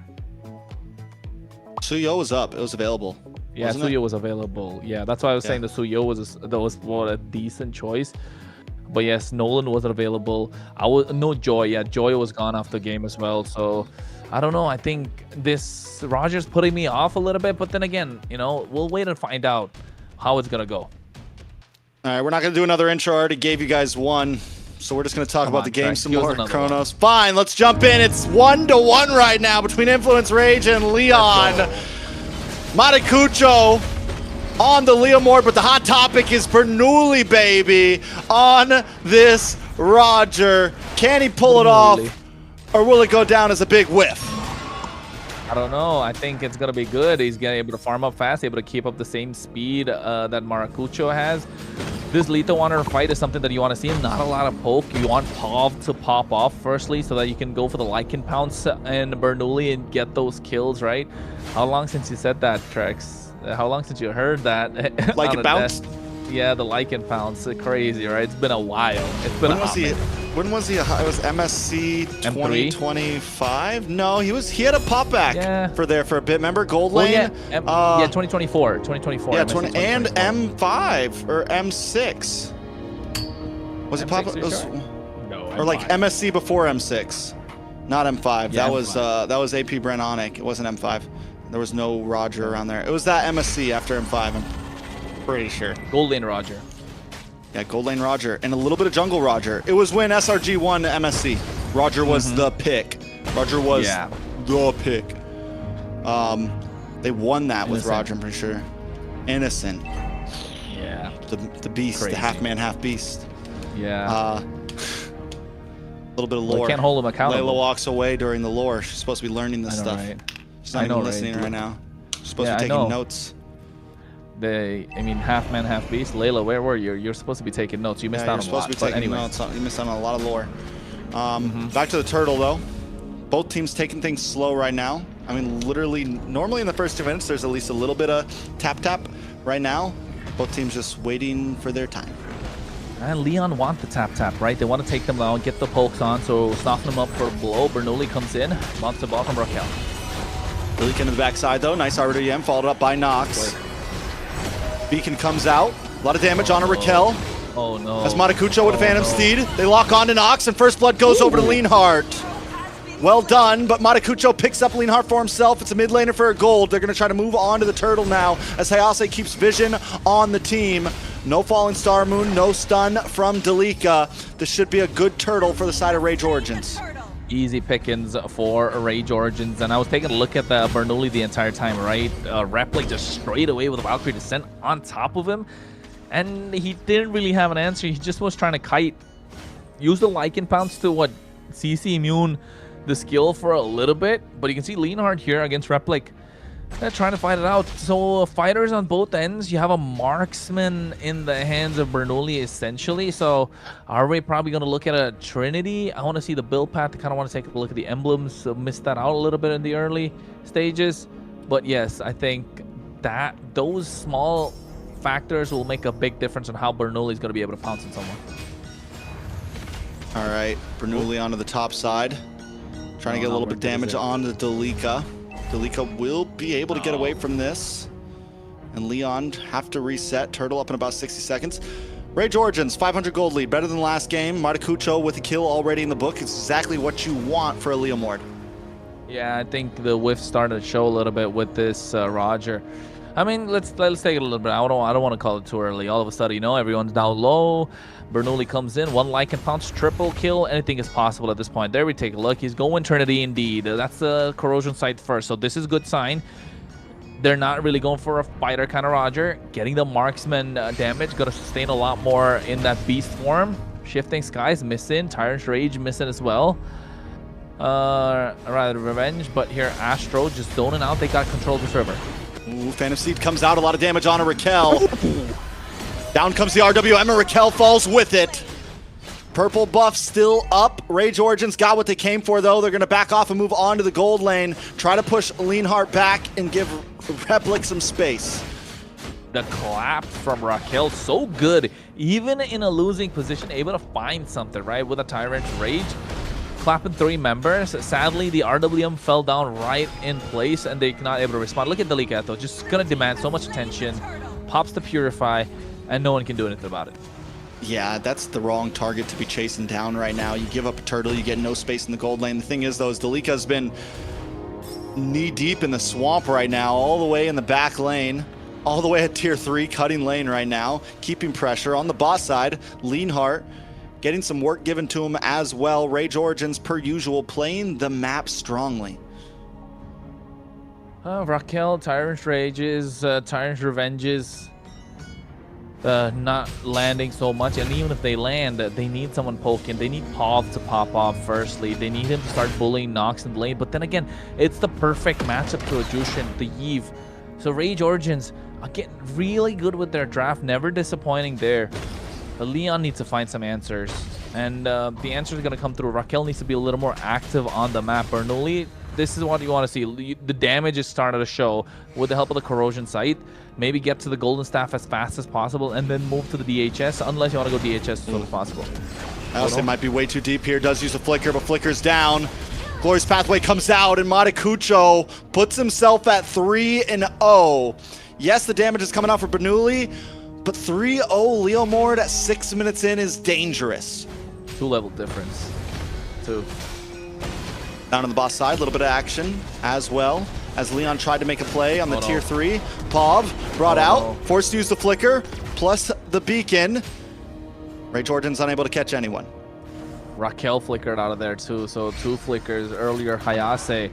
Suyo was up. It was available. Yeah, Suyo was available. Yeah, that's why I was saying the Suyo was a decent choice. But yes, Nolan wasn't available. No Joy. Yeah, Joy was gone after the game as well. So I don't know. I think this Roger's putting me off a little bit. But then again, we'll wait and find out how it's gonna go. All right, we're not gonna do another intro. I already gave you guys one. So we're just going to talk about the game some more. Kronos. Fine, let's jump in. It's 1-1 right now between Influence Rage and Leon. Matacucho on the Leomord, but the hot topic is Bernoulli, baby, on this Roger. Can he pull it off? Or will it go down as a big whiff? I don't know. I think it's gonna be good. He's gonna be able to farm up fast, able to keep up the same speed that Maracucho has. This Lethal Wanderer fight is something that you want to see. Not a lot of poke. You want Pov to pop off firstly, so that you can go for the Lycan Pounce and Bernoulli and get those kills, right? How long since you said that, Trex? How long since you heard that? Lycan Pounce? Yeah, the Lycan Pounce. Crazy, right? It's been a while. It's been when was he? It was MSC 2025. No, he had a pop back for a bit. Remember Gold Lane? Yeah, 2024. 2024. Yeah, and M5 or M6. Was it pop? No. Or like MSC before M6, not M5. Yeah, that was AP Brennonic. It wasn't M5. There was no Roger around there. It was that MSC after M5. I'm pretty sure. Gold Lane Roger. Yeah, Gold Lane Roger and a little bit of Jungle Roger. It was when SRG won MSC. Roger was the pick. Roger was the pick. They won that with Roger, I'm pretty sure. Innocent. Yeah. The beast, Crazy. the half man, half beast. Yeah. A little bit of lore. Well, can't hold him accountable. Layla walks away during the lore. She's supposed to be learning this stuff. Right? She's not even listening right now. She's supposed to be taking notes. Half man, half beast. Layla, where were you? You're supposed to be taking notes. You missed out on a lot. You're supposed to be taking notes. You missed out on a lot of lore. Back to the turtle, though. Both teams taking things slow right now. I mean, literally, normally in the first 2 minutes, there's at least a little bit of tap-tap. Right now, both teams just waiting for their time. And Leon want the tap-tap, right? They want to take them down, get the pokes on, so soften them up for a blow. Bernoulli comes in, bounce the ball from Raquel. Leak into the backside, though. Nice RDM, followed up by Nox. Beacon comes out. A lot of damage on a Raquel. Oh, no. As Matacucho with a Phantom Steed. They lock on to Nox, and First Blood goes over to Leanhart. Well done, but Matacucho picks up Leanhart for himself. It's a mid laner for a gold. They're going to try to move on to the turtle now as Hayase keeps vision on the team. No Falling Star Moon, no stun from Delika. This should be a good turtle for the side of Rage Origins. Easy pickings for Rage Origins, and I was taking a look at the Bernoulli the entire time, right? Replay just straight away with a Valkyrie Descent on top of him, and he didn't really have an answer. He just was trying to kite. Use the Lycan Pounce to CC immune the skill for a little bit, but you can see Leanhart here against Replic. They're trying to fight it out. So fighters on both ends. You have a marksman in the hands of Bernoulli essentially. So are we probably going to look at a Trinity? I want to see the build path. I kind of want to take a look at the emblems. So missed that out a little bit in the early stages. But yes, I think that those small factors will make a big difference on how Bernoulli is going to be able to pounce on someone. All right, Bernoulli onto the top side. Trying to get a little bit of damage on the Delika. Delika will be able to get away from this. And Leon have to reset. Turtle up in about 60 seconds. Rage Origins, 500 gold lead. Better than last game. Matacucho with a kill already in the book. It's exactly what you want for a Leomord. Yeah, I think the whiff started to show a little bit with this Roger. I mean, let's take it a little bit. I don't want to call it too early. All of a sudden, everyone's down low. Bernoulli comes in, one Lycan Pounce, triple kill. Anything is possible at this point. There we take a look. He's going Trinity indeed. That's the corrosion site first. So this is a good sign. They're not really going for a fighter kind of Roger. Getting the marksman damage. Going to sustain a lot more in that beast form. Shifting Skies missing. Tyrant's Rage missing as well. Rather Revenge. But here Astro just zoning out. They got control of the server. Ooh, Phantom Seed comes out. A lot of damage on a Raquel. Down comes the RWM, and Raquel falls with it. Purple buff still up. Rage Origins got what they came for, though. They're going to back off and move on to the gold lane. Try to push Leanhart back and give Replic some space. The clap from Raquel, so good. Even in a losing position, able to find something, right? With a Tyrant's Rage. Clapping 3 members. Sadly, the RWM fell down right in place, and they're not able to respond. Look at Delika, though. Just going to demand so much attention. Pops the Purify. And no one can do anything about it. Yeah, that's the wrong target to be chasing down right now. You give up a turtle, you get no space in the gold lane. The thing is, though, is Delika's been knee-deep in the swamp right now, all the way in the back lane, all the way at tier 3, cutting lane right now, keeping pressure. On the boss side, Leanhart getting some work given to him as well. Rage Origins, per usual, playing the map strongly. Raquel, Tyrant's Rages, Tyrant's Revenges. not landing so much, and even if they land, they need someone poking. They need Pav to pop off firstly. They need him to start bullying Nox in the lane, but then again, it's the perfect matchup to a Jushin, the Eve. So Rage Origins are getting really good with their draft, never disappointing there. But Leon needs to find some answers, and the answers are going to come through. Raquel needs to be a little more active on the map. Bernoulli, this is what you want to see. The damage is starting to show with the help of the corrosion site. Maybe get to the golden staff as fast as possible and then move to the DHS, unless you want to go DHS as soon as possible. I also might be way too deep here. Does use a flicker, but flicker's down. Glorious Pathway comes out, and Matakucho puts himself at 3-0. Yes, the damage is coming out for Bernoulli, but 3-0 Leomord at 6 minutes in is dangerous. 2-level difference. 2. Down on the boss side, a little bit of action as well, as Leon tried to make a play on the tier 3. Pav brought out, forced to use the flicker, plus the beacon. Ray Jordan's unable to catch anyone. Raquel flickered out of there too, so 2 flickers earlier, Hayase.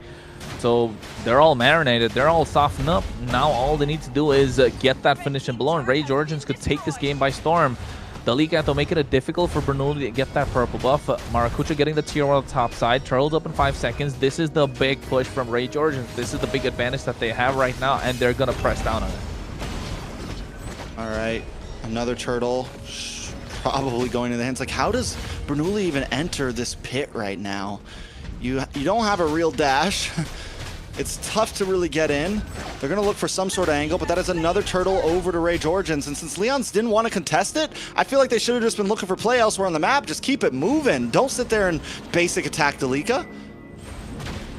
So they're all marinated, they're all softened up. Now all they need to do is get that finishing blow, and Rage Origins could take this game by storm. Delicato making it difficult for Bernoulli to get that purple buff. Maracucho getting the tier 1 on the top side. Turtles up in 5 seconds. This is the big push from Rage Origins. This is the big advantage that they have right now, and they're going to press down on it. All right, another turtle. Probably going in the hands. Like, how does Bernoulli even enter this pit right now? You don't have a real dash. It's tough to really get in. They're going to look for some sort of angle, but that is another turtle over to Rage Origins. And since Leons didn't want to contest it, I feel like they should have just been looking for play elsewhere on the map. Just keep it moving. Don't sit there and basic attack Delica.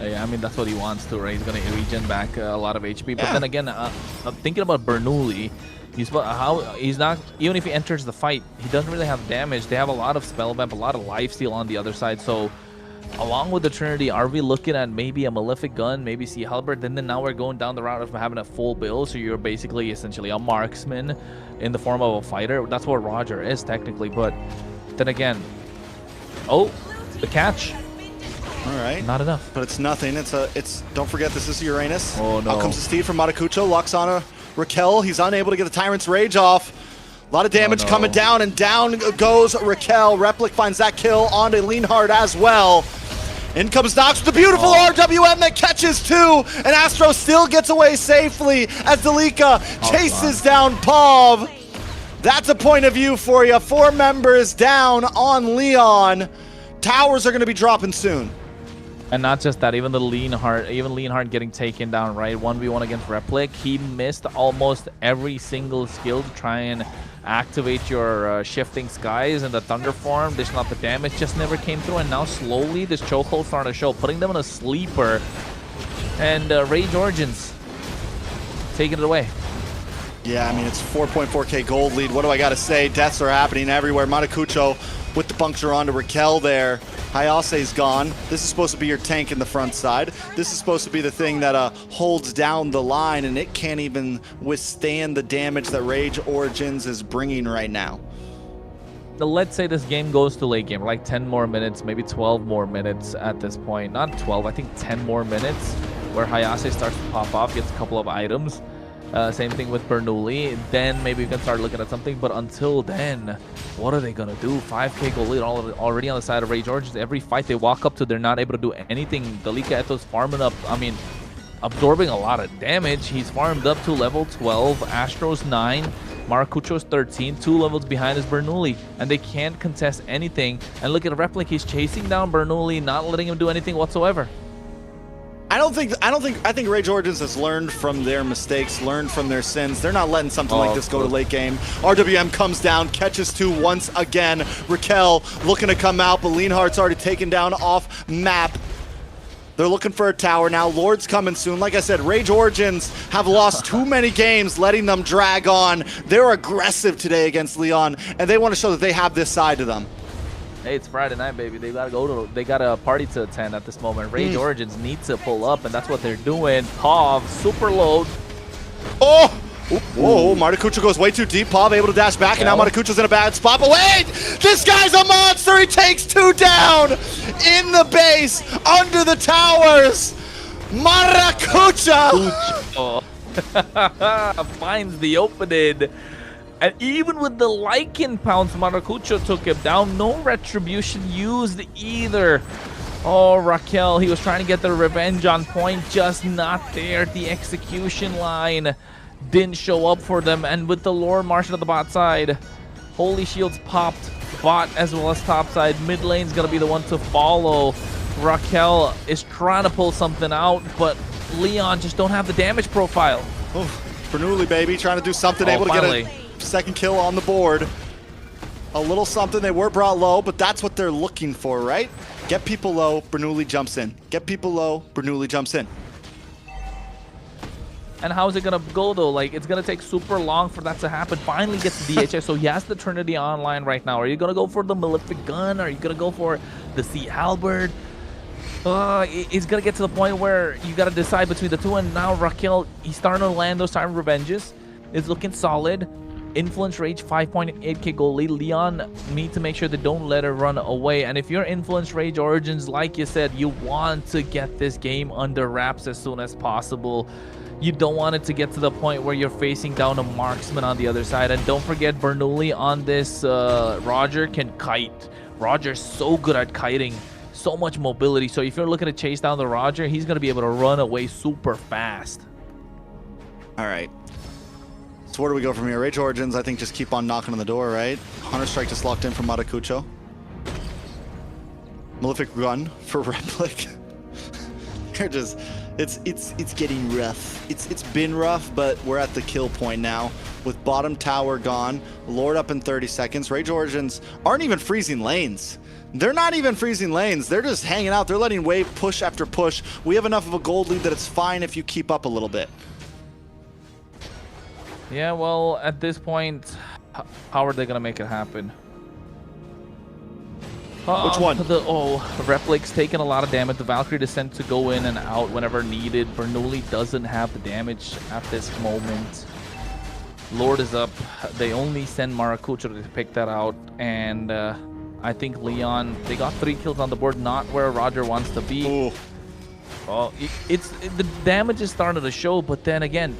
Yeah, I mean, that's what he wants to, right? He's going to regen back a lot of HP. But then again, I'm thinking about Bernoulli. He's not, even if he enters the fight, he doesn't really have damage. They have a lot of spell vamp, a lot of lifesteal on the other side. So along with the Trinity, are we looking at maybe a Malefic Gun, maybe Sea Halberd? Then now we're going down the route of having a full build, so you're basically essentially a marksman in the form of a fighter. That's what Roger is technically, but then again, the catch. All right, not enough. But it's nothing. It's don't forget, this is Uranus. Oh no! Out comes the Steve from Matakucho, locks on a Raquel. He's unable to get the Tyrant's Rage off. A lot of damage coming down, and down goes Raquel. Replic finds that kill onto Leonhard as well. In comes Nox with the beautiful RWM that catches 2, and Astro still gets away safely as Delica chases down Pav. That's a point of view for you. 4 members down on Leon. Towers are going to be dropping soon. And not just that, even Leonhard getting taken down, right? 1v1 against Replic. He missed almost every single skill to try and activate your shifting skies, and the thunder form, dishing out the damage, just never came through. And now slowly this chokehold starting to show, putting them in a sleeper. And Rage Origins taking it away. Yeah, I mean, it's 4.4k gold lead. What do I got to say? Deaths are happening everywhere. Matakucho with the puncture onto Raquel there. Hayase's gone. This is supposed to be your tank in the front side. This is supposed to be the thing that holds down the line, and it can't even withstand the damage that Rage Origins is bringing right now. Let's say this game goes to late game, like 10 more minutes, maybe 12 more minutes at this point. Not 12, I think 10 more minutes, where Hayase starts to pop off, gets a couple of items. Same thing with Bernoulli. Then maybe we can start looking at something. But until then, what are they going to do? 5k gold lead already on the side of Rage Origins. Every fight they walk up to, they're not able to do anything. Delica Eto's farming up, I mean, absorbing a lot of damage. He's farmed up to level 12. Astro's 9. Maracucho's 13. 2 levels behind is Bernoulli. And they can't contest anything. And look at Replic. He's chasing down Bernoulli, not letting him do anything whatsoever. I think Rage Origins has learned from their mistakes, learned from their sins. They're not letting something like this go to late game. RWM comes down, catches 2 once again. Raquel looking to come out, but Leonhardt's already taken down off map. They're looking for a tower now. Lord's coming soon. Like I said, Rage Origins have lost too many games, letting them drag on. They're aggressive today against Leon, and they want to show that they have this side to them. Hey, it's Friday night, baby. They got a party to attend at this moment. Rage Origins needs to pull up, and that's what they're doing. Pav, super load. Oh! Whoa, Matakucho goes way too deep. Pav able to dash back, and now Matakucho's in a bad spot. But wait! This guy's a monster! He takes 2 down! In the base, under the towers! Maracucho! Finds the opening. And even with the Lycan pounce, Maracucho took him down. No retribution used either. Oh, Raquel, he was trying to get the revenge on point, just not there. The execution line didn't show up for them. And with the Lord Martian at the bot side, Holy Shields popped bot as well as top side. Mid lane's going to be the one to follow. Raquel is trying to pull something out, but Leon just don't have the damage profile. Oh, Bernoulli, baby, trying to do something, Oh, able finally. to get a second kill on the board. A little something. They were brought low, but that's what they're looking for, right? Get people low, Bernoulli jumps in. Get people low, Bernoulli jumps in. And how is it going to go, though? Like, it's going to take super long for that to happen. Finally gets the DHS, so he has the Trinity online right now. Are you going to go for the Malefic Gun? Are you going to go for the Sea Halberd? It's going to get to the point where you got to decide between the two. And now Raquel, he's starting to land those time revenges. It's looking solid. Influence Rage, 5.8k gold lead. Leon need to make sure they don't let her run away. And if you're Influence Rage Origins, like you said, you want to get this game under wraps as soon as possible. You don't want it to get to the point where you're facing down a marksman on the other side. And don't forget, Bernoulli on this Roger can kite. Roger's so good at kiting. So much mobility. So if you're looking to chase down the Roger, he's going to be able to run away super fast. All right. So where do we go from here? Rage Origins, I think, just keep on knocking on the door, right? Hunter Strike just locked in from Maracucho. Malefic Gun for Replic. They're just... It's getting rough. It's been rough, but we're at the kill point now. With bottom tower gone, Lord up in 30 seconds. Rage Origins aren't even freezing lanes. They're not even freezing lanes. They're just hanging out. They're letting wave push after push. We have enough of a gold lead that it's fine if you keep up a little bit. Yeah, well, at this point, how are they going to make it happen? Which one? Replic's taking a lot of damage. The Valkyrie Descent to go in and out whenever needed. Bernoulli doesn't have the damage at this moment. Lord is up. They only send Maracucho to pick that out. And I think Leon, they got 3 kills on the board, not where Roger wants to be. Ooh. The damage is starting to show, but then again,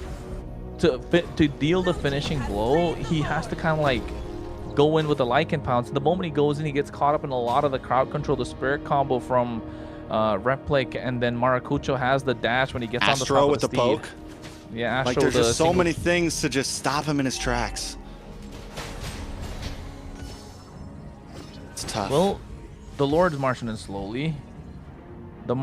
to deal the finishing blow, he has to kind of like go in with the Lycan pounce. The moment he goes in, he gets caught up in a lot of the crowd control, the spirit combo from Replic, and then Maracucho has the dash when he gets on the top with of the steed. poke. Yeah, Astro like there's just so single... many things to just stop him in his tracks. It's tough. Well, the Lord's marching in slowly. The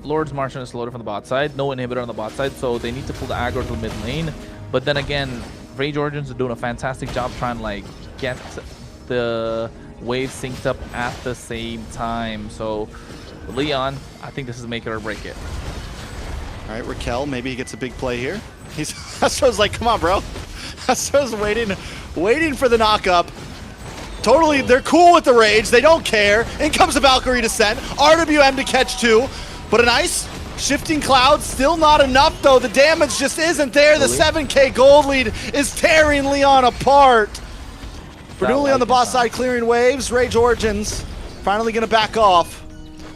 Lord's marching in slowly from the bot side. No inhibitor on the bot side, so they need to pull the aggro to the mid lane. But then again, Rage Origins are doing a fantastic job trying to like get the waves synced up at the same time. So Leon, I think this is make it or break it. All right, Raquel, maybe he gets a big play here. Astro's like, come on, bro. Astro's waiting for the knock-up. Totally, they're cool with the rage. They don't care. In comes the Valkyrie Descent. RWM to catch 2. But a nice shifting cloud. Still not enough, though. The damage just isn't there. The 7k gold lead is tearing Leon apart. Bernoulli on the boss side clearing waves. Rage Origins finally going to back off.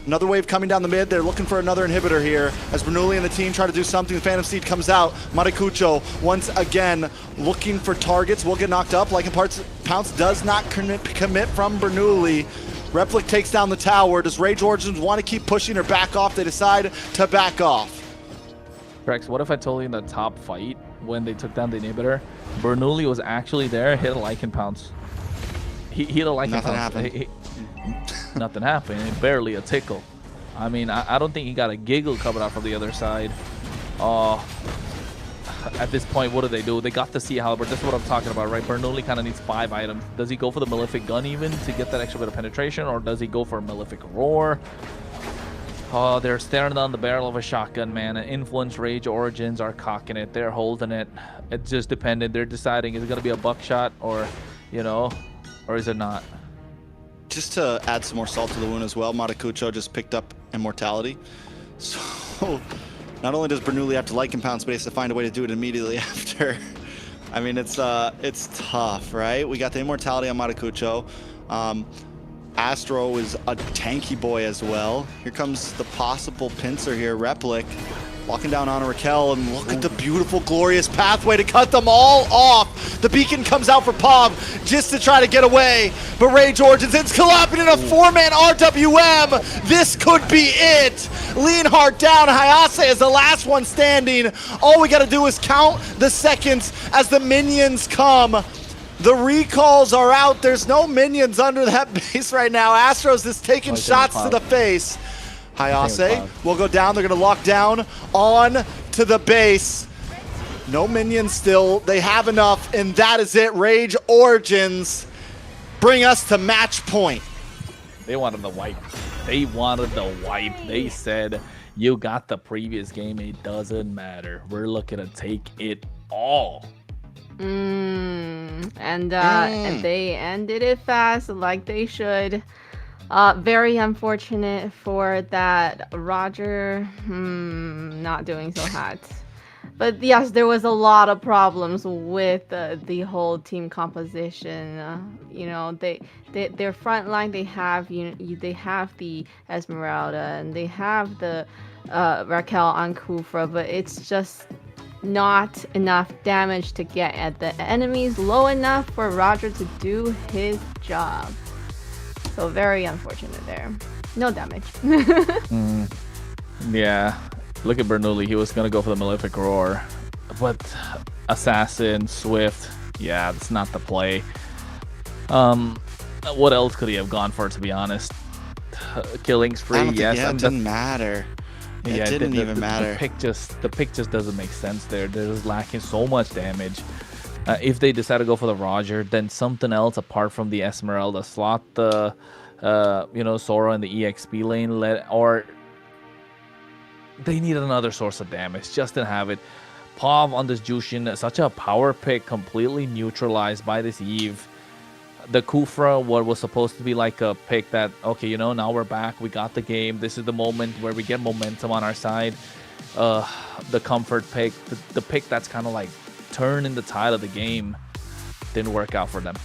Another wave coming down the mid. They're looking for another inhibitor here. As Bernoulli and the team try to do something, the Phantom Steed comes out. Maracucho, once again, looking for targets. Will get knocked up. Lycan Pounce does not commit from Bernoulli. Replic takes down the tower. Does Rage Origins want to keep pushing or back off? They decide to back off. Rex, what if I told you in the top fight, when they took down the inhibitor, Bernoulli was actually there, hit a Lycan Pounce. He hit a Lycan Pounce. Happened. Nothing happened. Barely a tickle. I mean, I don't think he got a giggle covered out from the other side. At this point, what do? They got the Sea Halberd. That's what I'm talking about, right? Bernoulli kind of needs 5 items. Does he go for the Malefic Gun even to get that extra bit of penetration, or does he go for a Malefic Roar? Oh, they're staring down the barrel of a shotgun, man. And Influence Rage Origins are cocking it. They're holding it. It's just dependent. They're deciding, is it going to be a buckshot or, you know, or is it not? Just to add some more salt to the wound as well, Maracucho just picked up Immortality. So not only does Bernoulli have to Lycan Pounce, but he has to find a way to do it immediately after. I mean, it's tough, right? We got the Immortality on Maracucho. Astro is a tanky boy as well. Here comes the possible pincer here, Replic. Walking down on Raquel, and look at the beautiful, glorious pathway to cut them all off. The beacon comes out for Pov just to try to get away, but Rage Origins ends collapsing in a 4-man RWM. This could be it. Leonhardt down, Hayase is the last one standing. All we gotta do is count the seconds as the minions come. The recalls are out. There's no minions under that base right now. Astros is taking shots to the face. Hayase will go down. They're going to lock down on to the base. No minions still. They have enough, and that is it. Rage Origins bring us to match point. They wanted the wipe. They wanted the wipe. They said, you got the previous game. It doesn't matter. We're looking to take it all. And they ended it fast, like they should. Very unfortunate for that Roger not doing so hot. But yes, there was a lot of problems with the whole team composition. You know, their front line, they have they have the Esmeralda and they have the Raquel on Kufra, but it's just not enough damage to get at the enemies low enough for Roger to do his job. So very unfortunate there. No damage. Yeah. Look at Bernoulli. He was going to go for the Malefic Roar. But Assassin, Swift, yeah, that's not the play. What else could he have gone for, to be honest? Killing spree, yes. It didn't matter. It didn't even matter. The pick just doesn't make sense there. They're just lacking so much damage. If they decide to go for the Roger, then something else apart from the Esmeralda, slot the Sora in the EXP lane, or they need another source of damage. Just didn't have it. Pov on this Jushin, such a power pick, completely neutralized by this Eve. The Kufra, what was supposed to be like a pick that, okay, now we're back, we got the game, this is the moment where we get momentum on our side. The comfort pick, the pick that's kind of like turning the tide of the game, didn't work out for them.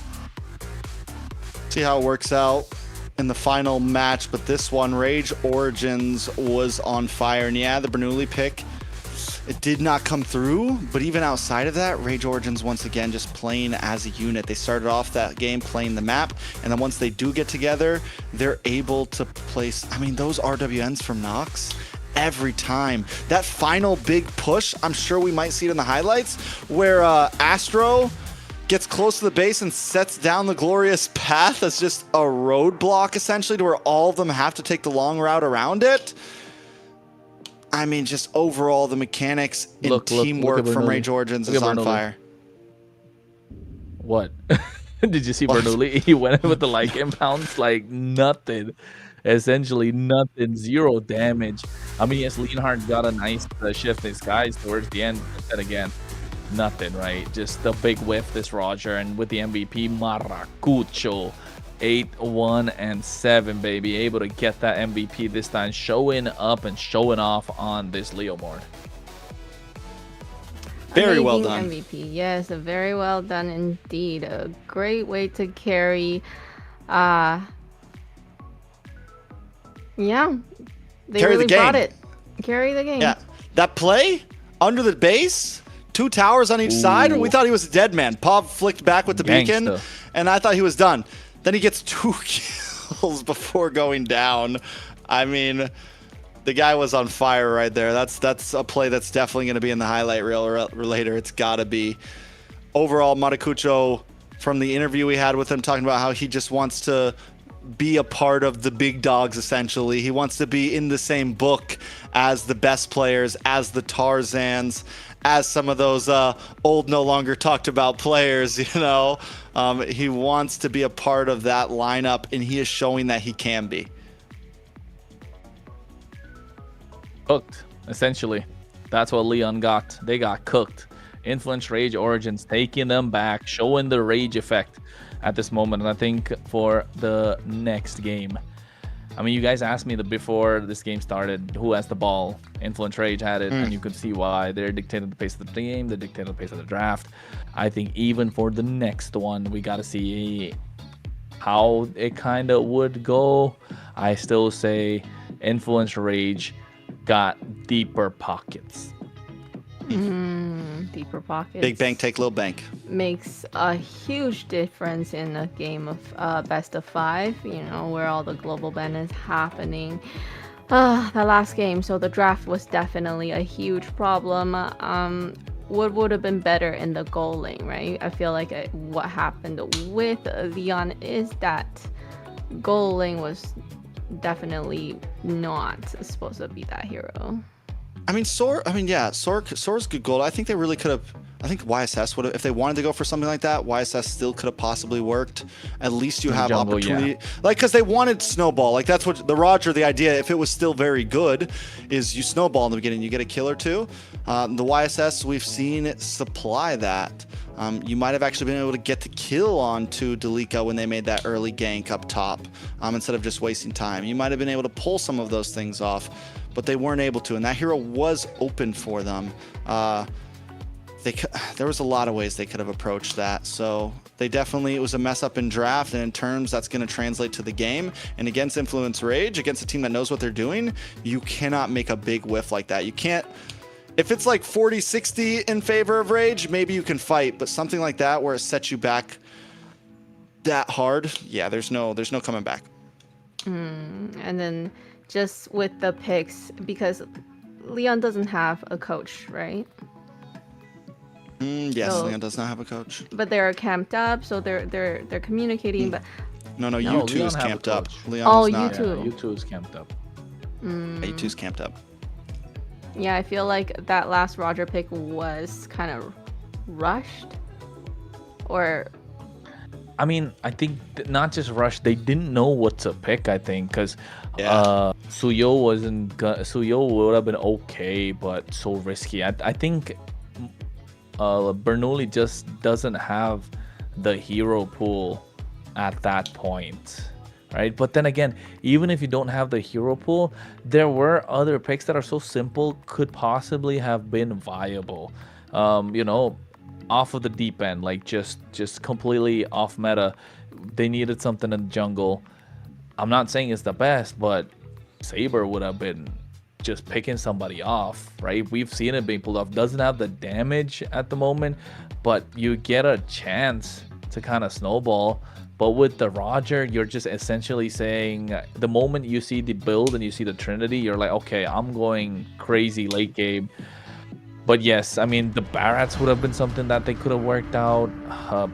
See how it works out in the final match, but this one, Rage Origins was on fire. And yeah, the Bernoulli pick, it did not come through, but even outside of that, Rage Origins once again just playing as a unit. They started off that game playing the map, and then once they do get together, they're able to place, I mean, those RWNs from Nox, every time. That final big push, I'm sure we might see it in the highlights, where Astro gets close to the base and sets down the glorious path as just a roadblock, essentially, to where all of them have to take the long route around it. I mean, just overall, the mechanics and teamwork from Rage Origins is on fire. What? Did you see Bernoulli? He went in with the like impounds, like nothing. Essentially nothing, 0 damage. I mean, yes, Leonhardt got a nice shift in skies towards the end, but then again, nothing, right? Just a big whiff, this Roger, and with the MVP, Maracucho. 8-1-7, baby, able to get that MVP this time, showing up and showing off on this Leo board. Very well done. MVP, yes, very well done indeed. A great way to carry. Yeah, they carry really the game. brought it. Carry the game. Yeah, that play under the base, 2 towers on each side. We thought he was a dead man. Pov flicked back with the beacon, and I thought he was done. Then he gets 2 kills before going down. I mean, the guy was on fire right there. That's a play that's definitely going to be in the highlight reel later. It's got to be. Overall, Maracucho, from the interview we had with him, talking about how he just wants to be a part of the big dogs, essentially. He wants to be in the same book as the best players, as the Tarzans, as some of those old, no longer talked about players, he wants to be a part of that lineup, and he is showing that he can be. Cooked, essentially. That's what Leon got. They got cooked. Influence Rage Origins taking them back, showing the rage effect at this moment. And I think for the next game, I mean, you guys asked me before this game started, who has the ball? Influence Rage had it, and you could see why. They're dictating the pace of the game, they dictate the pace of the draft. I think even for the next one, we got to see how it kind of would go. I still say Influence Rage got deeper pockets. Deeper pockets. Big bank, take little bank. Makes a huge difference in a game of best of 5, you know, where all the global ban is happening. The last game, so the draft was definitely a huge problem. What would have been better in the goal lane, right? I feel like what happened with Leon is that goal lane was definitely not supposed to be that hero. I mean, Soar's good goal. I think they really could have. I think YSS would have, if they wanted to go for something like that, YSS still could have possibly worked. At least you have jungle, opportunity. Yeah. Like, because they wanted Snowball. Like, that's what the Roger, the idea, if it was still very good, is you Snowball in the beginning, you get a kill or two. The YSS, we've seen it supply that. You might have actually been able to get the kill onto Delica when they made that early gank up top, instead of just wasting time. You might have been able to pull some of those things off, but they weren't able to, and that hero was open for them. There was a lot of ways they could have approached that, so it was a mess up in draft, and in terms that's going to translate to the game. And against Influence Rage, against a team that knows what they're doing, you cannot make a big whiff like that. You can't. If it's like 40-60 in favor of Rage, maybe you can fight, but something like that where it sets you back that hard, yeah, there's no coming back. And then just with the picks, because Leon doesn't have a coach, right? Yes, So- Leon does not have a coach. But they're camped up, so they're communicating. But No, No, U2 Leon is have a camped up. coach. Leon Oh, is not. U2. Yeah, U2 is camped up. Yeah, U2's camped up. yeah, I feel like that last Roger pick was kind of rushed, or I mean, I think not just rushed. They didn't know what to pick. I think because Suyo Suyo would have been okay, but so risky. I think Bernoulli just doesn't have the hero pool at that point, right? But then again, even if you don't have the hero pool, there were other picks that are so simple could possibly have been viable. You know, off of the deep end, like just completely off meta. They needed something in the jungle. I'm not saying it's the best, but Saber would have been just picking somebody off, right? We've seen it being pulled off. Doesn't have the damage at the moment, but you get a chance to kind of snowball. But with the Roger, you're just essentially saying the moment you see the build and you see the Trinity, you're like, okay, I'm going crazy late game. But yes, I mean, the Barats would have been something that they could have worked out.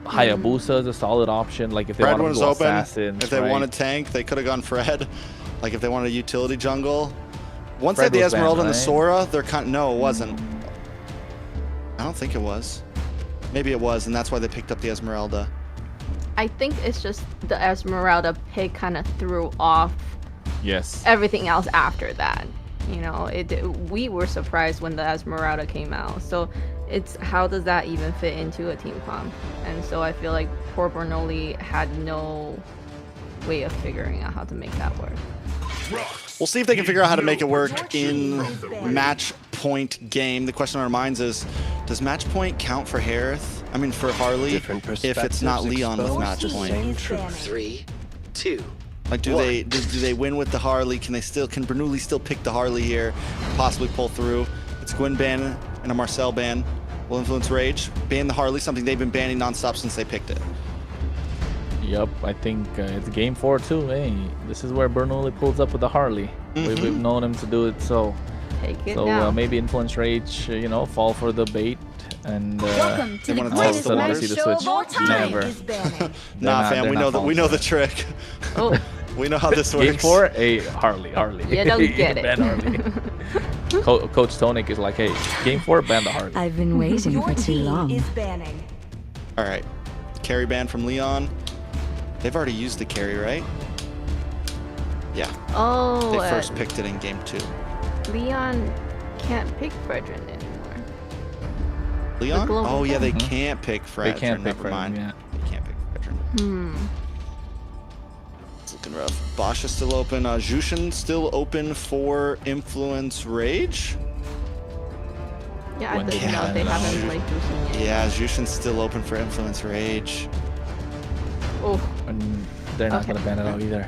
Hayabusa is a solid option. Like if they Fred wanted was to go open. assassins, If they right? wanted tank, they could have gone Fred. Like if they wanted a utility jungle. Once Fred they had was the Esmeralda banned, and the Sora, they're no, it wasn't. I don't think it was. Maybe it was, and that's why they picked up the Esmeralda. I think it's just the Esmeralda pick kind of threw off Yes. everything else after that. You know, we were surprised when the Esmeralda came out. So it's how does that even fit into a team comp? And so I feel like poor Bernoulli had no way of figuring out how to make that work. We'll see if they can figure out how to make it work in match point game. The question on our minds is, does match point count for Harith? I mean, for Harley, if it's not Leon with match point. 3, 2. Like, do they win with the Harley? Can Bernoulli still pick the Harley here, possibly pull through? It's Gwyn ban and a Marcel ban will influence Rage. Ban the Harley, something they've been banning nonstop since they picked it. Yep, I think it's game 4 too. Hey, this is where Bernoulli pulls up with the Harley. We've known him to do it, so maybe influence Rage, you know, fall for the bait, and Welcome to they the wanna greatest test the waters. match See the show of switch. all time Never. is banning. Nah, fam, we know the trick. Oh, We know how this works. Game 4, a Harley. you don't get it. Ban Harley. Coach Tonic is like, hey, game 4, ban the Harley. I've been waiting Your for too team long. is banning. All right, carry ban from Leon. They've already used the carry, right? Yeah. oh, They first picked it in game 2. Leon can't pick Fredrin anymore. Leon? global Oh yeah, they Mhm. can't pick Fredrin. They can't pick Never mind. Fredrin, yeah. They can't pick Fredrin. It's looking rough. Bosch is still open. Jushin still open for Influence Rage. Yeah, I When didn't they know ban they it haven't out. played Jushin yet. Yeah, Jushin's still open for Influence Rage. Oh, And they're not Okay. gonna ban it out either.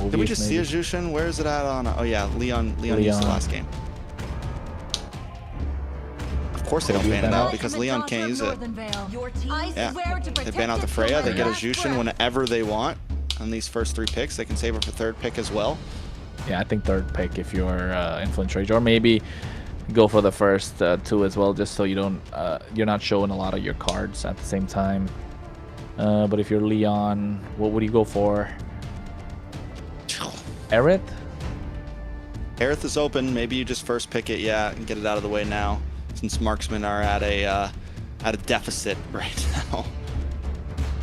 Did we just see a Jushin? Where is it at on? Oh yeah, Leon used the last game. Of course they don't ban it out because Leon can't use it. Yeah, they ban out the Freya. They get a Jushin whenever they want on these first 3 picks. They can save it for 3rd pick as well. Yeah, I think 3rd pick if you're Influence Rage, or maybe go for the first 2 as well, just so you don't you're not showing a lot of your cards at the same time. But if you're Leon, what would you go for? Aerith? Aerith is open. Maybe you just first pick it, yeah, and get it out of the way now, since marksmen are at a deficit right now.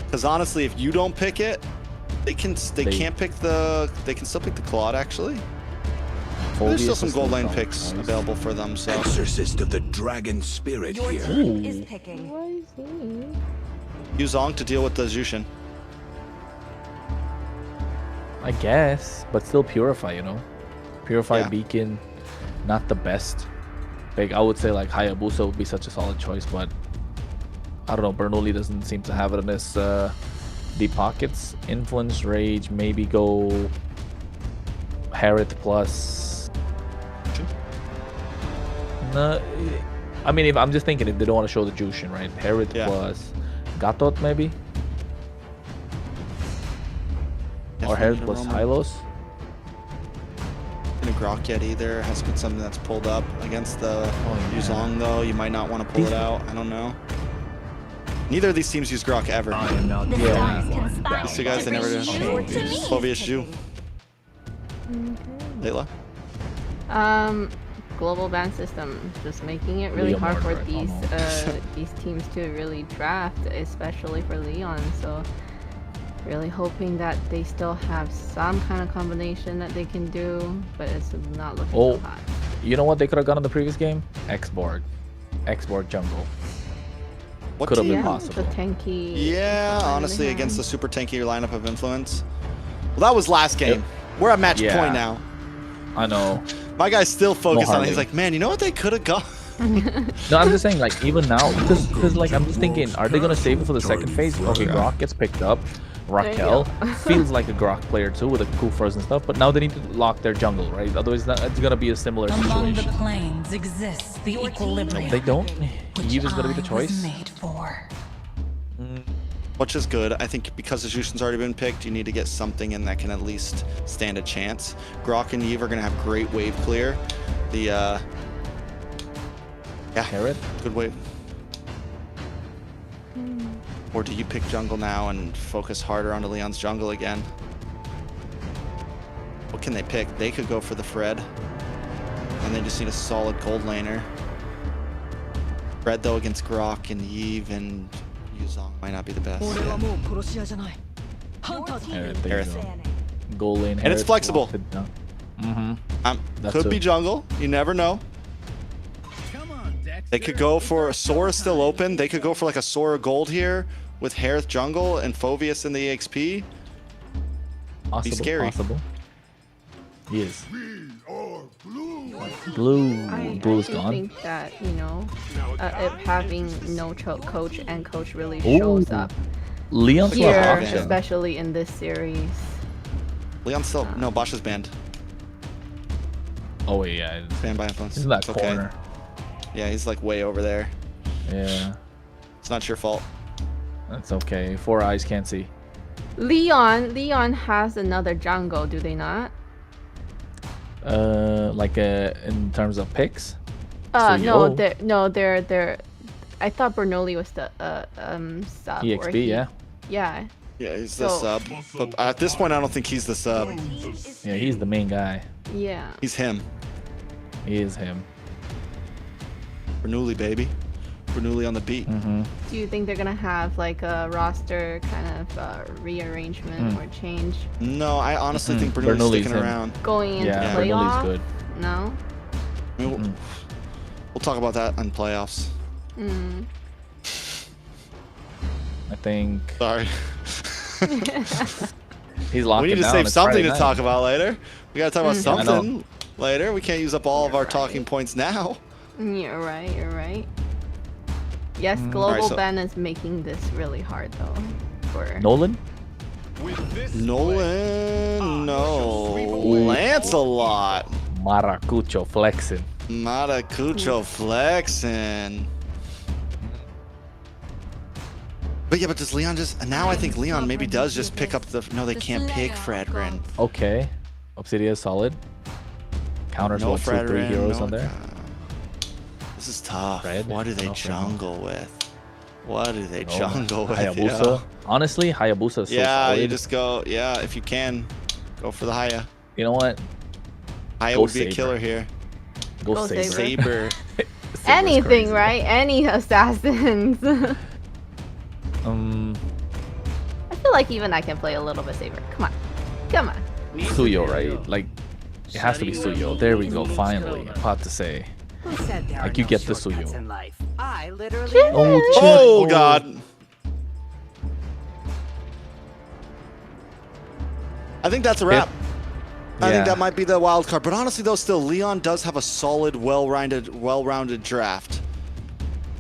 Because honestly, if you don't pick it, they can still pick the Claude actually. There's still some gold lane picks available for them. So Exorcist of the Dragon Spirit here. Is picking. Use Zong to deal with the Jushin. I guess, but still Purify, you know. Purify Beacon, not the best. Like I would say like Hayabusa would be such a solid choice, but I don't know, Bernoulli doesn't seem to have it in his deep pockets. Influence Rage, maybe go Harith plus. No, I mean, if I'm just thinking if they don't want to show the Jushin, right? Harith plus Gatot maybe, or Harith plus Hylos. Grok yet either. Has been something that's pulled up against the Yuzong though. You might not want to pull it out. I don't know. Neither of these teams use Grok ever. These 2 guys, they never do. Fovius Ju. Layla? Global ban system just making it really hard for these teams to really draft, especially for Leon. So really hoping that they still have some kind of combination that they can do, but it's not looking so hot. You know what they could have done in the previous game? X-Borg jungle. What could have been possible? The tanky. Yeah, honestly, against the super tanky lineup of Influence. Well, that was last game. We're at match point now. I know. My guy's still focused on it. He's like, man, you know what they could have got? No, I'm just saying, like, even now, because like, I'm just thinking, are they going to save it for the 2nd phase? Okay, Grok gets picked up. Raquel feels like a Grok player too, with a cool frozen stuff, but now they need to lock their jungle, right? Otherwise, it's going to be a similar situation. Among the planes exists the equilibrium. No, they don't. Eve is going to be the choice. Which is good. I think because the Jushin's already been picked, you need to get something in that can at least stand a chance. Grok and Eve are going to have great wave clear. The, good wave. Or do you pick jungle now and focus harder onto Leon's jungle again? What can they pick? They could go for the Fred. And they just need a solid gold laner. Fred, though, against Grok and Eve and Yuzong might not be the best. Gold lane. And it's flexible. Mm-hmm. Could be jungle. You never know. They could go for Sora still open. They could go for like a Sora gold here with Harith jungle and Fovius in the EXP. Be scary. Possible. He is. Blue's gone. I think that, you know, having no coach and coach really shows up Leon's here, especially in this series. Leon's still no, Bosch is banned. Oh yeah, banned by Influence. He's in that corner. Yeah, he's like way over there. Yeah. It's not your fault. That's okay. 4 eyes can't see. Leon has another jungle, do they not? Like in terms of picks? No, they're I thought Bernoulli was the sub. EXP, yeah. Yeah. Yeah, he's the sub. But at this point, I don't think he's the sub. Yeah, he's the main guy. Yeah. He's him. He is him. Bernoulli, baby. Bernoulli on the beat. Do you think they're gonna have like a roster kind of rearrangement or change? No, I honestly think Bernoulli's sticking around. Going into playoffs? Bernoulli's good. No? I mean, we'll talk about that in playoffs. I think. Sorry. He's locked. We need to save something to talk about later. We gotta talk about something later. We can't use up all of our talking points now. You're right. Yes, global ban is making this really hard though. For Nolan? Nolan, no. Lancelot. Maracucho flexing. Maracucho flexing. But yeah, but does Leon just... Now I think Leon maybe does just pick up the... No, they can't pick Fredrin. Okay. Obsidia is solid. Counters No what, 2-3 heroes on there. This is tough. Fred? What do they jungle with? What do they jungle with? Hayabusa. Yo? Honestly, Hayabusa is so Yeah, solid. you just go... Yeah, if you can, go for the Haya. You know what? Haya would be a killer here. Go Saber. Anything, right? Any assassins. I feel like even I can play a little bit Saber. Come on. Come on. Suyo, right? Like, it has to be Suyo. There we go, finally. I'm about to say. Like, you get the Suyo. Oh, God. I think that's a wrap. I think that might be the wild card. But honestly, though, still, Leon does have a solid, well-rounded draft.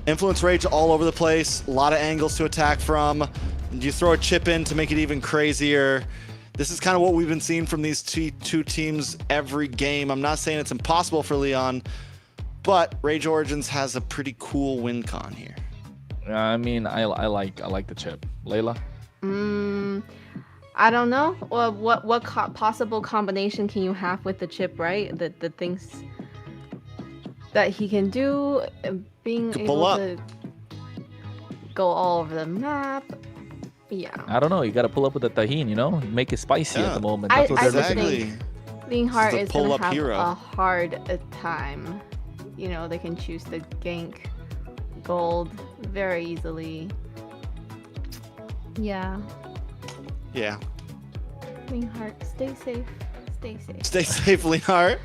Influence Rage all over the place. A lot of angles to attack from. You throw a chip in to make it even crazier. This is kind of what we've been seeing from these two teams every game. I'm not saying it's impossible for Leon, but Rage Origins has a pretty cool win con here. I mean, I like the chip. Layla? I don't know. Well, what possible combination can you have with the chip, right? The things that he can do, being able to go all over the map. Yeah. I don't know. You got to pull up with the tahini, you know? Make it spicy at the moment. That's what they're think Leonhardt is going to have hero. a hard time. You know, they can choose to gank gold very easily. Yeah. Yeah. Leonhardt, stay safe. Stay safe. Stay safe, Leonhardt.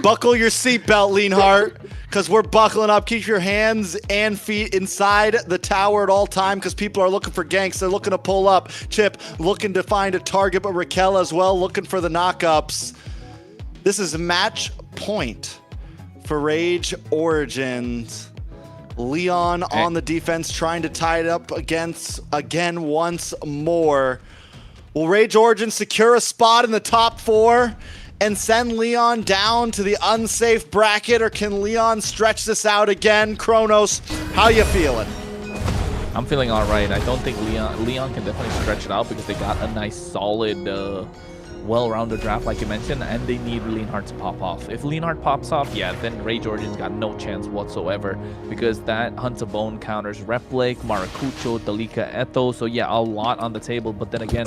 Buckle your seatbelt, Leonhardt, because we're buckling up. Keep your hands and feet inside the tower at all time, because people are looking for ganks. They're looking to pull up. Chip looking to find a target, but Raquel as well looking for the knockups. This is match point for Rage Origins. Leon on the defense, trying to tie it up again once more. Will Rage Origins secure a spot in the top 4 and send Leon down to the unsafe bracket, or can Leon stretch this out again? Kronos, how you feeling? I'm feeling all right. I don't think Leon can definitely stretch it out because they got a nice, solid, well-rounded draft, like you mentioned, and they need Leonhardt to pop off. If Leonhardt pops off, yeah, then Rage Origins got no chance whatsoever, because that Hunt of Bone counters Replic, Maracucho, Dalika, Eto, so yeah, a lot on the table. But then again,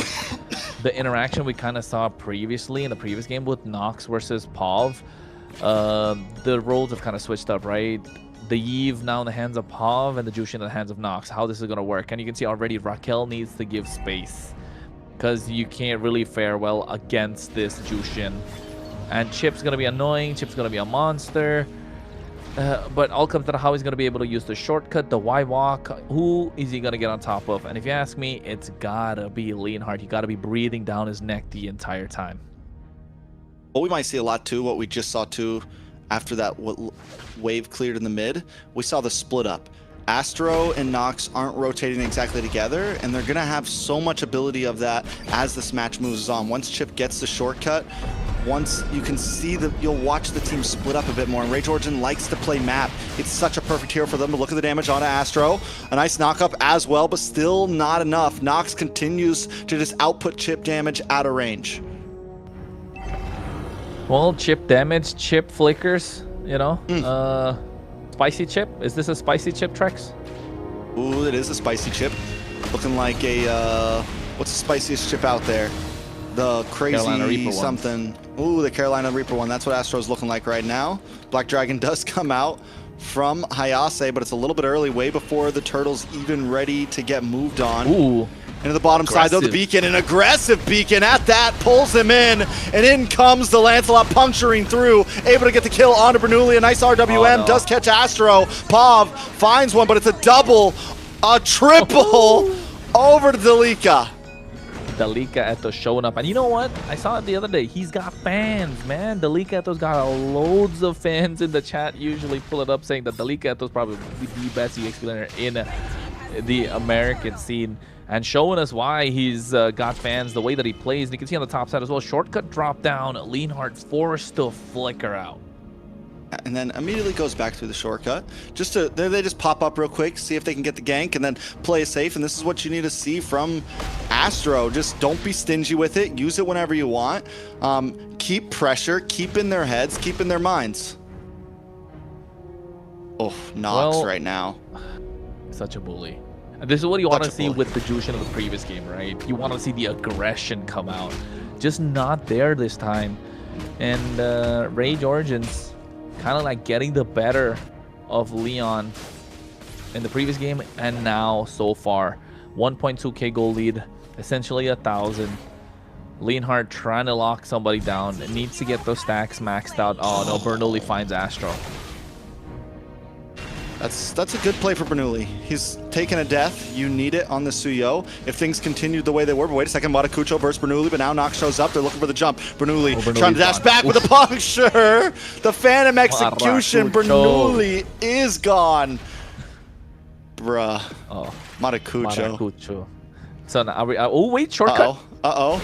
the interaction we kind of saw previously in the previous game with Nox versus Pav, the roles have kind of switched up, right? The Eve now in the hands of Pav and the Jushin in the hands of Nox. How this is going to work, and you can see already Raquel needs to give space, because you can't really fare well against this Jushin. And Chip's going to be annoying. Chip's going to be a monster. But all comes to how he's going to be able to use the shortcut, the Y-Walk. Who is he going to get on top of? And if you ask me, it's got to be Leonhardt. He got to be breathing down his neck the entire time. Well, we might see a lot too, what we just saw too, after that wave cleared in the mid. We saw the split up. Astro and Nox aren't rotating exactly together, and they're going to have so much ability of that as this match moves on. Once Chip gets the shortcut, once you can see you'll watch the team split up a bit more, and Rage Origin likes to play map. It's such a perfect hero for them. But look at the damage on Astro. A nice knock-up as well, but still not enough. Nox continues to just output Chip damage out of range. Well, Chip damage, Chip flickers, you know. Spicy chip? Is this a spicy chip, Trex? Ooh, it is a spicy chip. Looking like a, what's the spiciest chip out there? The crazy Carolina Reaper something. Ooh, the Carolina Reaper one. That's what Astro's looking like right now. Black Dragon does come out from Hayase, but it's a little bit early, way before the Turtle's even ready to get moved on. Ooh. Into the bottom side, though, the beacon, an aggressive beacon at that, pulls him in, and in comes the Lancelot, puncturing through, able to get the kill onto Bernoulli. A nice RWM, does catch Astro. Pav finds one, but it's a double, a triple over to Dalika. Dalika Eto's showing up, and you know what? I saw it the other day. He's got fans, man. Dalika Eto's got loads of fans in the chat. Usually pull it up saying that Dalika Eto's probably the best EXP laner in the American scene and showing us why he's got fans the way that he plays. And you can see on the top side as well, shortcut drop down, Leonhardt forced to flicker out. And then immediately goes back through the shortcut. Just to, they just pop up real quick, see if they can get the gank, and then play safe. And this is what you need to see from Astro. Just don't be stingy with it. Use it whenever you want. Keep pressure, keep in their heads, keep in their minds. Oh, Nox right now. Such a bully. And this is what you want to see with the Jushin of the previous game, right? You want to see the aggression come out. Just not there this time. And Rage Origins kind of like getting the better of Leon in the previous game and now so far. 1.2k gold lead, essentially 1,000. Leonhardt trying to lock somebody down. It needs to get those stacks maxed out. Oh no, Bernoulli finds Astro. That's a good play for Bernoulli. He's taken a death. You need it on the Suyo. If things continued the way they were, but wait a second, Matakucho versus Bernoulli, but now Nox shows up. They're looking for the jump. Bernoulli trying to dash back with a puncture. The Phantom execution. Bernoulli is gone. Bruh. Oh, Matakucho. So now are we, oh wait, shortcut. A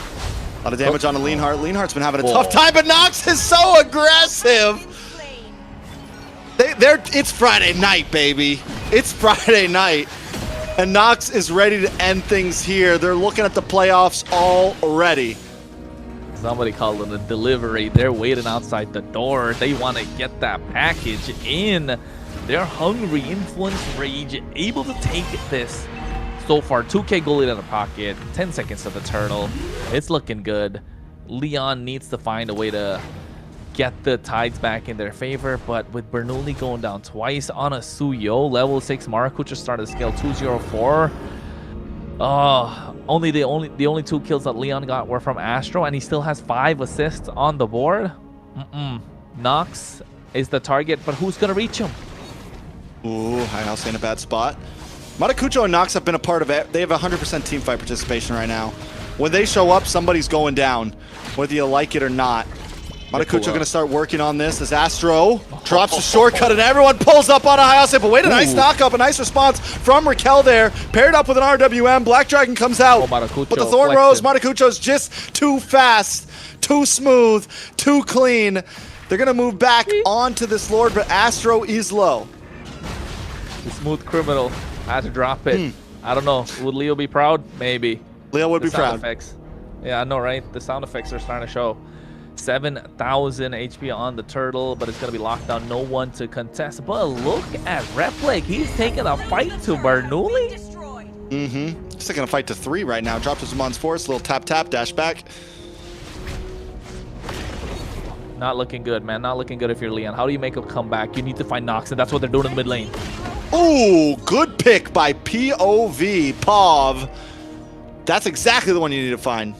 lot of damage on the Leonhardt. Leonhardt's been having a tough time, but Nox is so aggressive. It's Friday night, baby. It's Friday night. And Nox is ready to end things here. They're looking at the playoffs already. Somebody called it a delivery. They're waiting outside the door. They want to get that package in. They're hungry. Influence Rage able to take this. So far, 2k gold in the pocket. 10 seconds to the turtle. It's looking good. Leon needs to find a way to get the tides back in their favor, but with Bernoulli going down twice on a Suyo, level 6 Maracuja started to scale 204. The only 2 kills that Leon got were from Astro, and he still has 5 assists on the board. Nox is the target, but who's gonna reach him? Ooh, High House in a bad spot. Matakucho and Nox have been a part of it. They have 100% team fight participation right now. When they show up, somebody's going down, whether you like it or not. Matakucho going to start working on this as Astro drops a shortcut and everyone pulls up on a high house. But wait, a nice knock up, a nice response from Raquel there. Paired up with an RWM. Black Dragon comes out. But the Thorn Rose, Matakucho's just too fast, too smooth, too clean. They're going to move back onto this Lord, but Astro is low. The smooth criminal had to drop it. I don't know. Would Leo be proud? Maybe. Leo would be proud. Effects. Yeah, I know, right? The sound effects are starting to show. 7,000 HP on the turtle, but it's going to be locked down. No one to contest. But look at Replic. He's taking a fight to Bernoulli. He's taking a fight to 3 right now. Dropped his Zamon's Force. Little tap, dash back. Not looking good, man. Not looking good if you're Leon. How do you make a comeback? You need to find Nox, and that's what they're doing in the mid lane. Ooh, good pick by POV, Pav. That's exactly the one you need to find.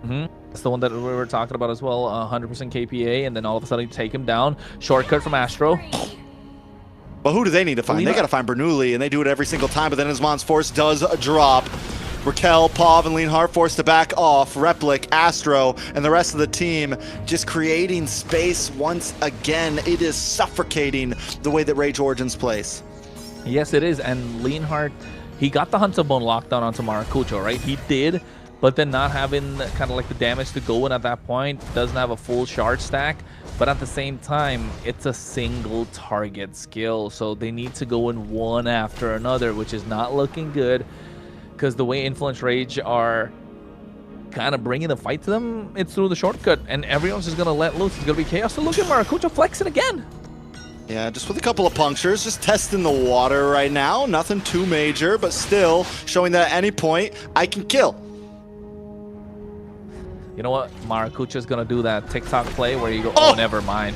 That's the one that we were talking about as well. 100% KPA, and then all of a sudden you take him down. Shortcut from Astro. But who do they need to find? They got to find Bernoulli, and they do it every single time. But then Zamon's Force does drop. Raquel, Pav, and Leonhardt forced to back off. Replic, Astro, and the rest of the team just creating space once again. It is suffocating the way that Rage Origins plays. Yes, it is. And Leonhardt, he got the Hunter Bone lockdown onto Maracujo, right? He did. But then not having kind of like the damage to go in at that point, doesn't have a full shard stack. But at the same time, it's a single target skill. So they need to go in one after another, which is not looking good. Because the way Influence Rage are kind of bringing the fight to them, it's through the shortcut. And everyone's just going to let loose. It's going to be chaos. So look at Maracujo flexing again. Yeah, just with a couple of punctures, just testing the water right now. Nothing too major, but still showing that at any point, I can kill. You know what? Maracujo's going to do that TikTok play where you go, oh never mind.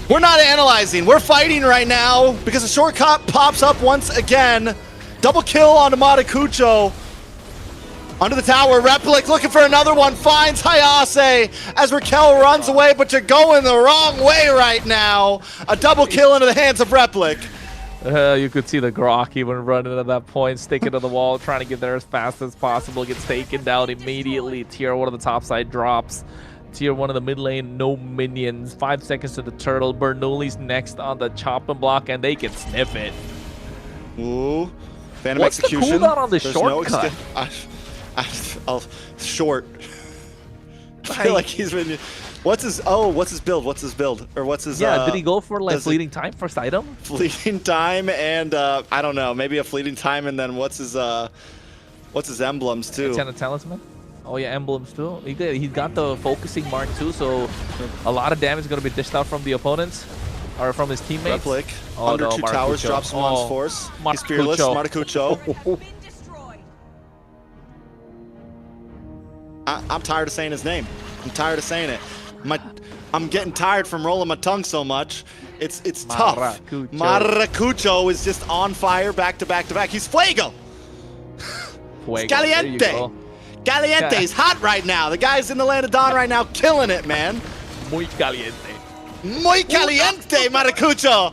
We're not analyzing. We're fighting right now because the shortcut pops up once again. Double kill onto Matakucho. Under the tower, Replic looking for another one. Finds Hayase as Raquel runs away, but you're going the wrong way right now. A double kill into the hands of Replic. You could see the Grok even running at that point, sticking to the wall, trying to get there as fast as possible. Gets taken down immediately. Tier 1 of the top side drops. Tier 1 of the mid lane, no minions. 5 seconds to the turtle. Bernoulli's next on the chopping block, and they can sniff it. Ooh. Phantom What's the execution. cooldown on the There's shortcut? Short. I feel like he's been. What's his build? What's his build? Or what's his? Yeah, did he go for like does fleeting time first item? Fleeting time and I don't know, maybe a fleeting time and then what's his emblems too? Enchanted Talisman. Oh yeah, emblems too. He's got the focusing mark too, so a lot of damage is gonna be dished out from the opponents or from his teammates. Replic. Oh, Under no, two towers, Maracucho. drops one's force. He's fearless. Maracucho. Maracucho. I'm tired of saying his name. I'm tired of saying it. I'm getting tired from rolling my tongue so much. It's tough. Maracucho is just on fire back to back to back. He's fuego. It's caliente. Caliente. He's hot right now. The guy's in the land of Dawn right now, killing it, man. Muy caliente. Muy caliente, Maracucho.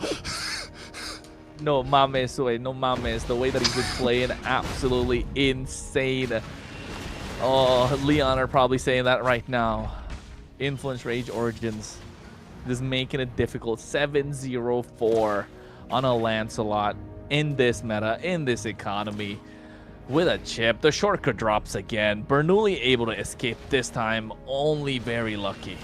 No mames, way. No mames. The way that he's been playing, absolutely insane. Oh, Leon are probably saying that right now. Influence Rage Origins is making it difficult. 7-0-4 on a Lancelot in this meta, in this economy. With a chip, the shortcut drops again. Bernoulli able to escape this time, only very lucky.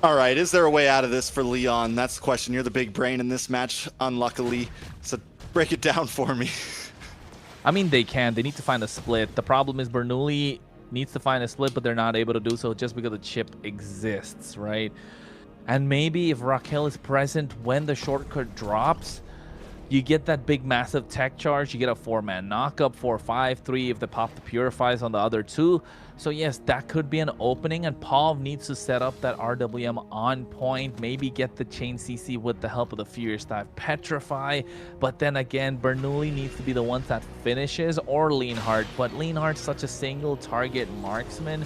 All right, is there a way out of this for Leon? That's the question. You're the big brain in this match, unluckily. So break it down for me. I mean, they can. They need to find a split. The problem is Bernoulli needs to find a split, but they're not able to do so just because the chip exists, right? And maybe if Raquel is present when the shortcut drops, you get that big massive tech charge. You get a 4-man knockup, 4-5-3 if they pop the purifies on the other two. So yes, that could be an opening, and Pav needs to set up that RWM on point, maybe get the chain CC with the help of the Furious Dive Petrify. But then again, Bernoulli needs to be the ones that finishes, or Leonhardt. But Leonhardt's such a single target marksman,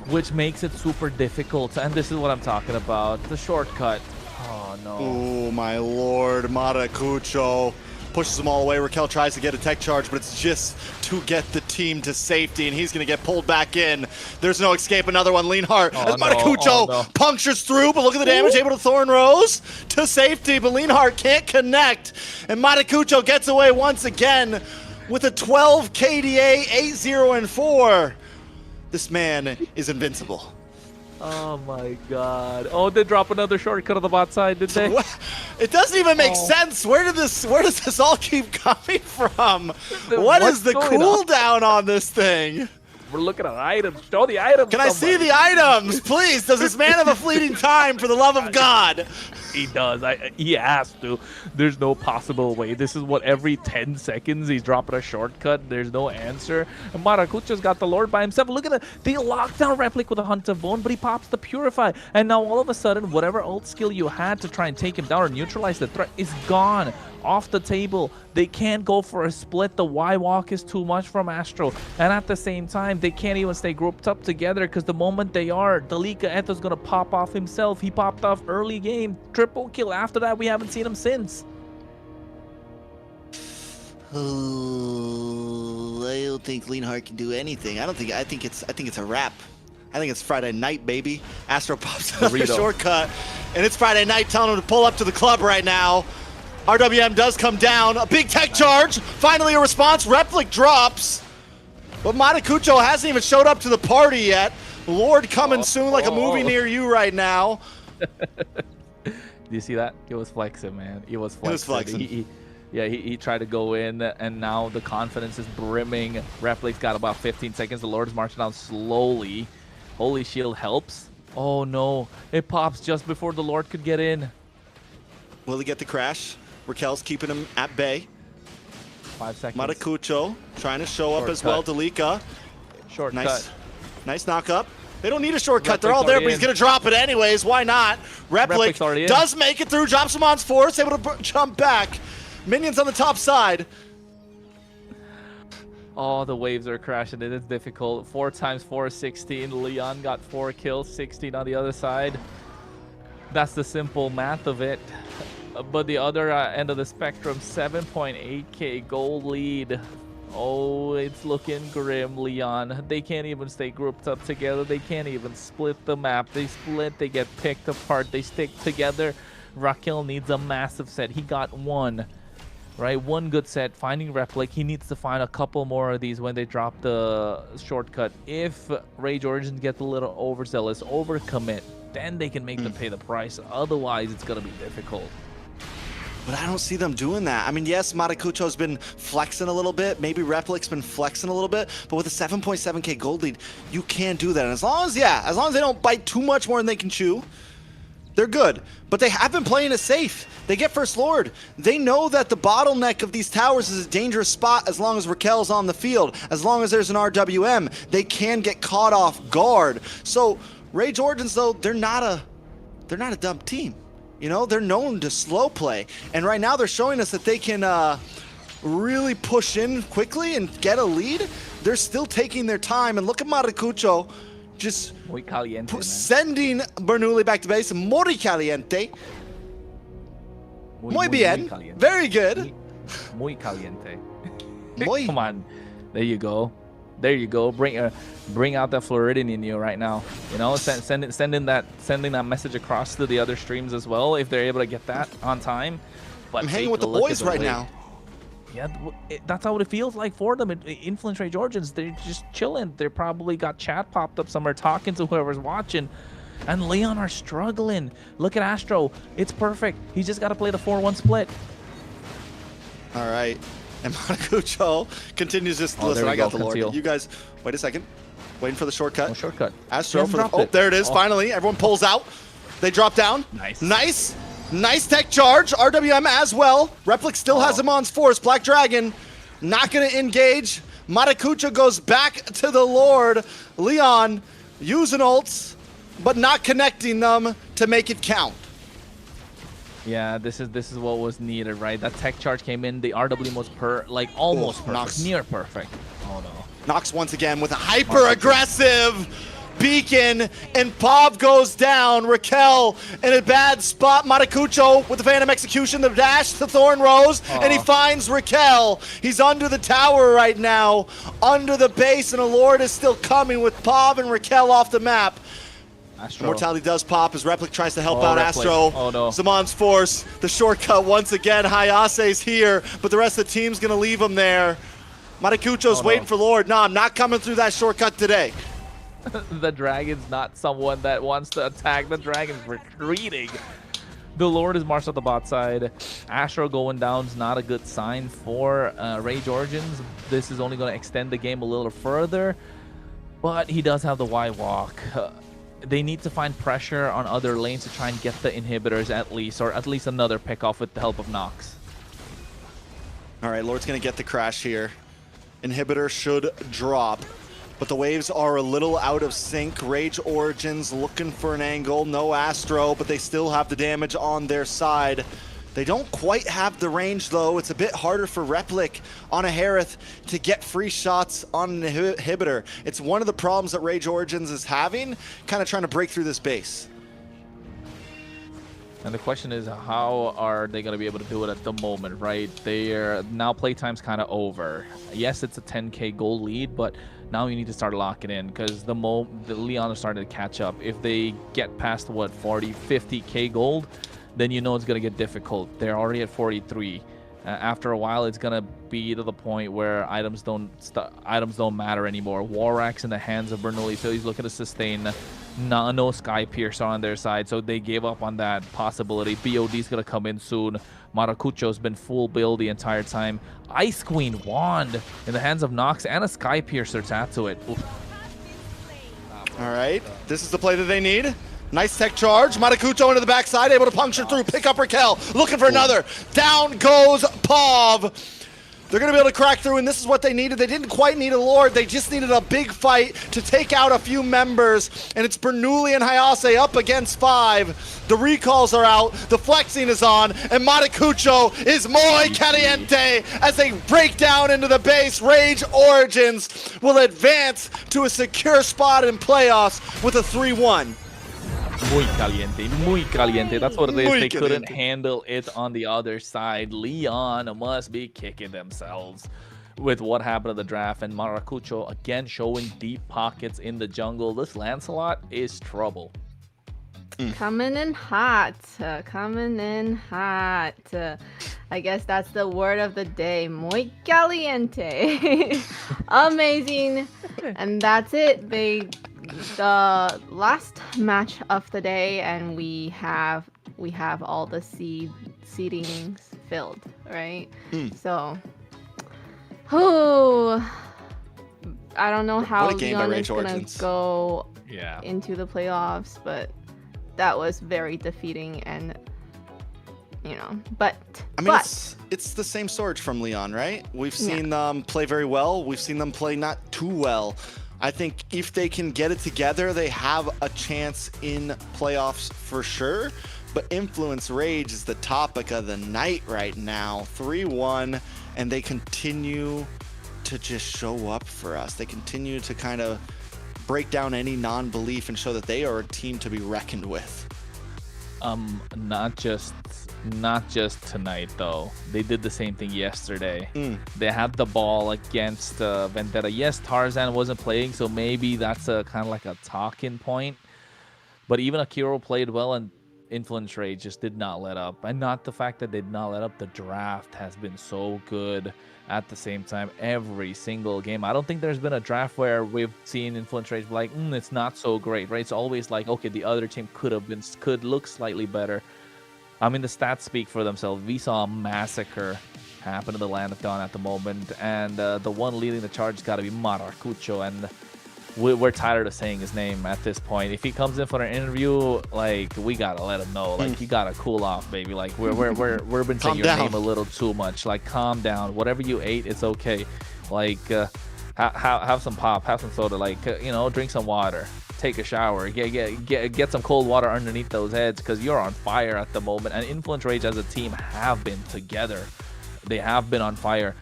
which makes it super difficult. And this is what I'm talking about, the shortcut. Oh no. Oh my lord, Maracucho pushes him all the way. Raquel tries to get a tech charge, but it's just to get the team to safety, and he's going to get pulled back in. There's no escape. Another one, Leonhardt. As Maracucho punctures through, but look at the damage. Able to Thorn Rose to safety, but Leonhardt can't connect, and Maracucho gets away once again with a 12 KDA, 8-0-4. This man is invincible. Oh my god. Oh, they drop another shortcut on the bot side, did they? It doesn't even make sense. Where does this all keep coming from? What is the cooldown on this thing? We're looking at items. Show the items. Can I see the items, please? Does this man have a fleeting time, for the love of God? He does. He has to. There's no possible way. This is what, every 10 seconds he's dropping a shortcut. There's no answer. And Maracucho's got the Lord by himself. Look at that. They lock down Replic with a Hunt of Bone, but he pops the Purify. And now all of a sudden, whatever ult skill you had to try and take him down or neutralize the threat is gone. Off the table. They can't go for a split. The Y-Walk is too much from Astro. And at the same time, they can't even stay grouped up together, because the moment they are, Dalika Eto's going to pop off himself. He popped off early game. Triple kill. After that, we haven't seen him since. Oh, I don't think Leonhardt can do anything. I think it's a wrap. I think it's Friday night, baby. Astro pops another shortcut, and it's Friday night, telling him to pull up to the club right now. RWM does come down. A big tech charge. Finally a response. Replic drops. But Maracucho hasn't even showed up to the party yet. Lord coming soon, like a movie near you right now. Do you see that? He was flexing, man. He was flexing. He was flexing. He tried to go in, and now the confidence is brimming. Replic's got about 15 seconds. The Lord is marching down slowly. Holy Shield helps. Oh no. It pops just before the Lord could get in. Will he get the crash? Raquel's keeping him at bay. 5 seconds. Maracucho trying to show up as well. Dalika. Shortcut. Nice knock-up. They don't need a shortcut. They're all there, but he's going to drop it anyways. Why not? Replic does make it through. Drops him on force. Able to jump back. Minions on the top side. Oh, the waves are crashing. It is difficult. 4 times 4 is 16. Leon got 4 kills. 16 on the other side. That's the simple math of it. But the other end of the spectrum, 7.8k gold lead. Oh, it's looking grim, Leon. They can't even stay grouped up together. They can't even split the map. They split, they get picked apart, they stick together. Raquel needs a massive set. He got 1. right? One good set, finding Replic. He needs to find a couple more of these when they drop the shortcut. If Rage Origins get a little overzealous, overcommit, then they can make them pay the price. Otherwise, it's going to be difficult. But I don't see them doing that. I mean, yes, Maracucho's been flexing a little bit. Maybe Replic's been flexing a little bit. But with a 7.7k gold lead, you can do that. And as long as they don't bite too much more than they can chew, they're good. But they have been playing it safe. They get First Lord. They know that the bottleneck of these towers is a dangerous spot as long as Raquel's on the field. As long as there's an RWM, they can get caught off guard. So Rage Origins, though, they're not a dumb team. You know, they're known to slow play. And right now they're showing us that they can really push in quickly and get a lead. They're still taking their time. And look at Maracucho just Muy caliente, sending Bernoulli back to base. Muy caliente. Muy bien. Caliente. Very good. Muy caliente. Muy. Come on. There you go. There you go. Bring out that Floridian in you right now. You know, sending that message across to the other streams as well if they're able to get that on time. But I'm hanging with the boys right now. Yeah, that's how it feels like for them. Influence Rage Origins, they're just chilling. They probably got chat popped up somewhere talking to whoever's watching. And Leon are struggling. Look at Astro. It's perfect. He's just got to play the 4-1 split. All right. And Maracucho continues just, listen, I got the Lord. You guys, wait a second. Waiting for the shortcut. Oh, shortcut. Astro for the, there it is, finally. Everyone pulls out. They drop down. Nice. Nice tech charge. RWM as well. Replic still has him on force. Black Dragon not going to engage. Maracucho goes back to the Lord. Leon using ults, but not connecting them to make it count. Yeah, this is what was needed, right? That tech charge came in. The RW was almost perfect, Nox. near perfect. Oh no. Nox once again with a hyper-aggressive beacon, and Pav goes down. Raquel in a bad spot. Maracucho with the Phantom Execution, the dash to Thorn Rose, and he finds Raquel. He's under the tower right now, under the base, and a Lord is still coming with Pav and Raquel off the map. Astro. Mortality does pop as Replic tries to help out Replic. Astro. Oh no. Zamon's force, the shortcut once again. Hayase's here, but the rest of the team's gonna leave him there. Maracucho's waiting for Lord. No, I'm not coming through that shortcut today. The Dragon's not someone that wants to attack. The Dragon's retreating. The Lord is marched at the bot side. Astro going down is not a good sign for Rage Origins. This is only going to extend the game a little further, but he does have the Y walk. They need to find pressure on other lanes to try and get the inhibitors at least, or at least another pick off with the help of Nox. All right, Lord's going to get the crash here. Inhibitor should drop, but the waves are a little out of sync. Rage Origins looking for an angle. No Astro, but they still have the damage on their side. They don't quite have the range, though. It's a bit harder for Replic on a Harith to get free shots on an inhibitor. It's one of the problems that Rage Origins is having, kind of trying to break through this base. And the question is, how are they going to be able to do it at the moment, right? They're now playtime's kind of over. Yes, it's a 10k gold lead, but now you need to start locking in because the Leon is starting to catch up. If they get past, what, 40, 50k gold, then you know it's going to get difficult. They're already at 43. After a while, it's going to be to the point where items don't matter anymore. Warrack's in the hands of Bernoulli, so he's looking to sustain. No Sky Piercer on their side, so they gave up on that possibility. BOD's going to come in soon. Maracucho's been full build the entire time. Ice Queen Wand in the hands of Nox and a Sky Piercer tattooed to it. Oof. All right, this is the play that they need. Nice tech charge. Maracucho into the backside, able to puncture through, pick up Raquel, looking for another. Down goes Pav. They're going to be able to crack through, and this is what they needed. They didn't quite need a Lord. They just needed a big fight to take out a few members, and it's Bernoulli and Hayase up against 5. The recalls are out. The flexing is on, and Maracucho is muy caliente as they break down into the base. Rage Origins will advance to a secure spot in playoffs with a 3-1. Muy caliente, muy caliente. That's what it is. Muy They couldn't caliente. handle it on the other side. Leon must be kicking themselves with what happened to the draft. And Maracucho again showing deep pockets in the jungle. This Lancelot is trouble. Coming in hot. Coming in hot. I guess that's the word of the day. Muy caliente. Amazing. And that's it. The last match of the day, and we have all the seedings filled, right? So, I don't know how Leon is gonna go into the playoffs, but that was very defeating, and but I mean, it's the same sword from Leon, right? We've seen them play very well. We've seen them play not too well. I think if they can get it together, they have a chance in playoffs for sure. But Influence Rage is the topic of the night right now. 3-1, and they continue to just show up for us. They continue to kind of break down any non-belief and show that they are a team to be reckoned with. Not just tonight though. They did the same thing yesterday. They had the ball against Vendetta. Yes, Tarzan wasn't playing, so maybe that's a kind of like a talking point. But even Akiro played well, and Influence Rage just did not let up. And not the fact that they did not let up, the draft has been so good at the same time every single game. I don't think there's been a draft where we've seen Influence Rage like, it's not so great, right? It's always like, okay, the other team could look slightly better. I mean, the stats speak for themselves. We saw a massacre happen in the Land of Dawn at the moment, and the one leading the charge has got to be Maracucho, and we're tired of saying his name at this point. If he comes in for an interview, like, we gotta let him know, like, you gotta cool off, baby. Like, we've been saying your name a little too much. Like, calm down. Whatever you ate, it's okay. Like, have some pop, have some soda. Like, drink some water, take a shower, get some cold water underneath those heads, because you're on fire at the moment. And Influence Rage as a team have been together. They have been on fire.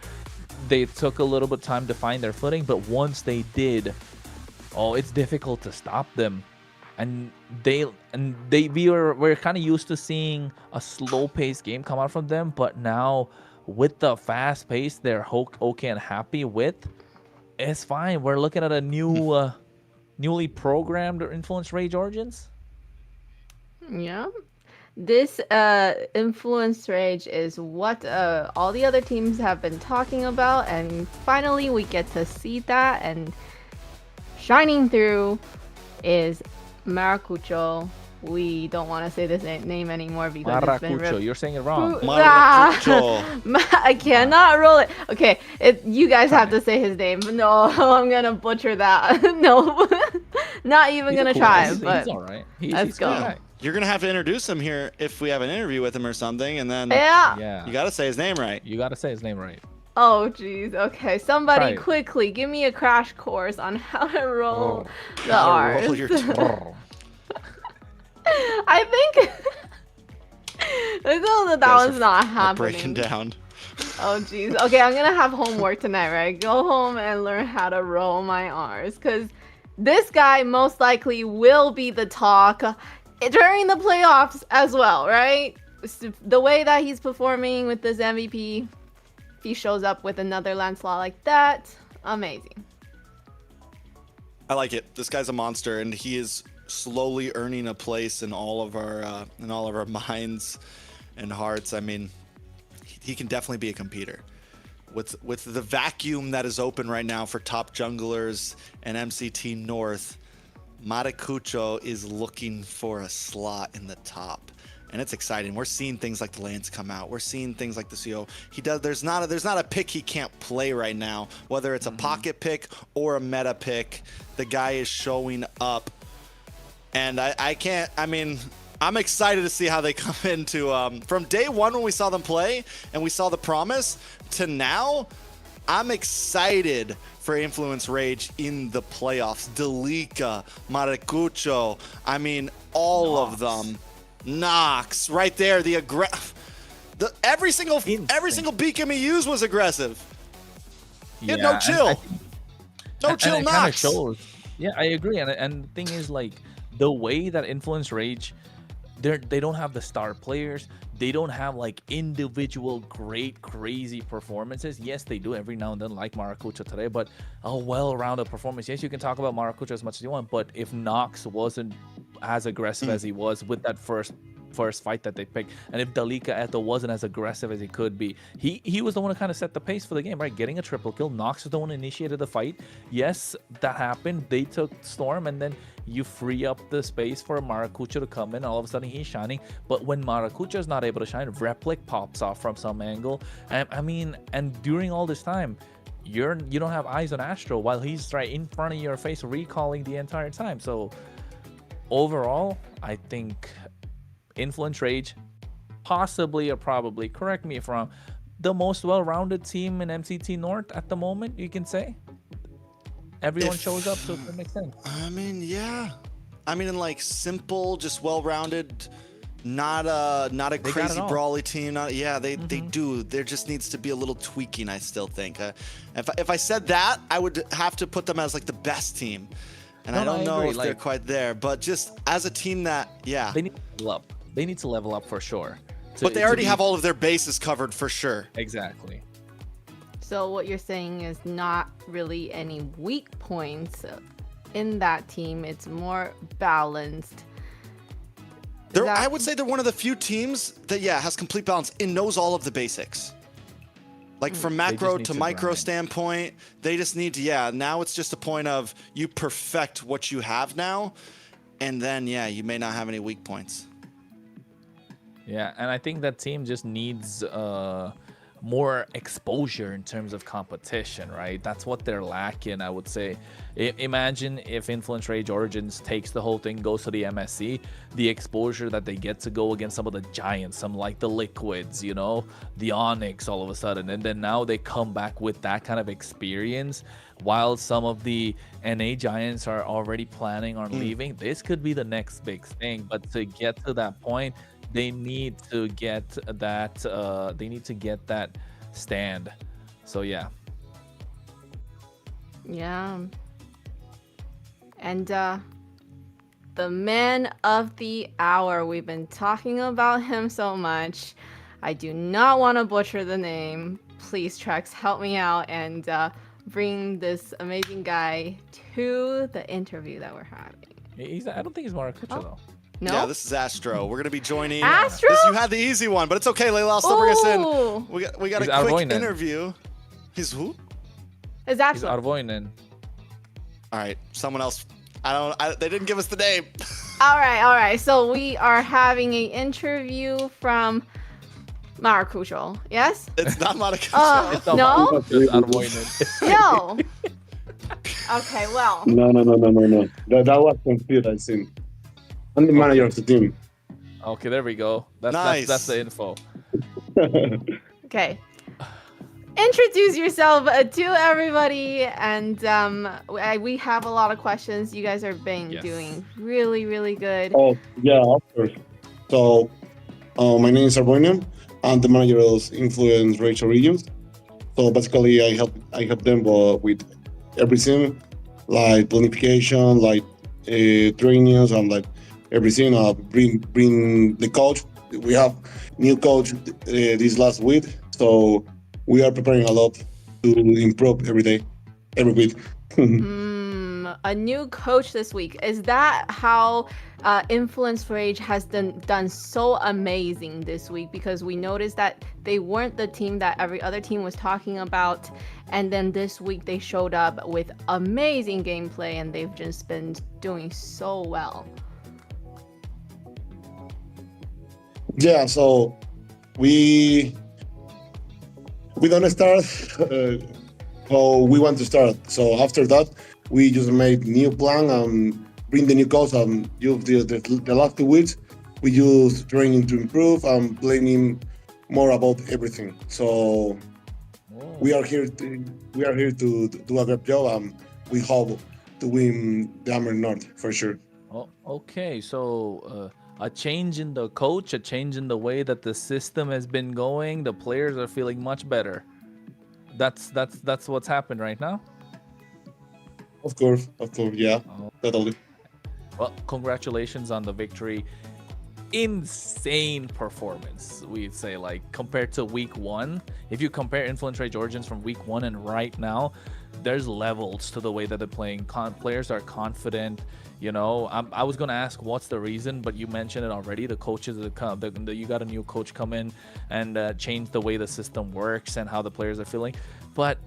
They took a little bit of time to find their footing, but once they did, it's difficult to stop them. And we're kind of used to seeing a slow-paced game come out from them, but now with the fast pace they're okay and happy with, it's fine. We're looking at a newly programmed Influence Rage Origins. Yeah. This Influence Rage is what all the other teams have been talking about, and finally we get to see that, and shining through is Maracucho. We don't want to say this name anymore because it's been you're saying it wrong. Maracucho. I cannot roll it. Okay, you guys have to say his name. No, I'm gonna butcher that. No, not even gonna try. But he's all right. Let's go. Right. You're gonna have to introduce him here if we have an interview with him or something, and then you gotta say his name right. You gotta say his name right. Oh, jeez. Okay, somebody quickly give me a crash course on how to roll the R's. Roll your I think that one's not happening. Breaking down. Oh, jeez. Okay, I'm gonna have homework tonight, right? Go home and learn how to roll my R's, because this guy most likely will be the talk during the playoffs as well, right? The way that he's performing with this MVP, if he shows up with another Lancelot like that, amazing. I like it. This guy's a monster, and he is slowly earning a place in all of our minds and hearts. I mean, he can definitely be a competitor. With the vacuum that is open right now for top junglers and MCT North, Maracucho is looking for a slot in the top. And it's exciting. We're seeing things like the Lance come out. We're seeing things like the CO. There's not a pick he can't play right now, whether it's a pocket pick or a meta pick. The guy is showing up, and I'm excited to see how they come into from day one when we saw them play and we saw the promise to now. I'm excited for Influence Rage in the playoffs. Delika, Maracucho, all of them. Nox, right there. Every single beacon he used was aggressive. He had no chill. No chill, Nox. Yeah, I agree. And the thing is, like, the way that Influence Rage, they don't have the star players. They don't have like individual great crazy performances. Yes, they do every now and then, like Maracucho today, but a well-rounded performance. Yes, you can talk about Maracucho as much as you want, but if Nox wasn't as aggressive as he was with that first fight that they picked. And if Dalika Eto wasn't as aggressive as he could be, he was the one who kind of set the pace for the game, right? Getting a triple kill. Nox is the one who initiated the fight. Yes, that happened. They took Storm, and then you free up the space for Maracuja to come in. All of a sudden, he's shining. But when Maracuja is not able to shine, Replic pops off from some angle. And during all this time, you don't have eyes on Astro while he's right in front of your face, recalling the entire time. So overall, I think Influence Rage, possibly or probably, correct me if I'm wrong, the most well-rounded team in MCT North at the moment, you can say. Everyone shows up to an extent. I mean, yeah. I mean, in like simple, just well-rounded, not a crazy brawly team. They do. There just needs to be a little tweaking, I still think. If I said that, I would have to put them as like the best team. And I don't know if they're quite there, but just as a team that, they need to level up. They need to level up for sure. But they already have all of their bases covered for sure. Exactly. So what you're saying is not really any weak points in that team. It's more balanced. I would say they're one of the few teams that, has complete balance and knows all of the basics. Like from macro to micro standpoint, they just need to, now it's just a point of you perfect what you have now, and then, you may not have any weak points. Yeah, and I think that team just needs more exposure in terms of competition, right? That's what they're lacking, I would say. Imagine if Influence Rage Origins takes the whole thing, goes to the MSC, the exposure that they get to go against some of the giants, some like the Liquids, the Onyx all of a sudden, and then now they come back with that kind of experience, while some of the NA giants are already planning on leaving. This could be the next big thing, but to get to that point, they need to get that stand. So yeah. And the man of the hour, we've been talking about him so much. I do not want to butcher the name. Please, Trex, help me out and bring this amazing guy to the interview that we're having. I don't think he's Maracuja though. No? Yeah, this is Astro. We're gonna be joining. Astro? You had the easy one, but it's okay, Layla. I'll still bring us in. We got a quick interview. He's who? Is Astro? He's Arvoinen. All right, someone else. They didn't give us the name. All right. So we are having an interview from Maracuja. Yes? It's not Maracuja. It's not no? It's Arvoinen. No. Okay, well. No. That was confused, I think. I'm the manager of the team. Okay, there we go. Nice. That's the info. Okay. Introduce yourself to everybody, and we have a lot of questions. You guys are doing really, really good. Oh, yeah, of course. So, my name is Arvoinen. I'm the manager of Influence Rage Origins. So basically, I help them with everything, like planification, like trainings, and like everything. Bring the coach. We have new coach this last week, so we are preparing a lot to improve every week. A new coach this week. Is that how Influence Rage has done so amazing this week? Because we noticed that they weren't the team that every other team was talking about, and then this week they showed up with amazing gameplay, and they've just been doing so well. Yeah, so we don't start how we want to start. So after that, we just made new plan and bring the new coach. And the last 2 weeks, we use training to improve and planning more about everything. So we are here to do a great job, and we hope to win the AMER North for sure. Oh, okay, so a change in the coach, a change in the way that the system has been going. The players are feeling much better. That's what's happened right now. Of course, yeah, totally. Well, congratulations on the victory. insane performance, we'd say, like compared to week 1. If you compare Influence Rage Origins from week 1 and right now, there's levels to the way that they're playing. Players are confident. You know, I was gonna ask what's the reason, but you mentioned it already. The coaches, you got a new coach come in and change the way the system works and how the players are feeling. But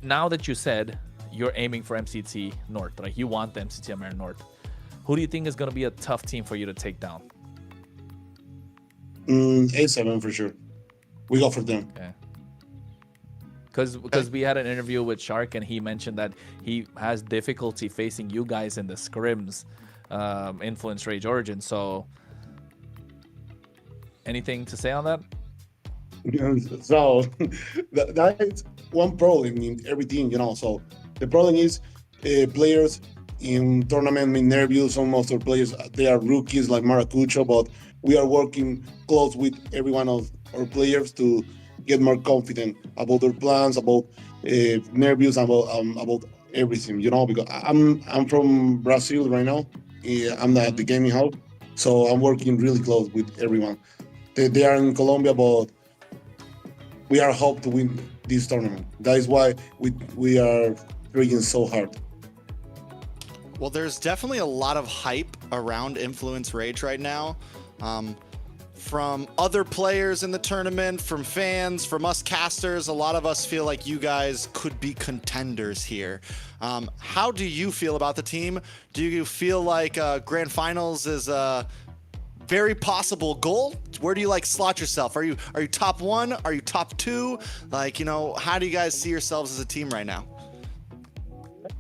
now that you said you're aiming for MCT North, like you want the MCT AMER North, who do you think is gonna be a tough team for you to take down? A7 for sure. We go for them. Okay. Because we had an interview with Shark and he mentioned that he has difficulty facing you guys in the scrims, Influence Rage Origin. So, anything to say on that? So that is one problem in every team, you know. So the problem is players in tournament make nervous. Some of our players, they are rookies like Maracucho, but we are working close with every one of our players to get more confident about their plans, about nervous, about everything, you know, because I'm from Brazil right now. I'm at the gaming house, so I'm working really close with everyone. They are in Colombia, but we are hope to win this tournament. That is why we are working so hard. Well, there's definitely a lot of hype around Influence Rage right now. From other players in the tournament, from fans, from us casters, a lot of us feel like you guys could be contenders here. How do you feel about the team? Do you feel like Grand Finals is a very possible goal? Where do you like slot yourself? Are you top 1? Are you top 2? Like, you know, how do you guys see yourselves as a team right now?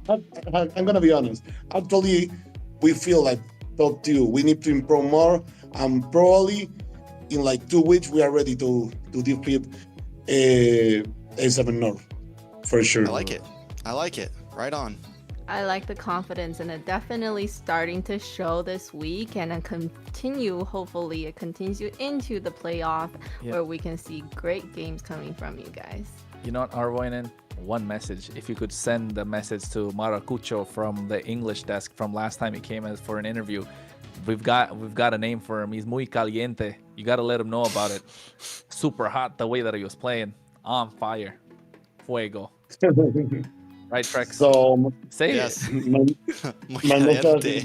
I'm gonna be honest. Actually, we feel like top 2. We need to improve more. Probably in like 2 weeks we are ready to defeat A7 North for sure. I like it. I like it. Right on. I like the confidence, and it definitely starting to show this week, and hopefully it continues into the playoff where we can see great games coming from you guys. You know what, Arvoinen? One message. If you could send the message to Maracucho from the English desk from last time he came as for an interview. We've got a name for him. He's muy caliente. You got to let him know about it. Super hot the way that he was playing. On fire. Fuego. Right, Trex? So, say yes. My message is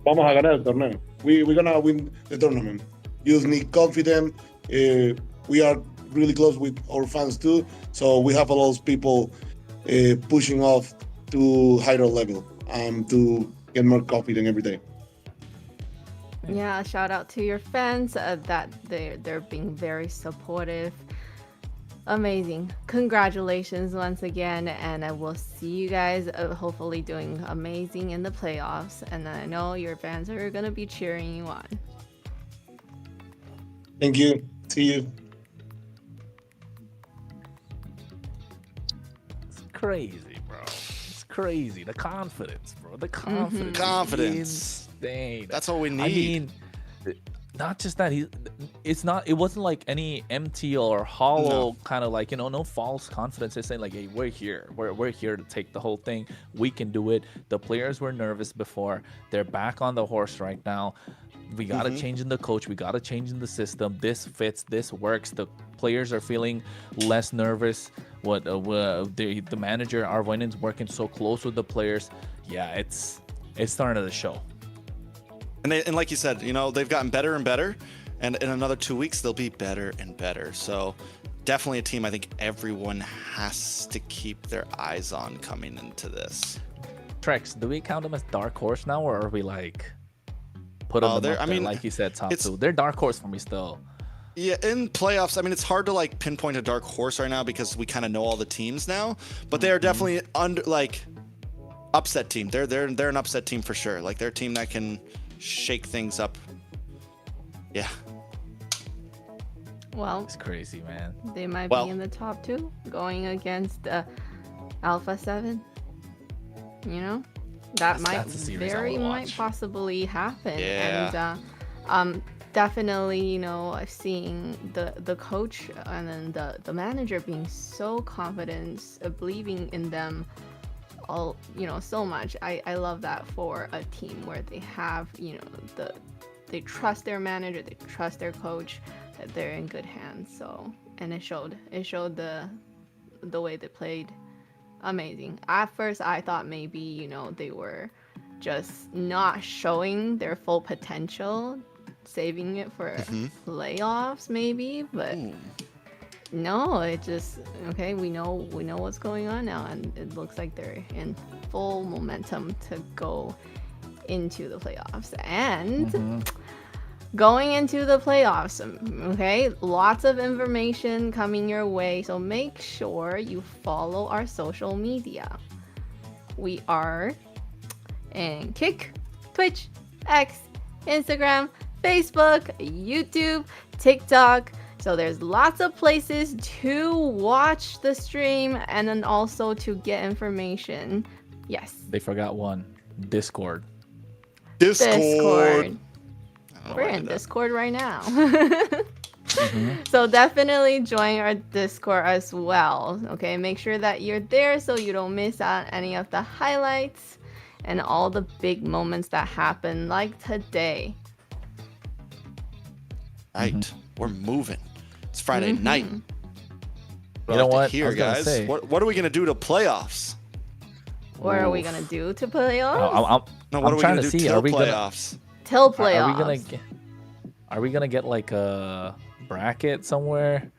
vamos a ganar el torneo. We're gonna win the tournament. You just need confidence. We are really close with our fans too, so we have a lot of people pushing off to higher level to get more confident every day. Yeah, shout out to your fans that they're being very supportive. Amazing. Congratulations once again, and I will see you guys hopefully doing amazing in the playoffs, and I know your fans are going to be cheering you on. Thank you. See you. It's crazy, bro. It's crazy. The confidence, bro. The confidence. Confidence. Insane. That's all we need. I mean, not just that. It wasn't like any empty or hollow kind of like, you know, no false confidence. They're saying like, hey, we're here. We're here to take the whole thing. We can do it. The players were nervous before. They're back on the horse right now. We got to change in the coach. We got to change in the system. This fits. This works. The players are feeling less nervous. The manager, Arvoinen's working so close with the players. Yeah, it's starting to show. And like you said, you know, they've gotten better and better. And in another 2 weeks, they'll be better and better. So definitely a team I think everyone has to keep their eyes on coming into this. Trex, do we count them as dark horse now, or are we like... put them up there, like you said, top 2. They're dark horse for me still. Yeah, in playoffs, I mean, it's hard to like pinpoint a dark horse right now because we kind of know all the teams now. But they are definitely upset team. They're an upset team for sure. Like they're a team that can shake things up. Yeah. Well, it's crazy, man. They might be in the top 2 going against Alpha 7. You know? That might possibly happen. Yeah. And definitely, you know, seeing the coach and then the manager being so confident, believing in them, all, so much. I love that for a team where they have, they trust their manager, they trust their coach, that they're in good hands. So, and it showed the way they played. Amazing. At first I thought maybe, they were just not showing their full potential, saving it for playoffs maybe, but no, it just okay, we know what's going on now, and it looks like they're in full momentum to go into the playoffs. And going into the playoffs, okay, lots of information coming your way, so make sure you follow our social media. We are in Kick, Twitch, X, Instagram, Facebook, YouTube, TikTok. So there's lots of places to watch the stream and then also to get information. Yes. They forgot one. Discord. Discord. We're in Discord right now. So definitely join our Discord as well. Okay, make sure that you're there so you don't miss out any of the highlights and all the big moments that happen like today. Right, we're moving. It's Friday night. You know what? Here, guys. What are we gonna do to playoffs? What are we gonna do to playoffs? No, what are we gonna do till playoffs? Till playoffs. Are we gonna get like a bracket somewhere?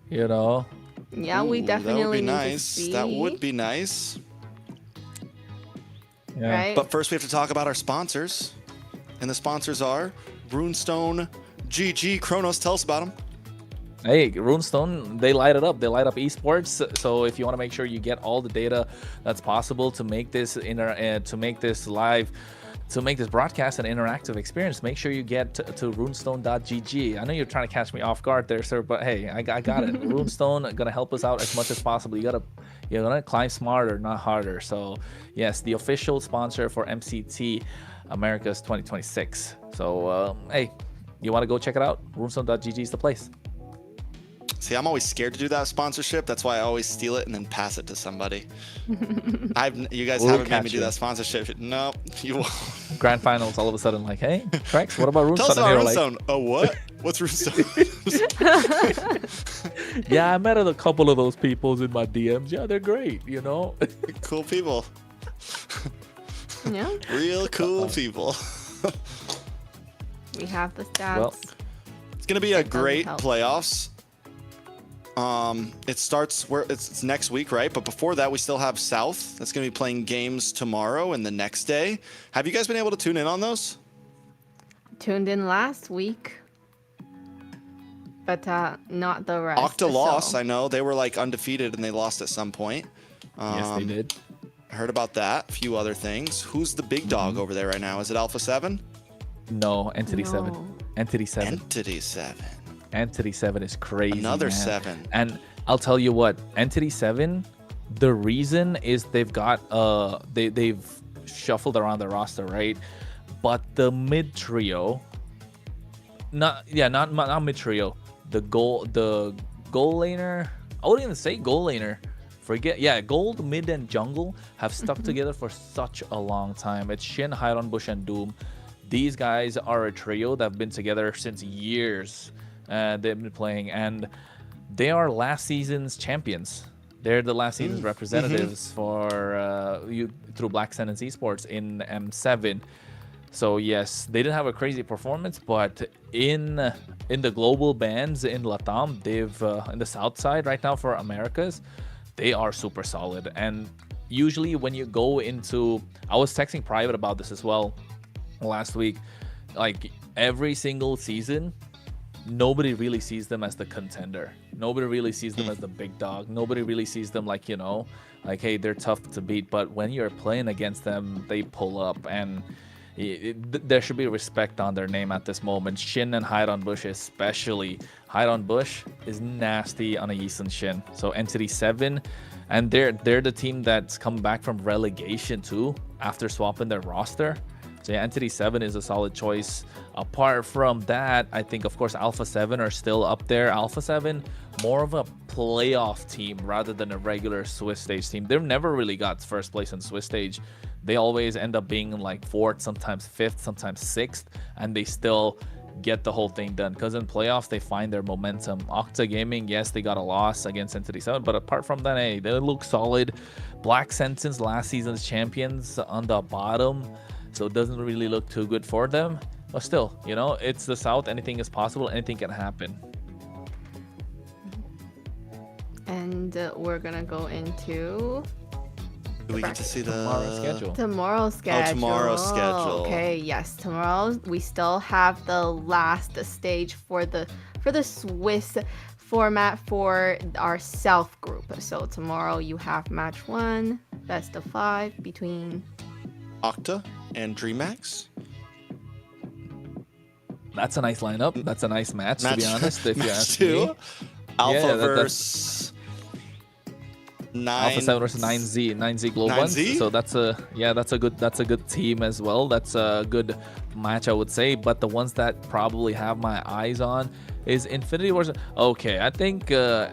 Yeah, we definitely that would be need nice. to see. That would be nice. Yeah. Right. But first, we have to talk about our sponsors, and the sponsors are Runestone, GG, Kronos. Tell us about them. Hey, Runestone, they light it up. They light up esports. So if you want to make sure you get all the data that's possible to make this to make this live, to make this broadcast an interactive experience, make sure you get to runestone.gg. I know you're trying to catch me off guard there, sir, but hey, I got it. Runestone gonna help us out as much as possible. You're gonna climb smarter, not harder. So yes, the official sponsor for MCT Americas 2026. So hey, you want to go check it out? Runestone.gg is the place. See, I'm always scared to do that sponsorship. That's why I always steal it and then pass it to somebody. You guys haven't made me do that sponsorship. No, you won't. Grand finals, all of a sudden, like, hey, Trex, what about Runestone? Tell us about Runestone. Like, what? What's Runestone? Yeah, I met a couple of those peoples in my DMs. Yeah, they're great, Cool people. Yeah. Real cool people. We have the stats. Well, it's going to be a great playoffs. It starts where it's next week, right? But before that, we still have South. That's going to be playing games tomorrow and the next day. Have you guys been able to tune in on those? Tuned in last week, but not the rest. Octa lost. I know they were like undefeated and they lost at some point. Yes, they did. I heard about that. A few other things. Who's the big dog over there right now? Is it Alpha 7? No, Entity 7. Entity 7. Entity 7. Entity 7 is crazy. Another man. 7. And I'll tell you what, Entity 7, the reason is they've got they've shuffled around the roster, right? But the mid trio, not mid trio, the goal laner, I wouldn't even say goal laner. Gold, mid, and jungle have stuck together for such a long time. It's Shin, Hiron, Bush, and Doom. These guys are a trio that have been together since years. They've been playing, and they are last season's champions. They're the last season's representatives for through Black Sentence Esports in M7. So yes, they didn't have a crazy performance, but in the global bands in Latam, they've in the South side right now for Americas, they are super solid. And usually when you go into, I was texting private about this as well last week, like every single season, nobody really sees them as the contender. Nobody really sees them as the big dog. Nobody really sees them like, like, hey, they're tough to beat. But when you're playing against them, they pull up, and there should be respect on their name at this moment. Shin and Hiron Bush especially. Hiron Bush is nasty on a Yisun Shin. So Entity 7, and they're the team that's come back from relegation too after swapping their roster. So yeah, Entity 7 is a solid choice. Apart from that, I think, of course, Alpha 7 are still up there. Alpha 7, more of a playoff team rather than a regular Swiss stage team. They've never really got first place in Swiss stage. They always end up being like 4th, sometimes 5th, sometimes 6th, and they still get the whole thing done, because in playoffs they find their momentum. Octa Gaming, yes, they got a loss against Entity 7, but apart from that, hey, they look solid. Black Sentence, last season's champions, on the bottom, so it doesn't really look too good for them. But still, you know, it's the South, anything is possible, anything can happen. And we're gonna go into Do we get to see the tomorrow's schedule? Tomorrow's schedule. Oh, tomorrow's schedule. Okay, yes, tomorrow we still have the last stage for the Swiss format for our South group. So tomorrow you have match 1, best of 5 between Octa and DreamHack. That's a nice lineup. That's a nice match, to be honest, if you ask two. me. Alpha versus 9. Alpha 7 versus 9Z Global. 9Z? So that's a good team as well. That's a good match, I would say. But the ones that probably have my eyes on is Infinity Wars. Okay, I think they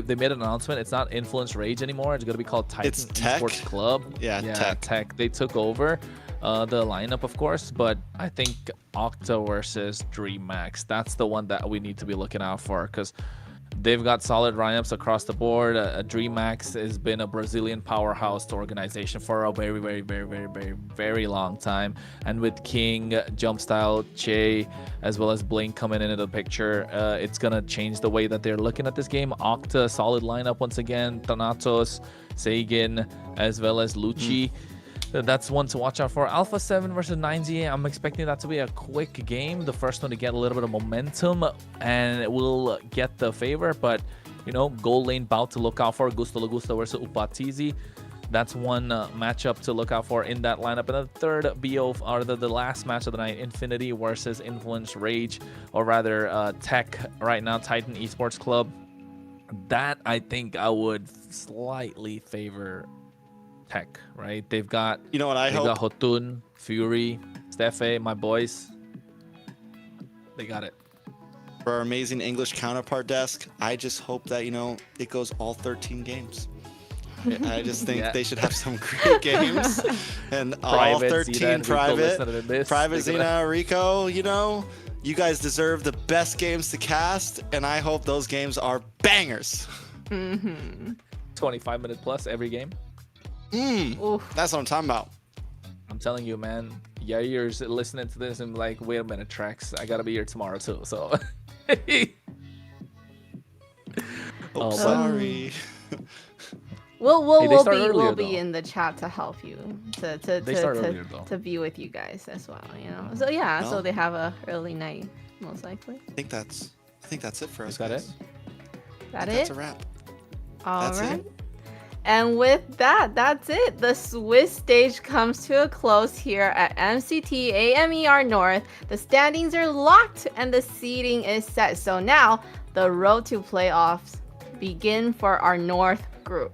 made an announcement. It's not Influence Rage anymore. It's gonna be called Titan Esports Club. Yeah, Tech. They took over the lineup, of course, but I think Octa versus DreamHack. That's the one that we need to be looking out for, because they've got solid lineups across the board. DreamHack has been a Brazilian powerhouse organization for a very long time. And with King, Jumpstyle, Che, as well as Blink coming into the picture, it's going to change the way that they're looking at this game. Octa, solid lineup once again. Thanatos, Sagan, as well as Lucci. That's one to watch out for. Alpha 7 versus 9Z, I'm expecting that to be a quick game. The first one to get a little bit of momentum, and it will get the favor. But, you know, gold lane bout to look out for. Gusto Lagusta versus Upatizi. That's one matchup to look out for in that lineup. And the third BO, or the last match of the night, Infinity versus Influence Rage, or rather Tech right now, Titan Esports Club. That, I think I would slightly favor Tech, right? They've got, you know what I hope? They got Hotun, Fury, Steffe, my boys. They got it. For our amazing English counterpart desk, I just hope that, you know, it goes all 13 games. I just think they should have some great games. And all 13 private Zena, Rico, you know, you guys deserve the best games to cast, and I hope those games are bangers. 25-minute plus every game. That's what I'm talking about. I'm telling you, man. Yair's listening to this and like, wait a minute, Trex, I gotta be here tomorrow too. So, sorry. We'll be in the chat to help you to be with you guys as well. You know. So yeah, so they have a early night most likely. I think that's it for us. Is that guys. it? That's a wrap. All right. And with that, that's it. The Swiss stage comes to a close here at MCT AMER North. The standings are locked and the seeding is set. So now the road to playoffs begin for our North group.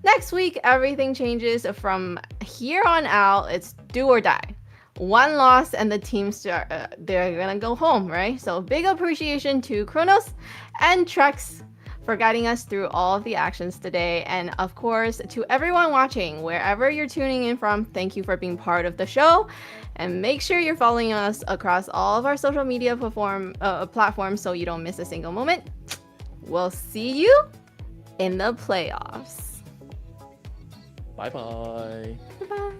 Next week, everything changes. From here on out, it's do or die. One loss and the teams they're gonna go home, right? So big appreciation to Kronos and Trex for guiding us through all of the actions today. And of course, to everyone watching, wherever you're tuning in from, thank you for being part of the show. And make sure you're following us across all of our social media platforms so you don't miss a single moment. We'll see you in the playoffs. Bye-bye. Bye-bye.